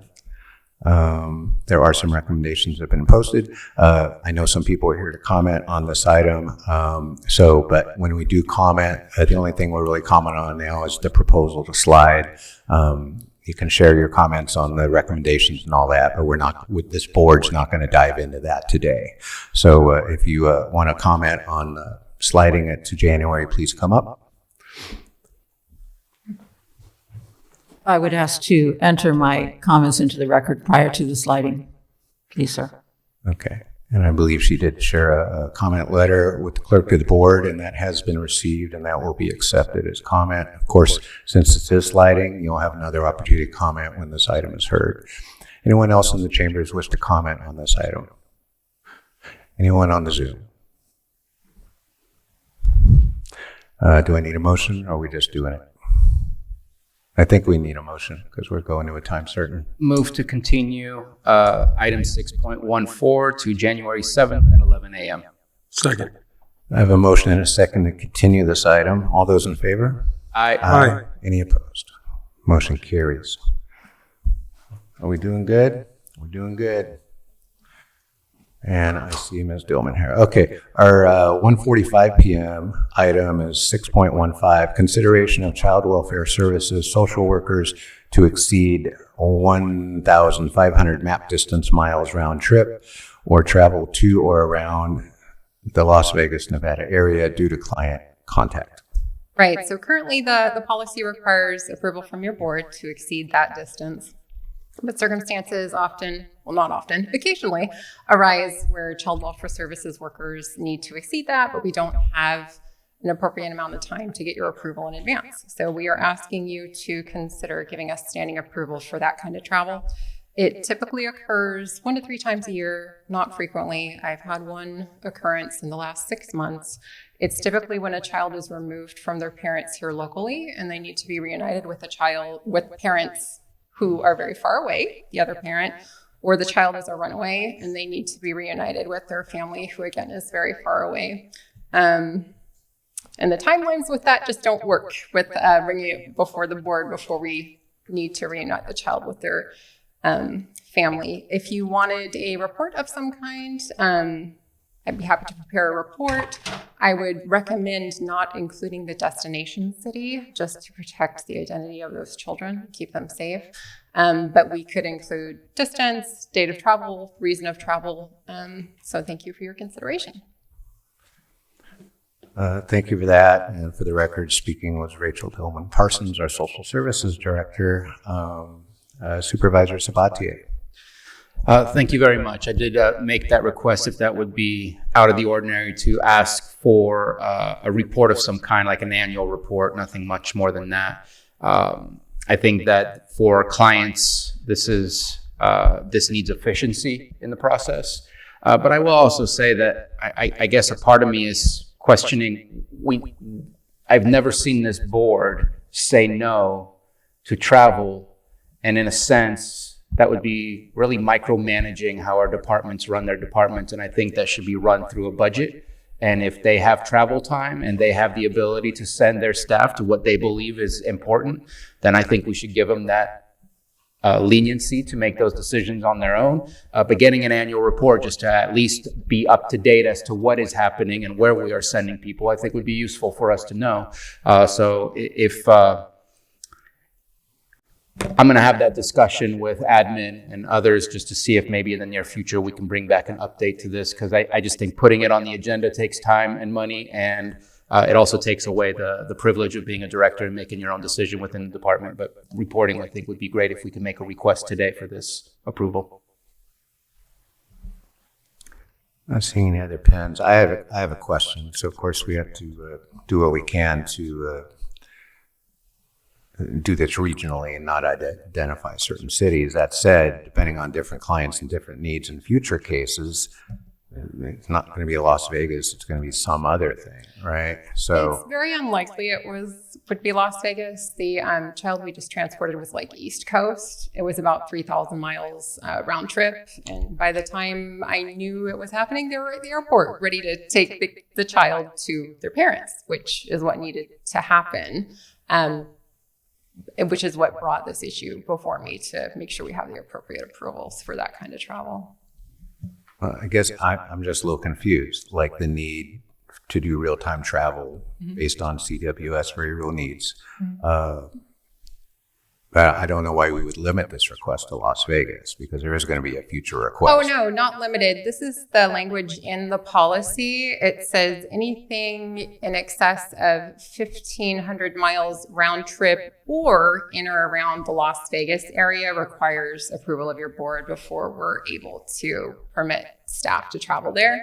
There are some recommendations that have been posted. I know some people are here to comment on this item. But when we do comment, the only thing we're really commenting on now is the proposal to slide. You can share your comments on the recommendations and all that, but this board's not going to dive into that today. So if you want to comment on sliding it to January, please come up. I would ask to enter my comments into the record prior to the sliding, please, sir. Okay. And I believe she did share a comment letter with the clerk of the board, and that has been received, and that will be accepted as comment. Of course, since it is sliding, you'll have another opportunity to comment when this item is heard. Anyone else in the chambers wish to comment on this item? Anyone on the Zoom? Do I need a motion, or are we just doing it? I think we need a motion because we're going to a time certain. Move to continue item 6.14 to January 7th at 11 a.m. Second. I have a motion and a second to continue this item. All those in favor? Aye. Aye. Any opposed? Motion carries. Are we doing good? We're doing good. And I see Ms. Dillman here. Okay, our 1:45 p.m. item is 6.15, consideration of child welfare services, social workers to exceed 1,500 map distance miles round trip or travel to or around the Las Vegas, Nevada area due to client contact. Right, so currently the policy requires approval from your board to exceed that distance. But circumstances often, well, not often, occasionally arise where child welfare services workers need to exceed that, but we don't have an appropriate amount of time to get your approval in advance. So we are asking you to consider giving us standing approval for that kind of travel. It typically occurs 1 to 3 times a year, not frequently. I've had one occurrence in the last 6 months. It's typically when a child is removed from their parents here locally and they need to be reunited with with parents who are very far away, the other parent, or the child is a runaway and they need to be reunited with their family who again is very far away. And the timelines with that just don't work with bringing it before the board before we need to reunite the child with their family. If you wanted a report of some kind, I'd be happy to prepare a report. I would recommend not including the destination city just to protect the identity of those children, keep them safe. But we could include distance, date of travel, reason of travel. So thank you for your consideration. Thank you for that. And for the record, speaking was Rachel Tillman Parsons, our Social Services Director. Supervisor Sabatier. Thank you very much. I did make that request, if that would be out of the ordinary, to ask for a report of some kind, like an annual report, nothing much more than that. I think that for clients, this needs efficiency in the process. But I will also say that I guess a part of me is questioning, I've never seen this board say no to travel, and in a sense, that would be really micromanaging how our departments run their departments, and I think that should be run through a budget. And if they have travel time and they have the ability to send their staff to what they believe is important, then I think we should give them that leniency to make those decisions on their own. But getting an annual report just to at least be up to date as to what is happening and where we are sending people, I think would be useful for us to know. So if I'm going to have that discussion with admin and others just to see if maybe in the near future we can bring back an update to this, because I just think putting it on the agenda takes time and money, and it also takes away the privilege of being a director and making your own decision within the department. But reporting, I think, would be great if we could make a request today for this approval. Not seeing any other pens. I have a question. So of course we have to do what we can to do this regionally and not identify certain cities. That said, depending on different clients and different needs in future cases, it's not going to be Las Vegas. It's going to be some other thing, right? So it's very unlikely it would be Las Vegas. The child we just transported was like East Coast. It was about 3,000 miles round trip. And by the time I knew it was happening, they were at the airport ready to take the child to their parents, which is what needed to happen. Which is what brought this issue before me, to make sure we have the appropriate approvals for that kind of travel. I guess I'm just a little confused, like the need to do real-time travel based on CWS very real needs. But I don't know why we would limit this request to Las Vegas, because there is going to be a future Oh, request. no, not limited. This is the language in the policy. It says anything in excess of 1,500 miles round trip or in or around the Las Vegas area requires approval of your board before we're able to permit staff to travel there.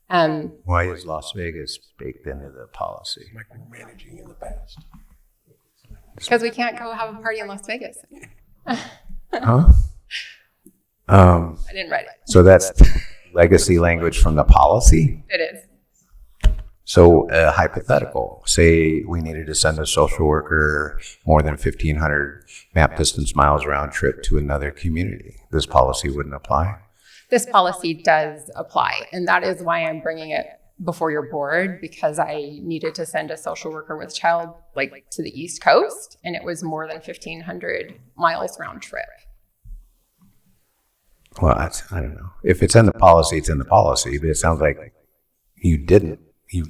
Why is Las Vegas baked into the policy? Micromanaging in the past. Because we can't go have a party in Las Vegas. Huh? I didn't write it. So that's legacy language from the policy? It is. So hypothetical, say we needed to send a social worker more than 1,500 map distance miles round trip to another community. This policy wouldn't apply? This policy does apply, and that is why I'm bringing it before your board, because I needed to send a social worker with child like to the East Coast, and it was more than 1,500 miles round trip. Well, I don't know. If it's in the policy, it's in the policy, but it sounds like you didn't.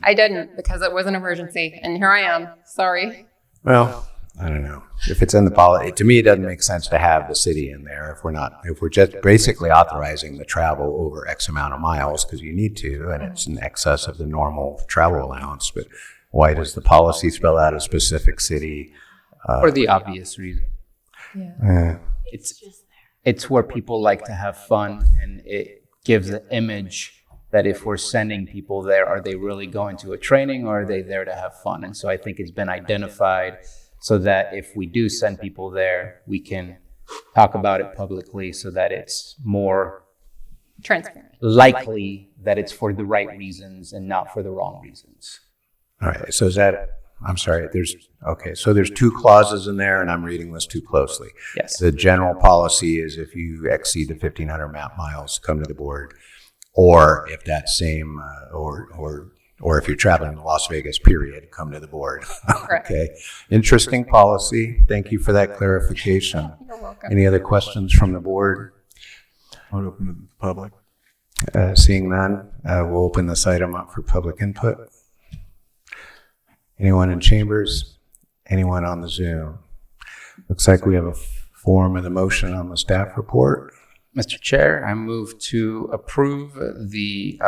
I didn't, because it was an emergency, and here I am. Sorry. Well, I don't know. If it's in the policy, to me, it doesn't make sense to have the city in there if we're just basically authorizing the travel over X amount of miles because you need to, and it's in excess of the normal travel allowance. But why does the policy spell out a specific city? For the obvious reason. Yeah. It's where people like to have fun, and it gives an image that if we're sending people there, are they really going to a training or are they there to have fun? And so I think it's been identified so that if we do send people there, we can talk about it publicly so that it's more transparent, likely that it's for the right reasons and not for the wrong reasons. All right. So I'm sorry. So there's two clauses in there, and I'm reading this too closely. Yes. The general policy is if you exceed the 1,500 map miles, come to the board, or if that same, or if you're traveling to Las Vegas, period, come to the board. Okay. Interesting policy. Thank you for that clarification. You're welcome. Any other questions from the board? I'll open to the public. Seeing none, we'll open this item up for public input. Anyone in chambers? Anyone on the Zoom? Looks like we have a form of the motion on the staff report. Mr. Chair, I move to approve the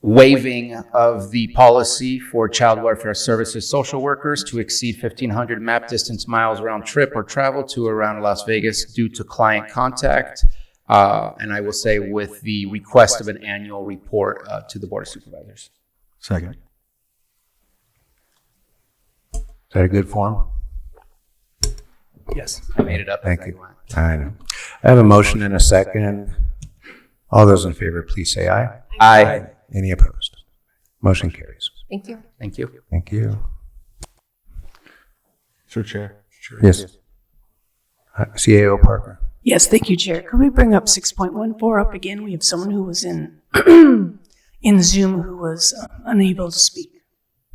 waiving of the policy for child welfare services social workers to exceed 1,500 map distance miles round trip or travel to around Las Vegas due to client contact. And I will say with the request of an annual report to the Board of Supervisors. Second. Is that a good form? Yes, I made it up. Thank you. I know. I have a motion and a second. All those in favor, please say aye. Aye. Any opposed? Motion carries. Thank you. Thank you. Thank you. Sure, Chair. Yes. CAO Parker. Yes, thank you, Chair. Could we bring up 6.14 up again? We have someone who was in Zoom who was unable to speak.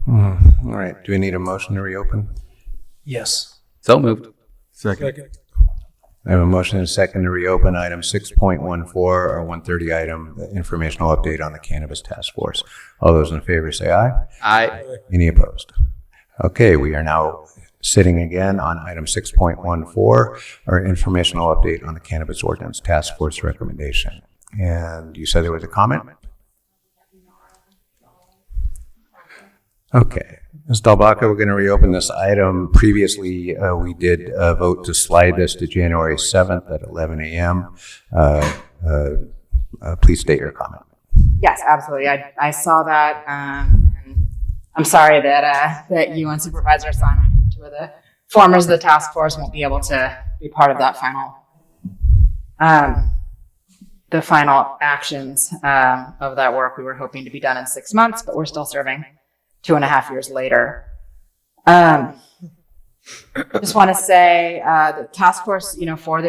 All right. Do we need a motion to reopen? Yes. So moved. Second. I have a motion and a second to reopen item 6.14, or 130 item, the informational update on the Cannabis Task Force. All those in favor say aye. Aye. Any opposed? Okay, we are now sitting again on item 6.14, our informational update on the Cannabis Ordinance Task Force recommendation. And you said there was a comment? Okay. Ms. Dalbaca, we're going to reopen this item. Previously, we did vote to slide this to January 7th at 11 a.m. Please state your comment. Yes, absolutely. I saw that. And I'm sorry that you and Supervisor Simon, two of the formers of the task force, won't be able to be part of that the final actions of that work. We were hoping to be done in 6 months, but we're still serving 2.5 years later. Just want to say the task force, for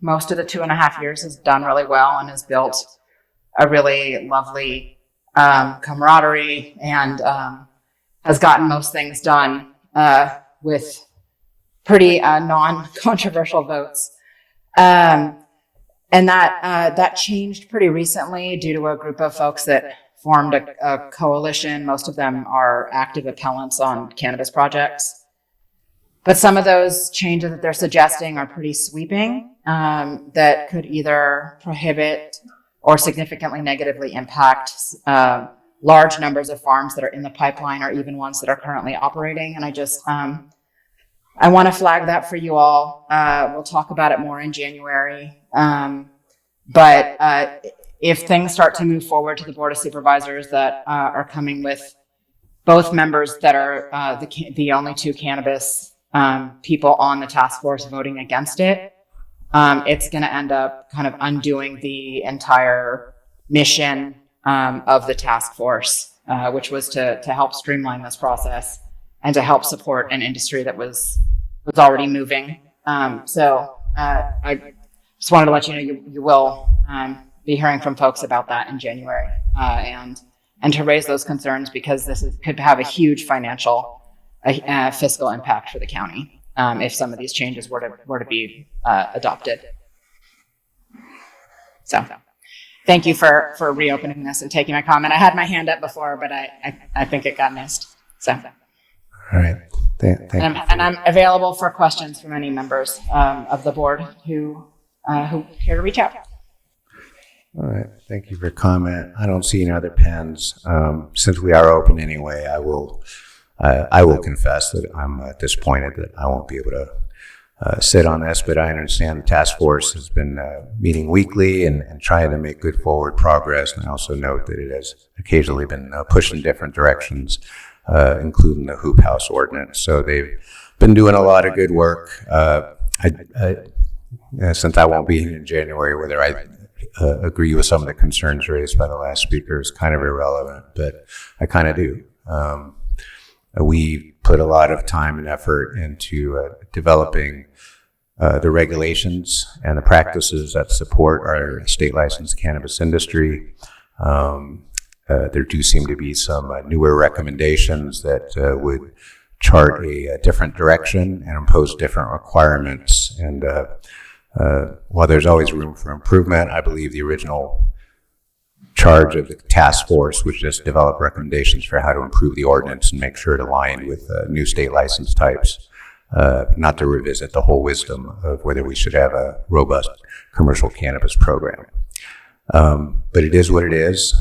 most of the 2.5 years has done really well and has built a really lovely camaraderie and has gotten most things done with pretty non-controversial votes. And that changed pretty recently due to a group of folks that formed a coalition. Most of them are active appellants on cannabis projects. But some of those changes that they're suggesting are pretty sweeping, that could either prohibit or significantly negatively impact large numbers of farms that are in the pipeline or even ones that are currently operating. And I just, I want to flag that for you all. We'll talk about it more in January. But if things start to move forward to the Board of Supervisors that are coming with both members that are the only two cannabis people on the task force voting against it, it's going to end up kind of undoing the entire mission of the task force, which was to help streamline this process and to help support an industry that was already moving. So I just wanted to let you know you will be hearing from folks about that in January, and to raise those concerns, because could have a huge financial fiscal impact for the county if some of these changes were to be adopted. So thank you for reopening this and taking my comment. I had my hand up before, but I think it got missed. So. All right. Thank you. And I'm available for questions from any members of the board who care to reach out. All right. Thank you for your comment. I don't see any other pens. Since we are open anyway, I will confess that I'm disappointed that I won't be able to sit on this, but I understand the task force has been meeting weekly and trying to make good forward progress. And I also note that it has occasionally been pushed in different directions, including the hoop house ordinance. So they've been doing a lot of good work. Since I won't be here in January, whether I agree with some of the concerns raised by the last speaker is kind of irrelevant, but I kind of do. We put a lot of time and effort into developing the regulations and the practices that support our state licensed cannabis industry. There do seem to be some newer recommendations that would chart a different direction and impose different requirements. And while there's always room for improvement, I believe the original charge of the task force was just develop recommendations for how to improve the ordinance and make sure it aligned with new state license types, not to revisit the whole wisdom of whether we should have a robust commercial cannabis program. But it is what it is.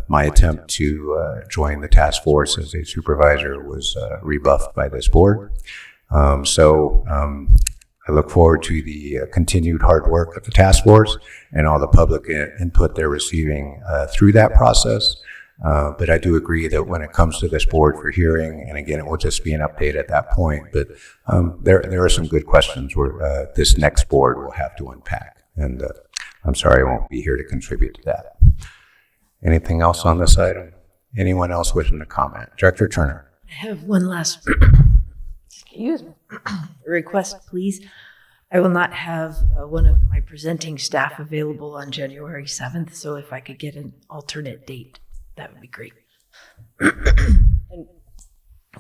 My attempt to join the task force as a supervisor was rebuffed by this board. I look forward to the continued hard work of the task force and all the public input they're receiving through that process. But I do agree that when it comes to this board for hearing, and again, it will just be an update at that point, but there are some good questions where this next board will have to unpack. And I'm sorry I won't be here to contribute to that. Anything else on this item? Anyone else wishing to comment? Director Turner. I have one last request, please. I will not have one of my presenting staff available on January 7th, so if I could get an alternate date, that would be great. And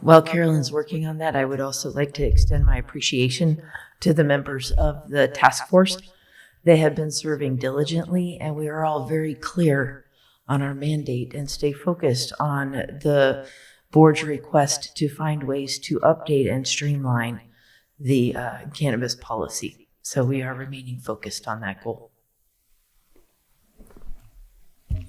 while Carolyn's working on that, I would also like to extend my appreciation to the members of the task force. They have been serving diligently, and we are all very clear on our mandate and stay focused on the board's request to find ways to update and streamline the cannabis policy. So we are remaining focused on that goal. 1:30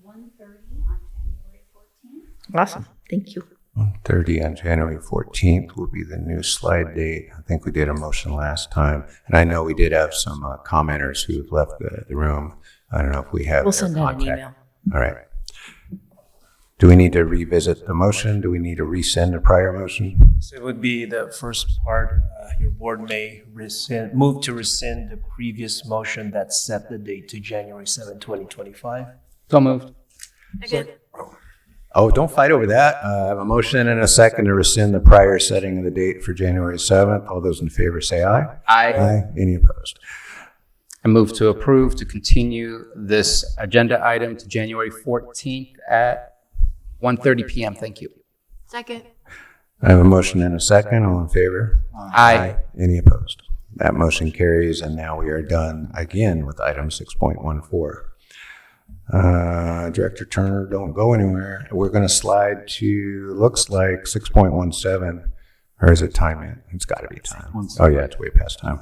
on January 14th. Awesome. Thank you. 1:30 on January 14th will be the new slide date. I think we did a motion last time. And I know we did have some commenters who have left the room. I don't know if we have. We'll send out an email. All right. Do we need to revisit the motion? Do we need to rescind the prior motion? So it would be the first part, your board may move to rescind the previous motion that set the date to January 7, 2025. So moved. Oh, don't fight over that. I have a motion and a second to rescind the prior setting of the date for January 7th. All those in favor say aye. Aye. Aye. Any opposed? I move to approve to continue this agenda item to January 14th at 1:30 p.m. Thank you. Second. I have a motion and a second. All in favor? Aye. Any opposed? That motion carries, and now we are done again with item 6.14. Director Turner, don't go anywhere. We're going to slide to, looks like 6.17, Or is it time in? It's got to be time. Oh, yeah, it's way past time.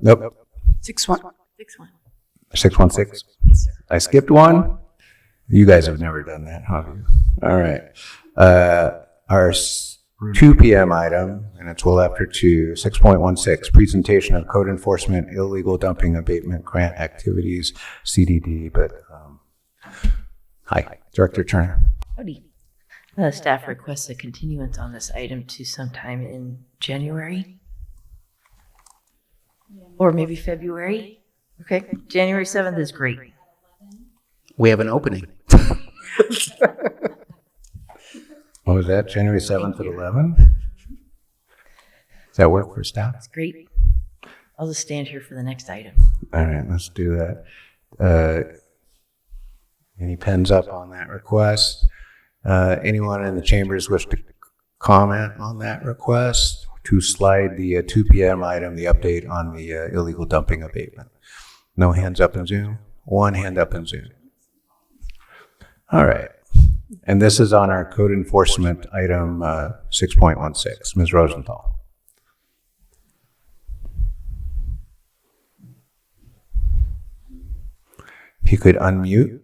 Nope. 6-1. 616? I skipped one? You guys have never done that, have you? All right. Our 2 p.m. item, and it's well after 2, 6.16, presentation of code enforcement, illegal dumping abatement grant activities, CDD. But, hi, Director Turner. Howdy. Staff requests a continuance on this item to sometime in January. Or maybe February. Okay, January 7th is great. We have an opening. What was that, January 7th at 11? Does that work for staff? That's great. I'll just stand here for the next item. All right, let's do that. Any pens up on that request? Anyone in the chambers wish to comment on that request? To slide the 2 p.m. item, the update on the illegal dumping abatement. No hands up in Zoom? One hand up in Zoom. All right. And this is on our code enforcement item 6.16. Ms. Rosenthal. If you could unmute.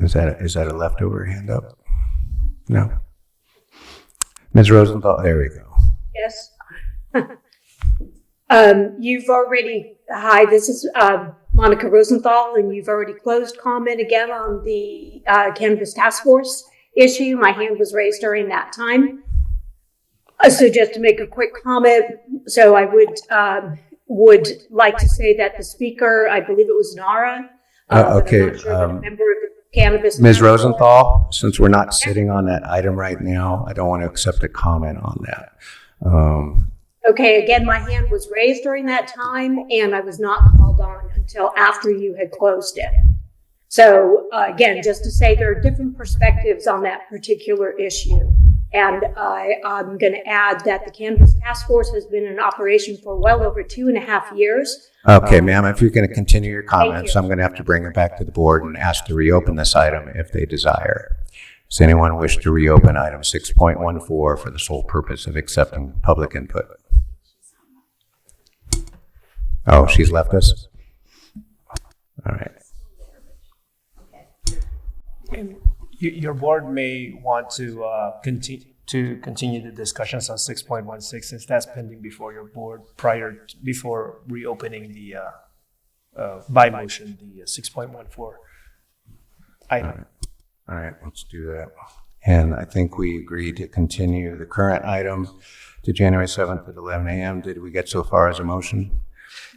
Is that a leftover hand up? No. Ms. Rosenthal, there we go. Yes. You've already, hi, this is Monica Rosenthal, and you've already closed comment again on the Cannabis Task Force issue. My hand was raised during that time. So just to make a quick comment, so I would like to say that the speaker, I believe it was Nara. Okay. Cannabis. Ms. Rosenthal, since we're not sitting on that item right now, I don't want to accept a comment on that. Okay, again, my hand was raised during that time, and I was not called on until after you had closed it. So again, just to say there are different perspectives on that particular issue. And I'm going to add that the Cannabis Task Force has been in operation for well over 2.5 years. Okay, ma'am, if you're going to continue your comments, I'm going to have to bring it back to the board and ask to reopen this item if they desire. Does anyone wish to reopen item 6.14 for the sole purpose of accepting public input? Oh, she's left us? All right. Your board may want to continue the discussions on 6.16 since that's pending before your board before reopening the by motion the 6.14 item. All right, let's do that. And I think we agreed to continue the current item to January 7th at 11 a.m. Did we get so far as a motion?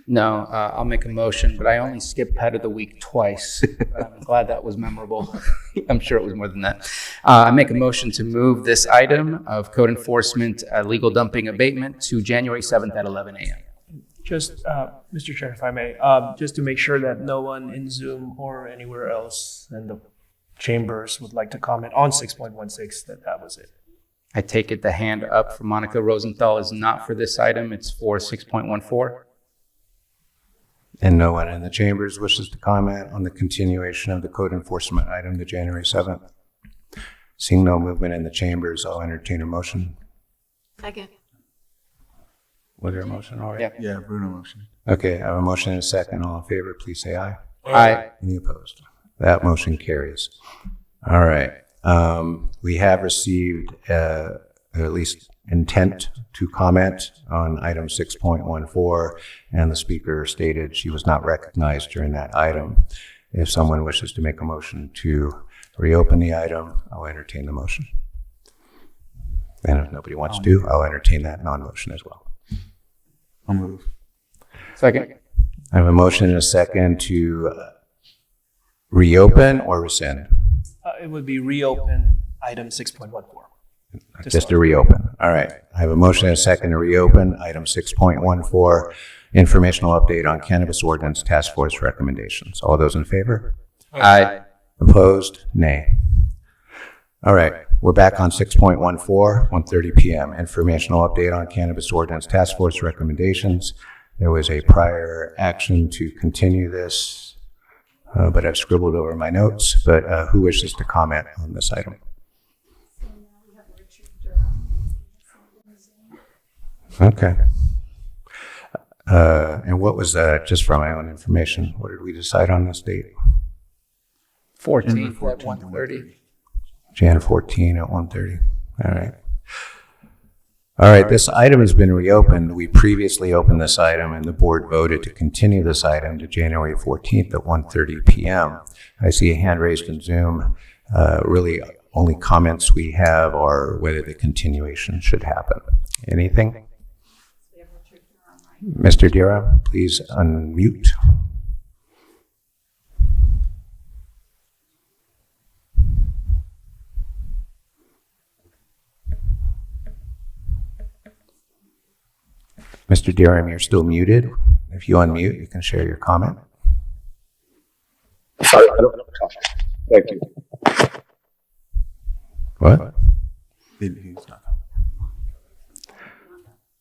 No, I'll make a motion, but I only skipped Pet of the Week twice. But I'm glad that was memorable. I'm sure it was more than that. I make a motion to move this item of code enforcement legal dumping abatement to January 7th at 11 a.m. Just, Mr. Chair, if I may, just to make sure that no one in Zoom or anywhere else in the chambers would like to comment on 6.16, that was it. I take it the hand up for Monica Rosenthal is not for this item. It's for 6.14. And no one in the chambers wishes to comment on the continuation of the code enforcement item to January 7th. Seeing no movement in the chambers, I'll entertain a motion. Second. Was there a motion already? Yeah, Bruno motion. Okay, I have a motion and a second. All in favor, please say aye. Aye. Any opposed? That motion carries. All right. We have received at least intent to comment on item 6.14, and the speaker stated she was not recognized during that item. If someone wishes to make a motion to reopen the item, I'll entertain the motion. And if nobody wants to, I'll entertain that non-motion as well. I'll move. Second. I have a motion and a second to reopen or rescind? It would be reopen item 6.14. Just to reopen. All right. I have a motion and a second to reopen item 6.14, informational update on cannabis ordinance task force recommendations. All those in favor? Aye. Opposed? Nay. All right. We're back on 6.14, 1:30 p.m. Informational update on cannabis ordinance task force recommendations. There was a prior action to continue this but I've scribbled over my notes. But who wishes to comment on this item? Okay. And what was just for my own information, what did we decide on this date? 14th at 1:30. Jan 14 at 1:30. All right. All right, this item has been reopened. We previously opened this item and the board voted to continue this item to January 14th at 1:30 p.m. I see a hand raised in Zoom. Really, only comments we have are whether the continuation should happen. Anything? Mr. Dira, please unmute. Mr. Durham, you're still muted. If you unmute, you can share your comment. Sorry, I don't talk. Thank you. What?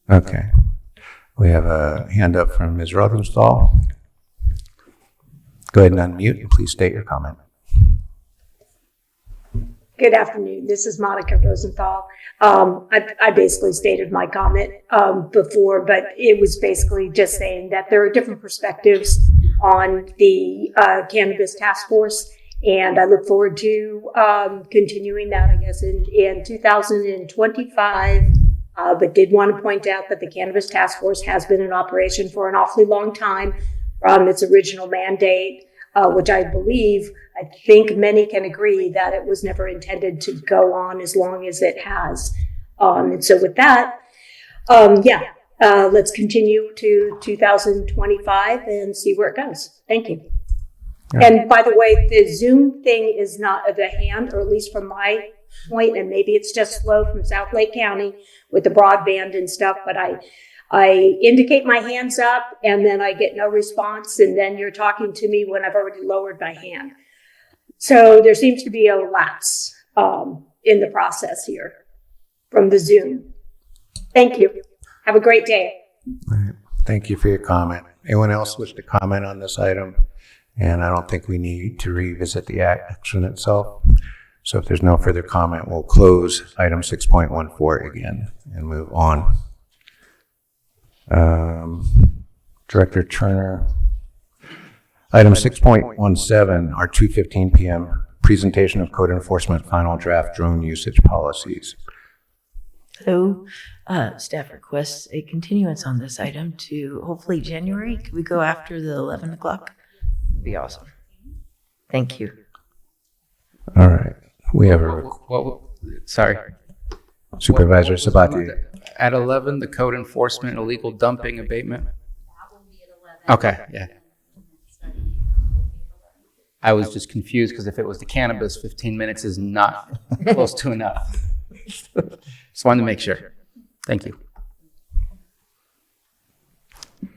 Okay. We have a hand up from Ms. Rothenstall. Go ahead and unmute and please state your comment. Good afternoon. This is Monica Rosenthal. I basically stated my comment before, but it was basically just saying that there are different perspectives on the Cannabis Task Force, and I look forward to continuing that, I guess, in 2025. But did want to point out that the Cannabis Task Force has been in operation for an awfully long time from its original mandate, which I think many can agree that it was never intended to go on as long as it has. And so with that, let's continue to 2025 and see where it goes. Thank you. Yeah. And by the way, the Zoom thing is not the hand, or at least from my point, and maybe it's just slow from South Lake County with the broadband and stuff, but I indicate my hands up and then I get no response, and then you're talking to me when I've already lowered my hand. So there seems to be a lapse in the process here from the Zoom. Thank you. Have a great day. All right. Thank you for your comment. Anyone else wish to comment on this item? And I don't think we need to revisit the action itself. So if there's no further comment, we'll close item 6.14 again and move on. Director Turner. Item 6.17, our 2:15 p.m. presentation of code enforcement final draft drone usage policies. So staff requests a continuance on this item to hopefully January. Could we go after the 11 o'clock? That'd be awesome. Thank you. All right. We have a Sorry. Supervisor Sabati. At 11, the code enforcement illegal dumping abatement. Okay, yeah. I was just confused because if it was the cannabis, 15 minutes is not close to enough. Just wanted to make sure. Thank you.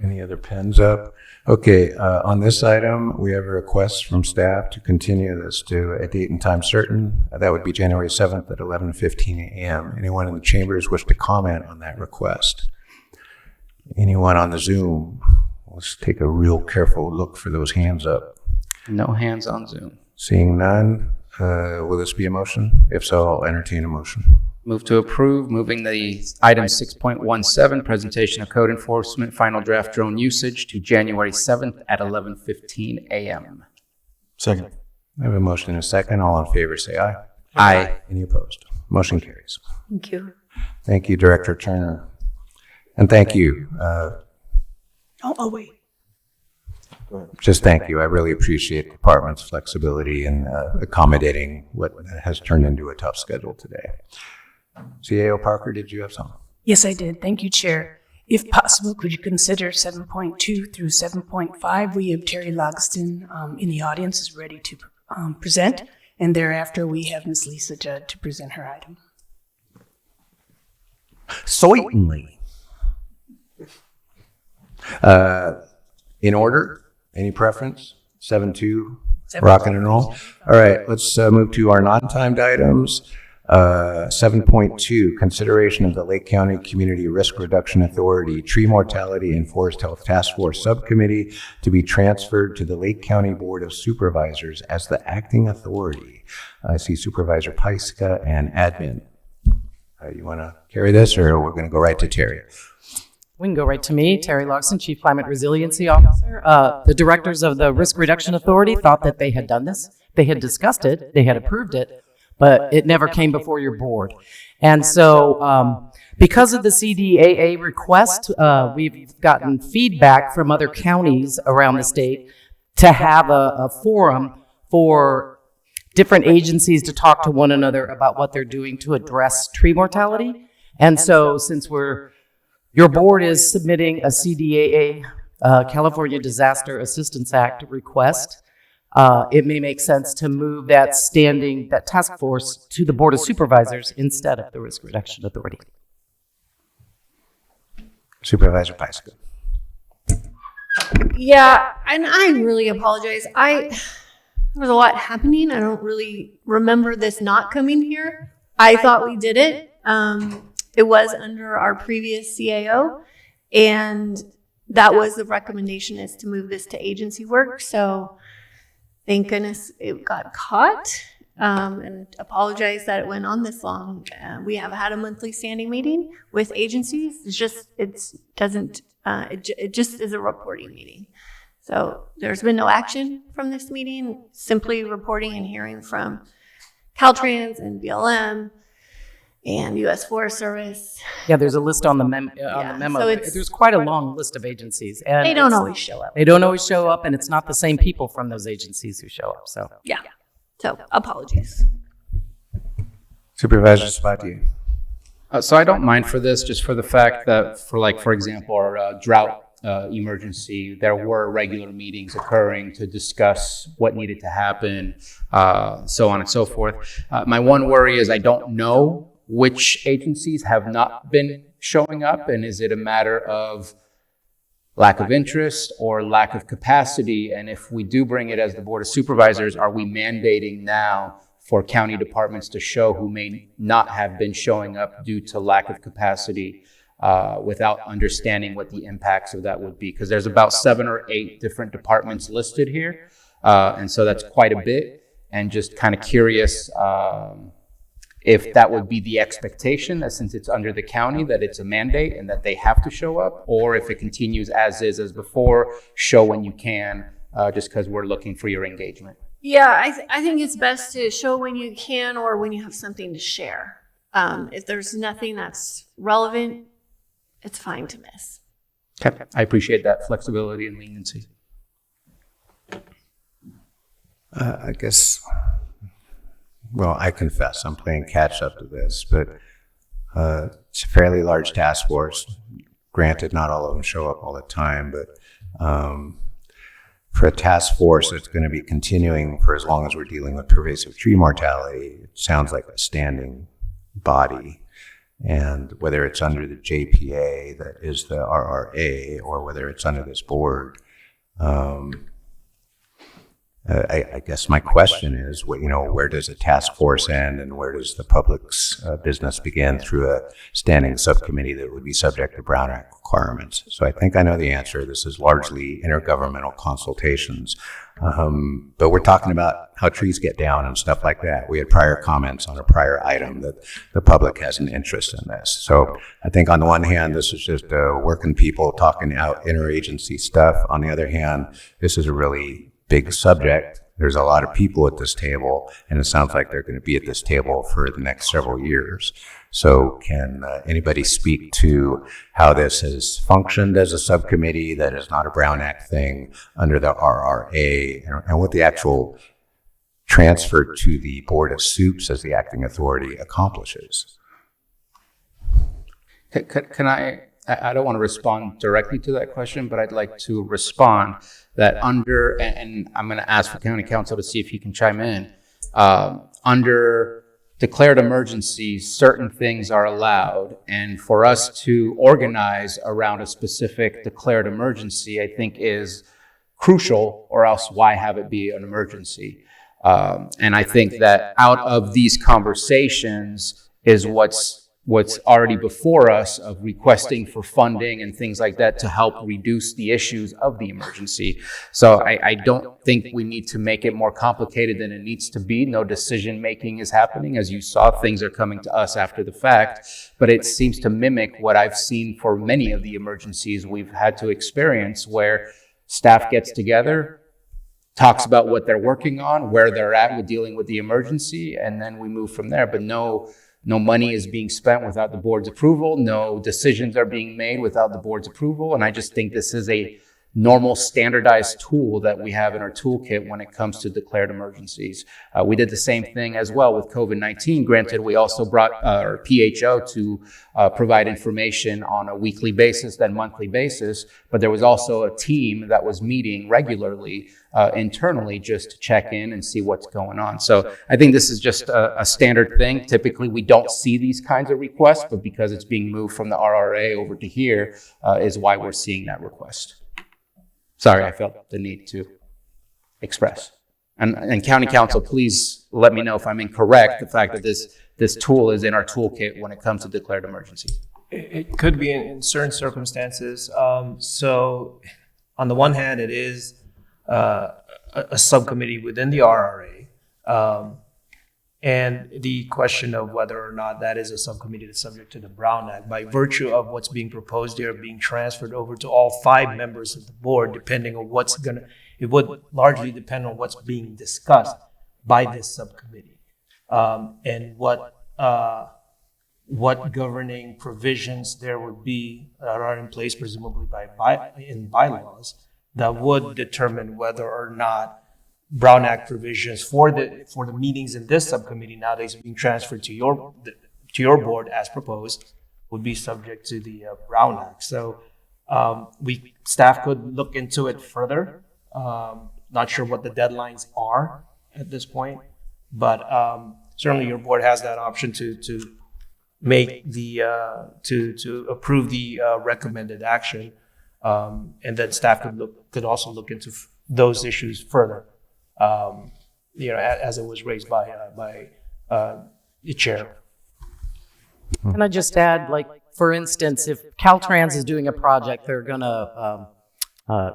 Any other pens up? Okay, on this item, we have a request from staff to continue this to a date and time certain. That would be January 7th at 11:15 a.m. Anyone in the chambers wish to comment on that request? Anyone on the Zoom? Let's take a real careful look for those hands up. No hands on Zoom. Seeing none, will this be a motion? If so, I'll entertain a motion. Move to approve, moving the item 6.17, presentation of code enforcement final draft drone usage to January 7th at 11:15 a.m. Second. I have a motion and a second. All in favor, say aye. Aye. Any opposed? Motion carries. Thank you. Thank you, Director Turner. And thank you. Oh, wait. Just thank you. I really appreciate the department's flexibility in accommodating what has turned into a tough schedule today. CAO Parker, did you have something? Yes, I did. Thank you, Chair. If possible, could you consider 7.2 through 7.5? We have Terry Logston in the audience is ready to present, and thereafter we have Ms. Lisa Judd to present her item. Certainly. In order, any preference? 7.2, rocking and roll. All right, let's move to our non-timed items. 7.2, consideration of the Lake County Community Risk Reduction Authority Tree Mortality and Forest Health Task Force Subcommittee to be transferred to the Lake County Board of Supervisors as the acting authority. I see Supervisor Pyska and admin. You want to carry this, or we're going to go right to Terry? We can go right to me, Terry Logson, Chief Climate Resiliency Officer. The directors of the Risk Reduction Authority thought that they had done this. They had discussed it, they had approved it, but it never came before your board. And so because of the CDAA request, we've gotten feedback from other counties around the state to have a forum for different agencies to talk to one another about what they're doing to address tree mortality. And so since your board is submitting a CDAA, California Disaster Assistance Act request, it may make sense to move that task force to the Board of Supervisors instead of the Risk Reduction Authority. Supervisor Pyska. Yeah, and I really apologize. There was a lot happening. I don't really remember this not coming here. I thought we did it. It was under our previous CAO, and that was the recommendation, is to move this to agency work. So thank goodness it got caught, and apologize that it went on this long. We have had a monthly standing meeting with agencies. It just is a reporting meeting. So there's been no action from this meeting, simply reporting and hearing from Caltrans and BLM and U.S. Forest Service. Yeah, there's a list on the memo. So There's quite a long list of agencies. And they don't always show up. They don't always show up, and it's not the same people from those agencies who show up. So yeah. So apologies. Supervisor Spati. So I don't mind for this, just for the fact that for example, our drought emergency, there were regular meetings occurring to discuss what needed to happen, so on and so forth. My one worry is I don't know which agencies have not been showing up, and is it a matter of lack of interest or lack of capacity? And if we do bring it as the Board of Supervisors, are we mandating now for county departments to show who may not have been showing up due to lack of capacity, without understanding what the impacts of that would be? Because there's about 7 or 8 different departments listed here, and so that's quite a bit. And just kind of curious if that would be the expectation, that since it's under the county, that it's a mandate and that they have to show up, or if it continues as is as before, show when you can, just because we're looking for your engagement. Yeah, I think it's best to show when you can or when you have something to share. If there's nothing that's relevant, it's fine to miss. Okay, I appreciate that flexibility and leniency. I guess, well, I confess I'm playing catch up to this, but it's a fairly large task force. Granted, not all of them show up all the time, but for a task force that's going to be continuing for as long as we're dealing with pervasive tree mortality, it sounds like a standing body. And whether it's under the JPA, that is the RRA, or whether it's under this board, I guess my question is, where does a task force end and where does the public's business begin through a standing subcommittee that would be subject to Brown Act requirements? So I think I know the answer. This is largely intergovernmental consultations. But we're talking about how trees get down and stuff like that. We had prior comments on a prior item that the public has an interest in this. So I think on the one hand, this is just working people talking out interagency stuff. On the other hand, this is a really big subject. There's a lot of people at this table, and it sounds like they're going to be at this table for the next several years. So can anybody speak to how this has functioned as a subcommittee that is not a Brown Act thing under the RRA, and what the actual transfer to the Board of Supes as the acting authority accomplishes? Can I don't want to respond directly to that question, but I'd like to respond that under, and I'm going to ask for county council to see if he can chime in, under declared emergencies, certain things are allowed, and for us to organize around a specific declared emergency, I think is crucial, or else why have it be an emergency? And I think that out of these conversations is what's already before us of requesting for funding and things like that to help reduce the issues of the emergency. So I don't think we need to make it more complicated than it needs to be. No decision making is happening. As you saw, things are coming to us after the fact, but it seems to mimic what I've seen for many of the emergencies we've had to experience, where staff gets together, talks about what they're working on, where they're at with dealing with the emergency, and then we move from there. But no money is being spent without the board's approval. No decisions are being made without the board's approval. And I just think this is a normal standardized tool that we have in our toolkit when it comes to declared emergencies. We did the same thing as well with COVID-19. Granted, we also brought our PHO to provide information on a weekly basis, then monthly basis, but there was also a team that was meeting regularly internally just to check in and see what's going on. So I think this is just a standard thing. Typically, we don't see these kinds of requests, but because it's being moved from the RRA over to here is why we're seeing that request. Sorry, I felt the need to express. And County Council, please let me know if I'm incorrect, the fact that this tool is in our toolkit when it comes to declared emergencies. It could be in certain circumstances. So on the one hand, it is a subcommittee within the RRA. And the question of whether or not that is a subcommittee that's subject to the Brown Act, by virtue of what's being proposed here being transferred over to all 5 members of the board, depending on it would largely depend on what's being discussed by this subcommittee. And what governing provisions there would be that are in place, presumably in bylaws, that would determine whether or not Brown Act provisions for the meetings in this subcommittee nowadays being transferred to your board as proposed would be subject to the Brown Act. So staff could look into it further. Not sure what the deadlines are at this point, but certainly your board has that option to make the to approve the recommended action, and then staff could also look into those issues further. As it was raised by the chair. Can I just add, like, for instance, if Caltrans is doing a project, they're going to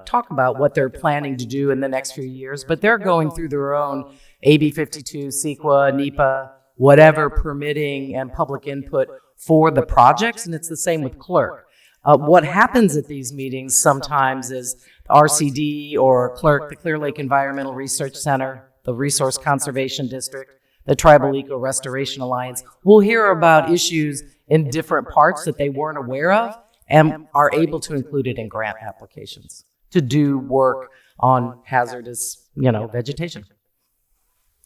talk about what they're planning to do in the next few years, but they're going through their own AB 52, CEQA, NEPA, whatever permitting and public input for the projects, and it's the same with clerk. What happens at these meetings sometimes is RCD or clerk, the Clear Lake Environmental Research Center, the Resource Conservation District, the Tribal Eco Restoration Alliance, will hear about issues in different parts that they weren't aware of and are able to include it in grant applications to do work on hazardous, vegetation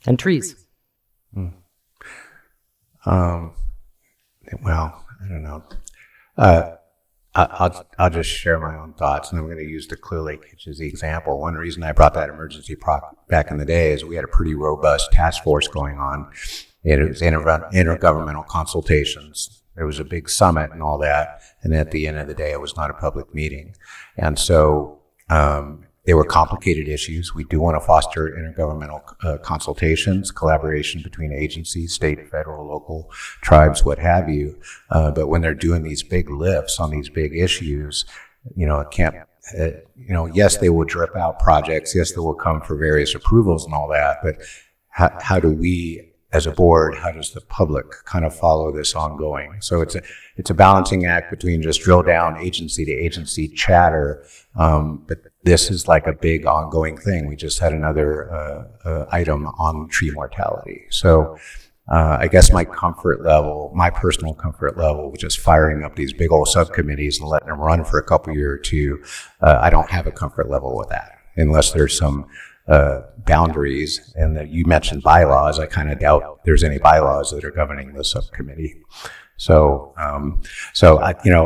and trees. Well, I don't know. I'll just share my own thoughts, and I'm going to use the Clear Lake as the example. One reason I brought that emergency back in the day is we had a pretty robust task force going on. It was intergovernmental consultations. There was a big summit and all that, and at the end of the day, it was not a public meeting. And so they were complicated issues. We do want to foster intergovernmental consultations, collaboration between agencies, state, federal, local, tribes, what have you. But when they're doing these big lifts on these big issues, it can't, yes, they will drip out projects. Yes, they will come for various approvals and all that. But how do we, as a board, how does the public kind of follow this ongoing? So it's a balancing act between just drill down agency to agency chatter. But this is like a big ongoing thing. We just had another item on tree mortality. So I guess my personal comfort level with just firing up these big old subcommittees and letting them run for a couple year or two, I don't have a comfort level with that unless there's some boundaries. And that you mentioned bylaws. I kind of doubt there's any bylaws that are governing the subcommittee. So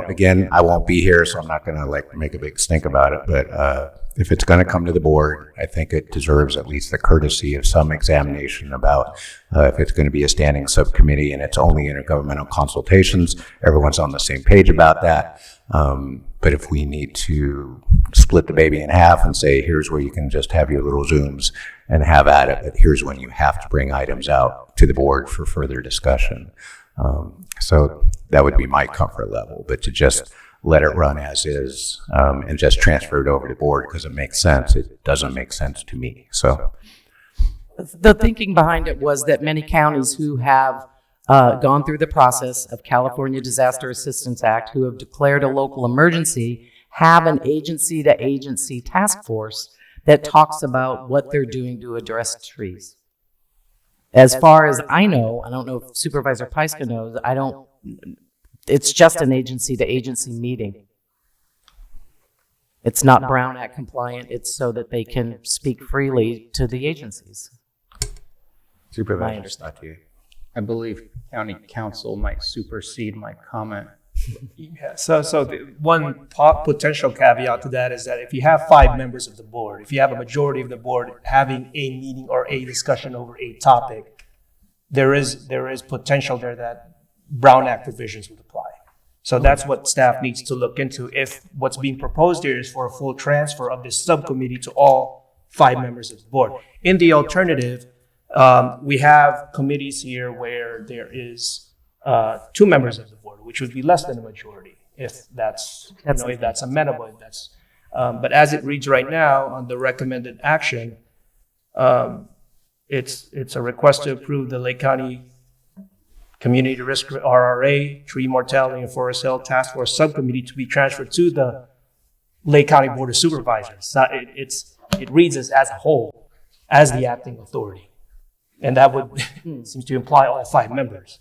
again, I won't be here, so I'm not going to make a big stink about it. But if it's going to come to the board, I think it deserves at least the courtesy of some examination about if it's going to be a standing subcommittee and it's only intergovernmental consultations. Everyone's on the same page about that. But if we need to split the baby in half and say, here's where you can just have your little Zooms and have at it, but here's when you have to bring items out to the board for further discussion. So that would be my comfort level, but to just let it run as is and just transfer it over to the board because it makes sense, it doesn't make sense to me. So The thinking behind it was that many counties who have gone through the process of California Disaster Assistance Act, who have declared a local emergency, have an agency-to-agency task force that talks about what they're doing to address trees. As far as I know, I don't know if Supervisor Pyska knows, it's just an agency-to-agency meeting. It's not Brown Act compliant, it's so that they can speak freely to the agencies. Supervisor Tues. I believe county council might supersede my comment. Yeah, so the one potential caveat to that is that if you have 5 members of the board, if you have a majority of the board having a meeting or a discussion over a topic, there is potential there that Brown Act provisions would apply. So that's what staff needs to look into if what's being proposed here is for a full transfer of this subcommittee to all 5 members of the board. In the alternative, we have committees here where there is 2 members of the board, which would be less than a majority, if that's amenable. If that's, but as it reads right now on the recommended action, it's a request to approve the Lake County Community Risk RRA, Tree Mortality and Forest Health Task Force Subcommittee to be transferred to the Lake County Board of Supervisors. It reads as a whole, as the acting authority. And that would seems to imply all 5 members.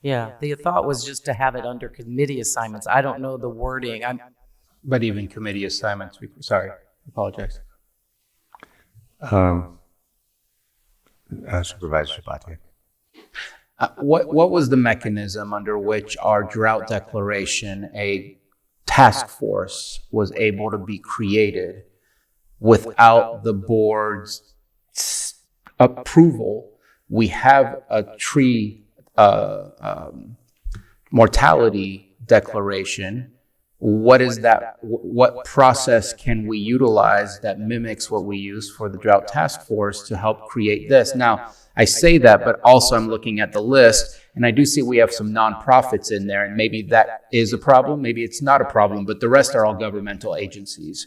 Yeah, the thought was just to have it under committee assignments. I don't know the wording. But even committee assignments, sorry, apologize. Supervisor Sabatier. What was the mechanism under which our drought declaration, a task force, was able to be created without the board's approval? We have a tree mortality declaration. What is that? What process can we utilize that mimics what we use for the drought task force to help create this? Now, I say that, but also I'm looking at the list and I do see we have some nonprofits in there, and maybe that is a problem, maybe it's not a problem, but the rest are all governmental agencies.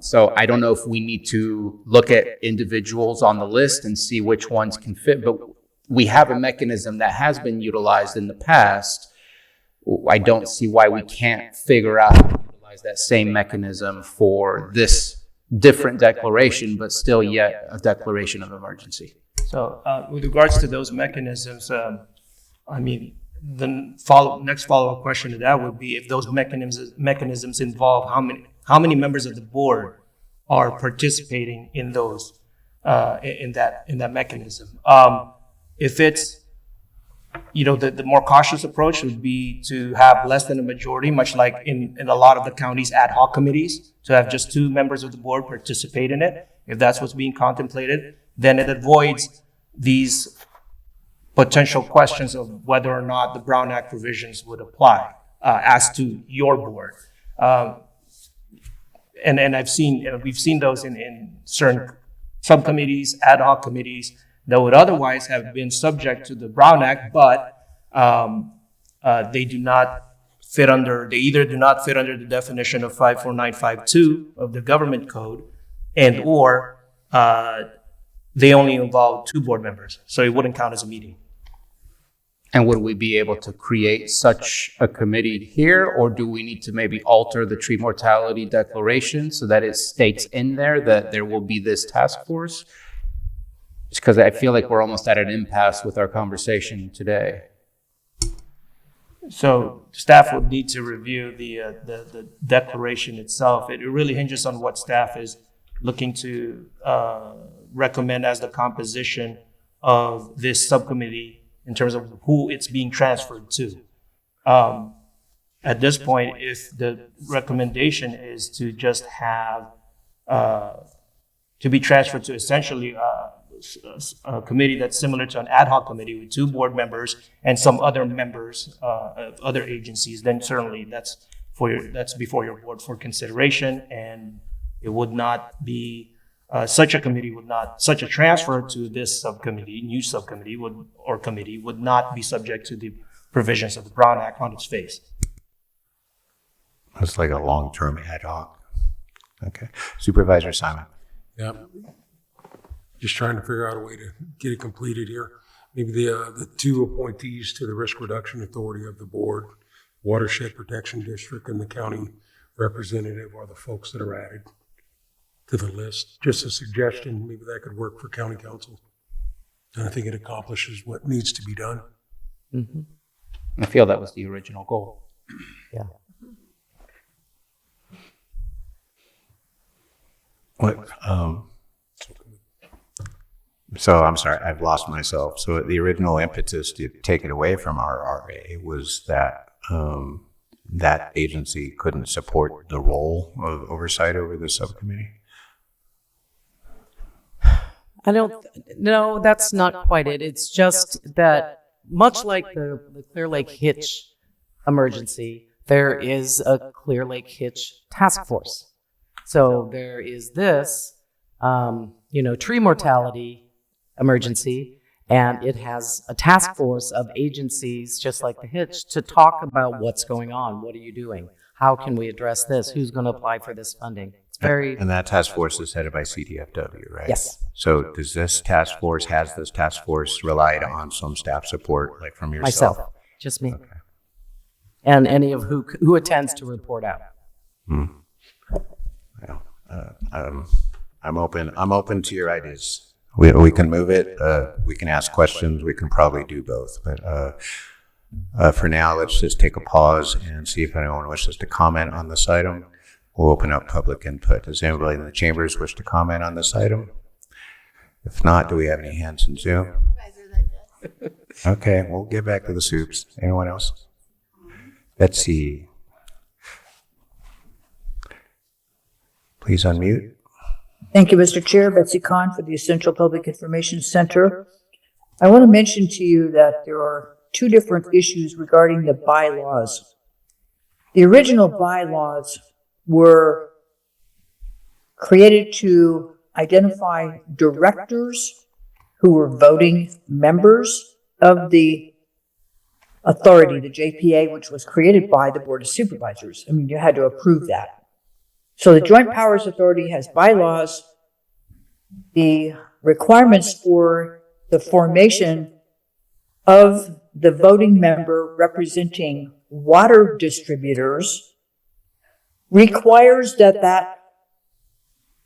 So I don't know if we need to look at individuals on the list and see which ones can fit, but we have a mechanism that has been utilized in the past. I don't see why we can't figure out how to utilize that same mechanism for this different declaration, but still yet a declaration of emergency. So with regards to those mechanisms, I mean, the next follow-up question to that would be if those mechanisms involve how many members of the board are participating in those in that mechanism. If it's the more cautious approach would be to have less than a majority, much like in a lot of the county's ad hoc committees, to have just 2 members of the board participate in it. If that's what's being contemplated, then it avoids these potential questions of whether or not the Brown Act provisions would apply as to your board. And we've seen those in certain subcommittees, ad hoc committees that would otherwise have been subject to the Brown Act, but they either do not fit under the definition of 54952 of the government code, and or they only involve 2 board members, so it wouldn't count as a meeting. And would we be able to create such a committee here, or do we need to maybe alter the tree mortality declaration so that it states in there that there will be this task force? Just because I feel like we're almost at an impasse with our conversation today. So staff would need to review the declaration itself. It really hinges on what staff is looking to recommend as the composition of this subcommittee in terms of who it's being transferred to. At this point, if the recommendation is to just have to be transferred to essentially a committee that's similar to an ad hoc committee with 2 board members and some other members of other agencies, then certainly that's before your board for consideration, and it would not be such a transfer to this new subcommittee would not be subject to the provisions of the Brown Act on its face. It's like a long-term ad hoc. Okay. Supervisor Simon. Yeah. Just trying to figure out a way to get it completed here. Maybe the 2 appointees to the Risk Reduction Authority of the board, Watershed Protection District, and the county representative are the folks that are added to the list. Just a suggestion, maybe that could work for county council. And I think it accomplishes what needs to be done. Mm-hmm. I feel that was the original goal. Yeah. What? So I'm sorry, I've lost myself. So the original impetus to take it away from our RA was that that agency couldn't support the role of oversight over the subcommittee. No, that's not quite it. It's just that much like the Clear Lake Hitch emergency, there is a Clear Lake Hitch task force. So there is this, tree mortality emergency, and it has a task force of agencies just like the Hitch to talk about what's going on. What are you doing? How can we address this? Who's going to apply for this funding? It's very... And that task force is headed by CDFW, right? Yes. So has this task force relied on some staff support, like from yourself? Myself, just me. Okay. And any of who attends to report out. Well, I'm open to your ideas. We can move it. We can ask questions. We can probably do both. But for now, let's just take a pause and see if anyone wishes to comment on this item. We'll open up public input. Does anybody in the chambers wish to comment on this item? If not, do we have any hands in Zoom? Okay, we'll get back to the soups. Anyone else? Betsy. Please unmute. Thank you, Mr. Chair. Betsy Kahn for the Essential Public Information Center. I want to mention to you that there are 2 different issues regarding the bylaws. The original bylaws were created to identify directors who were voting members of the authority, the JPA, which was created by the Board of Supervisors. I mean, you had to approve that. So the Joint Powers Authority has bylaws. The requirements for the formation of the voting member representing water distributors requires that that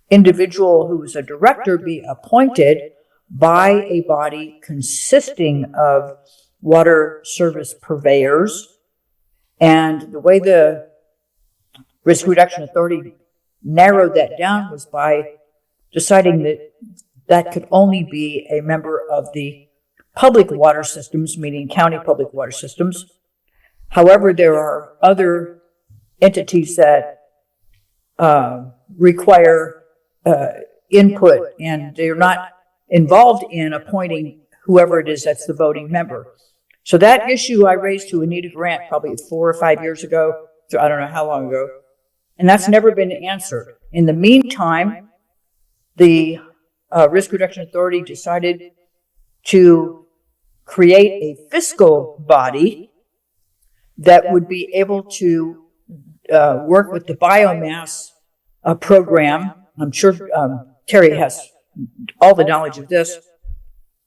individual who is a director be appointed by a body consisting of water service purveyors. And the way the Risk Reduction Authority narrowed that down was by deciding that that could only be a member of the public water systems, meaning county public water systems. However, there are other entities that require input, and they're not involved in appointing whoever it is that's the voting member. So that issue I raised to Anita Grant probably 4 or 5 years ago, so I don't know how long ago, and that's never been answered. In the meantime, the Risk Reduction Authority decided to create a fiscal body that would be able to work with the biomass program. I'm sure Terry has all the knowledge of this.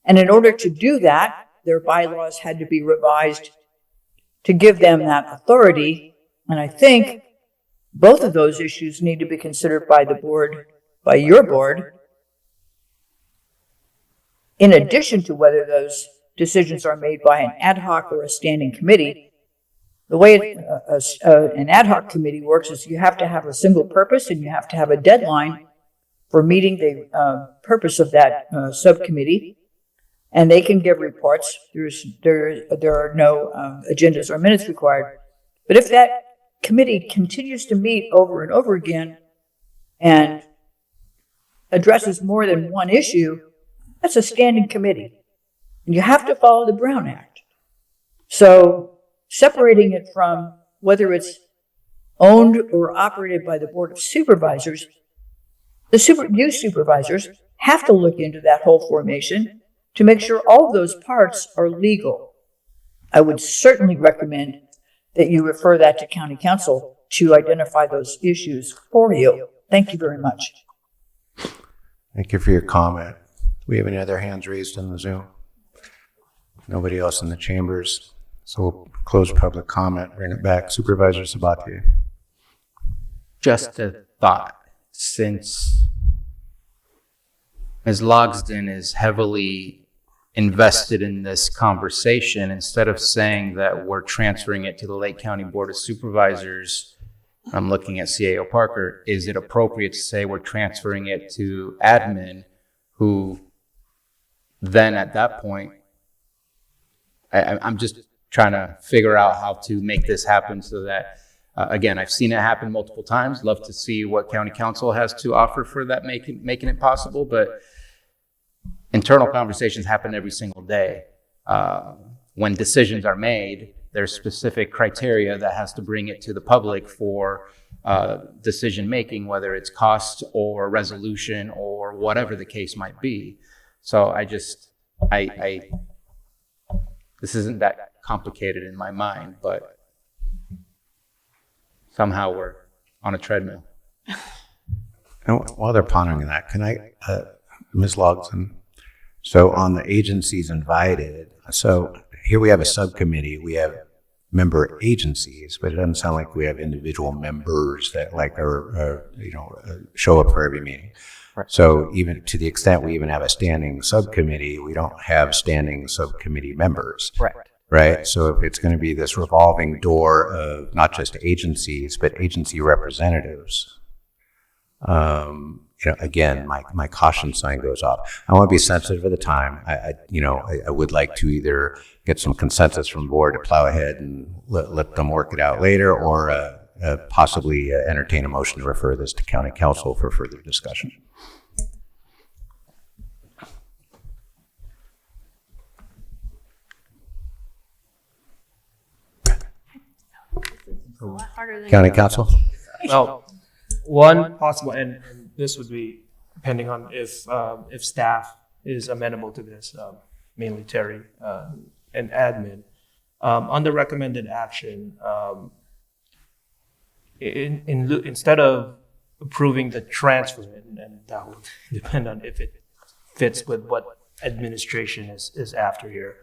And in order to do that, their bylaws had to be revised to give them that authority. And I think both of those issues need to be considered by the board, by your board, in addition to whether those decisions are made by an ad hoc or a standing committee. The way an ad hoc committee works is you have to have a single purpose and you have to have a deadline for meeting the purpose of that subcommittee, and they can give reports. There are no agendas or minutes required. But if that committee continues to meet over and over again and addresses more than one issue, That's a standing committee. And you have to follow the Brown Act. So separating it from whether it's owned or operated by the Board of Supervisors, you supervisors have to look into that whole formation to make sure all of those parts are legal. I would certainly recommend that you refer that to County Council to identify those issues for you. Thank you very much. Thank you for your comment. Do we have any other hands raised in the Zoom? Nobody else in the chambers. So we'll close public comment, bring it back. Supervisor Sabatier. Just a thought, since Ms. Logsden is heavily invested in this conversation, instead of saying that we're transferring it to the Lake County Board of Supervisors, I'm looking at CAO Parker, is it appropriate to say we're transferring it to admin, who then at that point, I'm just trying to figure out how to make this happen so that, again, I've seen it happen multiple times. Love to see what County Council has to offer for that, making it possible. But internal conversations happen every single day. When decisions are made, there's specific criteria that has to bring it to the public for decision making, whether it's cost or resolution or whatever the case might be. So this isn't that complicated in my mind, but somehow we're on a treadmill. And while they're pondering that, can I, Ms. Logsden, so on the agencies invited, so here we have a subcommittee, we have member agencies, but it doesn't sound like we have individual members that show up for every meeting. Right. So even to the extent we even have a standing subcommittee, we don't have standing subcommittee members. Correct. Right. So if it's going to be this revolving door of not just agencies, but agency representatives, again, my caution sign goes off. I want to be sensitive of the time. I would like to either get some consensus from the board to plow ahead and let them work it out later, or possibly entertain a motion to refer this to County Council for further discussion. County Council? Well, one possible, and this would be depending on if staff is amenable to this, mainly Terry and admin. On the recommended action, instead of approving the transfer, and that would depend on if it fits with what administration is after here.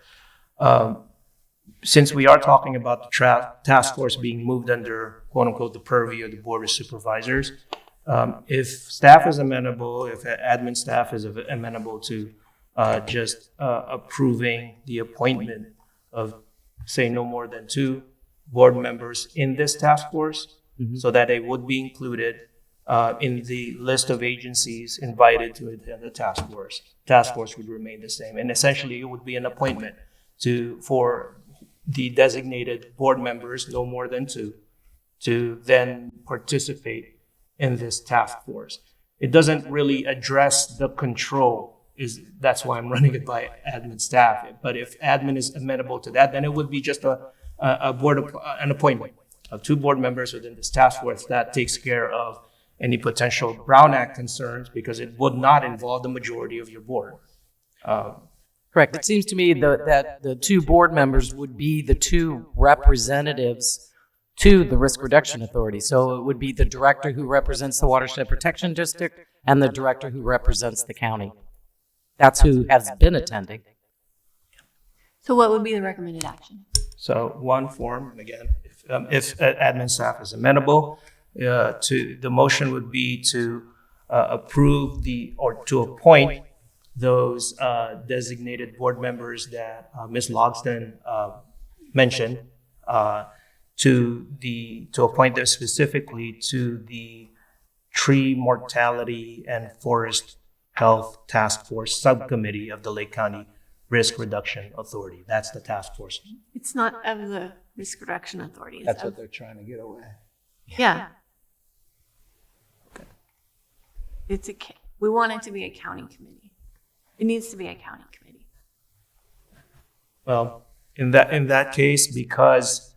Since we are talking about the task force being moved under, quote unquote, the purview of the Board of Supervisors, if staff is amenable, if admin staff is amenable to just approving the appointment of, say, no more than 2 board members in this task force, so that they would be included in the list of agencies invited to attend the task force. Task force would remain the same, and essentially it would be an appointment for the designated board members, no more than 2, to then participate in this task force. It doesn't really address the control. That's why I'm running it by admin staff. But if admin is amenable to that, then it would be just an appointment of 2 board members within this task force that takes care of any potential Brown Act concerns, because it would not involve the majority of your board. Correct. It seems to me that the 2 board members would be the 2 representatives to the Risk Reduction Authority. So it would be the director who represents the Watershed Protection District and the director who represents the county. That's who has been attending. So what would be the recommended action? So one form, and again, if admin staff is amenable, the motion would be to approve to appoint those designated board members that Ms. Logsden mentioned, to appoint them specifically to the Tree Mortality and Forest Health Task Force Subcommittee of the Lake County Risk Reduction Authority. That's the task force. It's not of the Risk Reduction Authority. That's what they're trying to get away. Yeah. Okay. We want it to be a county committee. It needs to be a county committee. Well, in that case, because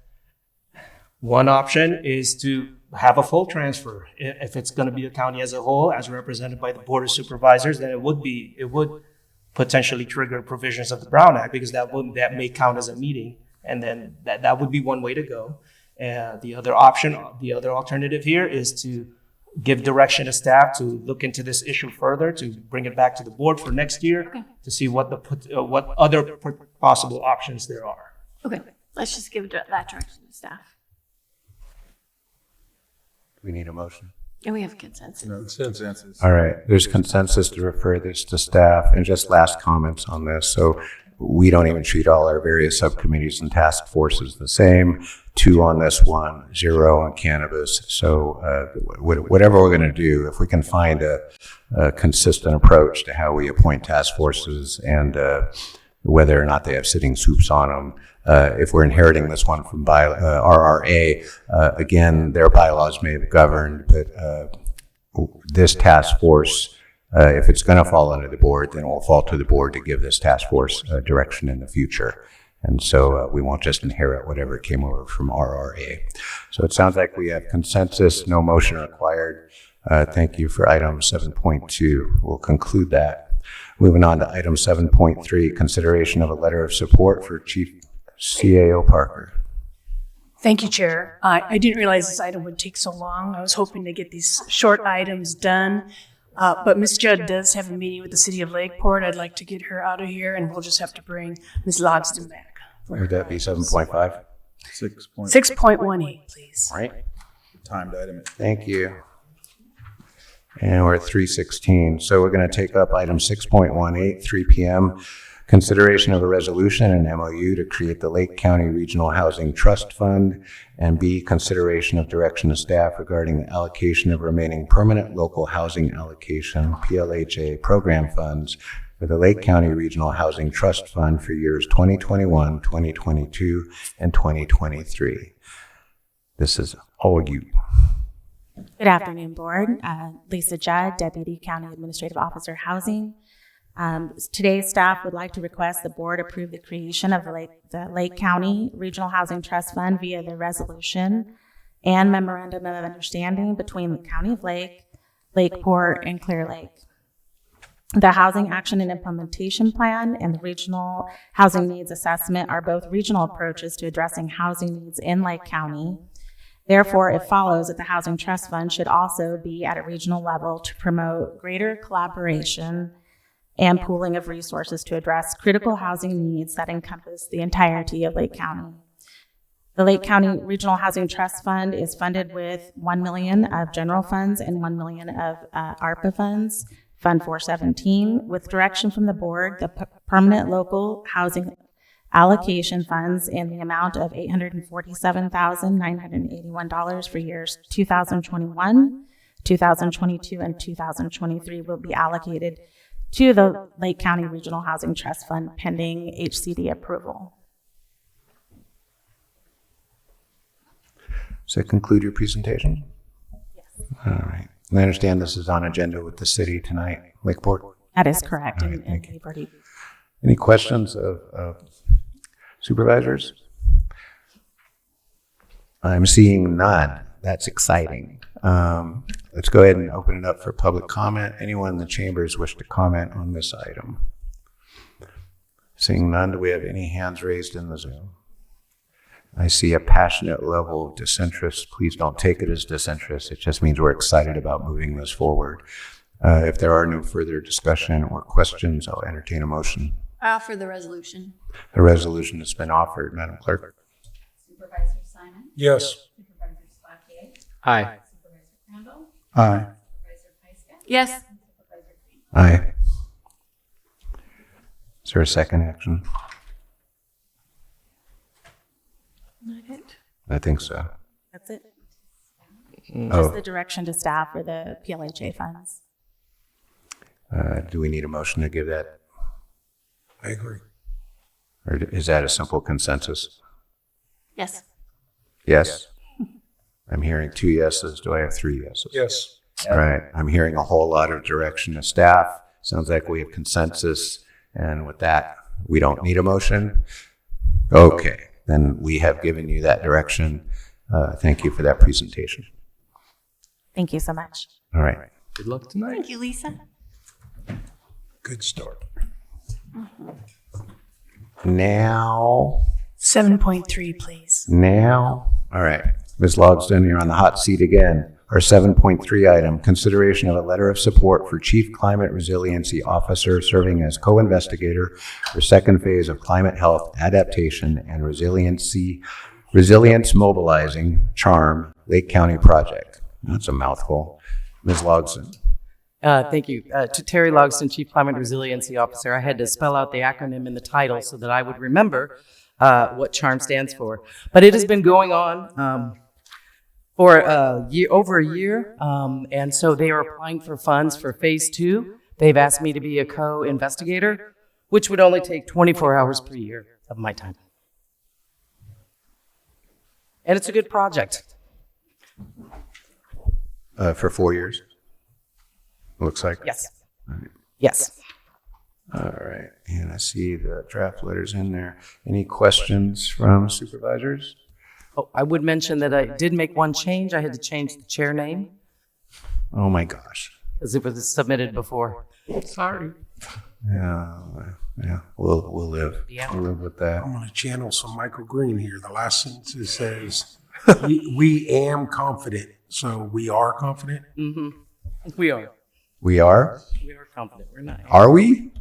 one option is to have a full transfer. If it's going to be the county as a whole, as represented by the Board of Supervisors, then it would potentially trigger provisions of the Brown Act, because that may count as a meeting, and then that would be one way to go. The other alternative here is to give direction to staff to look into this issue further, to bring it back to the board for next year, to see what other possible options there are. Okay, let's just give that direction to staff. We need a motion. And we have consensus. Consensus. All right, there's consensus to refer this to staff. And just last comments on this. So we don't even treat all our various subcommittees and task forces the same. 2 on this one, 0 on cannabis. So whatever we're going to do, if we can find a consistent approach to how we appoint task forces and whether or not they have sitting soups on them. If we're inheriting this one from RRA, again, their bylaws may have governed, but this task force, if it's going to fall under the board, then it will fall to the board to give this task force direction in the future. And so we won't just inherit whatever came over from RRA. So it sounds like we have consensus, no motion required. Thank you for item 7.2. We'll conclude that. Moving on to item 7.3, consideration of a letter of support for Chief CAO Parker. Thank you, Chair. I didn't realize this item would take so long. I was hoping to get these short items done. But Ms. Judd does have a meeting with the city of Lakeport. I'd like to get her out of here, and we'll just have to bring Ms. Logston back. Would that be 7.5? 6.18, please. Right. Timed item. Thank you. And we're at 3:16. So we're going to take up item 6.18, 3 p.m. Consideration of a resolution and MOU to create the Lake County Regional Housing Trust Fund, and B, consideration of direction to staff regarding the allocation of remaining permanent local housing allocation, PLHA, program funds for the Lake County Regional Housing Trust Fund for years 2021, 2022, and 2023. This is all you. Good afternoon, Board. Lisa Judd, Deputy County Administrative Officer, Housing. Today's staff would like to request the Board approve the creation of the Lake County Regional Housing Trust Fund via the resolution and memorandum of understanding between the County of Lake, Lakeport, and Clear Lake. The Housing Action and Implementation Plan and the Regional Housing Needs Assessment are both regional approaches to addressing housing needs in Lake County. Therefore, it follows that the Housing Trust Fund should also be at a regional level to promote greater collaboration and pooling of resources to address critical housing needs that encompass the entirety of Lake County. The Lake County Regional Housing Trust Fund is funded with $1 million of general funds and $1 million of ARPA funds, Fund 417, with direction from the board, the permanent local housing allocation funds in the amount of $847,981 for years 2021, 2022, and 2023 will be allocated to the Lake County Regional Housing Trust Fund pending HCD approval. Does that conclude your presentation? Yes. All right. I understand this is on agenda with the city tonight, Lakeport? That is correct. All right, any questions of supervisors? I'm seeing none. That's exciting. Let's go ahead and open it up for public comment. Anyone in the chambers wish to comment on this item? Seeing none, do we have any hands raised in the Zoom? I see a passionate level of disinterest. Please don't take it as disinterest. It just means we're excited about moving this forward. If there are no further discussion or questions, I'll entertain a motion. I offer the resolution. The resolution has been offered, Madam Clerk. Supervisor Simon? Yes. Supervisor Spatier? Aye. Supervisor Crandall? Aye. Supervisor Pyska? Yes. Supervisor Green? Aye. Is there a second action? Not it. I think so. That's it. Oh. Just the direction to staff for the PLHA funds. Do we need a motion to give that? I agree. Or is that a simple consensus? Yes. Yes. I'm hearing 2 yeses. Do I have 3 yeses? Yes. All right. I'm hearing a whole lot of direction to staff. Sounds like we have consensus, and with that, we don't need a motion. Okay, then we have given you that direction. Thank you for that presentation. Thank you so much. All right. Good luck tonight. Thank you, Lisa. Good start. Now, 7.3, please. all right. Ms. Logsdon, you're on the hot seat again. Our 7.3 item, consideration of a letter of support for Chief Climate Resiliency Officer serving as co-investigator for second phase of climate health adaptation and resilience mobilizing CHARM Lake County project. That's a mouthful. Ms. Logsdon. Thank you. To Terry Logsdon, Chief Climate Resiliency Officer, I had to spell out the acronym in the title so that I would remember what CHARM stands for. But it has been going on for over a year, and so they are applying for funds for phase 2. They've asked me to be a co-investigator, which would only take 24 hours per year of my time. And it's a good project. For 4 years? Looks like. Yes. All right. Yes. All right. And I see the draft letters in there. Any questions from supervisors? Oh, I would mention that I did make one change. I had to change the chair name Oh my gosh. because it was submitted before. Sorry. Yeah. We'll live. Yeah. We'll live with that. I'm going to channel some Michael Green here. The last sentence says, we am confident. So we are confident? Mm-hmm. We are. We are? We are confident. We're not. Are we?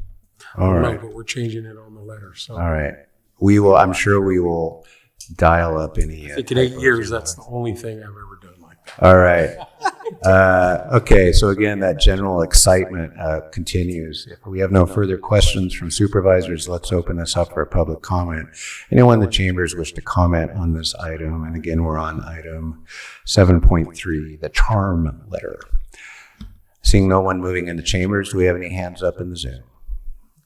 All No, right. but we're changing it on the letter. So All right. We will, I'm sure we will dial up any. I think in 8 years, that's the only thing I've ever done like that. All right. Okay, so again, that general excitement continues. If we have no further questions from supervisors, let's open this up for public comment. Anyone in the chambers wish to comment on this item? And again, we're on item 7.3, the CHARM letter. Seeing no one moving in the chambers, do we have any hands up in the Zoom?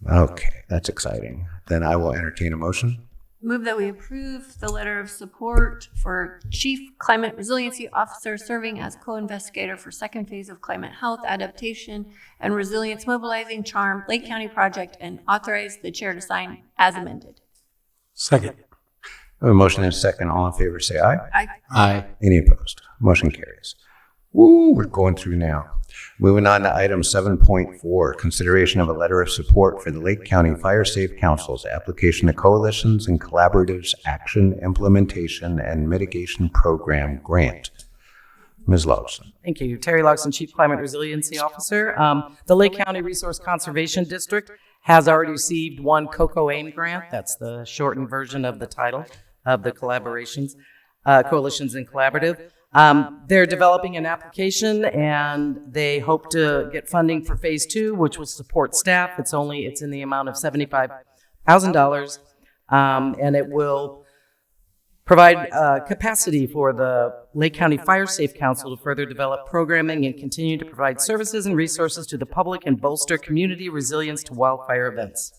Okay, that's exciting. Then I will entertain a motion. Move that we approve the letter of support for Chief Climate Resiliency Officer serving as co-investigator for second phase of climate health adaptation and resilience mobilizing CHARM Lake County project and authorize the chair to sign as amended. Second. A motion and a second. All in favor, say aye. Aye. Aye. Any opposed? Motion carries. Woo, we're going through now. Moving on to item 7.4, consideration of a letter of support for the Lake County Fire Safe Council's application to Coalitions and Collaboratives Action Implementation and Mitigation Program Grant. Ms. Logsdon. Thank you. Terry Logsdon, Chief Climate Resiliency Officer. The Lake County Resource Conservation District has already received one COCO-AIM grant. That's the shortened version of the title of the collaborations, Coalitions and Collaborative. They're developing an application and they hope to get funding for phase 2, which will support staff. It's in the amount of $75,000, and it will provide capacity for the Lake County Fire Safe Council to further develop programming and continue to provide services and resources to the public and bolster community resilience to wildfire events.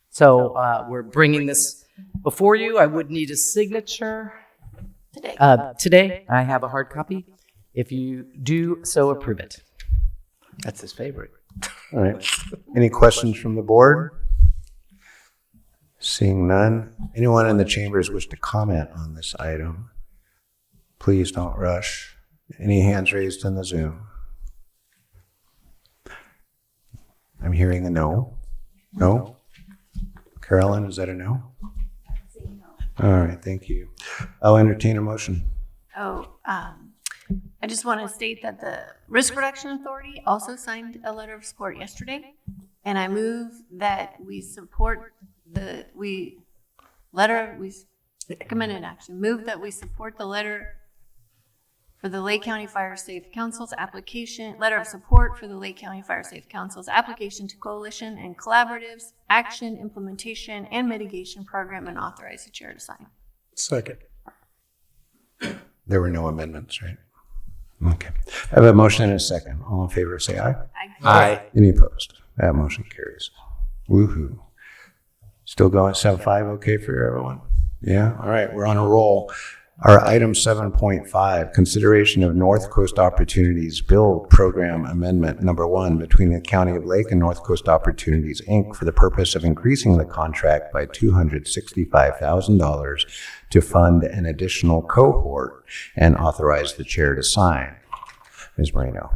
So we're bringing this before you. I would need a signature. Today, I have a hard copy. If you do so, approve it. That's his favorite. All right. Any questions from the board? Seeing none. Anyone in the chambers wish to comment on this item? Please don't rush. Any hands raised in the Zoom? I'm hearing a no. No? Carolyn, is that a no? All right, thank you. I'll entertain a motion. I just want to state that the Risk Reduction Authority also signed a letter of support yesterday, and I move that we support recommended action. Move that we support the letter for the Lake County Fire Safe Council's application, letter of support for the Lake County Fire Safe Council's application to Coalition and Collaboratives Action Implementation and Mitigation Program and authorize the chair to sign. Second. There were no amendments, right? Okay. I have a motion and a second. All in favor, say aye. Aye. Aye. Any opposed? That motion carries. Woohoo. Still going 7.5 okay for everyone? Yeah? All right, we're on a roll. Our item 7.5, consideration of North Coast Opportunities Build Program Amendment Number 1 between the County of Lake and North Coast Opportunities, Inc. for the purpose of increasing the contract by $265,000 to fund an additional cohort and authorize the chair to sign. Ms. Moreno.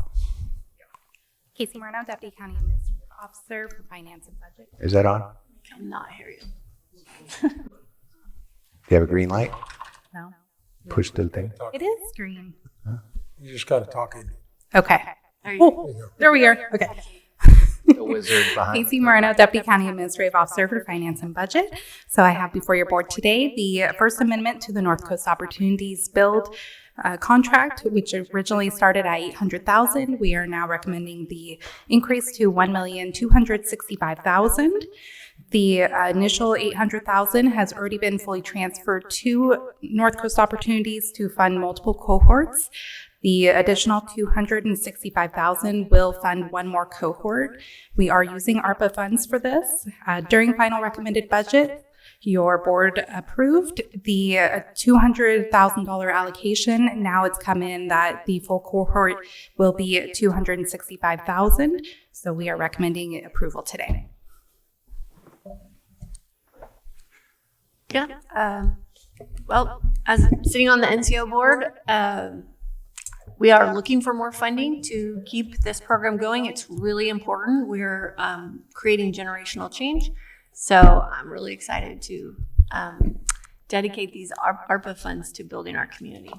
Casey Moreno, Deputy County Administrative Officer for Finance and Budget. Is that on? Cannot hear you. Do you have a green light? No. Push the thing. It is green. You just got to talk in. Okay. Oh, there we are. Okay. The wizard behind. Casey Moreno, Deputy County Administrative Officer for Finance and Budget. So I have before your board today the First Amendment to the North Coast Opportunities Build contract, which originally started at $800,000. We are now recommending the increase to $1,265,000. The initial $800,000 has already been fully transferred to North Coast Opportunities to fund multiple cohorts. The additional $265,000 will fund one more cohort. We are using ARPA funds for this. During final recommended budget, your board approved the $200,000 allocation. Now it's come in that the full cohort will be $265,000. So we are recommending approval today. Yeah. Well, as sitting on the NCO board, we are looking for more funding to keep this program going. It's really important. We're creating generational change. So I'm really excited to dedicate these ARPA funds to building our community.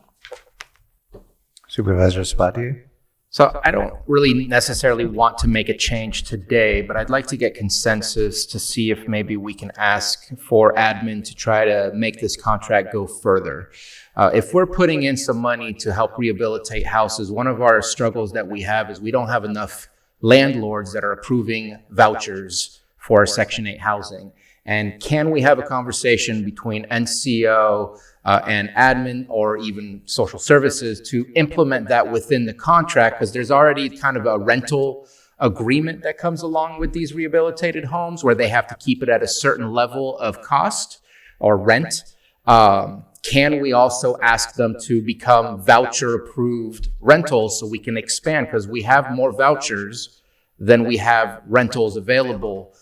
Supervisor Spati? So I don't really necessarily want to make a change today, but I'd like to get consensus to see if maybe we can ask for admin to try to make this contract go further. If we're putting in some money to help rehabilitate houses, one of our struggles that we have is we don't have enough landlords that are approving vouchers for Section 8 housing. And can we have a conversation between NCO and admin or even social services to implement that within the contract? Because there's already kind of a rental agreement that comes along with these rehabilitated homes where they have to keep it at a certain level of cost or rent. Can we also ask them to become voucher approved rentals so we can expand? Because we have more vouchers than we have rentals available,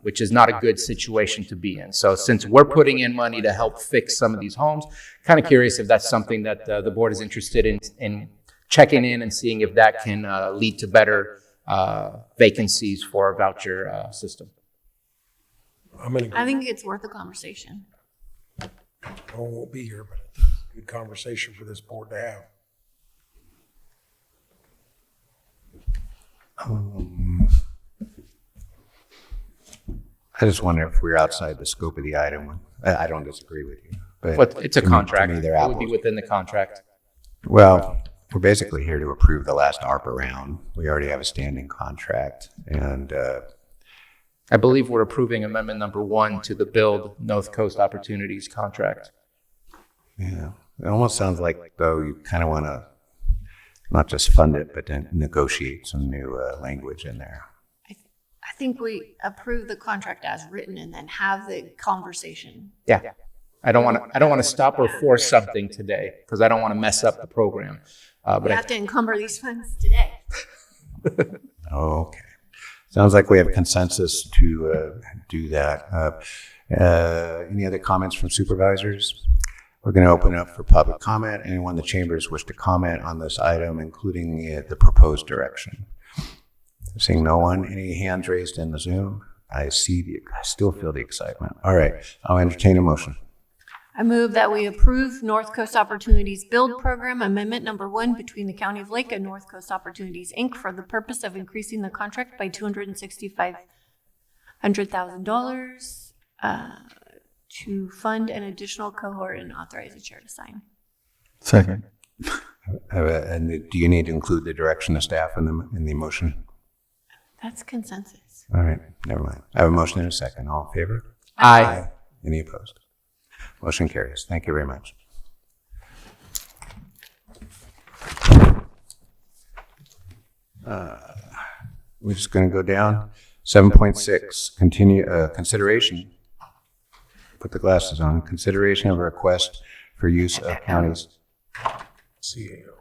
which is not a good situation to be in. So since we're putting in money to help fix some of these homes, kind of curious if that's something that the board is interested in checking in and seeing if that can lead to better vacancies for our voucher system. I think it's worth a conversation. I won't be here, but I think it's a good conversation for this board to have. I just wonder if we're outside the scope of the item. I don't disagree with you. But it's a contract. To me, they're It would be apples. within the contract. Well, we're basically here to approve the last ARPA round. We already have a standing contract. And I believe we're approving amendment number 1 to the Build North Coast Opportunities contract. yeah, it almost sounds like, though, you kind of want to not just fund it, but then negotiate some new language in there. I think we approve the contract as written and then have the conversation. Yeah. I don't want to stop or force something today because I don't want to mess up the program. We But have to encumber these funds today. Okay. Sounds like we have consensus to do that. Any other comments from supervisors? We're going to open up for public comment. Anyone in the chambers wish to comment on this item, including the proposed direction? Seeing no one, any hands raised in the Zoom? I still feel the excitement. All right, I'll entertain a motion. I move that we approve North Coast Opportunities Build Program Amendment Number 1 between the County of Lake and North Coast Opportunities, Inc. for the purpose of increasing the contract by $265,000 to fund an additional cohort and authorize the chair to sign. Second. And do you need to include the direction of staff in the motion? That's consensus. All right, never mind. I have a motion and a second. All in favor? Aye. Any opposed? Motion carries. Thank you very much. We're just going to go down. 7.6, consideration. Put the glasses on. Consideration of a request for use of counties. CAO.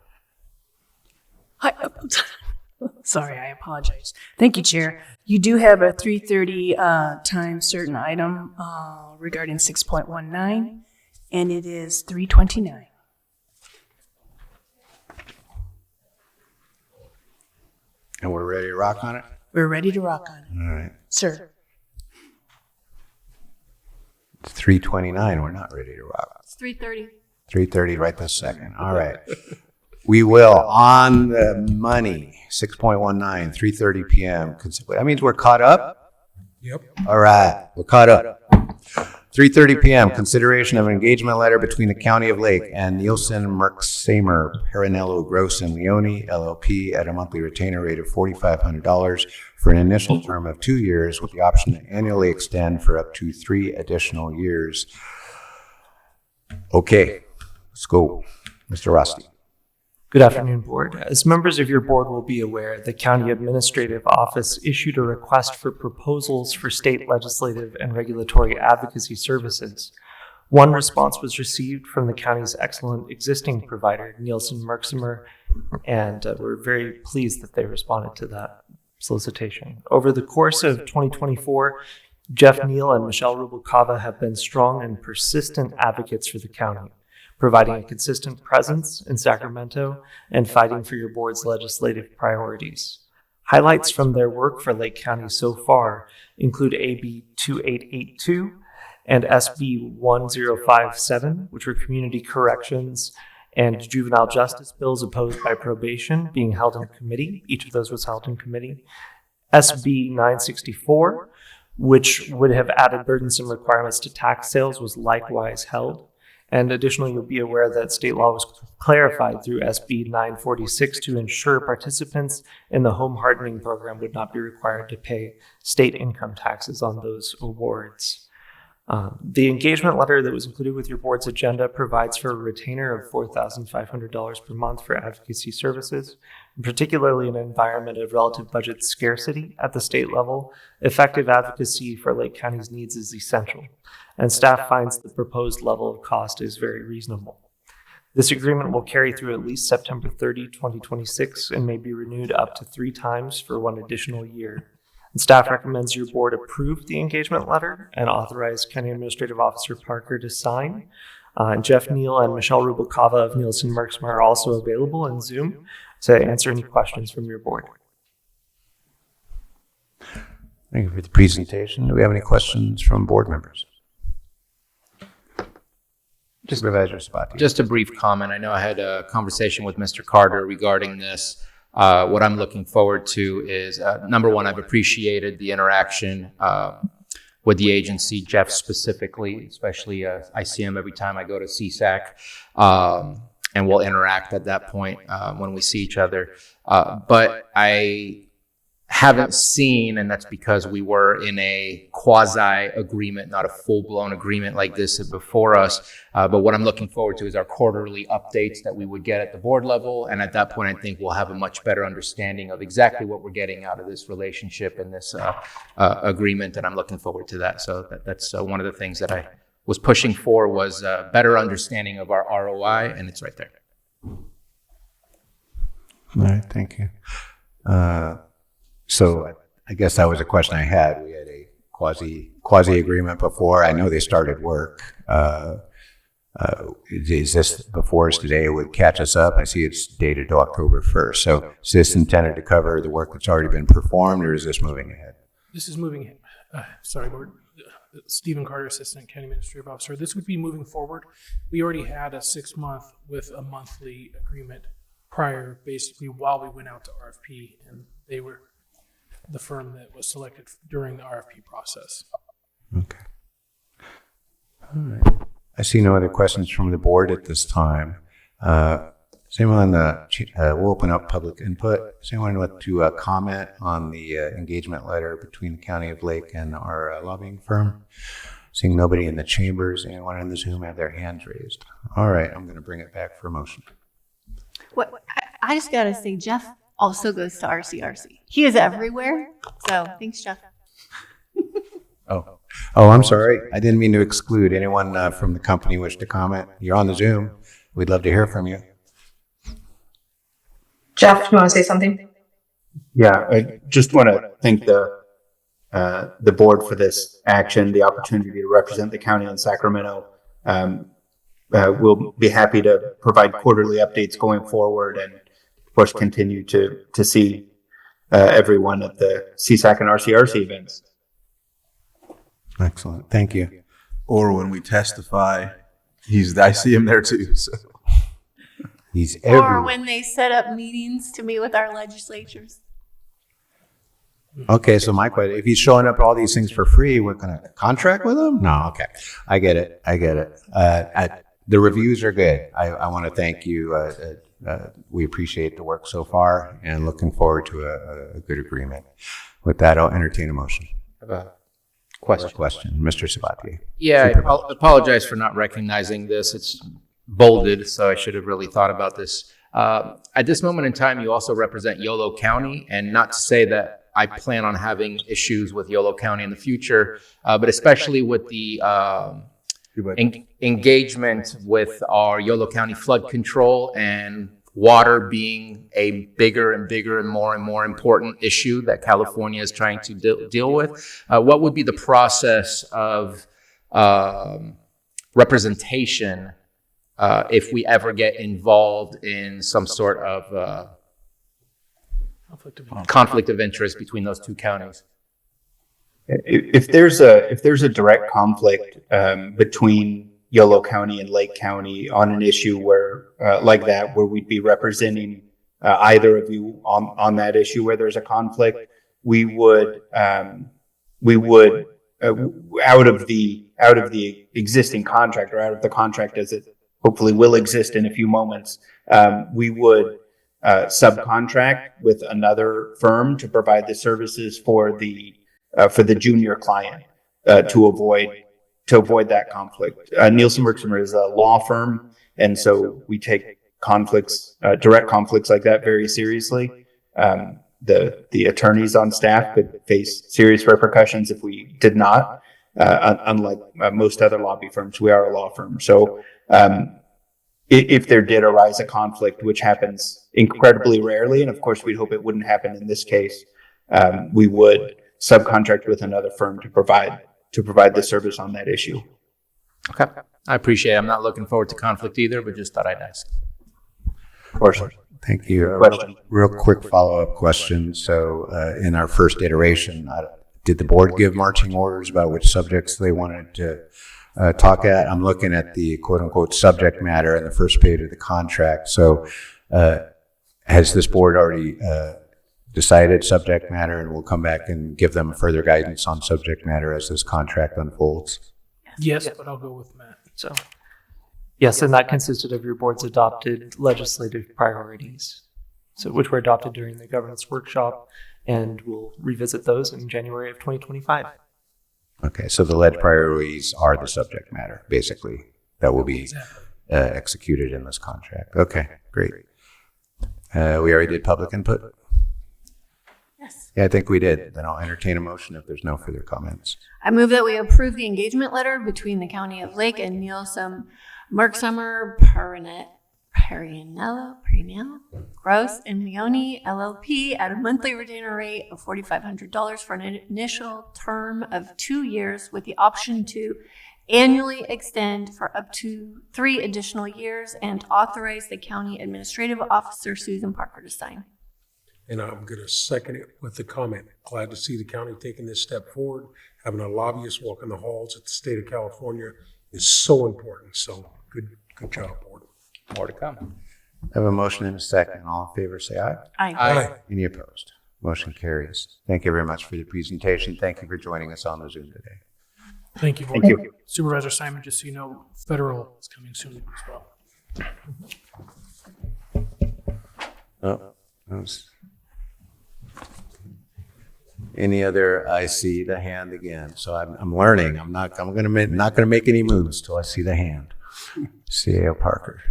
Hi. Sorry, I apologize. Thank you, Chair. You do have a 3:30 time certain item regarding 6.19, and it is 3:29. And we're ready to rock on it? We're ready to rock on it. All right. Sir. It's 3:29. We're not ready to rock. It's 3:30. 3:30 right this second. All right. We will, on the money, 6.19, 3:30 p.m. That means we're caught up? Yep. All right, we're caught up. 3:30 p.m., consideration of an engagement letter between the County of Lake and Nielsen, Mercksamer, Parinello, Gross, and Leone, LLP, at a monthly retainer rate of $4,500 for an initial term of 2 years with the option to annually extend for up to 3 additional years. Okay, let's go. Mr. Rusty. Good afternoon, Board. As members of your board will be aware, the County Administrative Office issued a request for proposals for state legislative and regulatory advocacy services. One response was received from the county's excellent existing provider, Nielsen Mercksamer, and we're very pleased that they responded to that solicitation. Over the course of 2024, Jeff Neal and Michelle Rubalcava have been strong and persistent advocates for the county, providing a consistent presence in Sacramento and fighting for your board's legislative priorities. Highlights from their work for Lake County so far include AB 2882 and SB 1057, which were community corrections and juvenile justice bills opposed by probation being held in committee. Each of those was held in committee. SB 964, which would have added burdensome requirements to tax sales, was likewise held. And additionally, you'll be aware that state law was clarified through SB 946 to ensure participants in the home hardening program would not be required to pay state income taxes on those awards. The engagement letter that was included with your board's agenda provides for a retainer of $4,500 per month for advocacy services, particularly in an environment of relative budget scarcity at the state level. Effective advocacy for Lake County's needs is essential, and staff finds the proposed level of cost is very reasonable. This agreement will carry through at least September 30, 2026, and may be renewed up to 3 times for 1 additional year. And staff recommends your board approve the engagement letter and authorize County Administrative Officer Parker to sign. Jeff Neal and Michelle Rubalcava of Nielsen Mercksamer are also available in Zoom to answer any questions from your board. Thank you for the presentation. Do we have any questions from board members? Supervisors Tues. Just a brief comment. I know I had a conversation with Mr. Carter regarding this. What I'm looking forward to is, number one, I've appreciated the interaction with the agency, Jeff specifically, especially I see him every time I go to CSAC, and we'll interact at that point when we see each other. But I haven't seen, and that's because we were in a quasi-agreement, not a full-blown agreement like this before us. But what I'm looking forward to is our quarterly updates that we would get at the board level. And at that point, I think we'll have a much better understanding of exactly what we're getting out of this relationship and this agreement. And I'm looking forward to that. So that's one of the things that I was pushing for, was a better understanding of our ROI, and it's right there. All right, thank you. So I guess that was a question I had. We had a quasi agreement before. I know they started work. Is this before us today? It would catch us up. I see it's dated to October 1st. So is this intended to cover the work that's already been performed, or is this moving ahead? This is moving. Sorry, Board. Stephen Carter, Assistant County Administrative Officer. This would be moving forward. We already had a 6-month with a monthly agreement prior, basically while we went out to RFP, and they were the firm that was selected during the RFP process. Okay. All right. I see no other questions from the board at this time. Does anyone, we'll open up public input. Does anyone want to comment on the engagement letter between the County of Lake and our lobbying firm? Seeing nobody in the chambers, anyone in the Zoom have their hands raised? All right, I'm going to bring it back for a motion. What I just gotta say, Jeff also goes to RCRC. He is everywhere. So thanks, Jeff. Oh, Oh, I'm sorry. I didn't mean to exclude anyone from the company wish to comment. You're on the Zoom. We'd love to hear from you. Jeff, you want to say something? Yeah, I just want to thank the board for this action, the opportunity to represent the county in Sacramento. We'll be happy to provide quarterly updates going forward, and of course continue to see everyone at the CSAC and RCRC events. Excellent. Thank you. Or when we testify, I see him there too. So. He's Or everywhere. when they set up meetings to meet with our legislatures. Okay, so my question, if he's showing up at all these things for free, we're going to contract with him? No, okay. I get it. The reviews are good. I want to thank you. We appreciate the work so far and looking forward to a good agreement. With that, I'll entertain a motion. Question. Mr. Sabatier. Yeah, I apologize for not recognizing this. It's bolded, so I should have really thought about this. At this moment in time, you also represent Yolo County, and not to say that I plan on having issues with Yolo County in the future, but especially with the engagement with our Yolo County flood control and water being a bigger and bigger and more important issue that California is trying to deal with. What would be the process of representation if we ever get involved in some sort of conflict of interest between those two counties? If there's a direct conflict between Yolo County and Lake County on an issue where like that, where we'd be representing either of you on that issue where there's a conflict, we would out of the existing contract, or out of the contract as it hopefully will exist in a few moments, we would subcontract with another firm to provide the services for the junior client to avoid that conflict. Nielsen Werksamer is a law firm, and so we take conflicts, direct conflicts like that, very seriously. The attorneys on staff could face serious repercussions if we did not. Unlike most other lobby firms, we are a law firm. So if there did arise a conflict, which happens incredibly rarely, and of course we'd hope it wouldn't happen in this case, we would subcontract with another firm to provide the service on that issue. Okay, I appreciate it. I'm not looking forward to conflict either, but just thought I'd ask. Of course. Thank you. Question. Real quick follow-up question. So in our first iteration, did the board give marching orders about which subjects they wanted to talk at? I'm looking at the quote-unquote subject matter in the first page of the contract. So has this board already decided subject matter, and we'll come back and give them further guidance on subject matter as this contract unfolds? Yes, but I'll go with Matt. So, yes, and that consisted of your board's adopted legislative priorities, so which were adopted during the governance workshop, and we'll revisit those in January of 2025. Okay, so the lead priorities are the subject matter, basically, that will be executed in this contract. Okay, great. We already did public input? Yes. Yeah, I think we did. Then I'll entertain a motion if there's no further comments. I move that we approve the engagement letter between the County of Lake and Nielsen Werksamer, Perinello, Gross, and Leone LLP at a monthly retainer rate of $4,500 for an initial term of 2 years, with the option to annually extend for up to 3 additional years, and authorize the county administrative officer, Susan Parker, to sign. And I'm going to second it with the comment. Glad to see the county taking this step forward. Having a lobbyist walk in the halls at the state of California is so important. So good job, board. More to come. I have a motion and a second. All in favor, say aye. Aye. Any opposed? Motion carries. Thank you very much for the presentation. Thank you for joining us on the Zoom today. Thank you. Thank you. Supervisor Simon, just so you know, federal is coming soon as well. Any other? I see the hand again. So I'm learning. I'm not going to make any moves till I see the hand. CAO Parker.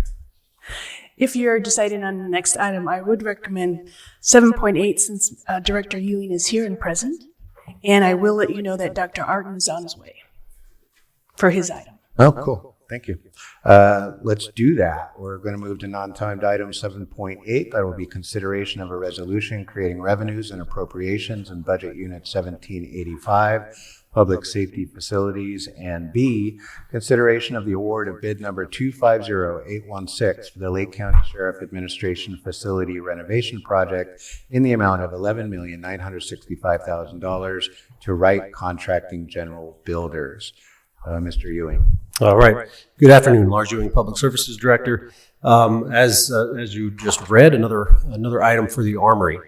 If you're deciding on the next item, I would recommend 7.8, since Director Ewing is here and present. And I will let you know that Dr. Arden is on his way. for his item. Oh, cool. Thank you. Let's do that. We're going to move to non-timed item 7.8. That will be consideration of a resolution creating revenues and appropriations in budget unit 1785, public safety facilities, and B, consideration of the award of bid number 250816 for the Lake County Sheriff Administration Facility Renovation Project in the amount of $11,965,000 to Wright Contracting General Builders. Mr. Ewing. All right. Good afternoon, Lars Ewing, Public Services Director. As you just read, another item for the Armory.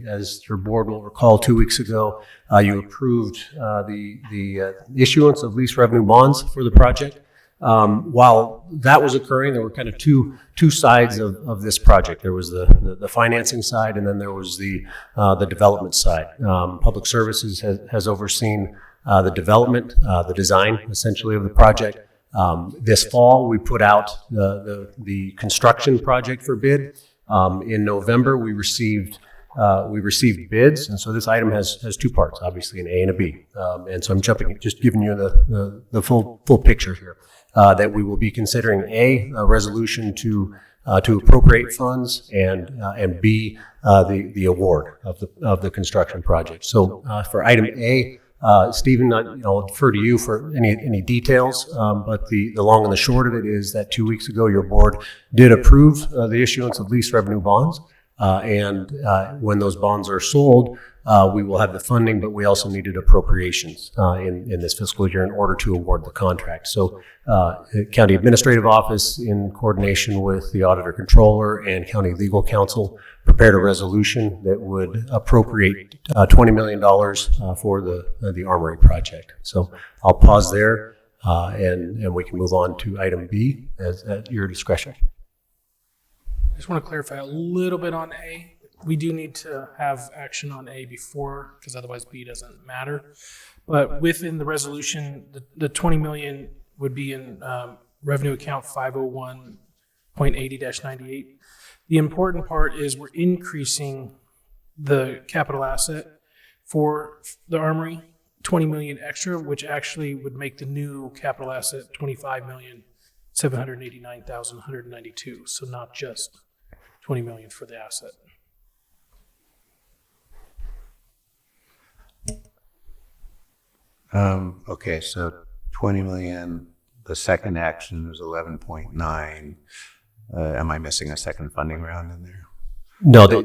As your board will recall, 2 weeks ago, you approved the issuance of lease revenue bonds for the project. While that was occurring, there were kind of two sides of this project. There was the financing side, and then there was the development side. Public Services has overseen the development, the design, essentially, of the project. This fall, we put out the construction project for bid. In November, we received bids, and so this item has two parts, obviously an A and a B. And so I'm just giving you the full picture here. That we will be considering a resolution to appropriate funds, and B, the award of the construction project. So for item A, Stephen, I'll defer to you for any details, but the long and the short of it is that 2 weeks ago, your board did approve the issuance of lease revenue bonds. And when those bonds are sold, we will have the funding, but we also needed appropriations in this fiscal year in order to award the contract. So County Administrative Office, in coordination with the Auditor Controller and County Legal Counsel, prepared a resolution that would appropriate $20 million for the Armory project. So I'll pause there, and we can move on to item B at your discretion. I just want to clarify a little bit on A. We do need to have action on A before, because otherwise B doesn't matter. But within the resolution, the 20 million would be in revenue account 501.80-98. The important part is we're increasing the capital asset for the Armory, 20 million extra, which actually would make the new capital asset 25,789,192. So not just 20 million for the asset. Okay, so 20 million, the second action is 11.9. Am I missing a second funding round in there? No, to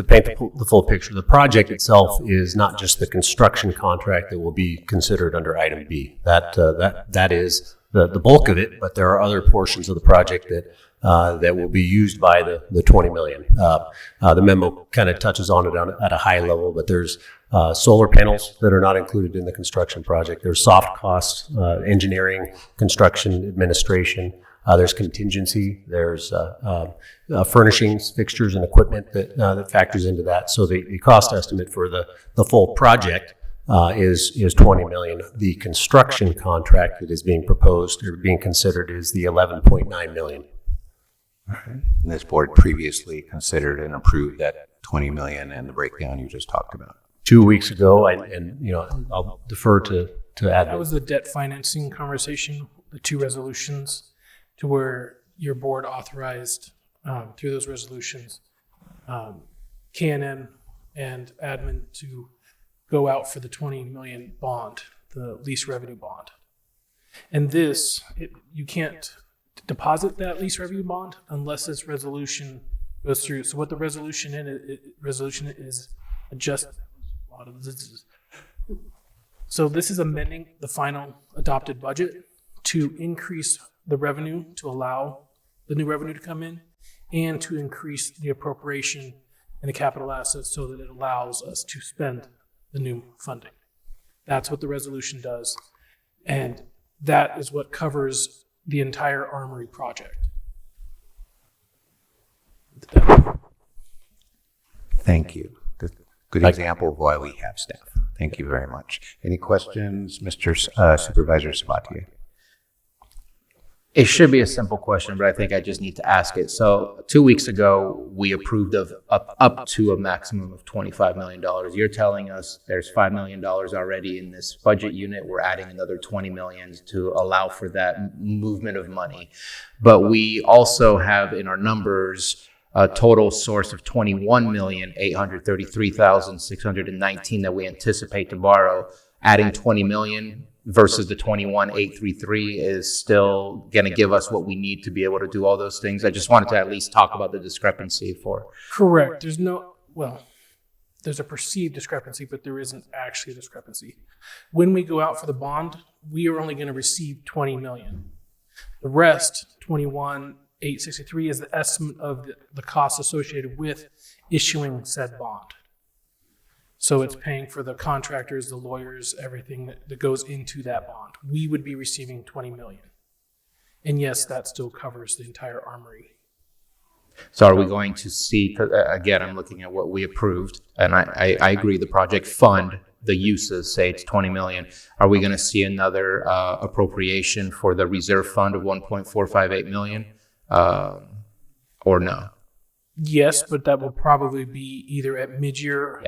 paint the full picture, the project itself is not just the construction contract that will be considered under item B. That is the bulk of it, but there are other portions of the project that will be used by the 20 million. The memo kind of touches on it at a high level, but there's solar panels that are not included in the construction project. There's soft costs, engineering, construction, administration. There's contingency. There's furnishings, fixtures, and equipment that factors into that. So the cost estimate for the full project is 20 million. The construction contract that is being proposed or being considered is the 11.9 million. All right. And this board previously considered and approved that 20 million and the breakdown you just talked about 2 weeks ago, and I'll defer to add. That was the debt financing conversation, the two resolutions, to where your board authorized through those resolutions, K&M and admin to go out for the 20 million bond, the lease revenue bond. And this, you can't deposit that lease revenue bond unless this resolution goes through. So what the resolution is adjust a lot of this. So this is amending the final adopted budget to increase the revenue to allow the new revenue to come in, and to increase the appropriation and the capital assets so that it allows us to spend the new funding. That's what the resolution does, and that is what covers the entire Armory project. Thank you. Good example of why we have staff. Thank you very much. Any questions, Mr. Supervisor Sabatier? It should be a simple question, but I think I just need to ask it. So 2 weeks ago, we approved of up to a maximum of $25 million. You're telling us there's $5 million already in this budget unit. We're adding another $20 million to allow for that movement of money. But we also have in our numbers a total source of $21,833,619 that we anticipate to borrow. Adding $20 million versus the 21,833 is still going to give us what we need to be able to do all those things. I just wanted to at least talk about the discrepancy for. Correct. There's a perceived discrepancy, but there isn't actually a discrepancy. When we go out for the bond, we are only going to receive 20 million. The rest, 21,863, is the estimate of the costs associated with issuing said bond. So it's paying for the contractors, the lawyers, everything that goes into that bond. We would be receiving 20 million. And yes, that still covers the entire armory. So are we going to see, 'cause, again, I'm looking at what we approved, and I agree, the project fund, the uses say it's 20 million. Are we going to see another appropriation for the reserve fund of 1.458 million or no? Yes, but that will probably be either at mid-year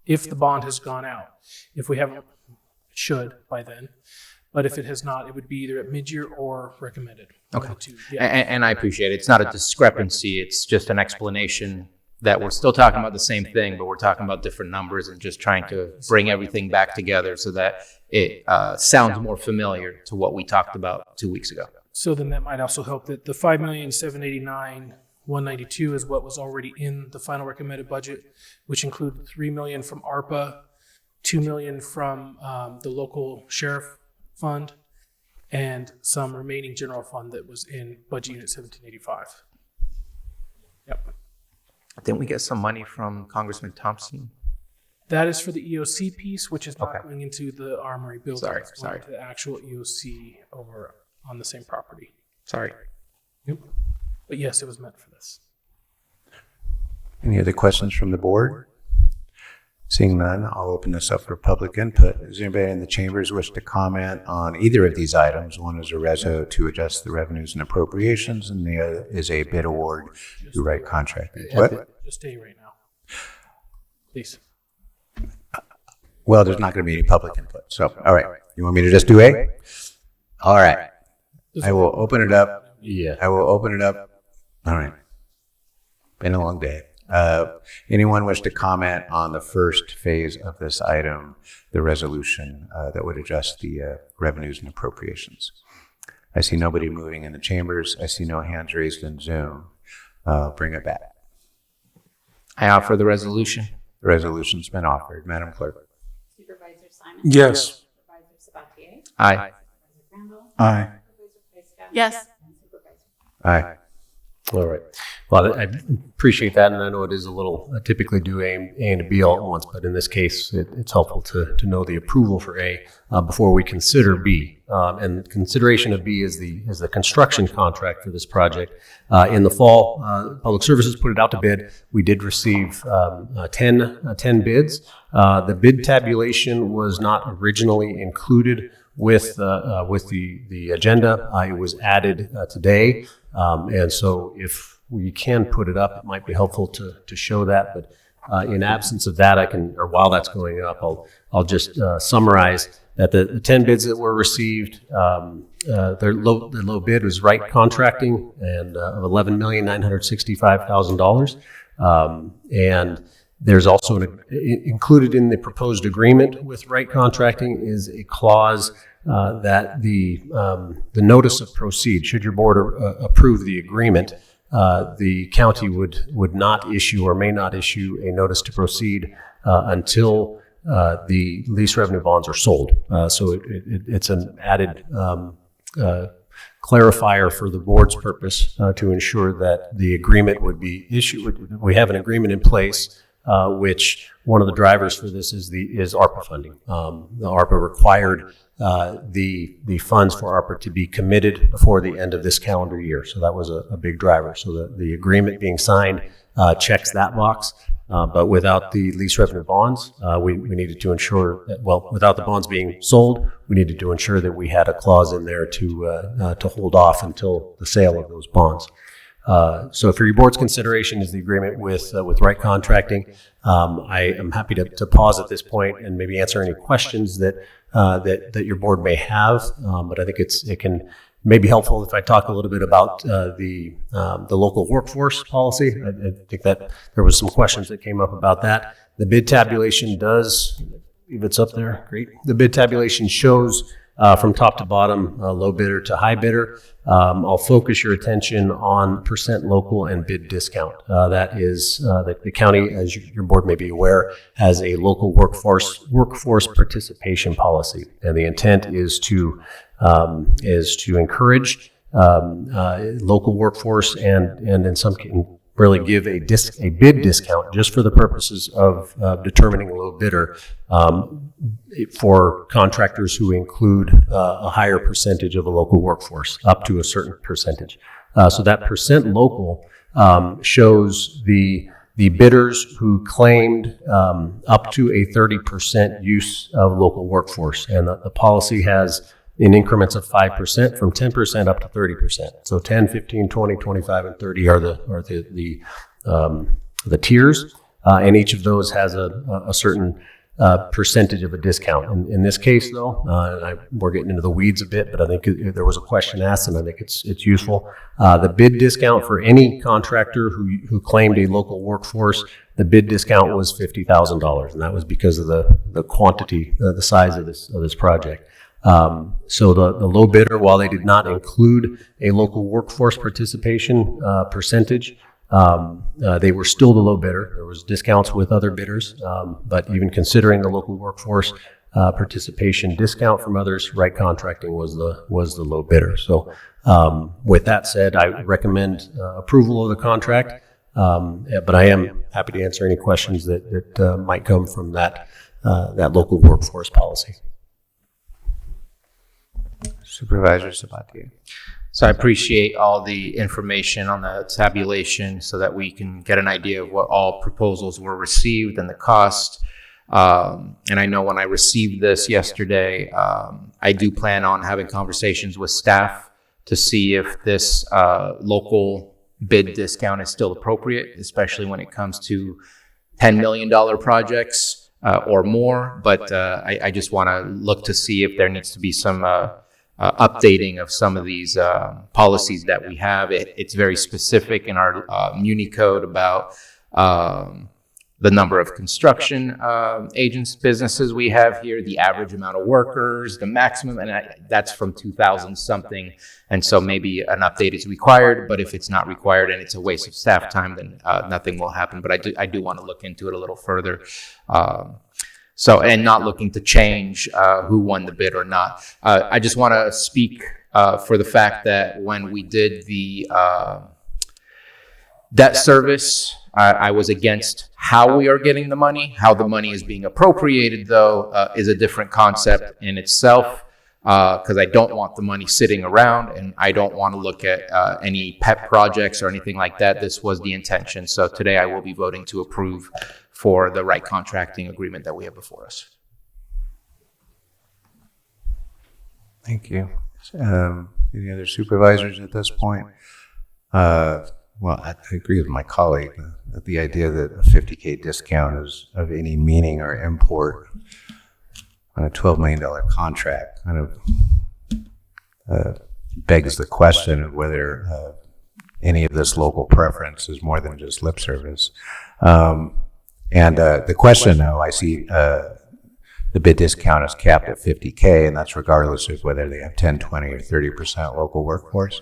if the bond has gone out. If we haven't, it should by then. But if it has not, it would be either at mid-year or recommended. Okay. Yeah. And I appreciate it. It's not a discrepancy. It's just an explanation that we're still talking about the same thing, but we're talking about different numbers and just trying to bring everything back together so that it sounds more familiar to what we talked about 2 weeks ago. So then that might also help that the 5,789,192 is what was already in the final recommended budget, which included 3 million from ARPA, 2 million from the local sheriff fund, and some remaining general fund that was in budget unit 1785. Yep. Didn't we get some money from Congressman Thompson? That is for the EOC piece, which is not going into the armory building. Sorry. It's going to the actual EOC over on the same property. Sorry. Yep. But yes, it was meant for this. Any other questions from the board? Seeing none, I'll open this up for public input. Does anybody in the chambers wish to comment on either of these items? One is a reso to adjust the revenues and appropriations, and the other is a bid award to Wright Contracting. What? Just stay right now, please. Well, there's not going to be any public input. So, all right. You want me to just do A? All right. I will open it up. Yeah. I will open it up. All right. Been a long day. Anyone wish to comment on the first phase of this item, the resolution that would adjust the revenues and appropriations? I see nobody moving in the chambers. I see no hands raised in Zoom. Bring it back. I offer the resolution. The resolution's been offered. Madam Clerk. Supervisor Simon? Yes. Supervisor Sabatier? Aye. Supervisor Crandall? Aye. Supervisor Pesca? Yes. And Supervisor. Aye. All right. Well, I appreciate that, and I know it is a little, I typically do A and B all at once, but in this case, it's helpful to know the approval for A before we consider B. And consideration of B is the construction contract for this project. In the fall, Public Services put it out to bid. We did receive 10 bids. The bid tabulation was not originally included with the agenda. It was added today. And so if we can put it up, it might be helpful to show that. But in absence of that, or while that's going up, I'll just summarize that the 10 bids that were received, their low bid was Wright Contracting and of $11,965,000. And there's also included in the proposed agreement with Wright Contracting is a clause that the notice of proceed, should your board approve the agreement, the county would not issue or may not issue a notice to proceed until the lease revenue bonds are sold. So it's an added clarifier for the board's purpose to ensure that the agreement would be issued. We have an agreement in place, which one of the drivers for this is ARPA funding. The ARPA required the funds for ARPA to be committed before the end of this calendar year. So that was a big driver. So the agreement being signed checks that box. But without the lease revenue bonds, we needed to ensure that, well, without the bonds being sold, we needed to ensure that we had a clause in there to hold off until the sale of those bonds. So for your board's consideration is the agreement with Wright Contracting. I am happy to pause at this point and maybe answer any questions that your board may have. But I think it can may be helpful if I talk a little bit about the local workforce policy. I think that there was some questions that came up about that. The bid tabulation does, if it's up there, great. The bid tabulation shows from top to bottom, low bidder to high bidder. I'll focus your attention on percent local and bid discount. That is the county, as your board may be aware, has a local workforce participation policy, and the intent is to encourage local workforce and in some cases really give a bid discount just for the purposes of determining a low bidder for contractors who include a higher percentage of a local workforce, up to a certain percentage. So that percent local shows the bidders who claimed up to a 30% use of local workforce, and the policy has in increments of 5% from 10% up to 30%. So 10, 15, 20, 25, and 30 are the tiers, and each of those has a certain percentage of a discount. In this case, though, we're getting into the weeds a bit, but I think there was a question asked, and I think it's useful. The bid discount for any contractor who claimed a local workforce, the bid discount was $50,000, and that was because of the quantity, the size of this project. So the low bidder, while they did not include a local workforce participation percentage, they were still the low bidder. There was discounts with other bidders, but even considering the local workforce participation discount from others, Wright Contracting was the low bidder. So with that said, I recommend approval of the contract, but I am happy to answer any questions that might come from that local workforce policy. Supervisor Sabatier. So I appreciate all the information on the tabulation so that we can get an idea of what all proposals were received and the cost. And I know when I received this yesterday, I do plan on having conversations with staff to see if this local bid discount is still appropriate, especially when it comes to $10 million projects or more. But I just want to look to see if there needs to be some updating of some of these policies that we have. It's very specific in our Muni code about the number of construction agents, businesses we have here, the average amount of workers, the maximum, and that's from 2000 something. And so maybe an update is required, but if it's not required and it's a waste of staff time, then nothing will happen. But I do want to look into it a little further. So, and not looking to change who won the bid or not. I just want to speak for the fact that when we did the debt service, I was against how we are getting the money. How the money is being appropriated, though, is a different concept in itself, because I don't want the money sitting around, and I don't want to look at any pet projects or anything like that. This was the intention. So today I will be voting to approve for the Wright Contracting agreement that we have before us. Thank you. Any other supervisors at this point? Well, I agree with my colleague that the idea that a $50K discount is of any meaning or import on a $12 million contract kind of begs the question of whether any of this local preference is more than just lip service. And the question, though, I see the bid discount is capped at $50K, and that's regardless of whether they have 10, 20, or 30% local workforce?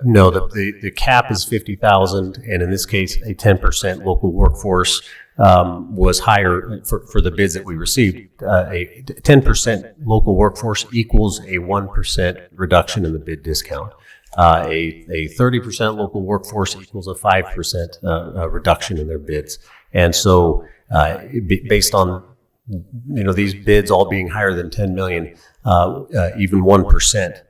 No, the cap is $50,000, and in this case, a 10% local workforce was higher for the bids that we received. A 10% local workforce equals a 1% reduction in the bid discount. A 30% local workforce equals a 5% reduction in their bids. And so based on these bids all being higher than 10 million, even 1%,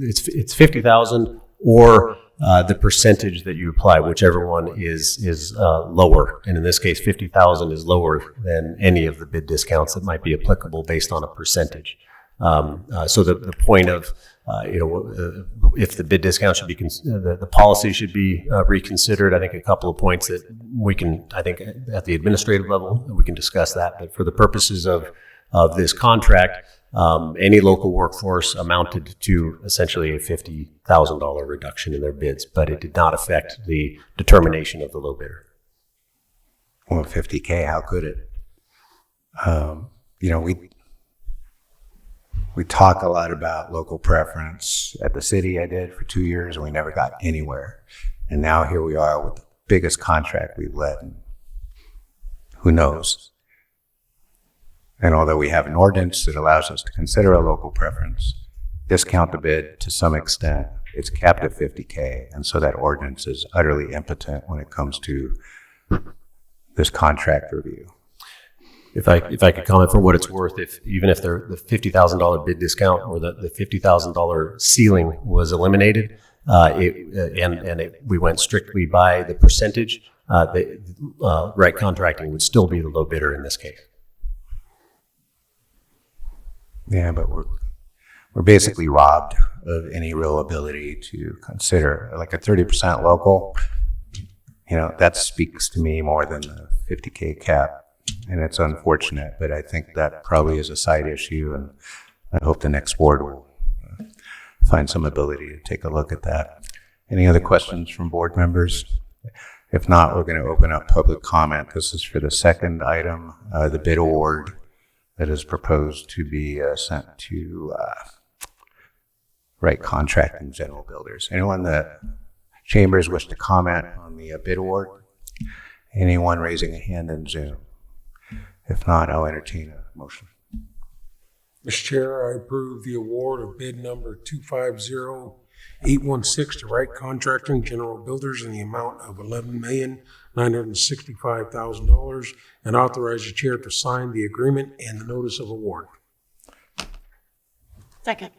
it's 50,000 or the percentage that you apply, whichever one is lower. And in this case, 50,000 is lower than any of the bid discounts that might be applicable based on a percentage. So the point of if the bid discount should be the policy should be reconsidered. I think a couple of points that we can, I think at the administrative level we can discuss that. But for the purposes of this contract, any local workforce amounted to essentially a $50,000 reduction in their bids, but it did not affect the determination of the low bidder. Well, 50K, how could it? We talk a lot about local preference. At the city, I did for 2 years, and we never got anywhere. And now here we are with the biggest contract we've led. Who knows? And although we have an ordinance that allows us to consider a local preference, discount the bid to some extent, it's capped at 50K. And so that ordinance is utterly impotent when it comes to this contract review. If I could comment for what it's worth, even if the $50,000 bid discount or the $50,000 ceiling was eliminated, we went strictly by the percentage, Wright Contracting would still be the low bidder in this case. Yeah, but we're basically robbed of any real ability to consider like a 30% local. That speaks to me more than the 50K cap. And it's unfortunate, but I think that probably is a side issue, and I hope the next board will find some ability to take a look at that. Any other questions from board members? If not, we're going to open up public comment. This is for the second item, the bid award that is proposed to be sent to Wright Contracting General Builders. Anyone in the chambers wish to comment on the bid award? Anyone raising a hand in Zoom? If not, I'll entertain a motion. Mr. Chair, I approve the award of bid number 250816 to Wright Contracting General Builders in the amount of $11,965,000 and authorize the chair to sign the agreement and the notice of award. Second.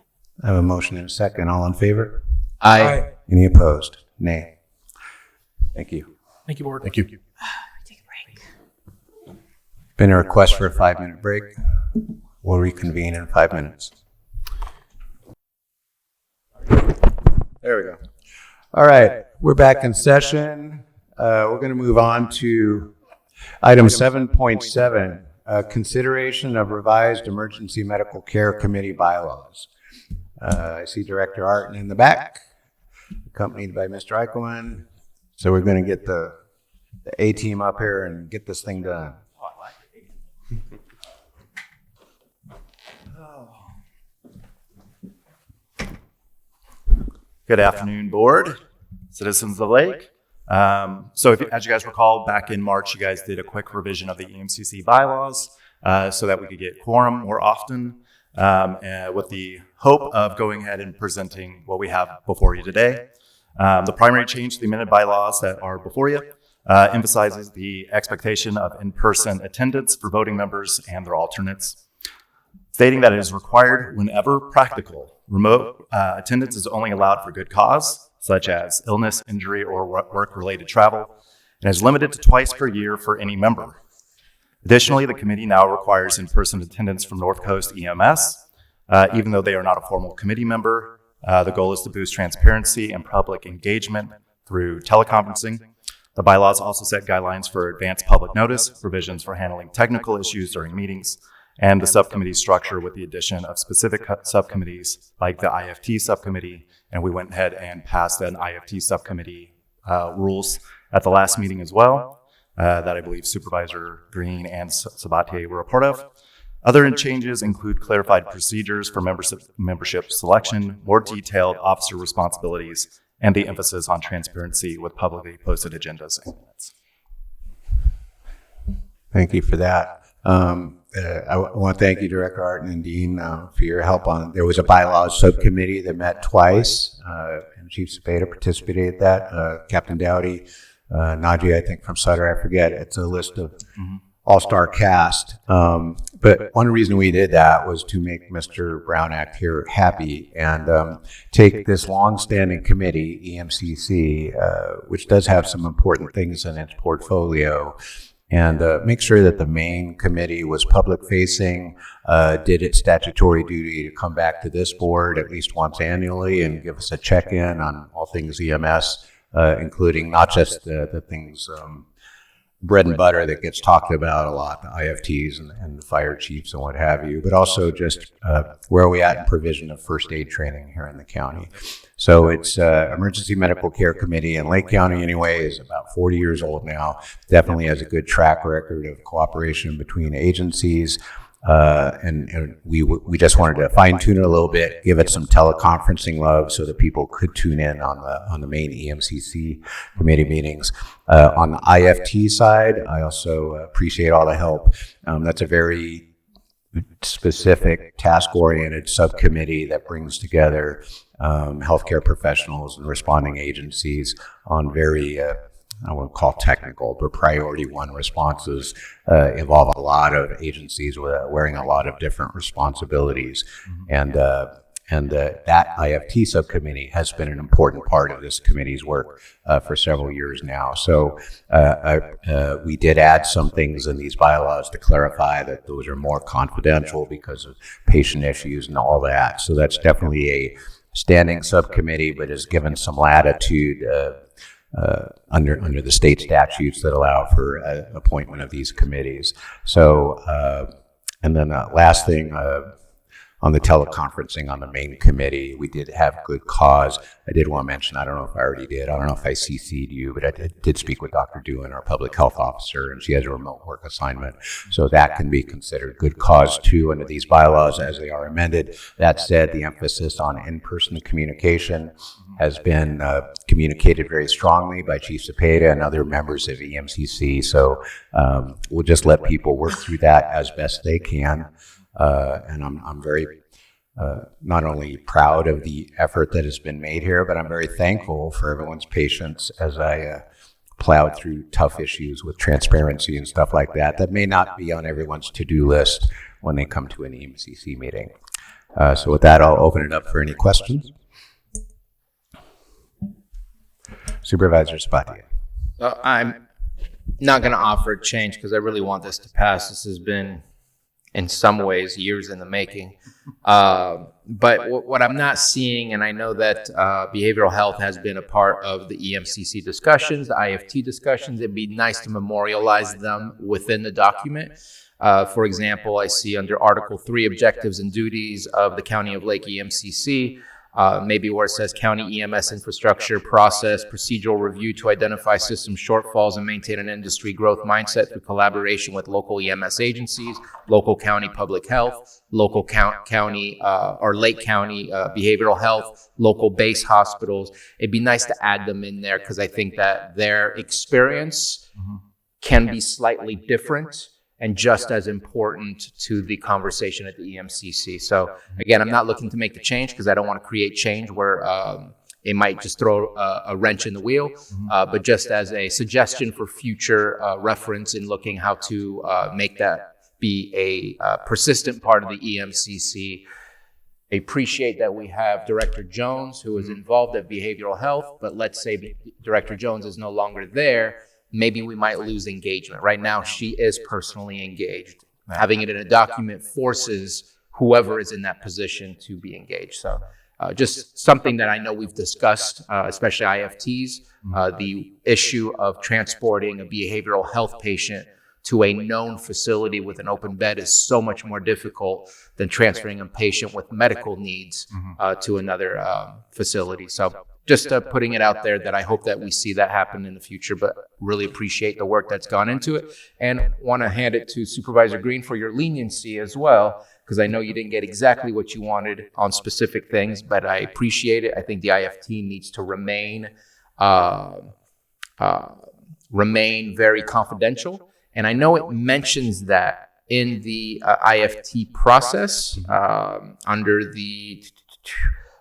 I have a motion and a second. All in favor? Aye. Any opposed? Nay. Thank you. Thank you, board. Thank you. Been a request for a 5-minute break. We'll reconvene in 5 minutes. There we go. All right, we're back in session. We're going to move on to item 7.7, consideration of revised emergency medical care committee bylaws. I see Director Artin in the back, accompanied by Mr. Eichelman. So we're going to get the A-team up here and get this thing done. Good afternoon, board, citizens of the lake. So as you guys recall, back in March, you guys did a quick revision of the EMCC bylaws so that we could get quorum more often, with the hope of going ahead and presenting what we have before you today. The primary change to the amended bylaws that are before you emphasizes the expectation of in-person attendance for voting members and their alternates, stating that it is required whenever practical. Remote attendance is only allowed for good cause, such as illness, injury, or work-related travel, and is limited to twice per year for any member. Additionally, the committee now requires in-person attendance from North Coast EMS, even though they are not a formal committee member. The goal is to boost transparency and public engagement through teleconferencing. The bylaws also set guidelines for advanced public notice, provisions for handling technical issues during meetings, and the subcommittee structure with the addition of specific subcommittees like the IFT subcommittee. And we went ahead and passed an IFT subcommittee rules at the last meeting as well, that I believe Supervisor Green and Sabatier were a part of. Other changes include clarified procedures for membership selection, more detailed officer responsibilities, and the emphasis on transparency with publicly posted agendas and minutes. Thank you for that. I want to thank you, Director Artin and Dean, for your help on. There was a bylaws subcommittee that met twice, and Chief Cepeda participated in that. Captain Dowdy, Najee, I think from Sutter, I forget. It's a list of all-star cast. But one reason we did that was to make Mr. Brownack here happy and take this long-standing committee, EMCC, which does have some important things in its portfolio, and make sure that the main committee was public-facing, did its statutory duty to come back to this board at least once annually and give us a check-in on all things EMS, including not just the things bread and butter that gets talked about a lot, the IFTs and the fire chiefs and what have you, but also just where are we at in provision of first aid training here in the county. So it's Emergency Medical Care Committee in Lake County anyway is about 40 years old now, definitely has a good track record of cooperation between agencies. And we just wanted to fine tune it a little bit, give it some teleconferencing love so that people could tune in on the main EMCC committee meetings. On the IFT side, I also appreciate all the help. That's a very specific task-oriented subcommittee that brings together healthcare professionals and responding agencies on very I won't call technical, but priority one responses involve a lot of agencies wearing a lot of different responsibilities. And that IFT subcommittee has been an important part of this committee's work for several years now. So we did add some things in these bylaws to clarify that those are more confidential because of patient issues and all that. So that's definitely a standing subcommittee, but is given some latitude under the state statutes that allow for appointment of these committees. So, and then last thing, on the teleconferencing on the main committee, we did have good cause. I did want to mention, I don't know if I already did, I don't know if I CC'd you, but I did speak with Dr. Doohan, our public health officer, and she has a remote work assignment. So that can be considered good cause too under these bylaws as they are amended. That said, the emphasis on in-person communication has been communicated very strongly by Chief Cepeda and other members of EMCC. So we'll just let people work through that as best they can. And I'm very not only proud of the effort that has been made here, but I'm very thankful for everyone's patience as I plowed through tough issues with transparency and stuff like that that may not be on everyone's to-do list when they come to an EMCC meeting. So with that, I'll open it up for any questions. Supervisor Spatia. I'm not going to offer a change because I really want this to pass. This has been, in some ways, years in the making. But what I'm not seeing, and I know that behavioral health has been a part of the EMCC discussions, the IFT discussions, it'd be nice to memorialize them within the document. For example, I see under Article 3, Objectives and Duties of the County of Lake EMCC, maybe where it says county EMS infrastructure process, procedural review to identify system shortfalls and maintain an industry growth mindset through collaboration with local EMS agencies, local county public health, local county or Lake County behavioral health, local base hospitals. It'd be nice to add them in there because I think that their experience can be slightly different and just as important to the conversation at the EMCC. So again, I'm not looking to make the change because I don't want to create change where it might just throw a wrench in the wheel, but just as a suggestion for future reference in looking how to make that be a persistent part of the EMCC. I appreciate that we have Director Jones, who is involved at behavioral health, but let's say Director Jones is no longer there. Maybe we might lose engagement. Right now, she is personally engaged. Having it in a document forces whoever is in that position to be engaged. So just something that I know we've discussed, especially IFTs, the issue of transporting a behavioral health patient to a known facility with an open bed is so much more difficult than transferring a patient with medical needs to another facility. So just putting it out there that I hope that we see that happen in the future, but really appreciate the work that's gone into it and want to hand it to Supervisor Green for your leniency as well, because I know you didn't get exactly what you wanted on specific things, but I appreciate it. I think the IFT needs to remain very confidential. And I know it mentions that in the IFT process under the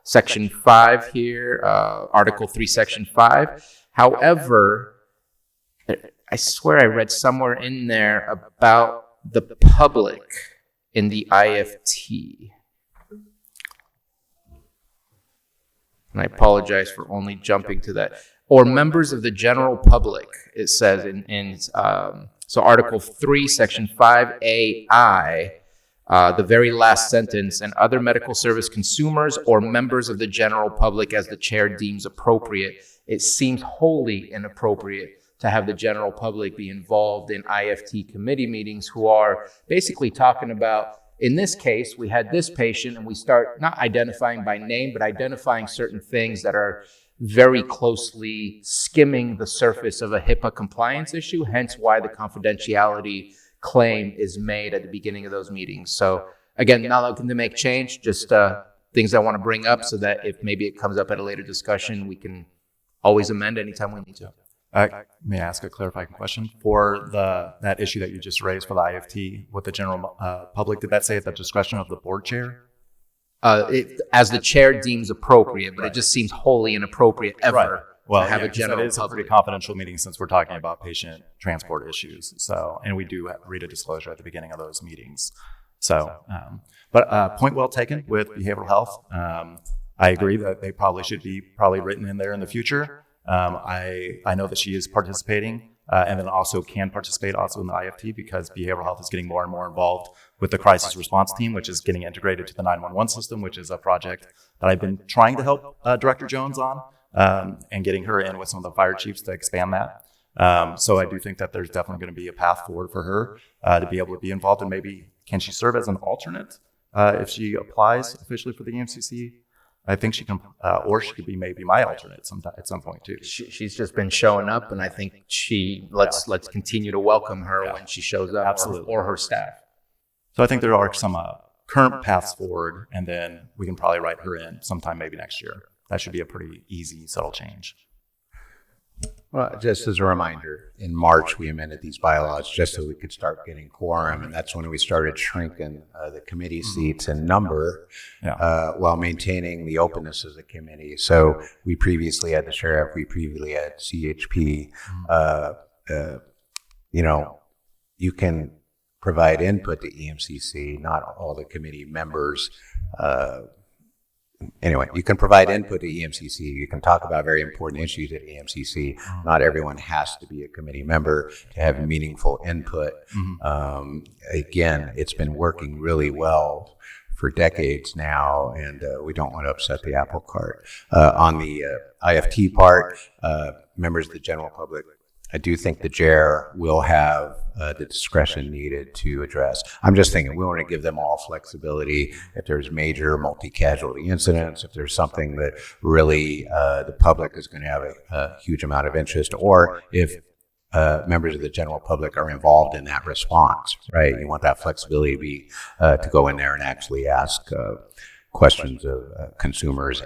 Section 5 here, Article 3, Section 5. However, I swear I read somewhere in there about the public in the IFT. And I apologize for only jumping to that. Or members of the general public, it says so Article 3, Section 5AI, the very last sentence, and other medical service consumers or members of the general public as the chair deems appropriate. It seems wholly inappropriate to have the general public be involved in IFT committee meetings who are basically talking about, in this case, we had this patient and we start not identifying by name, but identifying certain things that are very closely skimming the surface of a HIPAA compliance issue, hence why the confidentiality claim is made at the beginning of those meetings. So again, not looking to make change, just things I want to bring up so that if maybe it comes up at a later discussion, we can always amend anytime we need to. May I ask a clarifying question? For that issue that you just raised for the IFT with the general public, did that say at the discretion of the board chair? As the chair deems appropriate, but it just seems wholly inappropriate ever Well, to have yeah, a general that is a public. pretty confidential meeting since we're talking about patient transport issues. So, and we do read a disclosure at the beginning of those meetings. So, but point well taken with behavioral health. I agree that they probably should be written in there in the future. I know that she is participating and then also can participate also in the IFT because behavioral health is getting more and more involved with the crisis response team, which is getting integrated to the 911 system, which is a project that I've been trying to help Director Jones on and getting her in with some of the fire chiefs to expand that. So I do think that there's definitely going to be a path forward for her to be able to be involved, and maybe can she serve as an alternate if she applies officially for the EMCC? I think she can, or she could be maybe my alternate at some point too. She's just been showing up, and I think let's continue to welcome her when she shows up, Absolutely. or her staff. So I think there are some current paths forward, and then we can probably write her in sometime maybe next year. That should be a pretty easy, subtle change. Well, just as a reminder, in March, we amended these bylaws just so we could start getting quorum, and that's when we started shrinking the committee seats in number while maintaining the openness of the committee. So we previously had the sheriff, we previously had CHP. You can provide input to EMCC, not all the committee members. Anyway, you can provide input to EMCC. You can talk about very important issues at EMCC. Not everyone has to be a committee member to have meaningful input. Again, it's been working really well for decades now, and we don't want to upset the apple cart. On the IFT part, members of the general public, I do think the chair will have the discretion needed to address. I'm just thinking we want to give them all flexibility. If there's major multi-casualty incidents, if there's something that really the public is going to have a huge amount of interest, or if members of the general public are involved in that response, right? You want that flexibility to be to go in there and actually ask questions of consumers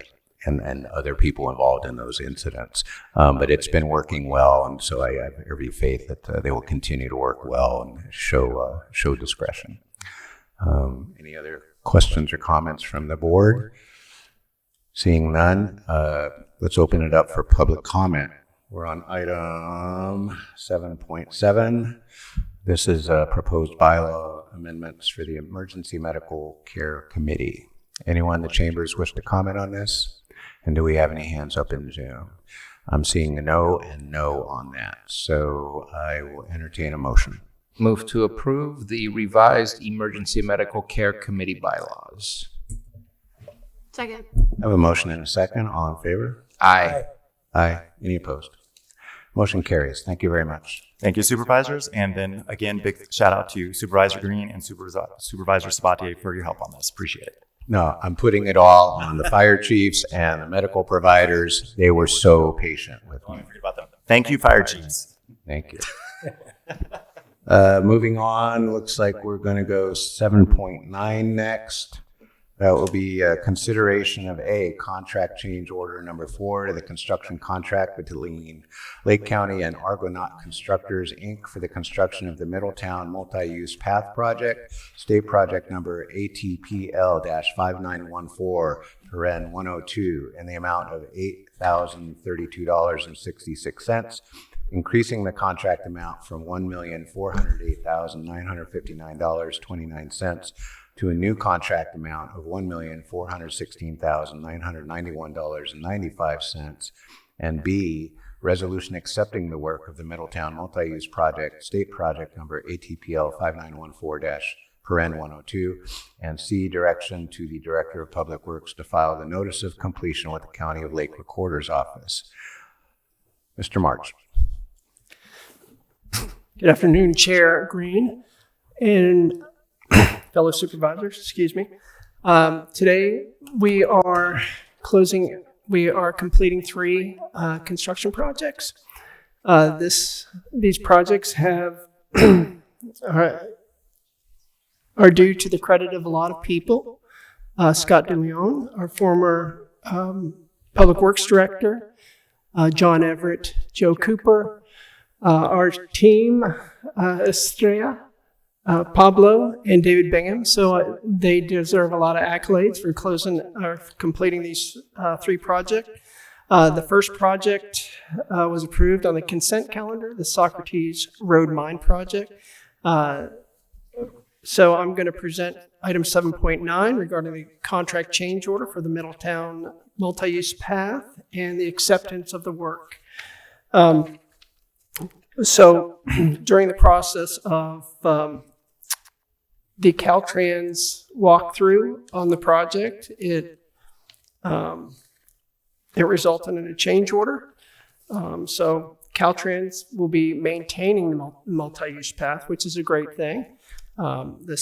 and other people involved in those incidents. But it's been working well, and so I have every faith that they will continue to work well and show discretion. Any other questions or comments from the board? Seeing none, let's open it up for public comment. We're on item 7.7. This is proposed bylaw amendments for the Emergency Medical Care Committee. Anyone in the chambers wish to comment on this? And do we have any hands up in Zoom? I'm seeing a no and no on that. So I will entertain a motion. Move to approve the revised Emergency Medical Care Committee bylaws. Second. I have a motion and a second. All in favor? Aye. Aye. Any opposed? Motion carries. Thank you very much. Thank you, supervisors. And then again, big shout out to Supervisor Green and Supervisor Sabatier for your help on this. Appreciate it. No, I'm putting it all on the fire chiefs and the medical providers. They were so patient with me. Forget about them. Thank you, fire chiefs. Thank you. Moving on, looks like we're going to go 7.9 next. That will be consideration of contract change order number 4 to the construction contract between Lake County and Argonaut Constructors, Inc. for the construction of the Middletown Multi-Use Path Project, state project number ATPL-5914, (102), in the amount of $8,032.66 increasing the contract amount from $1,408,959.29 to a new contract amount of $1,416,991.95, and B, resolution accepting the work of the Middletown Multi-Use Project, State Project Number ATPL 5914-102, and C, direction to the Director of Public Works to file the notice of completion with the County of Lake Recorder's Office. Mr. March. Good afternoon, Chair Green and fellow supervisors, excuse me. Today we are completing 3 construction projects. These projects are due to the credit of a lot of people. Scott DeLeon, our former Public Works Director, John Everett, Joe Cooper, our team, Estrella, Pablo, and David Bingham. So they deserve a lot of accolades for completing these 3 projects. The first project was approved on the consent calendar, the Socrates Road Mine Project. So I'm going to present item 7.9 regarding the contract change order for the Middletown Multi-Use Path and the acceptance of the work. So during the process of the Caltrans walkthrough on the project, it resulted in a change order. So Caltrans will be maintaining the multi-use path, which is a great thing. The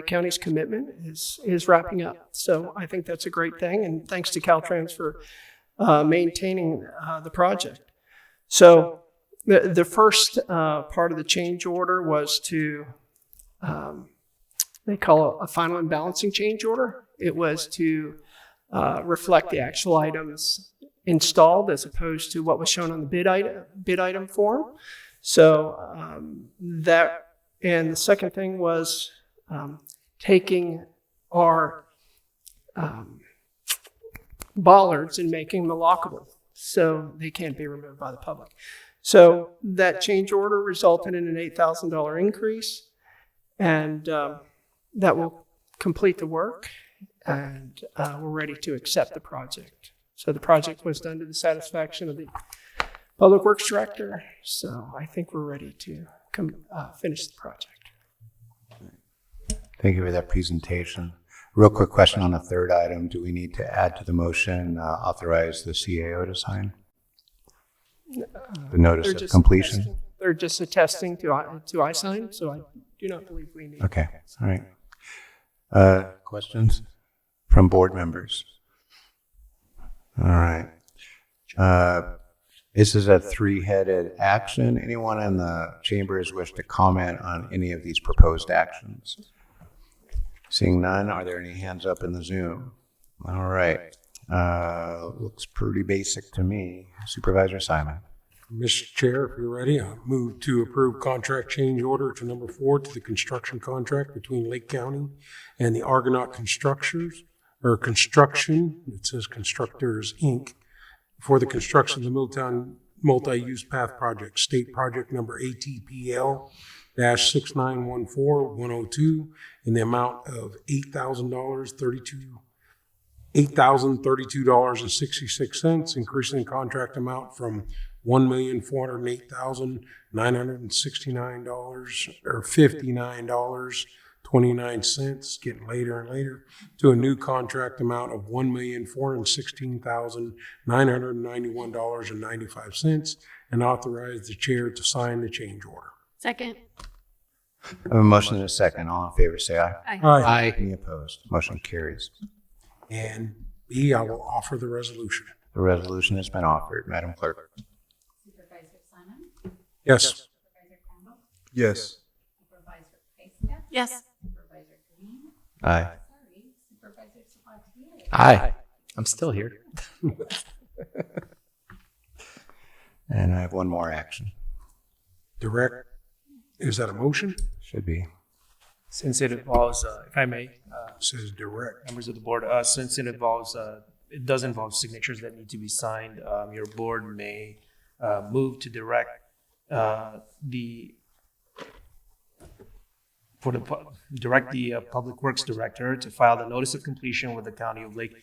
county's commitment is wrapping up. So I think that's a great thing. And thanks to Caltrans for maintaining the project. So the first part of the change order was to, they call it a final and balancing change order. It was to reflect the actual items installed as opposed to what was shown on the bid item form. So and the second thing was taking our bollards and making them lockable so they can't be removed by the public. So that change order resulted in an $8,000 increase, and that will complete the work, and we're ready to accept the project. So the project was done to the satisfaction of the Public Works Director, so I think we're ready to finish the project. Thank you for that presentation. Real quick question on the third item. Do we need to add to the motion, authorize the CAO to sign? The notice of completion? They're just attesting to I-sign, so I do not believe we need. Okay, all right. Questions from board members? All right. This is a 3-headed action. Anyone in the chambers wish to comment on any of these proposed actions? Seeing none, are there any hands up in the Zoom? All right. Looks pretty basic to me. Supervisor Simon. Mr. Chair, if you're ready, I move to approve contract change order to number 4 to the construction contract between Lake County and the Argonaut Construction, it says Constructors, Inc., for the construction of the Middletown Multi-Use Path Project, State Project Number ATPL-6914-102, in the amount of $8,032.66, increasing the contract amount from $1,408,969.59, getting later and later, to a new contract amount of $1,416,991.95, and authorize the chair to sign the change order. Second. I have a motion and a second. All in favor, say aye. Aye. Aye. Any opposed? Motion carries. And B, I will offer the resolution. The resolution has been offered. Madam Clerk. Supervisor Simon? Yes. Supervisor Crandall? Yes. Supervisor Pesca? Yes. Supervisor Green? Aye. Sorry, Supervisor Sabatier? Aye. I'm still here. And I have one more action. Direct, is that a motion? Should be. Since it involves, if I may, Says direct. members of the board, since it involves it does involve signatures that need to be signed. Your board may move to direct the Public Works Director to file the notice of completion with the County of Lake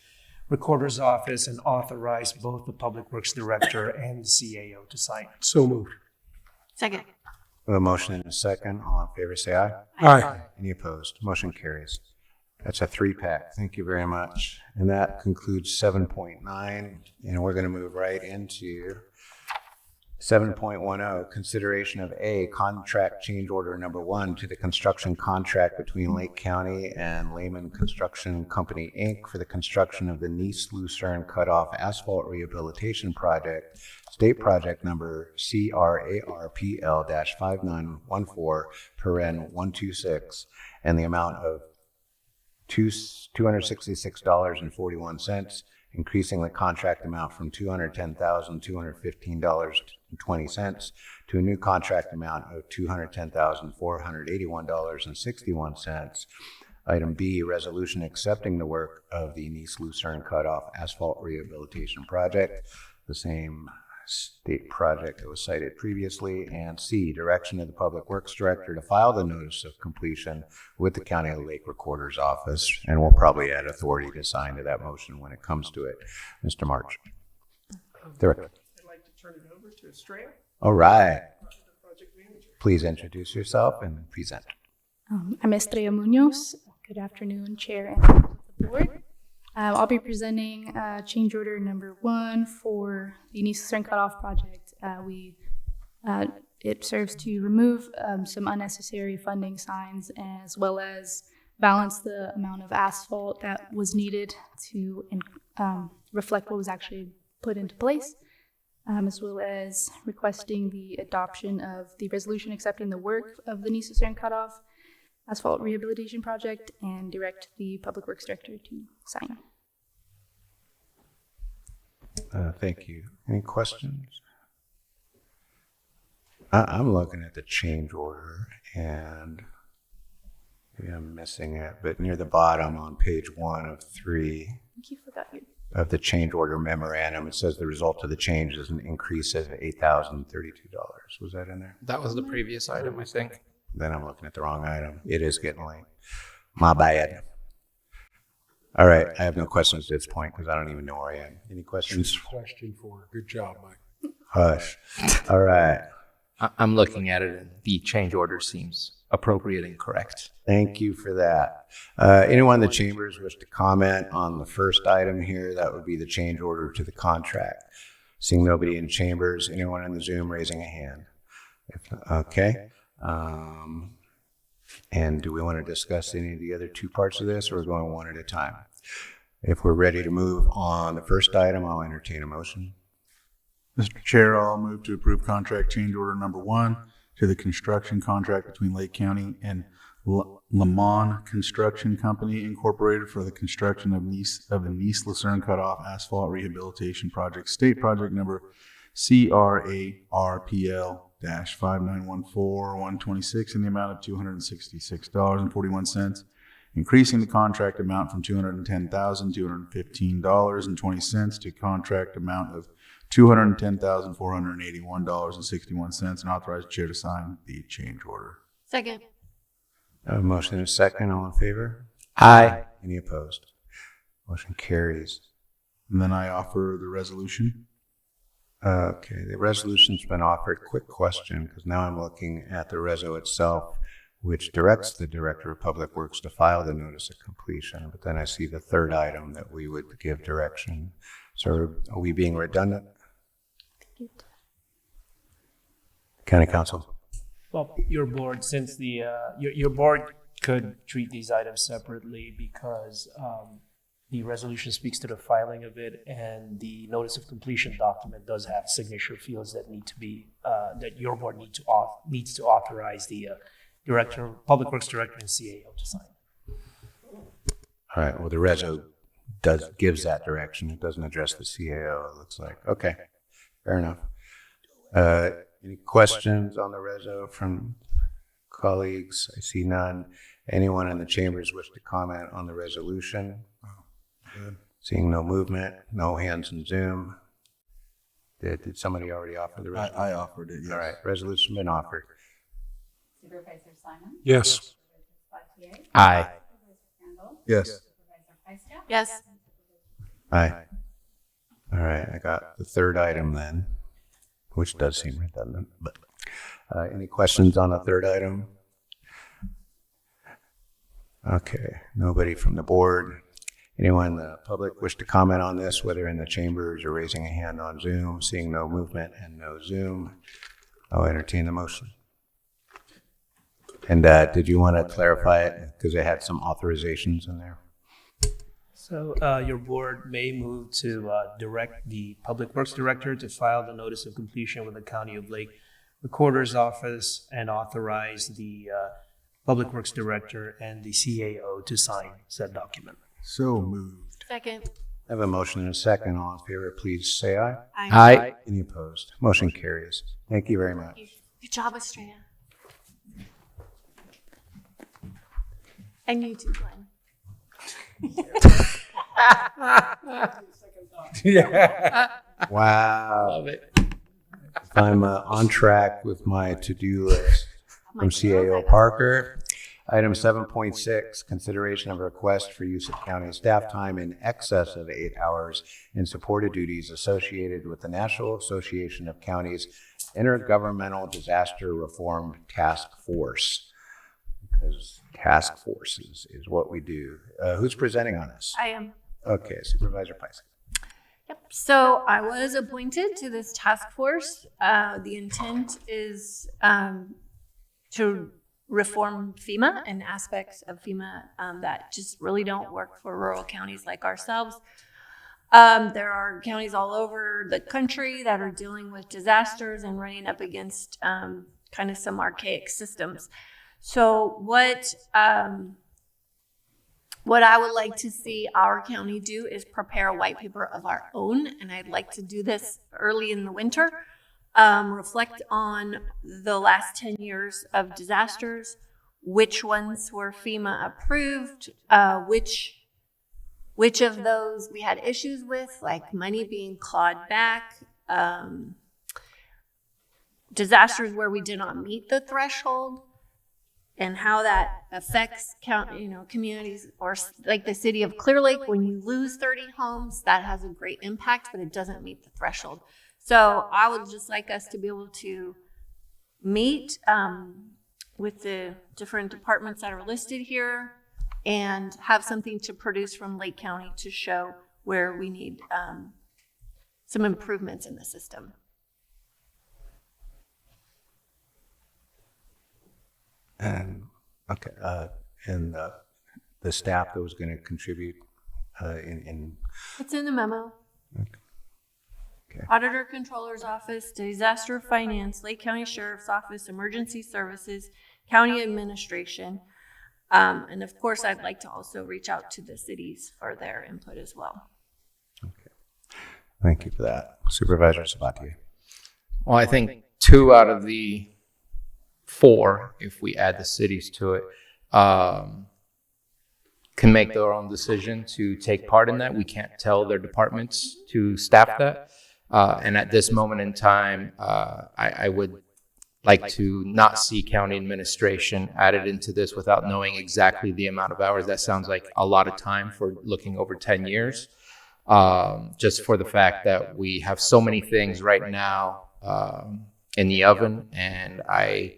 Recorder's Office and authorize both the Public Works Director and the CAO to sign. So moved. Second. A motion and a second. All in favor, say aye. Aye. Any opposed? Motion carries. That's a 3-pack. Thank you very much. And that concludes 7.9. And we're going to move right into 7.10, consideration of A, contract change order number 1 to the construction contract between Lake County and Lehman Construction Company, Inc. for the construction of the Nice Lucerne Cutoff Asphalt Rehabilitation Project, state project number CRARPL-5914, and the amount of $266.41, increasing the contract amount from $210,215.20 to a new contract amount of $210,481.61. Item B, resolution accepting the work of the Nice Lucerne Cutoff Asphalt Rehabilitation Project, the same state project that was cited previously. And C, direction of the Public Works Director to file the notice of completion with the County of Lake Recorder's Office. And we'll probably add authority to sign to that motion when it comes to it. Mr. March. Director. I'd like to turn it over to Estrella. All right. Please introduce yourself and present. I'm Estrella Munoz. Good afternoon, Chair and the board. I'll be presenting change order number 1 for the Nice Lucerne Cutoff project. It serves to remove some unnecessary funding signs as well as balance the amount of asphalt that was needed to reflect what was actually put into place, as well as requesting the adoption of the resolution accepting the work of the Nice Lucerne Cutoff Asphalt Rehabilitation Project and direct the Public Works Director to sign. Thank you. Any questions? I'm looking at the change order and maybe I'm missing it, but near the bottom on page 1 of 3 I think you forgot your of the change order memorandum, it says the result of the change is an increase of $8,032. Was that in there? That was the previous item, I think. Then I'm looking at the wrong item. It is getting late. My bad. All right. I have no questions at this point because I don't even know where I am. Any questions? Question 4. Good job, Mike. Hush. All right. I'm looking at it and the change order seems appropriate and correct. Thank you for that. Anyone in the chambers wish to comment on the first item here? That would be the change order to the contract. Seeing nobody in chambers, anyone in the Zoom raising a hand? Okay. And do we want to discuss any of the other 2 parts of this, or we're going one at a time? If we're ready to move on the first item, I'll entertain a motion. Mr. Chair, I'll move to approve contract change order number 1 to the construction contract between Lake County and Lamon Construction Company Incorporated for the construction of the Nice Lucerne Cutoff Asphalt Rehabilitation Project, state project number CRARPL-5914-126 in the amount of $266.41, increasing the contract amount from $210,215.20 to contract amount of $210,481.61, and authorize the chair to sign the change order. Second. A motion and a second. All in favor? Aye. Any opposed? Motion carries. And then I offer the resolution. Okay, the resolution's been offered. Quick question, because now I'm looking at the reso itself, which directs the Director of Public Works to file the notice of completion. But then I see the third item that we would give direction. So are we being redundant? County Council. Well, your board, since the your board could treat these items separately because the resolution speaks to the filing of it, and the notice of completion document does have signature fields that need to be that your board needs to authorize the Director, Public Works Director, and CAO to sign. All right. Well, the reso gives that direction. It doesn't address the CAO. It looks like. Okay. Fair enough. Any questions on the reso from colleagues? I see none. Anyone in the chambers wish to comment on the resolution? Good. Seeing no movement, no hands in Zoom. Did somebody already offer the resolution? I offered it, yes. All right, resolution been offered. Supervisor Simon? Yes. Supervisor Sabatier? Aye. Supervisor Crandall? Yes. Supervisor Pyska? Yes. Aye. All right, I got the third item then, which does seem redundant, but any questions on the third item? Okay, nobody from the board. Anyone in the public wish to comment on this, whether in the chambers or raising a hand on Zoom? Seeing no movement and no Zoom, I'll entertain the motion. And did you want to clarify it? Because it had some authorizations in there. So your board may move to direct the Public Works Director to file the notice of completion with the County of Lake Recorder's Office and authorize the Public Works Director and the CAO to sign said document. So moved. Second. I have a motion and a second. All in favor, please say aye. Aye. Aye. Any opposed? Motion carries. Thank you very much. Good job, Estrella. And you too, Glenn. Wow. Love it. I'm on track with my to-do list from CAO Parker. Item 7.6, consideration of a request for use of county staff time in excess of 8 hours in support of duties associated with the National Association of Counties Intergovernmental Disaster Reform Task Force. Because task forces is what we do. Who's presenting on this? I am. Okay, Supervisor Pyska. Yep. So I was appointed to this task force. The intent is to reform FEMA and aspects of FEMA that just really don't work for rural counties like ourselves. There are counties all over the country that are dealing with disasters and running up against kind of some archaic systems. So what I would like to see our county do is prepare a white paper of our own, and I'd like to do this early in the winter. Reflect on the last 10 years of disasters, which ones were FEMA approved, which of those we had issues with, like money being clawed back, disasters where we did not meet the threshold, and how that affects communities, or like the city of Clear Lake. When you lose 30 homes, that has a great impact, but it doesn't meet the threshold. So I would just like us to be able to meet with the different departments that are listed here and have something to produce from Lake County to show where we need some improvements in the system. And okay, and the staff that was going to contribute in It's in the memo. Okay. Auditor Controller's Office, Disaster Finance, Lake County Sheriff's Office, Emergency Services, County Administration. And of course, I'd like to also reach out to the cities for their input as well. Thank you for that, Supervisor Sabatier. Well, I think 2 out of the 4, if we add the cities to it, can make their own decision to take part in that. We can't tell their departments to staff that. And at this moment in time, I would like to not see county administration added into this without knowing exactly the amount of hours. That sounds like a lot of time for looking over 10 years. Just for the fact that we have so many things right now in the oven, and I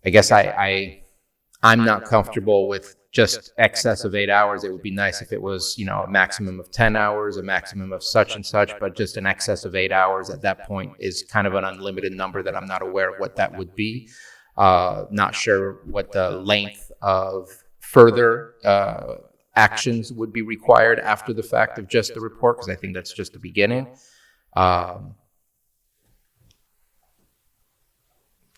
guess I'm not comfortable with just excess of 8 hours. It would be nice if it was, a maximum of 10 hours, a maximum of such and such, but just an excess of 8 hours at that point is kind of an unlimited number that I'm not aware of what that would be. Not sure what the length of further actions would be required after the fact of just the report, because I think that's just the beginning.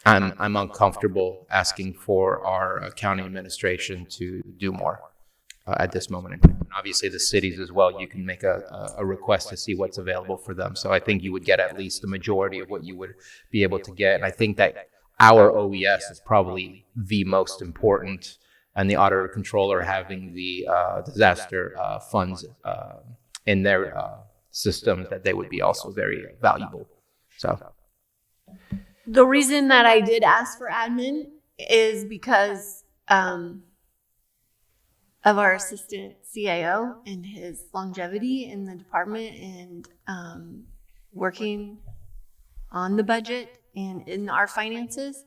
I'm uncomfortable asking for our county administration to do more at this moment in time. And obviously the cities as well, you can make a request to see what's available for them. So I think you would get at least the majority of what you would be able to get. And I think that our OES is probably the most important and the auditor controller having the disaster funds in their systems, that they would be also very valuable. So The reason that I did ask for admin is because of our assistant CAO and his longevity in the department and working on the budget and in our finances.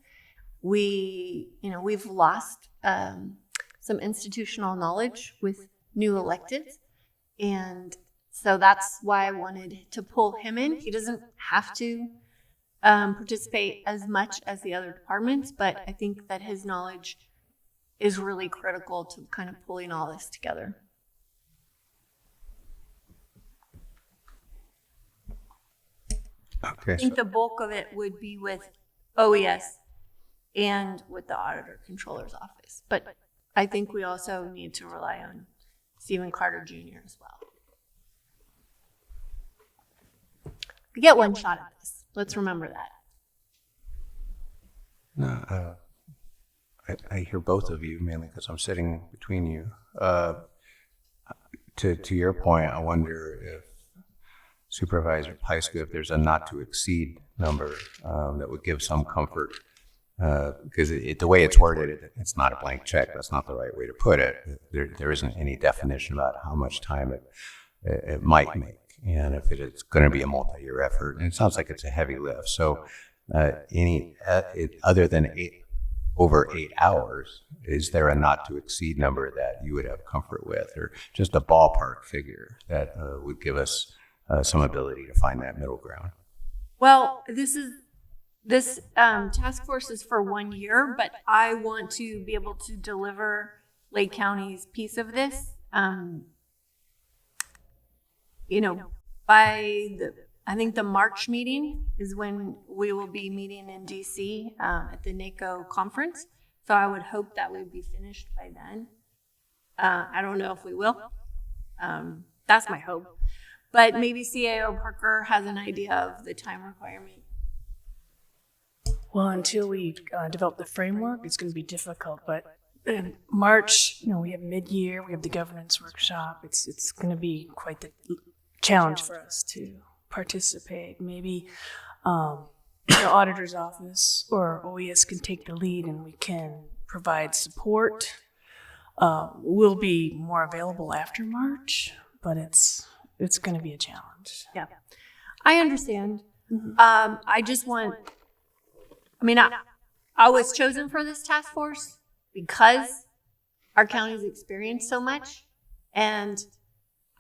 We've lost some institutional knowledge with new electeds, and so that's why I wanted to pull him in. He doesn't have to participate as much as the other departments, but I think that his knowledge is really critical to kind of pulling all this together. Okay. I think the bulk of it would be with OES and with the auditor controller's office, but I think we also need to rely on Stephen Carter Jr. as well. We get one shot at this. Let's remember that. No, I hear both of you mainly because I'm sitting between you. To your point, I wonder if Supervisor Pyska, if there's a not to exceed number that would give some comfort, because the way it's worded, it's not a blank check. That's not the right way to put it. There isn't any definition about how much time it might make, and if it's going to be a multi-year effort. And it sounds like it's a heavy lift. So other than over 8 hours, is there a not to exceed number that you would have comfort with, or just a ballpark figure that would give us some ability to find that middle ground? Well, this task force is for 1 year, but I want to be able to deliver Lake County's piece of this. I think the March meeting is when we will be meeting in DC at the NACO conference. So I would hope that we would be finished by then. I don't know if we will. That's my hope. But maybe CAO Parker has an idea of the time requirement. Well, until we develop the framework, it's going to be difficult. But in March, we have mid-year, we have the governance workshop. It's going to be quite the challenge for us to participate. Maybe the auditor's office or OES can take the lead and we can provide support. We'll be more available after March, but it's going to be a challenge. Yeah, I understand. I just want, I was chosen for this task force because our county's experienced so much, and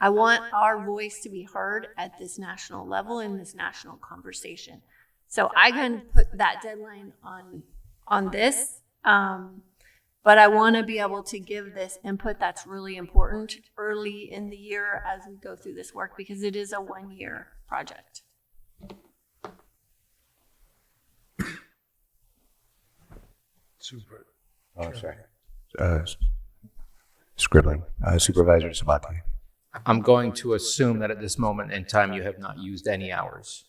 I want our voice to be heard at this national level in this national conversation. So I can put that deadline on this, but I want to be able to give this input that's really important early in the year as we go through this work, because it is a 1-year project. Super. Oh, sorry. Scribbling. Supervisor Sabate. I'm going to assume that at this moment in time, you have not used any hours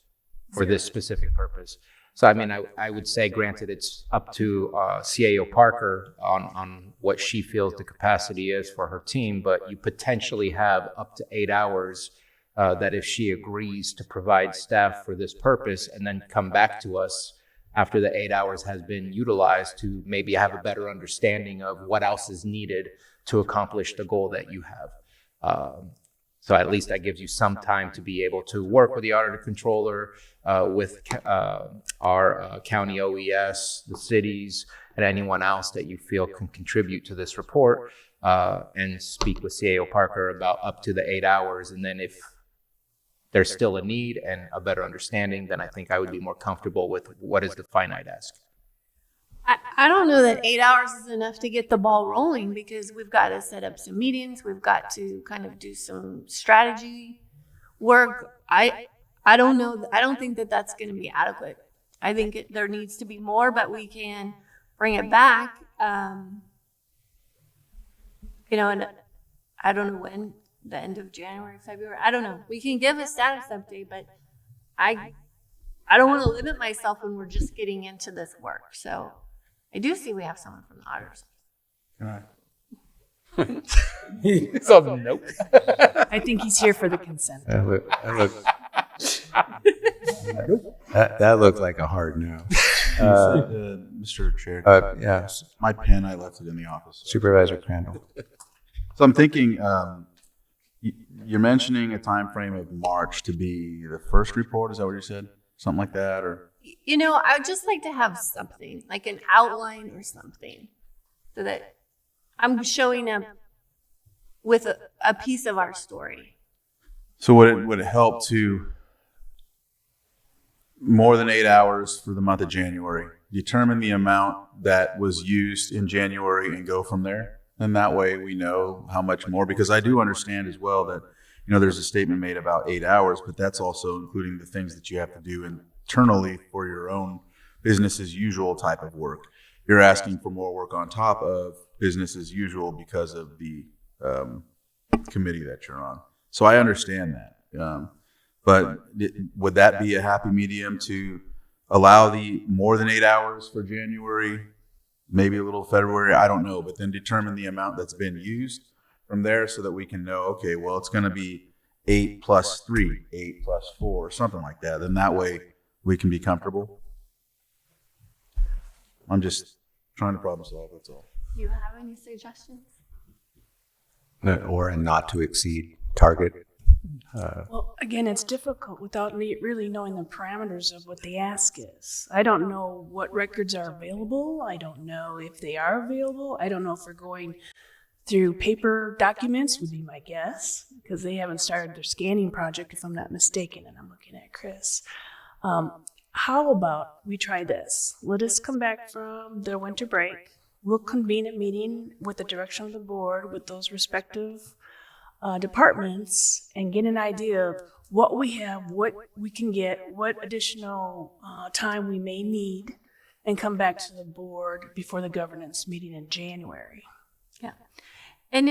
for this specific purpose. So, I would say, granted, it's up to CAO Parker on what she feels the capacity is for her team, but you potentially have up to 8 hours that if she agrees to provide staff for this purpose and then come back to us after the 8 hours has been utilized to maybe have a better understanding of what else is needed to accomplish the goal that you have. So at least that gives you some time to be able to work with the auditor controller, with our county OES, the cities, and anyone else that you feel can contribute to this report, and speak with CAO Parker about up to the 8 hours. And then if there's still a need and a better understanding, then I think I would be more comfortable with what is the finite ask. I don't know that 8 hours is enough to get the ball rolling, because we've got to set up some meetings. We've got to kind of do some strategy work. I don't know. I don't think that that's going to be adequate. I think there needs to be more, but we can bring it back. And I don't know when, the end of January, February. I don't know. We can give a status update, but I don't want to limit myself when we're just getting into this work. So I do see we have someone from the auditors. So nope. I think he's here for the consent. That looked like a hard no. Mr. Chair. Yes. My pen, I left it in the office. Supervisor Crandall. So I'm thinking, you're mentioning a time frame of March to be the first report. Is that what you said? Something like that, or? You know, I would just like to have something, like an outline or something, so that I'm showing up with a piece of our story. So would it help to more than 8 hours for the month of January, determine the amount that was used in January and go from there? And that way we know how much more, because I do understand as well that, there's a statement made about 8 hours, but that's also including the things that you have to do internally for your own business as usual type of work. You're asking for more work on top of business as usual because of the committee that you're on. So I understand that. But would that be a happy medium to allow the more than 8 hours for January, maybe a little February, I don't know, but then determine the amount that's been used from there so that we can know, okay, well, it's going to be 8 plus 3, 8 plus 4, something like that. Then that way we can be comfortable. I'm just trying to problem solve, that's all. Do you have any suggestions? Or a not to exceed target. Well, again, it's difficult without really knowing the parameters of what the ask is. I don't know what records are available. I don't know if they are available. I don't know if we're going through paper documents, would be my guess, because they haven't started their scanning project, if I'm not mistaken, and I'm looking at Chris. How about we try this? Let us come back from the winter break. We'll convene a meeting with the direction of the board with those respective departments and get an idea of what we have, what we can get, what additional time we may need, and come back to the board before the governance meeting in January. Yeah. And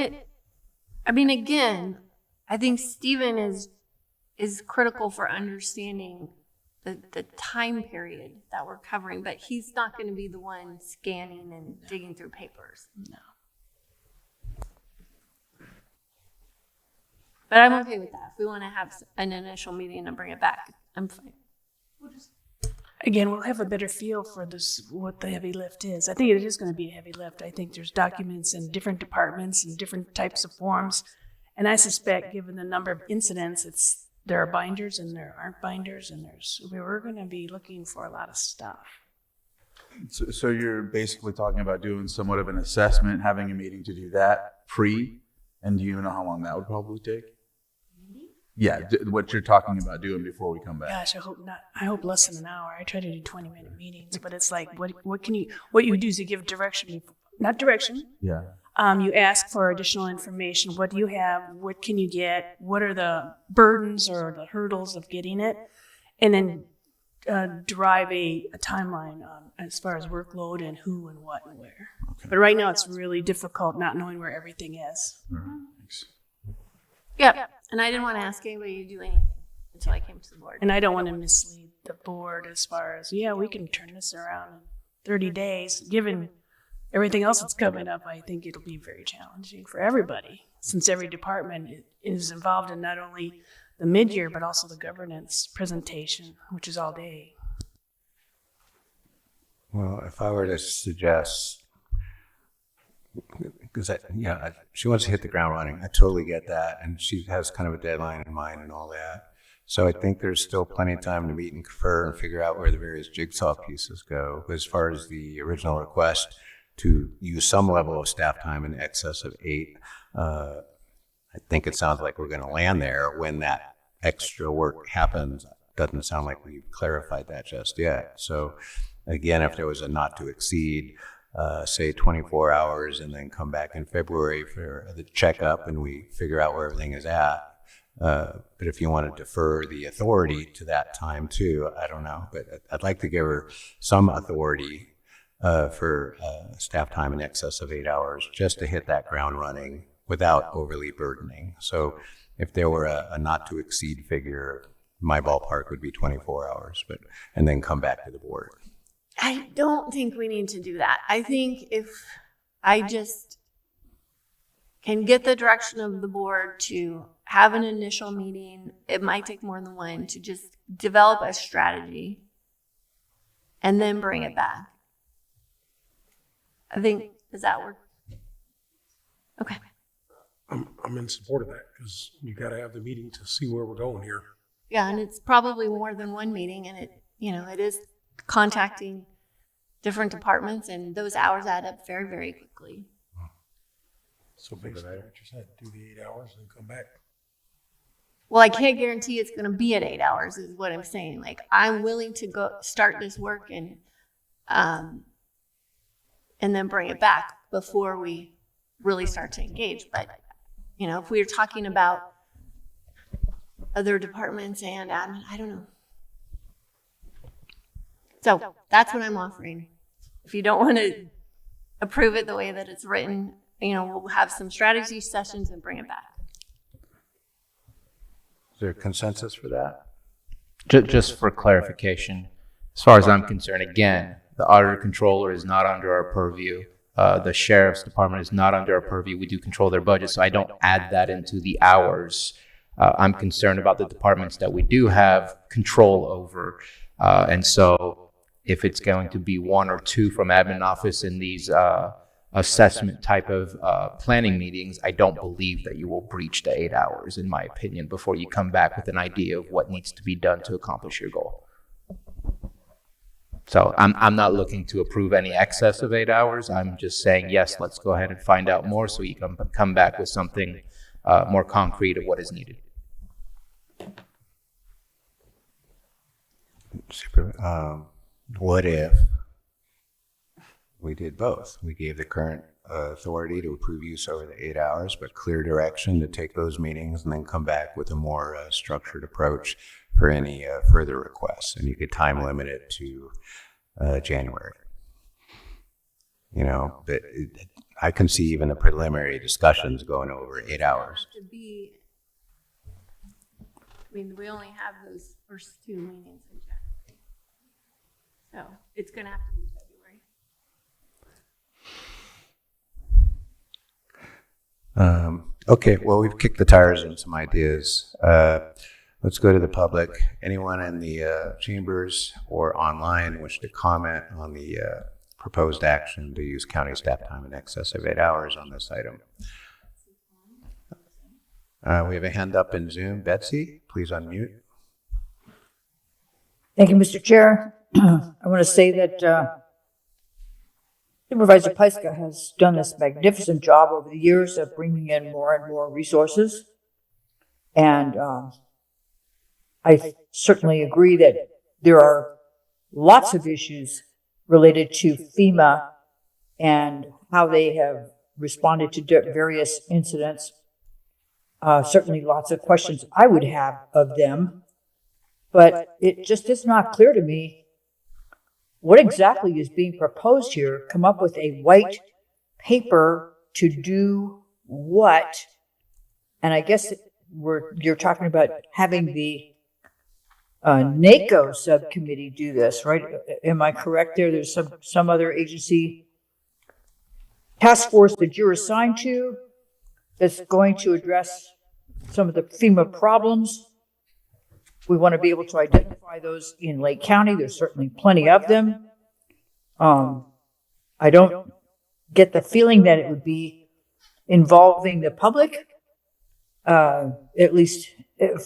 again, I think Stephen is critical for understanding the time period that we're covering, but he's not going to be the one scanning and digging through papers. No. But I'm okay with that. If we want to have an initial meeting and bring it back, I'm fine. Again, we'll have a better feel for this, what the heavy lift is. I think it is going to be a heavy lift. I think there's documents in different departments and different types of forms. And I suspect, given the number of incidents, there are binders and there aren't binders, and we're going to be looking for a lot of stuff. So you're basically talking about doing somewhat of an assessment, having a meeting to do that and do you know how long that would probably take? Yeah, what you're talking about doing before we come back. Gosh, I hope not. I hope less than an hour. I try to do 20-minute meetings, but it's like, what you do is you give direction, not direction. Yeah. You ask for additional information. What do you have? What can you get? What are the burdens or the hurdles of getting it? And then derive a timeline as far as workload and who and what and where. Okay. But right now it's really difficult not knowing where everything is. All right, thanks. Yeah. And I didn't want to ask anybody to do anything until I came to the board. And I don't want to mislead the board as far as, we can turn this around in 30 days. Given everything else that's coming up, I think it'll be very challenging for everybody, since every department is involved in not only the mid-year, but also the governance presentation, which is all day. Well, if I were to suggest, because she wants to hit the ground running. I totally get that. And she has kind of a deadline in mind and all that. So I think there's still plenty of time to meet and confer and figure out where the various jigsaw pieces go. As far as the original request to use some level of staff time in excess of 8, I think it sounds like we're going to land there when that extra work happens. Doesn't sound like we've clarified that just yet. So again, if there was a not to exceed, say 24 hours and then come back in February for the checkup and we figure out where everything is at. But if you want to defer the authority to that time too, I don't know. But I'd like to give her some authority for staff time in excess of 8 hours just to hit that ground running without overly burdening. So if there were a not to exceed figure, my ballpark would be 24 hours, and then come back to the board. I don't think we need to do that. I think if I just can get the direction of the board to have an initial meeting. It might take more than one to just develop a strategy and then bring it back. I think, does that work? Okay. I'm in support of that because you got to have the meeting to see where we're going here. Yeah, and it's probably more than one meeting, and it is contacting different departments, and those hours add up very, very quickly. So basically, what you said, do the 8 hours and come back. Well, I can't guarantee it's going to be at 8 hours, is what I'm saying. Like, I'm willing to go start this work and then bring it back before we really start to engage. But if we were talking about other departments and admin, I don't know. So that's what I'm offering. If you don't want to approve it the way that it's written, we'll have some strategy sessions and bring it back. Is there consensus for that? Just for clarification, as far as I'm concerned, again, the auditor controller is not under our purview. The sheriff's department is not under our purview. We do control their budget, so I don't add that into the hours. I'm concerned about the departments that we do have control over. And so if it's going to be one or two from admin office in these assessment type of planning meetings, I don't believe that you will breach the 8 hours, in my opinion, before you come back with an idea of what needs to be done to accomplish your goal. So I'm not looking to approve any excess of 8 hours. I'm just saying, yes, let's go ahead and find out more so you can come back with something more concrete of what is needed. Super. What if we did both? We gave the current authority to approve use over the 8 hours, but clear direction to take those meetings and then come back with a more structured approach for any further requests. And you could time limit it to January. But I can see even the preliminary discussions going over 8 hours. We only have those first two meetings in January. So it's going to have to be February. Okay, well, we've kicked the tires on some ideas. Let's go to the public. Anyone in the chambers or online wish to comment on the proposed action to use county staff time in excess of 8 hours on this item? We have a hand up in Zoom. Betsy, please unmute. Thank you, Mr. Chair. I want to say that Supervisor Pyska has done this magnificent job over the years of bringing in more and more resources. And I certainly agree that there are lots of issues related to FEMA and how they have responded to various incidents. Certainly lots of questions I would have of them, but it just is not clear to me what exactly is being proposed here. Come up with a white paper to do what? And I guess you're talking about having the NACO subcommittee do this, right? Am I correct there? There's some other agency task force that you're assigned to that's going to address some of the FEMA problems. We want to be able to identify those in Lake County. There's certainly plenty of them. I don't get the feeling that it would be involving the public, at least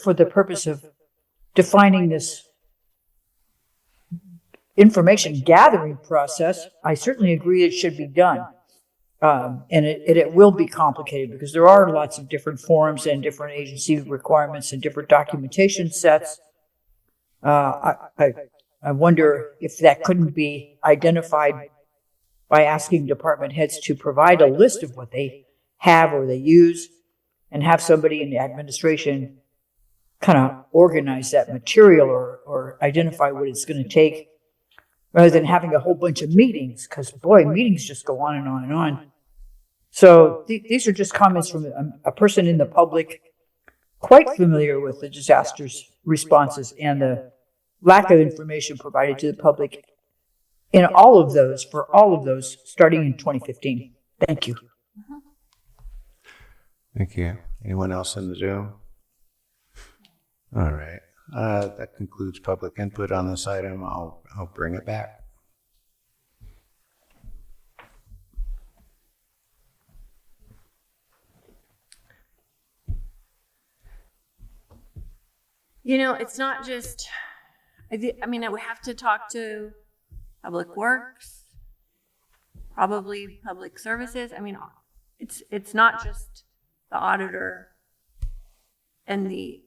for the purpose of defining this information gathering process. I certainly agree it should be done. And it will be complicated because there are lots of different forms and different agency requirements and different documentation sets. I wonder if that couldn't be identified by asking department heads to provide a list of what they have or they use and have somebody in the administration kind of organize that material or identify what it's going to take rather than having a whole bunch of meetings, because boy, meetings just go on and on and on. So these are just comments from a person in the public quite familiar with the disasters responses and the lack of information provided to the public in all of those, for all of those, starting in 2015. Thank you. Thank you. Anyone else in the Zoom? All right. That concludes public input on this item. I'll bring it back. You know, it's not just, I mean, we have to talk to Public Works, probably Public Services. I mean, it's not just the auditor and the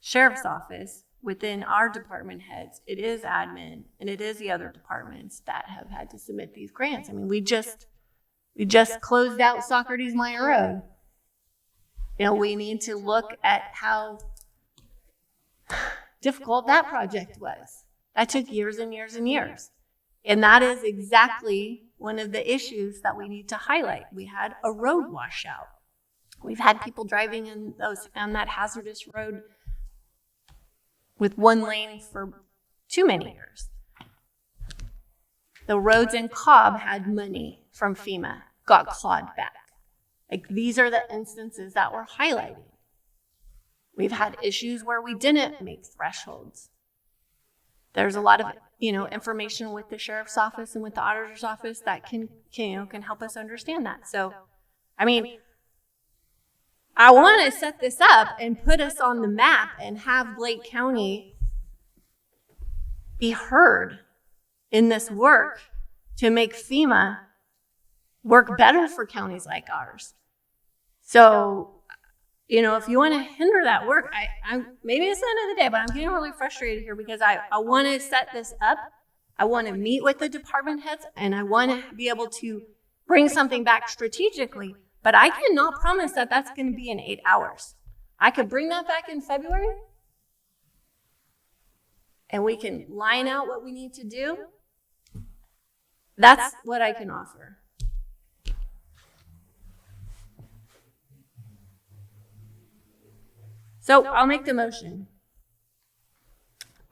sheriff's office within our department heads. It is admin and it is the other departments that have had to submit these grants. I mean, we just closed out Socrates Meyer Road. You know, we need to look at how difficult that project was. That took years and years and years. And that is exactly one of the issues that we need to highlight. We had a road washout. We've had people driving on that hazardous road with one lane for too many years. The roads in Cobb had money from FEMA, got clawed back. Like, these are the instances that we're highlighting. We've had issues where we didn't make thresholds. There's a lot of, information with the sheriff's office and with the auditor's office that can help us understand that. So, I mean, I want to set this up and put us on the map and have Blake County be heard in this work to make FEMA work better for counties like ours. So, if you want to hinder that work, I maybe it's the end of the day, but I'm getting really frustrated here because I want to set this up. I want to meet with the department heads and I want to be able to bring something back strategically, but I cannot promise that that's going to be in 8 hours. I could bring that back in February and we can line out what we need to do. That's what I can offer. So I'll make the motion.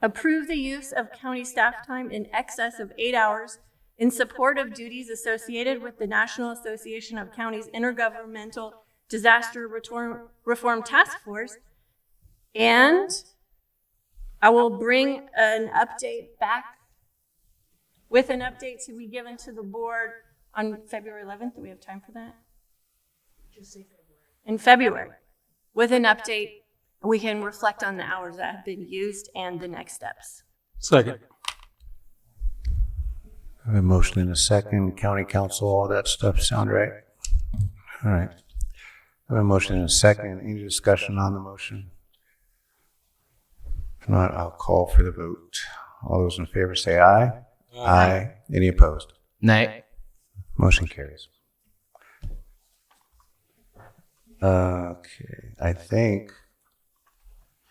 Approve the use of county staff time in excess of 8 hours in support of duties associated with the National Association of Counties Intergovernmental Disaster Reform Task Force. And I will bring an update back with an update to be given to the board on February 11th. Do we have time for that? Just say February. In February, with an update. We can reflect on the hours that have been used and the next steps. Second. I have a motion in a second. County council, all that stuff sound right? All right. I have a motion in a second. Any discussion on the motion? If not, I'll call for the vote. All those in favor say aye. Aye. Any opposed? Nay. Motion carries. Okay, I think,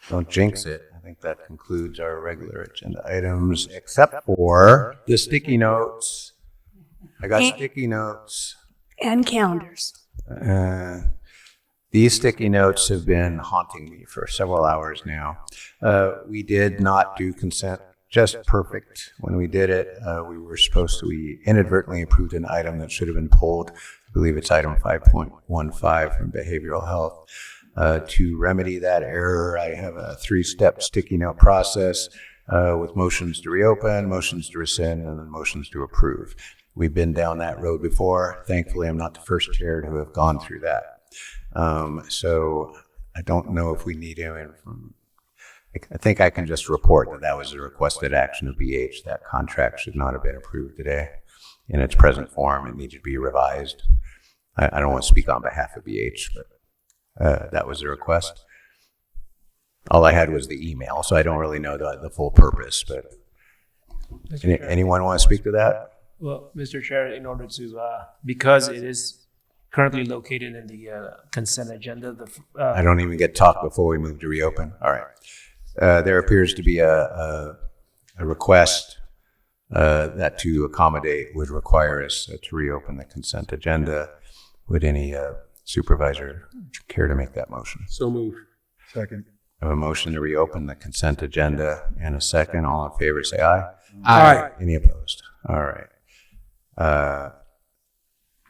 don't jinx it, I think that concludes our regular agenda items, except for the sticky notes. I got sticky notes. And calendars. These sticky notes have been haunting me for several hours now. We did not do consent just perfect when we did it. We inadvertently approved an item that should have been pulled. I believe it's item 5.15 from behavioral health. To remedy that error, I have a 3-step sticky note process with motions to reopen, motions to rescind, and then motions to approve. We've been down that road before. Thankfully, I'm not the first chair to have gone through that. So I don't know if we need him. I think I can just report that that was a requested action of BH. That contract should not have been approved today in its present form. It needs to be revised. I don't want to speak on behalf of BH, but that was a request. All I had was the email, so I don't really know the full purpose, but anyone want to speak to that? Well, Mr. Chair, in order to, because it is currently located in the consent agenda, I don't even get talk before we move to reopen. All right. There appears to be a request that to accommodate would require us to reopen the consent agenda. Would any supervisor care to make that motion? So moved. Second. I have a motion to reopen the consent agenda and a second. All in favor say aye. Aye. Any opposed? All right.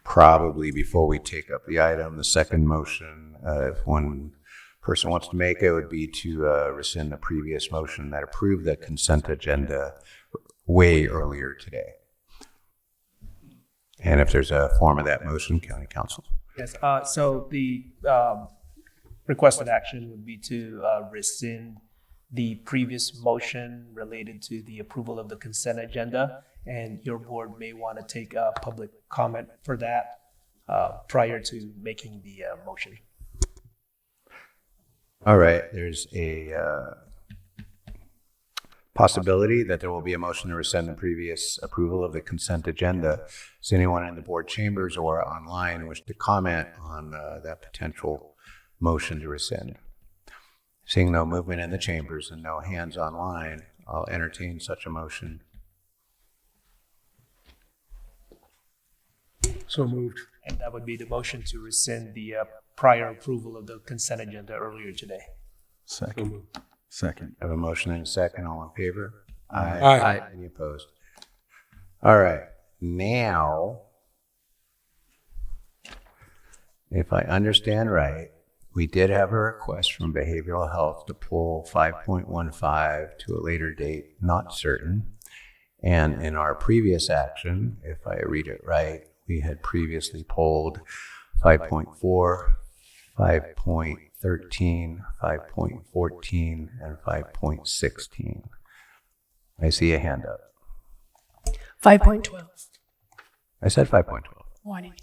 probably before we take up the item, the second motion, if one person wants to make it, would be to rescind the previous motion that approved the consent agenda way earlier today. And if there's a form of that motion, County Council. Yes, so the requested action would be to rescind the previous motion related to the approval of the consent agenda, and your board may want to take a public comment for that prior to making the motion. All right, there's a possibility that there will be a motion to rescind the previous approval of the consent agenda. Does anyone in the board chambers or online wish to comment on that potential motion to rescind? Seeing no movement in the chambers and no hands online, I'll entertain such a motion. So moved. And that would be the motion to rescind the prior approval of the consent agenda earlier today. Second. Second. I have a motion and a second. All in favor? Aye. Aye. Any opposed? All right. Now, if I understand right, we did have a request from Behavioral Health to pull 5.15 to a later date, not certain. And in our previous action, if I read it right, we had previously pulled 5.4, 5.13, 5.14, and 5.16. I see a hand up. 5.12. I said 5.12. Warning.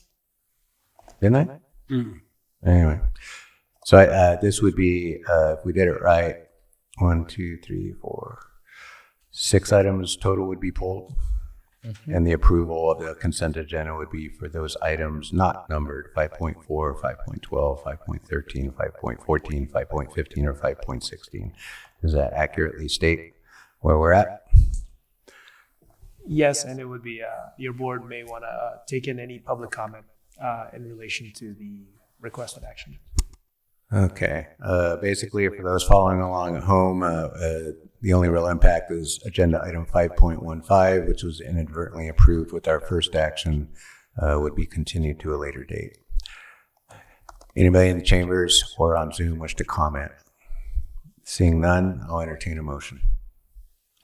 Didn't I? Anyway, so this would be, if we did it right, 1, 2, 3, 4, 6 items total would be pulled. And the approval of the consent agenda would be for those items not numbered, 5.4, 5.12, 5.13, 5.14, 5.15, or 5.16. Does that accurately state where we're at? Yes, and it would be, your board may want to take in any public comment in relation to the requested action. Okay. Basically, for those following along at home, the only real impact is agenda item 5.15, which was inadvertently approved with our first action, would be continued to a later date. Anybody in the chambers or on Zoom wish to comment? Seeing none, I'll entertain a motion.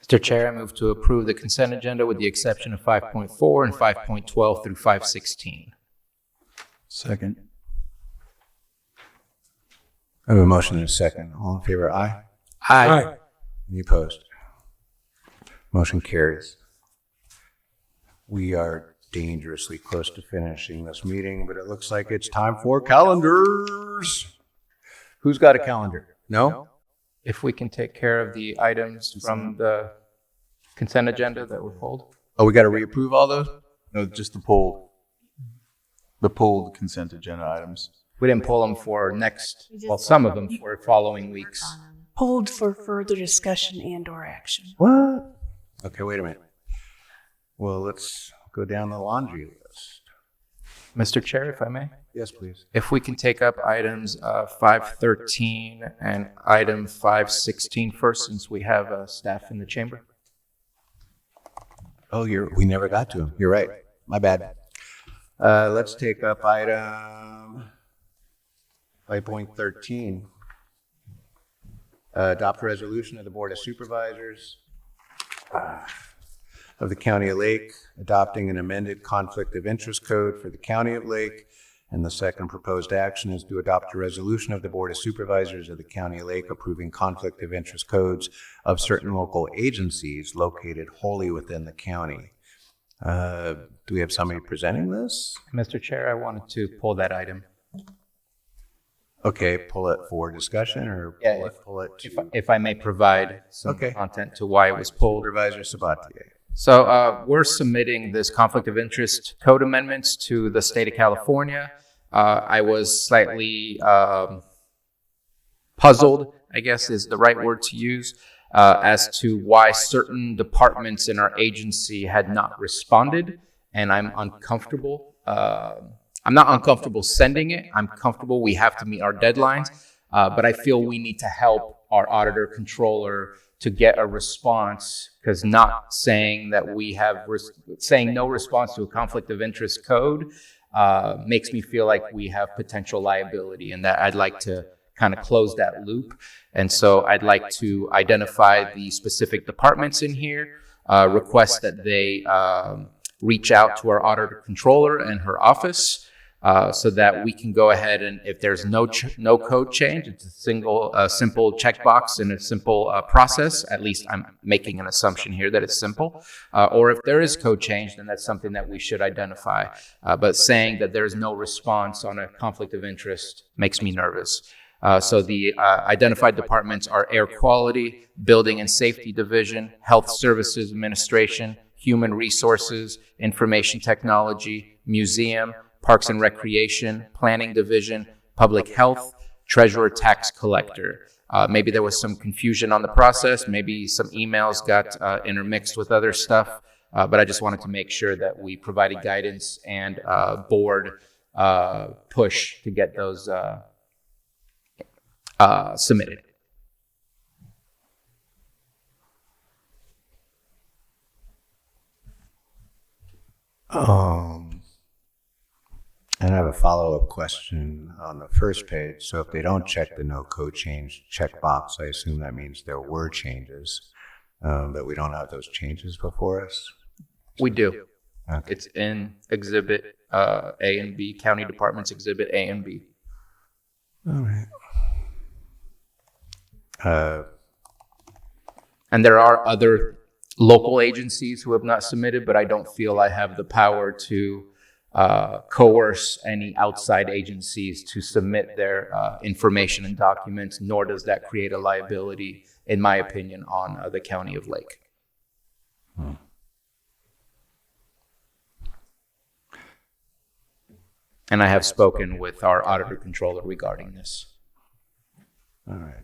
Mr. Chair, I move to approve the consent agenda with the exception of 5.4 and 5.12 through 5.16. Second. I have a motion and a second. All in favor, aye? Aye. Any opposed? Motion carries. We are dangerously close to finishing this meeting, but it looks like it's time for calendars. Who's got a calendar? No? If we can take care of the items from the consent agenda that were pulled. Oh, we got to reapprove all those? No, just the pulled consent agenda items. We didn't pull them for next, well, some of them for following weeks. Hold for further discussion and/or action. What? Okay, wait a minute. Well, let's go down the laundry list. Mr. Chair, if I may? Yes, please. If we can take up items 513 and item 516 first, since we have staff in the chamber. Oh, we never got to them. You're right. My bad. Let's take up item 5.13. Adopt a resolution of the Board of Supervisors of the County of Lake, adopting an amended conflict of interest code for the County of Lake. And the second proposed action is to adopt a resolution of the Board of Supervisors of the County of Lake approving conflict of interest codes of certain local agencies located wholly within the county. Do we have somebody presenting this? Mr. Chair, I wanted to pull that item. Okay, pull it for discussion or Yeah, pull it if I may provide some content to why it was pulled. Supervisor Sabatier. So we're submitting this conflict of interest code amendments to the state of California. I was slightly puzzled, I guess is the right word to use, as to why certain departments in our agency had not responded, and I'm uncomfortable. I'm not uncomfortable sending it. I'm comfortable we have to meet our deadlines, but I feel we need to help our auditor controller to get a response, because not saying that we have saying no response to a conflict of interest code makes me feel like we have potential liability, and that I'd like to kind of close that loop. And so I'd like to identify the specific departments in here, request that they reach out to our auditor controller and her office, so that we can go ahead and, if there's no code change, it's a simple checkbox and a simple process. At least I'm making an assumption here that it's simple. Or if there is code change, then that's something that we should identify. But saying that there's no response on a conflict of interest makes me nervous. So the identified departments are Air Quality, Building and Safety Division, Health Services Administration, Human Resources, Information Technology, Museum, Parks and Recreation, Planning Division, Public Health, Treasurer Tax Collector. Maybe there was some confusion on the process. Maybe some emails got intermixed with other stuff. But I just wanted to make sure that we provided guidance and board push to get those submitted. And I have a follow-up question on the first page. So if they don't check the no code change checkbox, I assume that means there were changes, but we don't have those changes before us? We do. Okay. It's in Exhibit A and B, County Departments Exhibit A and B. All right. And there are other local agencies who have not submitted, but I don't feel I have the power to coerce any outside agencies to submit their information and documents, nor does that create a liability, in my opinion, on the County of Lake. And I have spoken with our auditor controller regarding this. All right.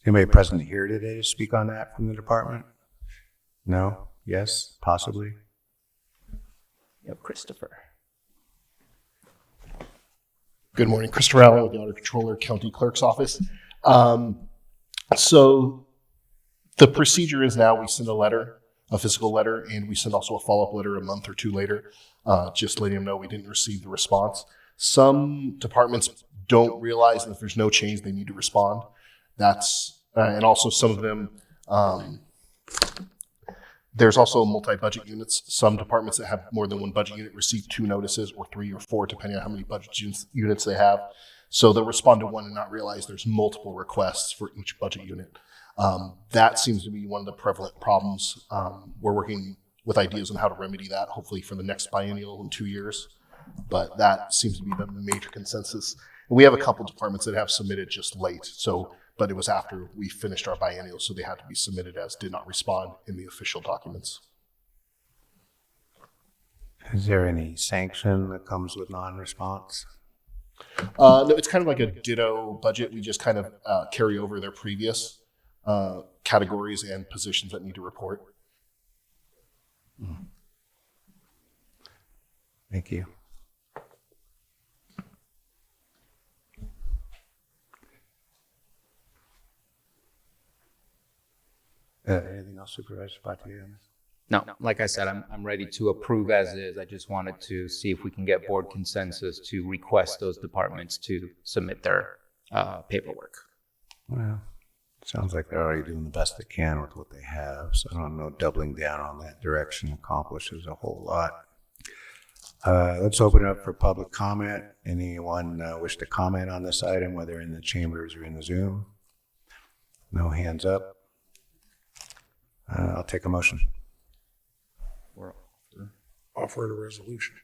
Anybody present here today to speak on that from the department? No? Yes? Possibly? Yep, Christopher. Good morning, Christopher Allen with the Auditor Controller, County Clerk's Office. So the procedure is now we send a physical letter, and we send also a follow-up letter a month or two later, just letting them know we didn't receive the response. Some departments don't realize that if there's no change, they need to respond. And also some of them, there's also multi-budget units. Some departments that have more than one budget unit receive 2 notices, or 3 or 4, depending on how many budget units they have. So they'll respond to one and not realize there's multiple requests for each budget unit. That seems to be one of the prevalent problems. We're working with ideas on how to remedy that, hopefully for the next biennial in 2 years. But that seems to be the major consensus. And we have a couple departments that have submitted just late. But it was after we finished our biennial, so they had to be submitted as did not respond in the official documents. Is there any sanction that comes with non-response? No, it's kind of like a ditto budget. We just kind of carry over their previous categories and positions that need to report. Thank you. Anything else, Supervisor Spatier? No, like I said, I'm ready to approve as is. I just wanted to see if we can get board consensus to request those departments to submit their paperwork. Well, sounds like they're already doing the best they can with what they have. So I don't know, doubling down on that direction accomplishes a whole lot. Let's open it up for public comment. Anyone wish to comment on this item, whether in the chambers or in the Zoom? No hands up. I'll take a motion. Offer a resolution.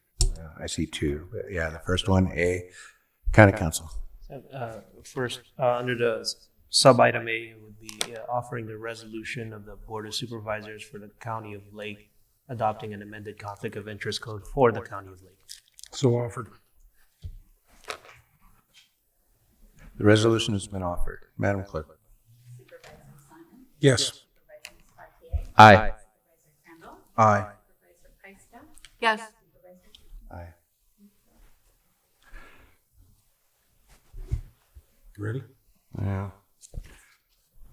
I see 2. But yeah, the first one, A, County Council. First, under the sub-item A would be offering the resolution of the Board of Supervisors for the County of Lake adopting an amended conflict of interest code for the County of Lake. So offered. The resolution has been offered. Madam Clerk. Yes. Aye. Aye. Yes. Aye. You ready? Yeah.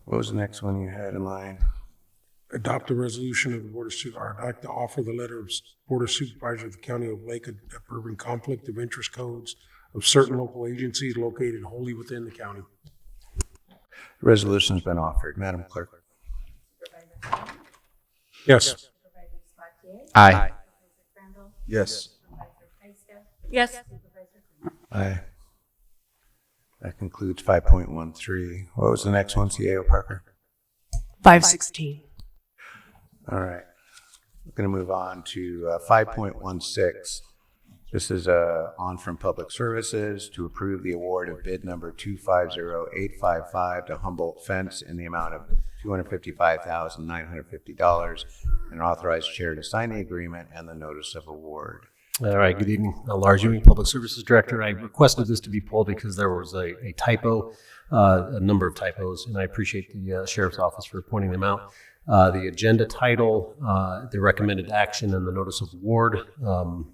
What was the next one you had in line? adopt a resolution of the Board of Supervisors. I'd like to offer the letter of Board of Supervisors of the County of Lake approving conflict of interest codes of certain local agencies located wholly within the county. The resolution's been offered. Madam Clerk. Yes. Aye. Yes. Yes. Aye. That concludes 5.13. What was the next one, CAO Parker? 516. All right. We're going to move on to 5.16. This is on from Public Services to approve the award of bid number 250855 to Humboldt Fence in the amount of $255,950 and authorize chair to sign the agreement and the notice of award. All right, good evening. Lars Ewing, Public Services Director. I requested this to be pulled because there was a typo, a number of typos, and I appreciate the Sheriff's Office for pointing them out. The agenda title, the recommended action, and the notice of award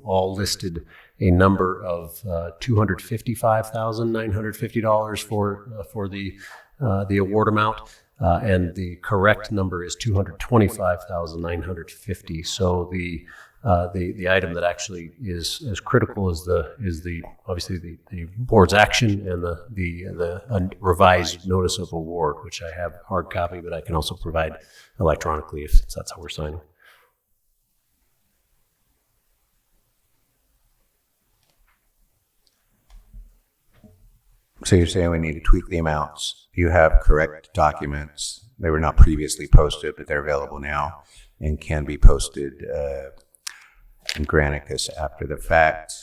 all listed a number of $255,950 for the award amount, and the correct number is $225,950. So the item that actually is as critical as the obviously the board's action and the revised notice of award, which I have hard copy, but I can also provide electronically if that's how we're signing. So you're saying we need to tweak the amounts. You have correct documents. They were not previously posted, but they're available now and can be posted in Granicus after the fact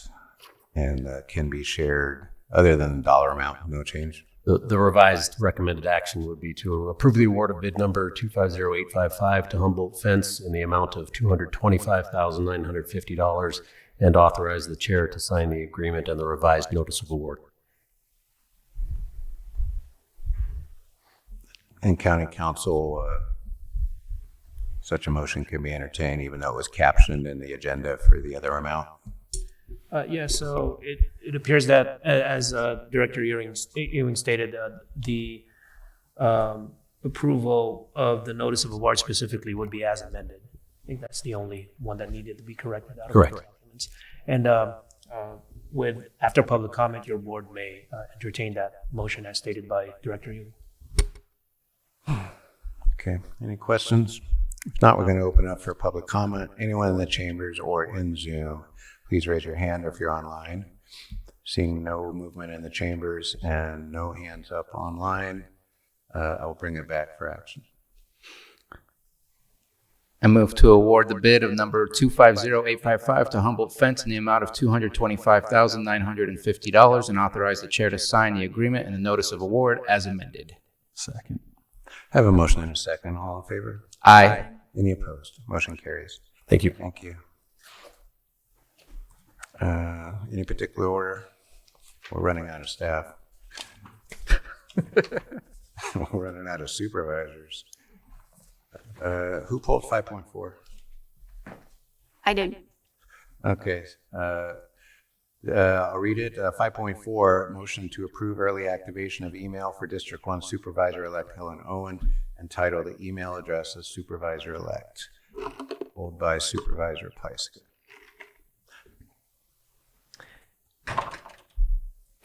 and can be shared other than the dollar amount, no change. The revised recommended action would be to approve the award of bid number 250855 to Humboldt Fence in the amount of $225,950 and authorize the chair to sign the agreement and the revised notice of award. And County Council, such a motion can be entertained even though it was captioned in the agenda for the other amount. Yeah, so it appears that, as Director Ewing stated, the approval of the notice of award specifically would be as amended. I think that's the only one that needed to be corrected out of Correct. the documents. And after public comment, your board may entertain that motion as stated by Director Ewing. Okay, any questions? If not, we're going to open up for public comment. Anyone in the chambers or in Zoom, please raise your hand if you're online. Seeing no movement in the chambers and no hands up online, I'll bring it back for action. I move to award the bid of number 250855 to Humboldt Fence in the amount of $225,950 and authorize the chair to sign the agreement and the notice of award as amended. Second. I have a motion and a second. All in favor? Aye. Any opposed? Motion carries. Thank you. Thank you. Any particular order? We're running out of staff. We're running out of supervisors. Who pulled 5.4? I did. Okay. I'll read it. 5.4, motion to approve early activation of email for District 1 Supervisor-elect Helen Owen, entitled the email address of Supervisor-elect, pulled by Supervisor Pyska.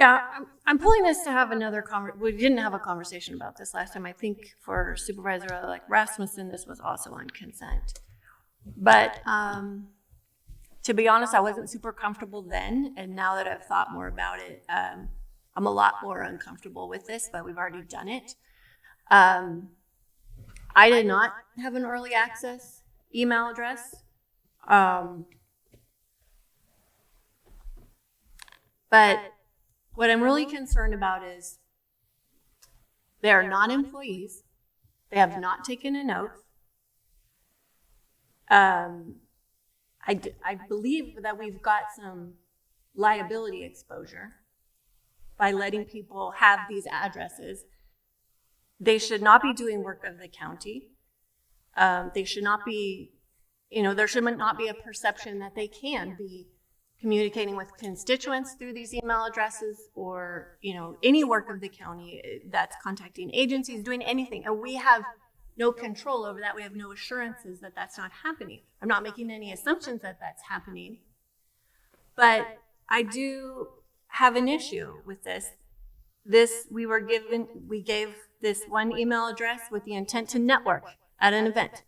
Yeah, I'm pulling this to have another we didn't have a conversation about this last time. I think for Supervisor-elect Rasmussen, this was also on consent. But to be honest, I wasn't super comfortable then, and now that I've thought more about it, I'm a lot more uncomfortable with this, but we've already done it. I did not have an early access email address. But what I'm really concerned about is they are not employees. They have not taken an oath. I believe that we've got some liability exposure by letting people have these addresses. They should not be doing work of the county. They should not be, there should not be a perception that they can be communicating with constituents through these email addresses or, any work of the county that's contacting agencies, doing anything. And we have no control over that. We have no assurances that that's not happening. I'm not making any assumptions that that's happening. But I do have an issue with this. We gave this one email address with the intent to network at an event.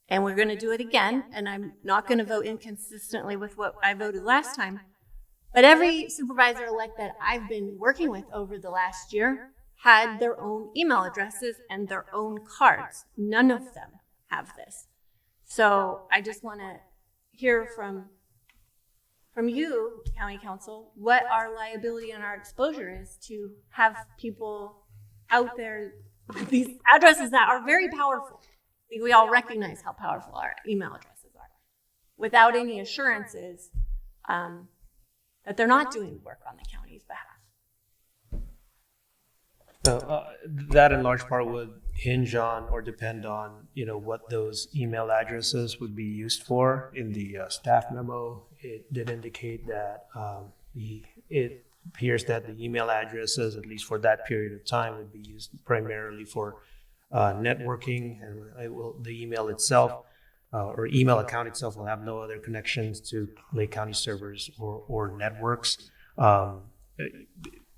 And we're going to do it again. And I'm not going to vote inconsistently with what I voted last time. But every supervisor elect that I've been working with over the last year had their own email addresses and their own cards. None of them have this. So I just want to hear from you, County Council, what our liability and our exposure is to have people out there with these addresses that are very powerful. I think we all recognize how powerful our email addresses are, without any assurances that they're not doing work on the county's behalf. So that in large part would hinge on or depend on, what those email addresses would be used for. In the staff memo, it did indicate that it appears that the email addresses, at least for that period of time, would be used primarily for networking, and the email itself or email account itself will have no other connections to Lake County servers or networks.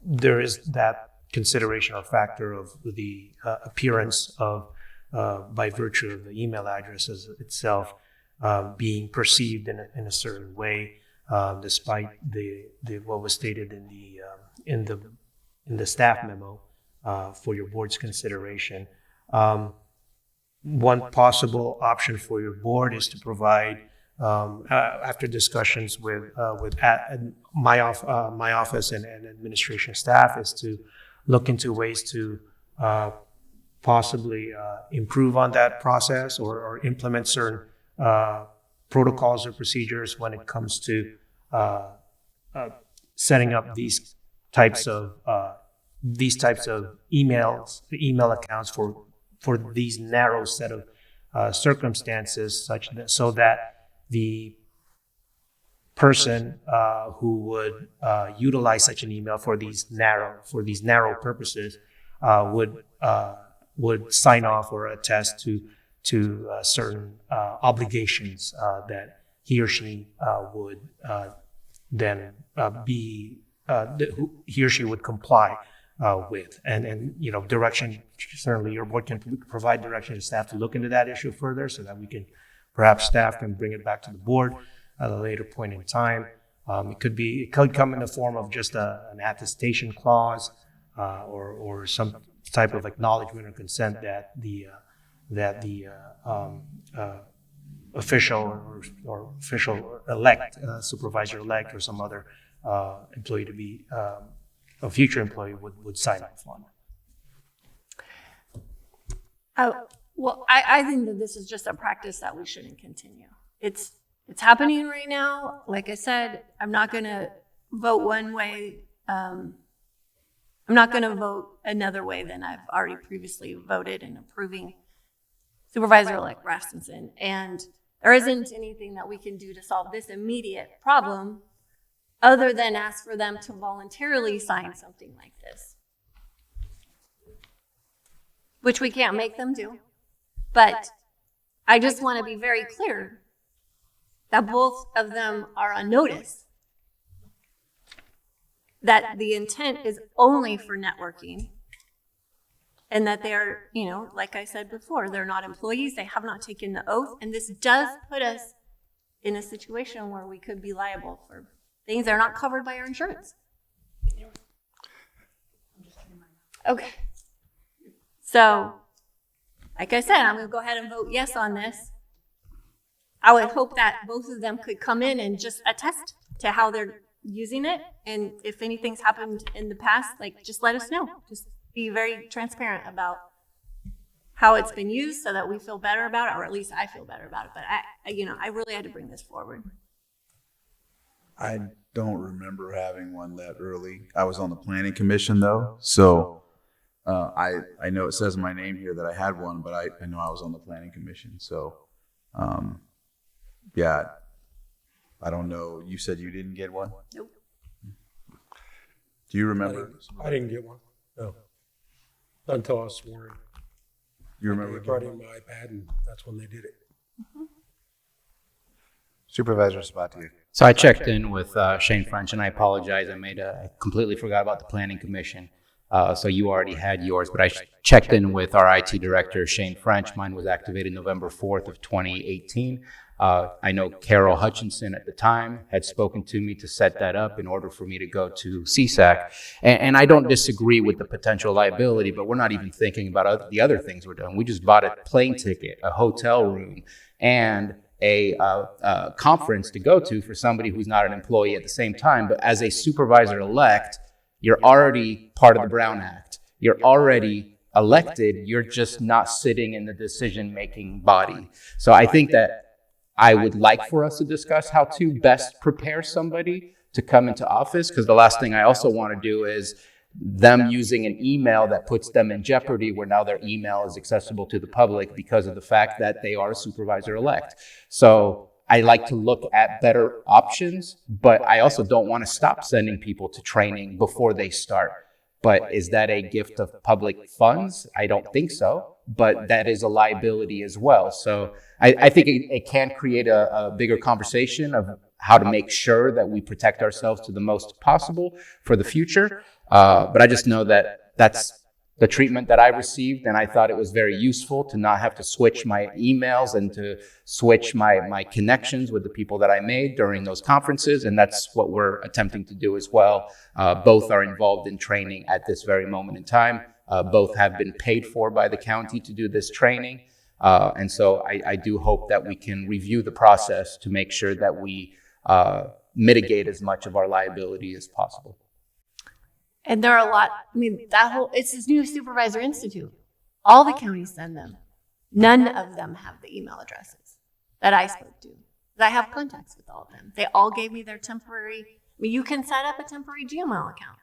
There is that consideration or factor of the appearance of, by virtue of the email addresses itself, being perceived in a certain way, despite the what was stated in the staff memo for your board's consideration. One possible option for your board is to provide, after discussions with my office and administration staff, is to look into ways to possibly improve on that process or implement certain protocols or procedures when it comes to setting up these types of email accounts for these narrow set of circumstances, so that the person who would utilize such an email for these narrow purposes would sign off or attest to certain obligations that he or she would then he or she would comply with, and direction. Certainly, your board can provide direction to staff to look into that issue further, so that we can, perhaps staff can bring it back to the board at a later point in time. It could come in the form of just an attestation clause or some type of acknowledgement or consent that the official or official elect, supervisor elect, or some other employee to be a future employee would sign off on. Well, I think that this is just a practice that we shouldn't continue. It's happening right now. Like I said, I'm not going to vote one way. I'm not going to vote another way than I've already previously voted in approving Supervisor-elect Rasmussen. And there isn't anything that we can do to solve this immediate problem other than ask for them to voluntarily sign something like this, which we can't make them do. But I just want to be very clear that both of them are on notice, that the intent is only for networking, and that they're, like I said before, they're not employees, they have not taken the oath, and this does put us in a situation where we could be liable for things that are not covered by our insurance. Okay. So, like I said, I'm going to go ahead and vote yes on this. I would hope that both of them could come in and just attest to how they're using it. And if anything's happened in the past, just let us know. Just be very transparent about how it's been used so that we feel better about it, or at least I feel better about it. But I really had to bring this forward. I don't remember having one that early. I was on the planning commission though, so I know it says my name here that I had one, but I know I was on the planning commission. So yeah, I don't know. You said you didn't get one? Nope. Do you remember? I didn't get one. No. Until I was sworn. You remember? I brought in my iPad and that's when they did it. Supervisor Sabatier. So I checked in with Shane French, and I apologize. I completely forgot about the Planning Commission. So you already had yours, but I checked in with our IT director, Shane French. Mine was activated November 4th of 2018. I know Carol Hutchinson at the time had spoken to me to set that up in order for me to go to CSAC. And I don't disagree with the potential liability, but we're not even thinking about the other things we're doing. We just bought a plane ticket, a hotel room, and a conference to go to for somebody who's not an employee at the same time. But as a supervisor-elect, you're already part of the Brown Act. You're already elected. You're just not sitting in the decision-making body. So I think that I would like for us to discuss how to best prepare somebody to come into office, because the last thing I also want to do is them using an email that puts them in jeopardy, where now their email is accessible to the public because of the fact that they are a supervisor-elect. So I like to look at better options, but I also don't want to stop sending people to training before they start. But is that a gift of public funds? I don't think so, but that is a liability as well. So I think it can create a bigger conversation of how to make sure that we protect ourselves to the most possible for the future. But I just know that that's the treatment that I received, and I thought it was very useful to not have to switch my emails and to switch my connections with the people that I made during those conferences, and that's what we're attempting to do as well. Both are involved in training at this very moment in time. Both have been paid for by the county to do this training, and so I do hope that we can review the process to make sure that we mitigate as much of our liability as possible. And there are a lot, I mean, it's this new Supervisor Institute. All the counties send them. None of them have the email addresses that I spoke to. I have contacts with all of them. They all gave me their temporary, I mean, you can set up a temporary Gmail account.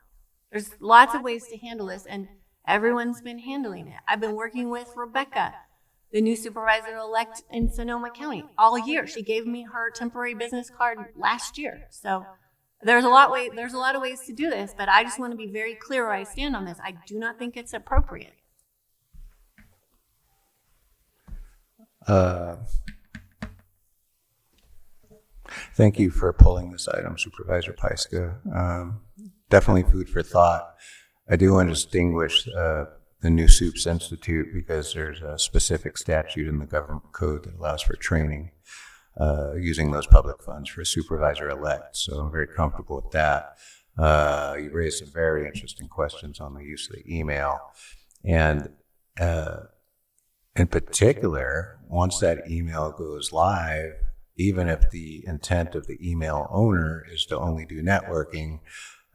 There's lots of ways to handle this, and everyone's been handling it. I've been working with Rebecca, the new supervisor-elect in Sonoma County, all year. She gave me her temporary business card last year. So there's a lot of ways to do this, but I just want to be very clear where I stand on this. I do not think it's appropriate. Thank you for pulling this item, Supervisor Pyska. Definitely food for thought. I do want to distinguish the new Supes Institute because there's a specific statute in the government code that allows for training using those public funds for a supervisor-elect. So I'm very comfortable with that. You raised some very interesting questions on the use of the email. And in particular, once that email goes live, even if the intent of the email owner is to only do networking,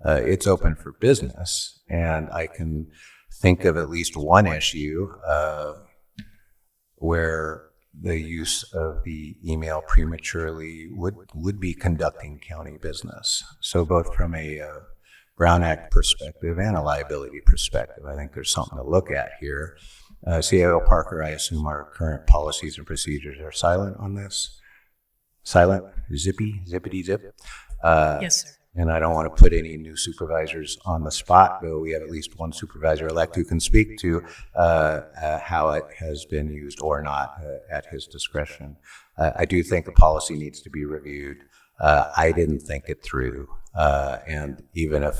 it's open for business. And I can think of at least one issue where the use of the email prematurely would be conducting county business. So both from a Brown Act perspective and a liability perspective, I think there's something to look at here. CAO Parker, I assume our current policies and procedures are silent on this? Silent? Zippity zip? Yes, sir. And I don't want to put any new supervisors on the spot, though we have at least one supervisor-elect who can speak to how it has been used or not at his discretion. I do think the policy needs to be reviewed. I didn't think it through. And even if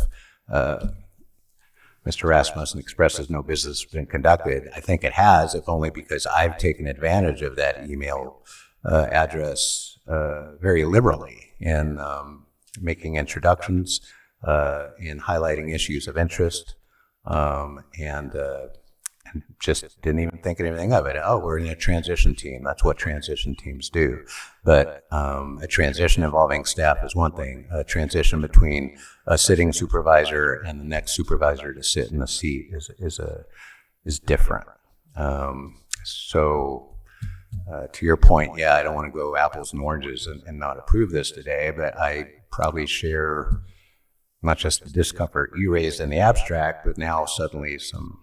Mr. Rasmussen expresses no business has been conducted, I think it has, if only because I've taken advantage of that email address very liberally in making introductions, in highlighting issues of interest, and just didn't even think anything of it. Oh, we're in a transition team. That's what transition teams do. But a transition involving staff is one thing. A transition between a sitting supervisor and the next supervisor to sit in the seat is different. To your point, yeah, I don't want to go apples and oranges and not approve this today, but I probably share not just the discomfort you raised in the abstract, but now suddenly some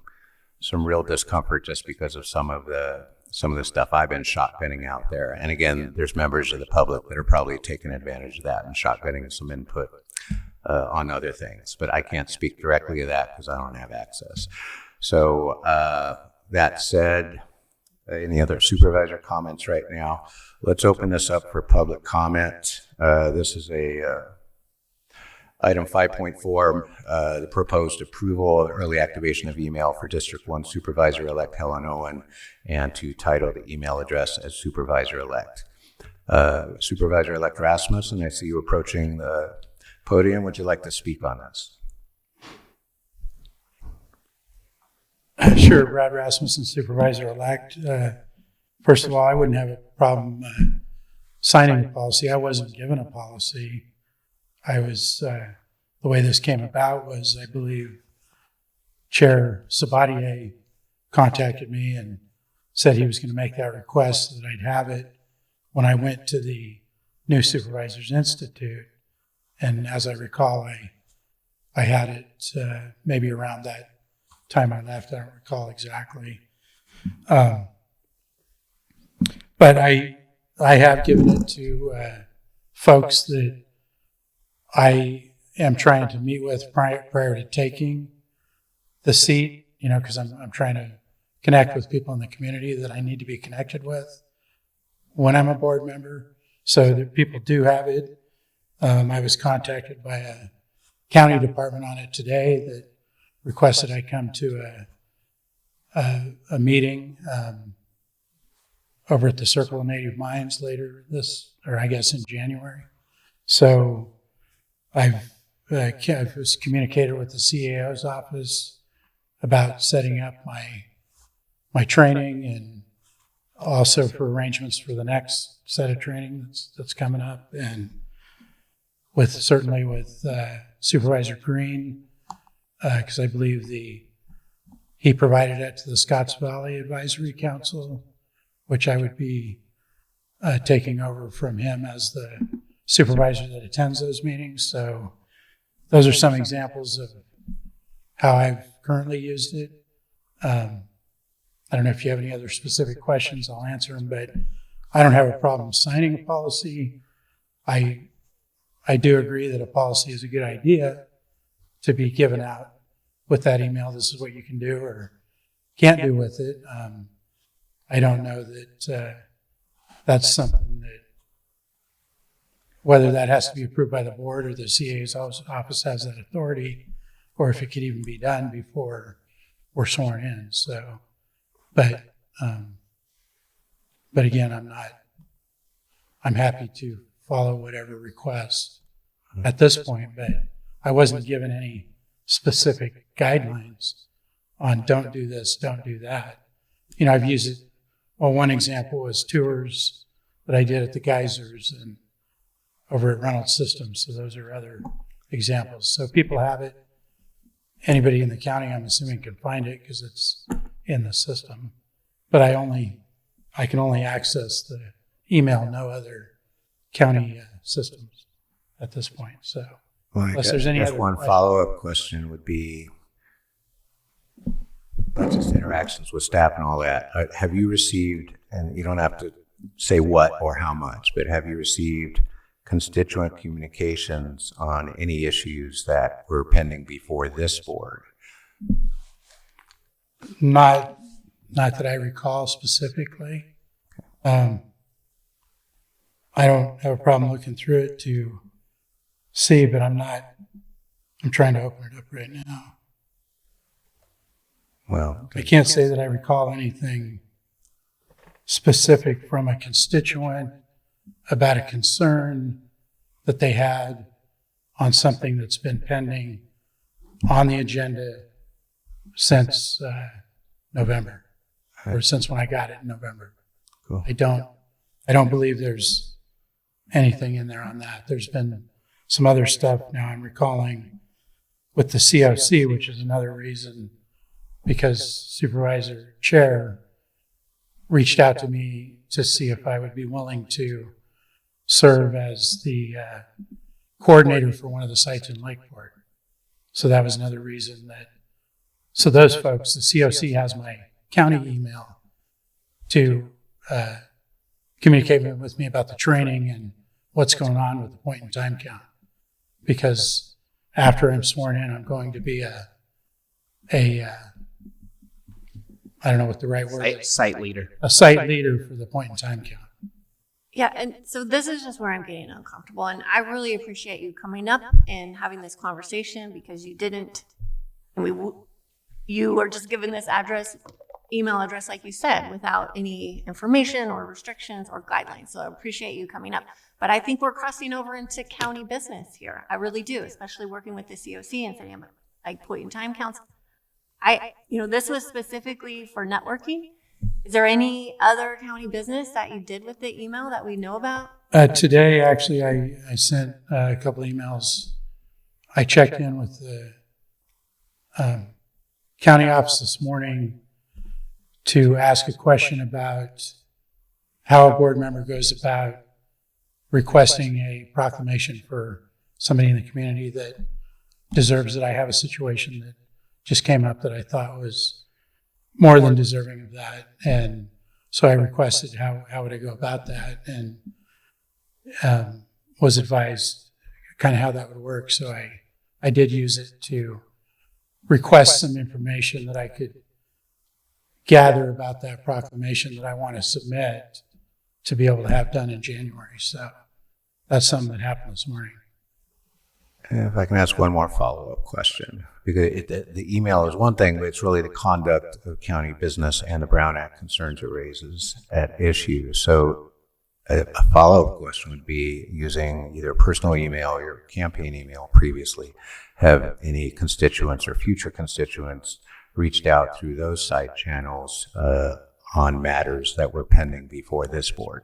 real discomfort just because of some of the stuff I've been shotgunning out there. And again, there's members of the public that are probably taking advantage of that and shotgunning some input on other things. But I can't speak directly to that because I don't have access. So that said, Any other supervisor comments right now? Let's open this up for public comment. This is item 5.4, the proposed approval of early activation of email for District 1 Supervisor-elect Helen Owen, and to title the email address as Supervisor-elect. Supervisor-elect Rasmussen, I see you approaching the podium. Would you like to speak on this? Sure, Brad Rasmussen, Supervisor-elect. First of all, I wouldn't have a problem signing a policy. I wasn't given a policy. I was, the way this came about was, I believe, Chair Sabatier contacted me and said he was going to make that request so that I'd have it when I went to the new Supervisors Institute. And as I recall, I had it maybe around that time I left. I don't recall exactly. But I have given it to folks that I am trying to meet with prior to taking the seat, you know, because I'm trying to connect with people in the community that I need to be connected with when I'm a board member. So that people do have it. I was contacted by a county department on it today that requested I come to a meeting over at the Circle of Native Minds later I guess in January. So I've was communicated with the CAO's office about setting up my training, and also for arrangements for the next set of training that's coming up, and certainly with Supervisor Green, because I believe he provided it to the Scotts Valley Advisory Council, which I would be taking over from him as the supervisor that attends those meetings. So those are some examples of how I've currently used it. I don't know if you have any other specific questions, I'll answer them, but I don't have a problem signing a policy. I do agree that a policy is a good idea to be given out with that email. This is what you can do or can't do with it. I don't know that that's something that, whether that has to be approved by the board or the CA's office has that authority, or if it could even be done before we're sworn in. So, but again, I'm happy to follow whatever request at this point, but I wasn't given any specific guidelines on don't do this, don't do that. You know, I've used it. Well, one example was tours that I did at the geysers and over at Reynolds Systems. So those are other examples. So people have it. Anybody in the county, I'm assuming, can find it because it's in the system. But I can only access the email, no other county systems at this point. So unless there's any other one follow-up question would be, about just interactions with staff and all that. Have you received, and you don't have to say what or how much, but have you received constituent communications on any issues that were pending before this board? Not that I recall specifically. I don't have a problem looking through it to see, but I'm trying to open it up right now. Well, I can't say that I recall anything specific from a constituent about a concern that they had on something that's been pending on the agenda since November, or since when I got it in November. Cool. I don't believe there's anything in there on that. There's been some other stuff now I'm recalling with the COC, which is another reason, because Supervisor Chair reached out to me to see if I would be willing to serve as the coordinator for one of the sites in Lakeport. So that was another reason so those folks, the COC has my county email to communicate with me about the training and what's going on with the point in time count. Because after I'm sworn in, I'm going to be I don't know what the right word is. Site leader. A site leader for the point in time count. Yeah, and so this is just where I'm getting uncomfortable, and I really appreciate you coming up and having this conversation because you didn't, and you were just given this email address, like you said, without any information or restrictions or guidelines. So I appreciate you coming up. But I think we're crossing over into county business here. I really do, especially working with the COC and saying like point in time counts. This was specifically for networking. Is there any other county business that you did with the email that we know about? Today, actually, I sent a couple emails. I checked in with the county office this morning to ask a question about how a board member goes about requesting a proclamation for somebody in the community that deserves it. I have a situation that just came up that I thought was more than deserving of that. And so I requested how would I go about that, and was advised kind of how that would work. So I did use it to request some information that I could gather about that proclamation that I want to submit to be able to have done in January. So that's something that happened this morning. And if I can ask one more follow-up question, because the email is one thing, but it's really the conduct of county business and the Brown Act concerns it raises at issue. So a follow-up question would be, using either a personal email or your campaign email previously, have any constituents or future constituents reached out through those side channels on matters that were pending before this board?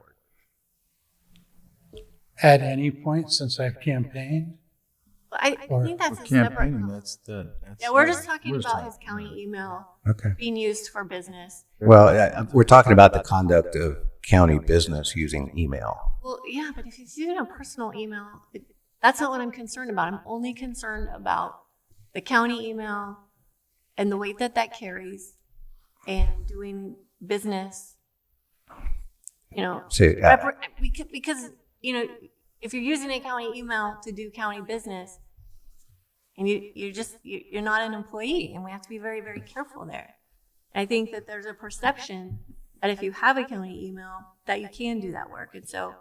At any point since I've campaigned? I think that's a separate. Yeah, we're just talking about his county email being used for business. Well, we're talking about the conduct of county business using email. Well, yeah, but if he's using a personal email, that's not what I'm concerned about. I'm only concerned about the county email and the weight that carries, and doing business. Because if you're using a county email to do county business, and you're not an employee, and we have to be very, very careful there. I think that there's a perception that if you have a county email, that you can do that work. And so,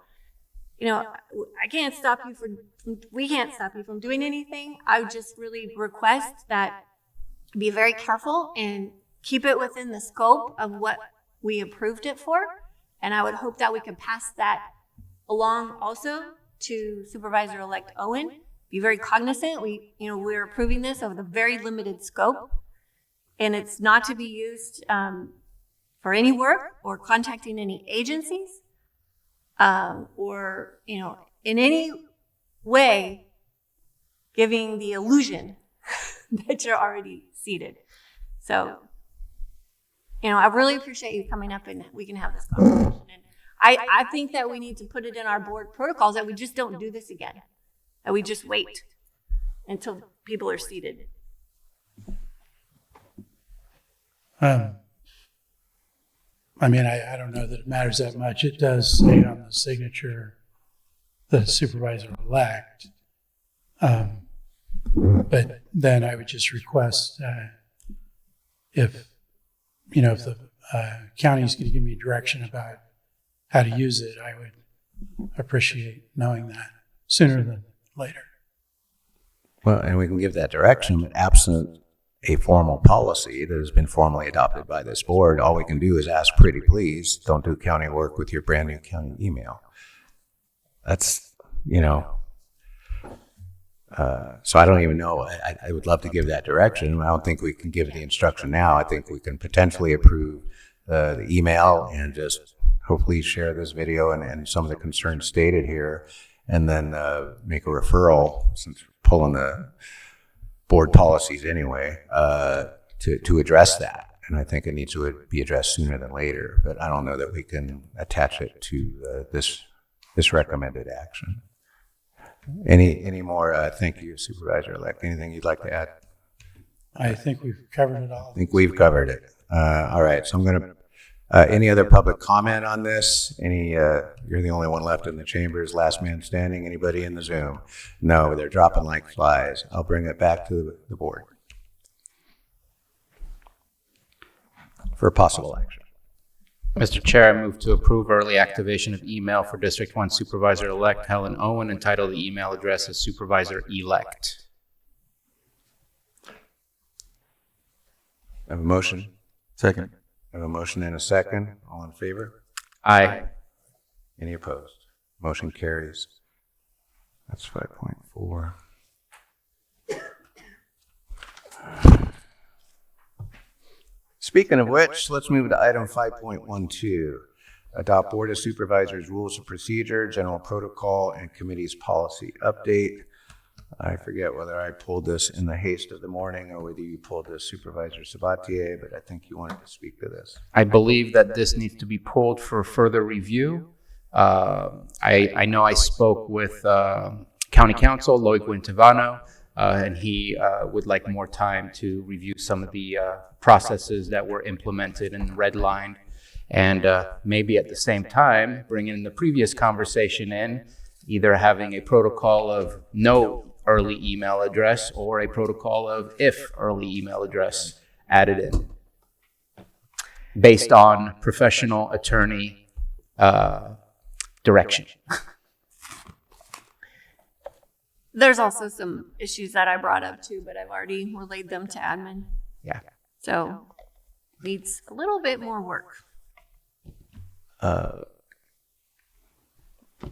I can't stop you we can't stop you from doing anything. I would just really request that be very careful and keep it within the scope of what we approved it for. And I would hope that we could pass that along also to Supervisor-elect Owen. Be very cognizant. We're approving this of the very limited scope, and it's not to be used for any work or contacting any agencies, or in any way giving the illusion that you're already seated. So, I really appreciate you coming up and we can have this conversation. And I think that we need to put it in our board protocols that we just don't do this again. That we just wait until people are seated. I don't know that it matters that much. It does say on the signature, the supervisor-elect. But then I would just request if the county is going to give me direction about how to use it, I would appreciate knowing that sooner than later. Well, and we can give that direction, but absent a formal policy that has been formally adopted by this board, all we can do is ask, pretty please, don't do county work with your brand new county email. That's, so I don't even know. I would love to give that direction. I don't think we can give the instruction now. I think we can potentially approve the email and just hopefully share this video and some of the concerns stated here, and then make a referral, since we're pulling the board policies anyway, to address that. And I think it needs to be addressed sooner than later, but I don't know that we can attach it to this recommended action. Any more? Thank you, Supervisor-elect. Anything you'd like to add? I think we've covered it all. I think we've covered it. All right, so I'm going to, any other public comment on this? You're the only one left in the chambers, last man standing. Anybody in the Zoom? No, they're dropping like flies. I'll bring it back to the board. for possible action. Mr. Chair, I move to approve early activation of email for District 1 Supervisor-elect Helen Owen, and title the email address as Supervisor-elect. I have a motion. Second. I have a motion and a second. All in favor? Aye. Any opposed? Motion carries. That's 5.4. Speaking of which, let's move to item 5.12. Adopt Board of Supervisors Rules of Procedure, General Protocol, and Committee's Policy Update. I forget whether I pulled this in the haste of the morning or whether you pulled this, Supervisor Sabatier, but I think you wanted to speak to this. I believe that this needs to be pulled for further review. I know I spoke with County Counsel, Lloyd Guintavano, and he would like more time to review some of the processes that were implemented and redlined. And maybe at the same time, bringing the previous conversation in, either having a protocol of no early email address or a protocol of if early email address added in, based on professional attorney direction. There's also some issues that I brought up too, but I've already relayed them to admin. Yeah. So needs a little bit more work.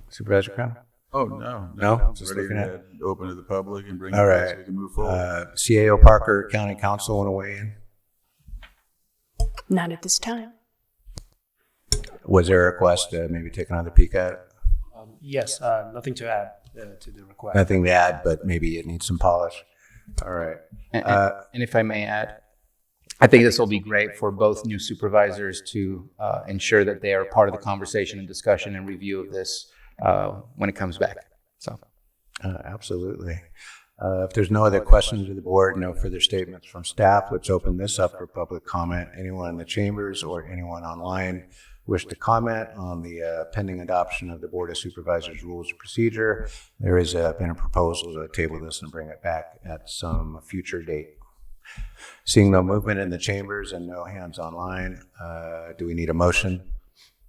Supervisor Crown? Oh, no. No? Just Just ready looking at to open to the public and bring it All back so right. we can move forward. CAO Parker, County Counsel, want to weigh in? Not at this time. Was there a request to maybe take another peek at it? Yes, nothing to add to the request. Nothing to add, but maybe it needs some polish. All right. And if I may add, I think this will be great for both new supervisors to ensure that they are part of the conversation and discussion and review of this when it comes back. So, absolutely. If there's no other questions of the board, no further statements from staff, let's open this up for public comment. Anyone in the chambers or anyone online wish to comment on the pending adoption of the Board of Supervisors Rules of Procedure, there has been a proposal to table this and bring it back at some future date. Seeing no movement in the chambers and no hands online, do we need a motion?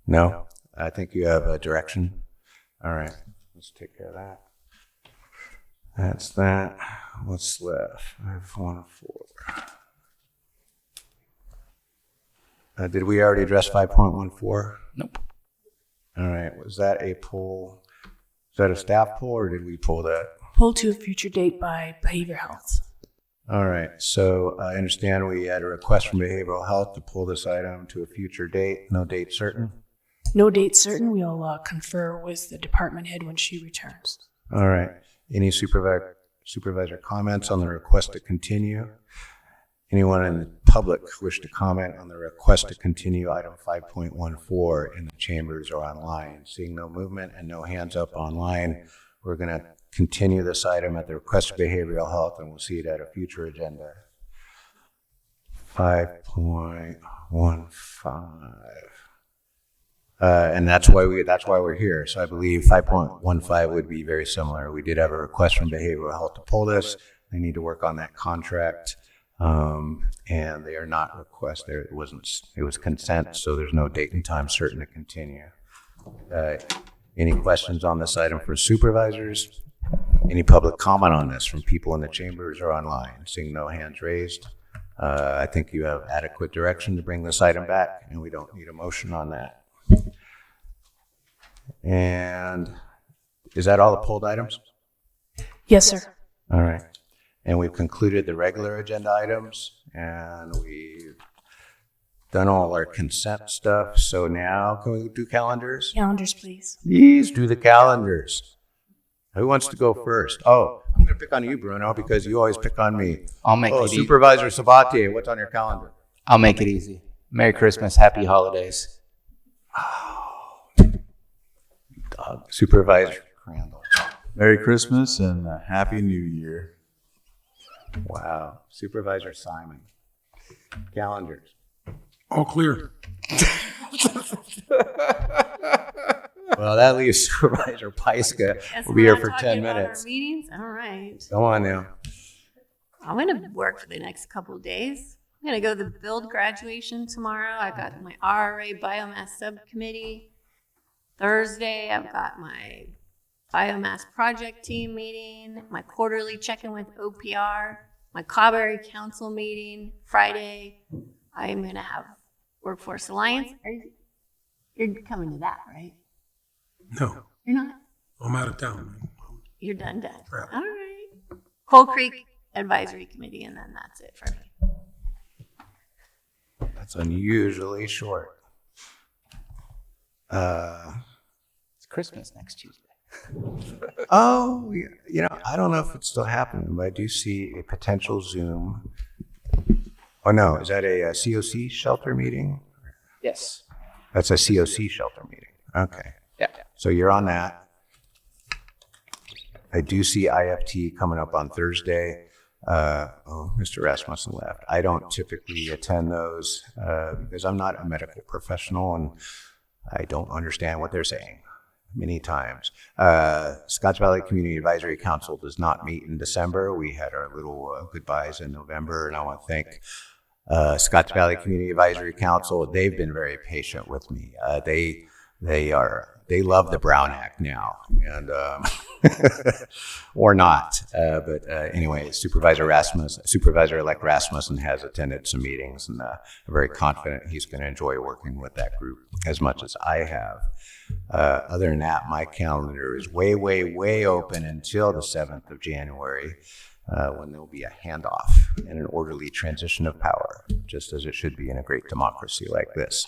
No? I think you have a direction. All right, let's take care of that. That's that. What's left? 5.14. Did we already address 5.14? Nope. All right, was that a poll? Is that a staff poll or did we pull that? Pull to a future date by behavioral health. All right, so I understand we had a request from behavioral health to pull this item to a future date, no date certain? No date certain. We'll confer with the department head when she returns. All right, any supervisor comments on the request to continue? Anyone in the public wish to comment on the request to continue item 5.14 in the chambers or online? Seeing no movement and no hands up online, we're going to continue this item at the request of behavioral health, and we'll see it at a future agenda. 5.15. And that's why we're here. So I believe 5.15 would be very similar. We did have a request from behavioral health to pull this. They need to work on that contract. And they are not requested. It was consent, so there's no date and time certain to continue. Any questions on this item for supervisors? Any public comment on this from people in the chambers or online? Seeing no hands raised, I think you have adequate direction to bring this item back, and we don't need a motion on that. And is that all the pulled items? Yes, sir. All right. And we've concluded the regular agenda items, and we've done all our consent stuff. So now can we do calendars? Calendars, please. Please do the calendars. Who wants to go first? Oh, I'm going to pick on you, Bruno, because you always pick on me. I'll make it easy. Supervisor Sabatier, what's on your calendar? I'll make it easy. Merry Christmas, Happy Holidays. Supervisor Crandall. Merry Christmas and a Happy New Year. Wow. Supervisor Simon. Calendars. All clear. Well, that leaves Supervisor Pyska. We'll be here for 10 minutes. Meetings? All right. Go on now. I'm going to work for the next couple of days. I'm gonna go to the build graduation tomorrow. I got my RRA biomass subcommittee. Thursday, I've got my biomass project team meeting, my quarterly check-in with OPR, my Cawberry Council meeting. Friday, I am gonna have Workforce Alliance. You're coming to that, right? No, You're not? I'm out of town. You're done. Right. All right. Coal Creek Advisory Committee, and then that's it for me. That's unusually short. It's Christmas next Tuesday. Oh, you know, I don't know if it's still happening, but I do see a potential Zoom. Oh, no, is that a COC shelter meeting? Yes. That's a COC shelter meeting. Okay. Yeah. So you're on that. I do see IFT coming up on Thursday. Mr. Rasmussen left. I don't typically attend those because I'm not a medical professional and I don't understand what they're saying many times. Scotts Valley Community Advisory Council does not meet in December. We had our little goodbyes in November, and I want to thank Scotts Valley Community Advisory Council. They've been very patient with me. They love the Brown Act now, and or not. But anyway, Supervisor-elect Rasmussen has attended some meetings, and I'm very confident he's going to enjoy working with that group as much as I have. Other than that, my calendar is way, way, way open until the 7th of January, when there will be a handoff and an orderly transition of power, just as it should be in a great democracy like this.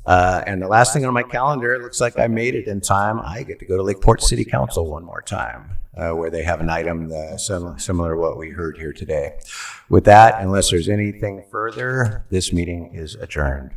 And the last thing on my calendar, it looks like I made it in time. I get to go to Lakeport City Council one more time, where they have an item similar to what we heard here today. With that, unless there's anything further, this meeting is adjourned.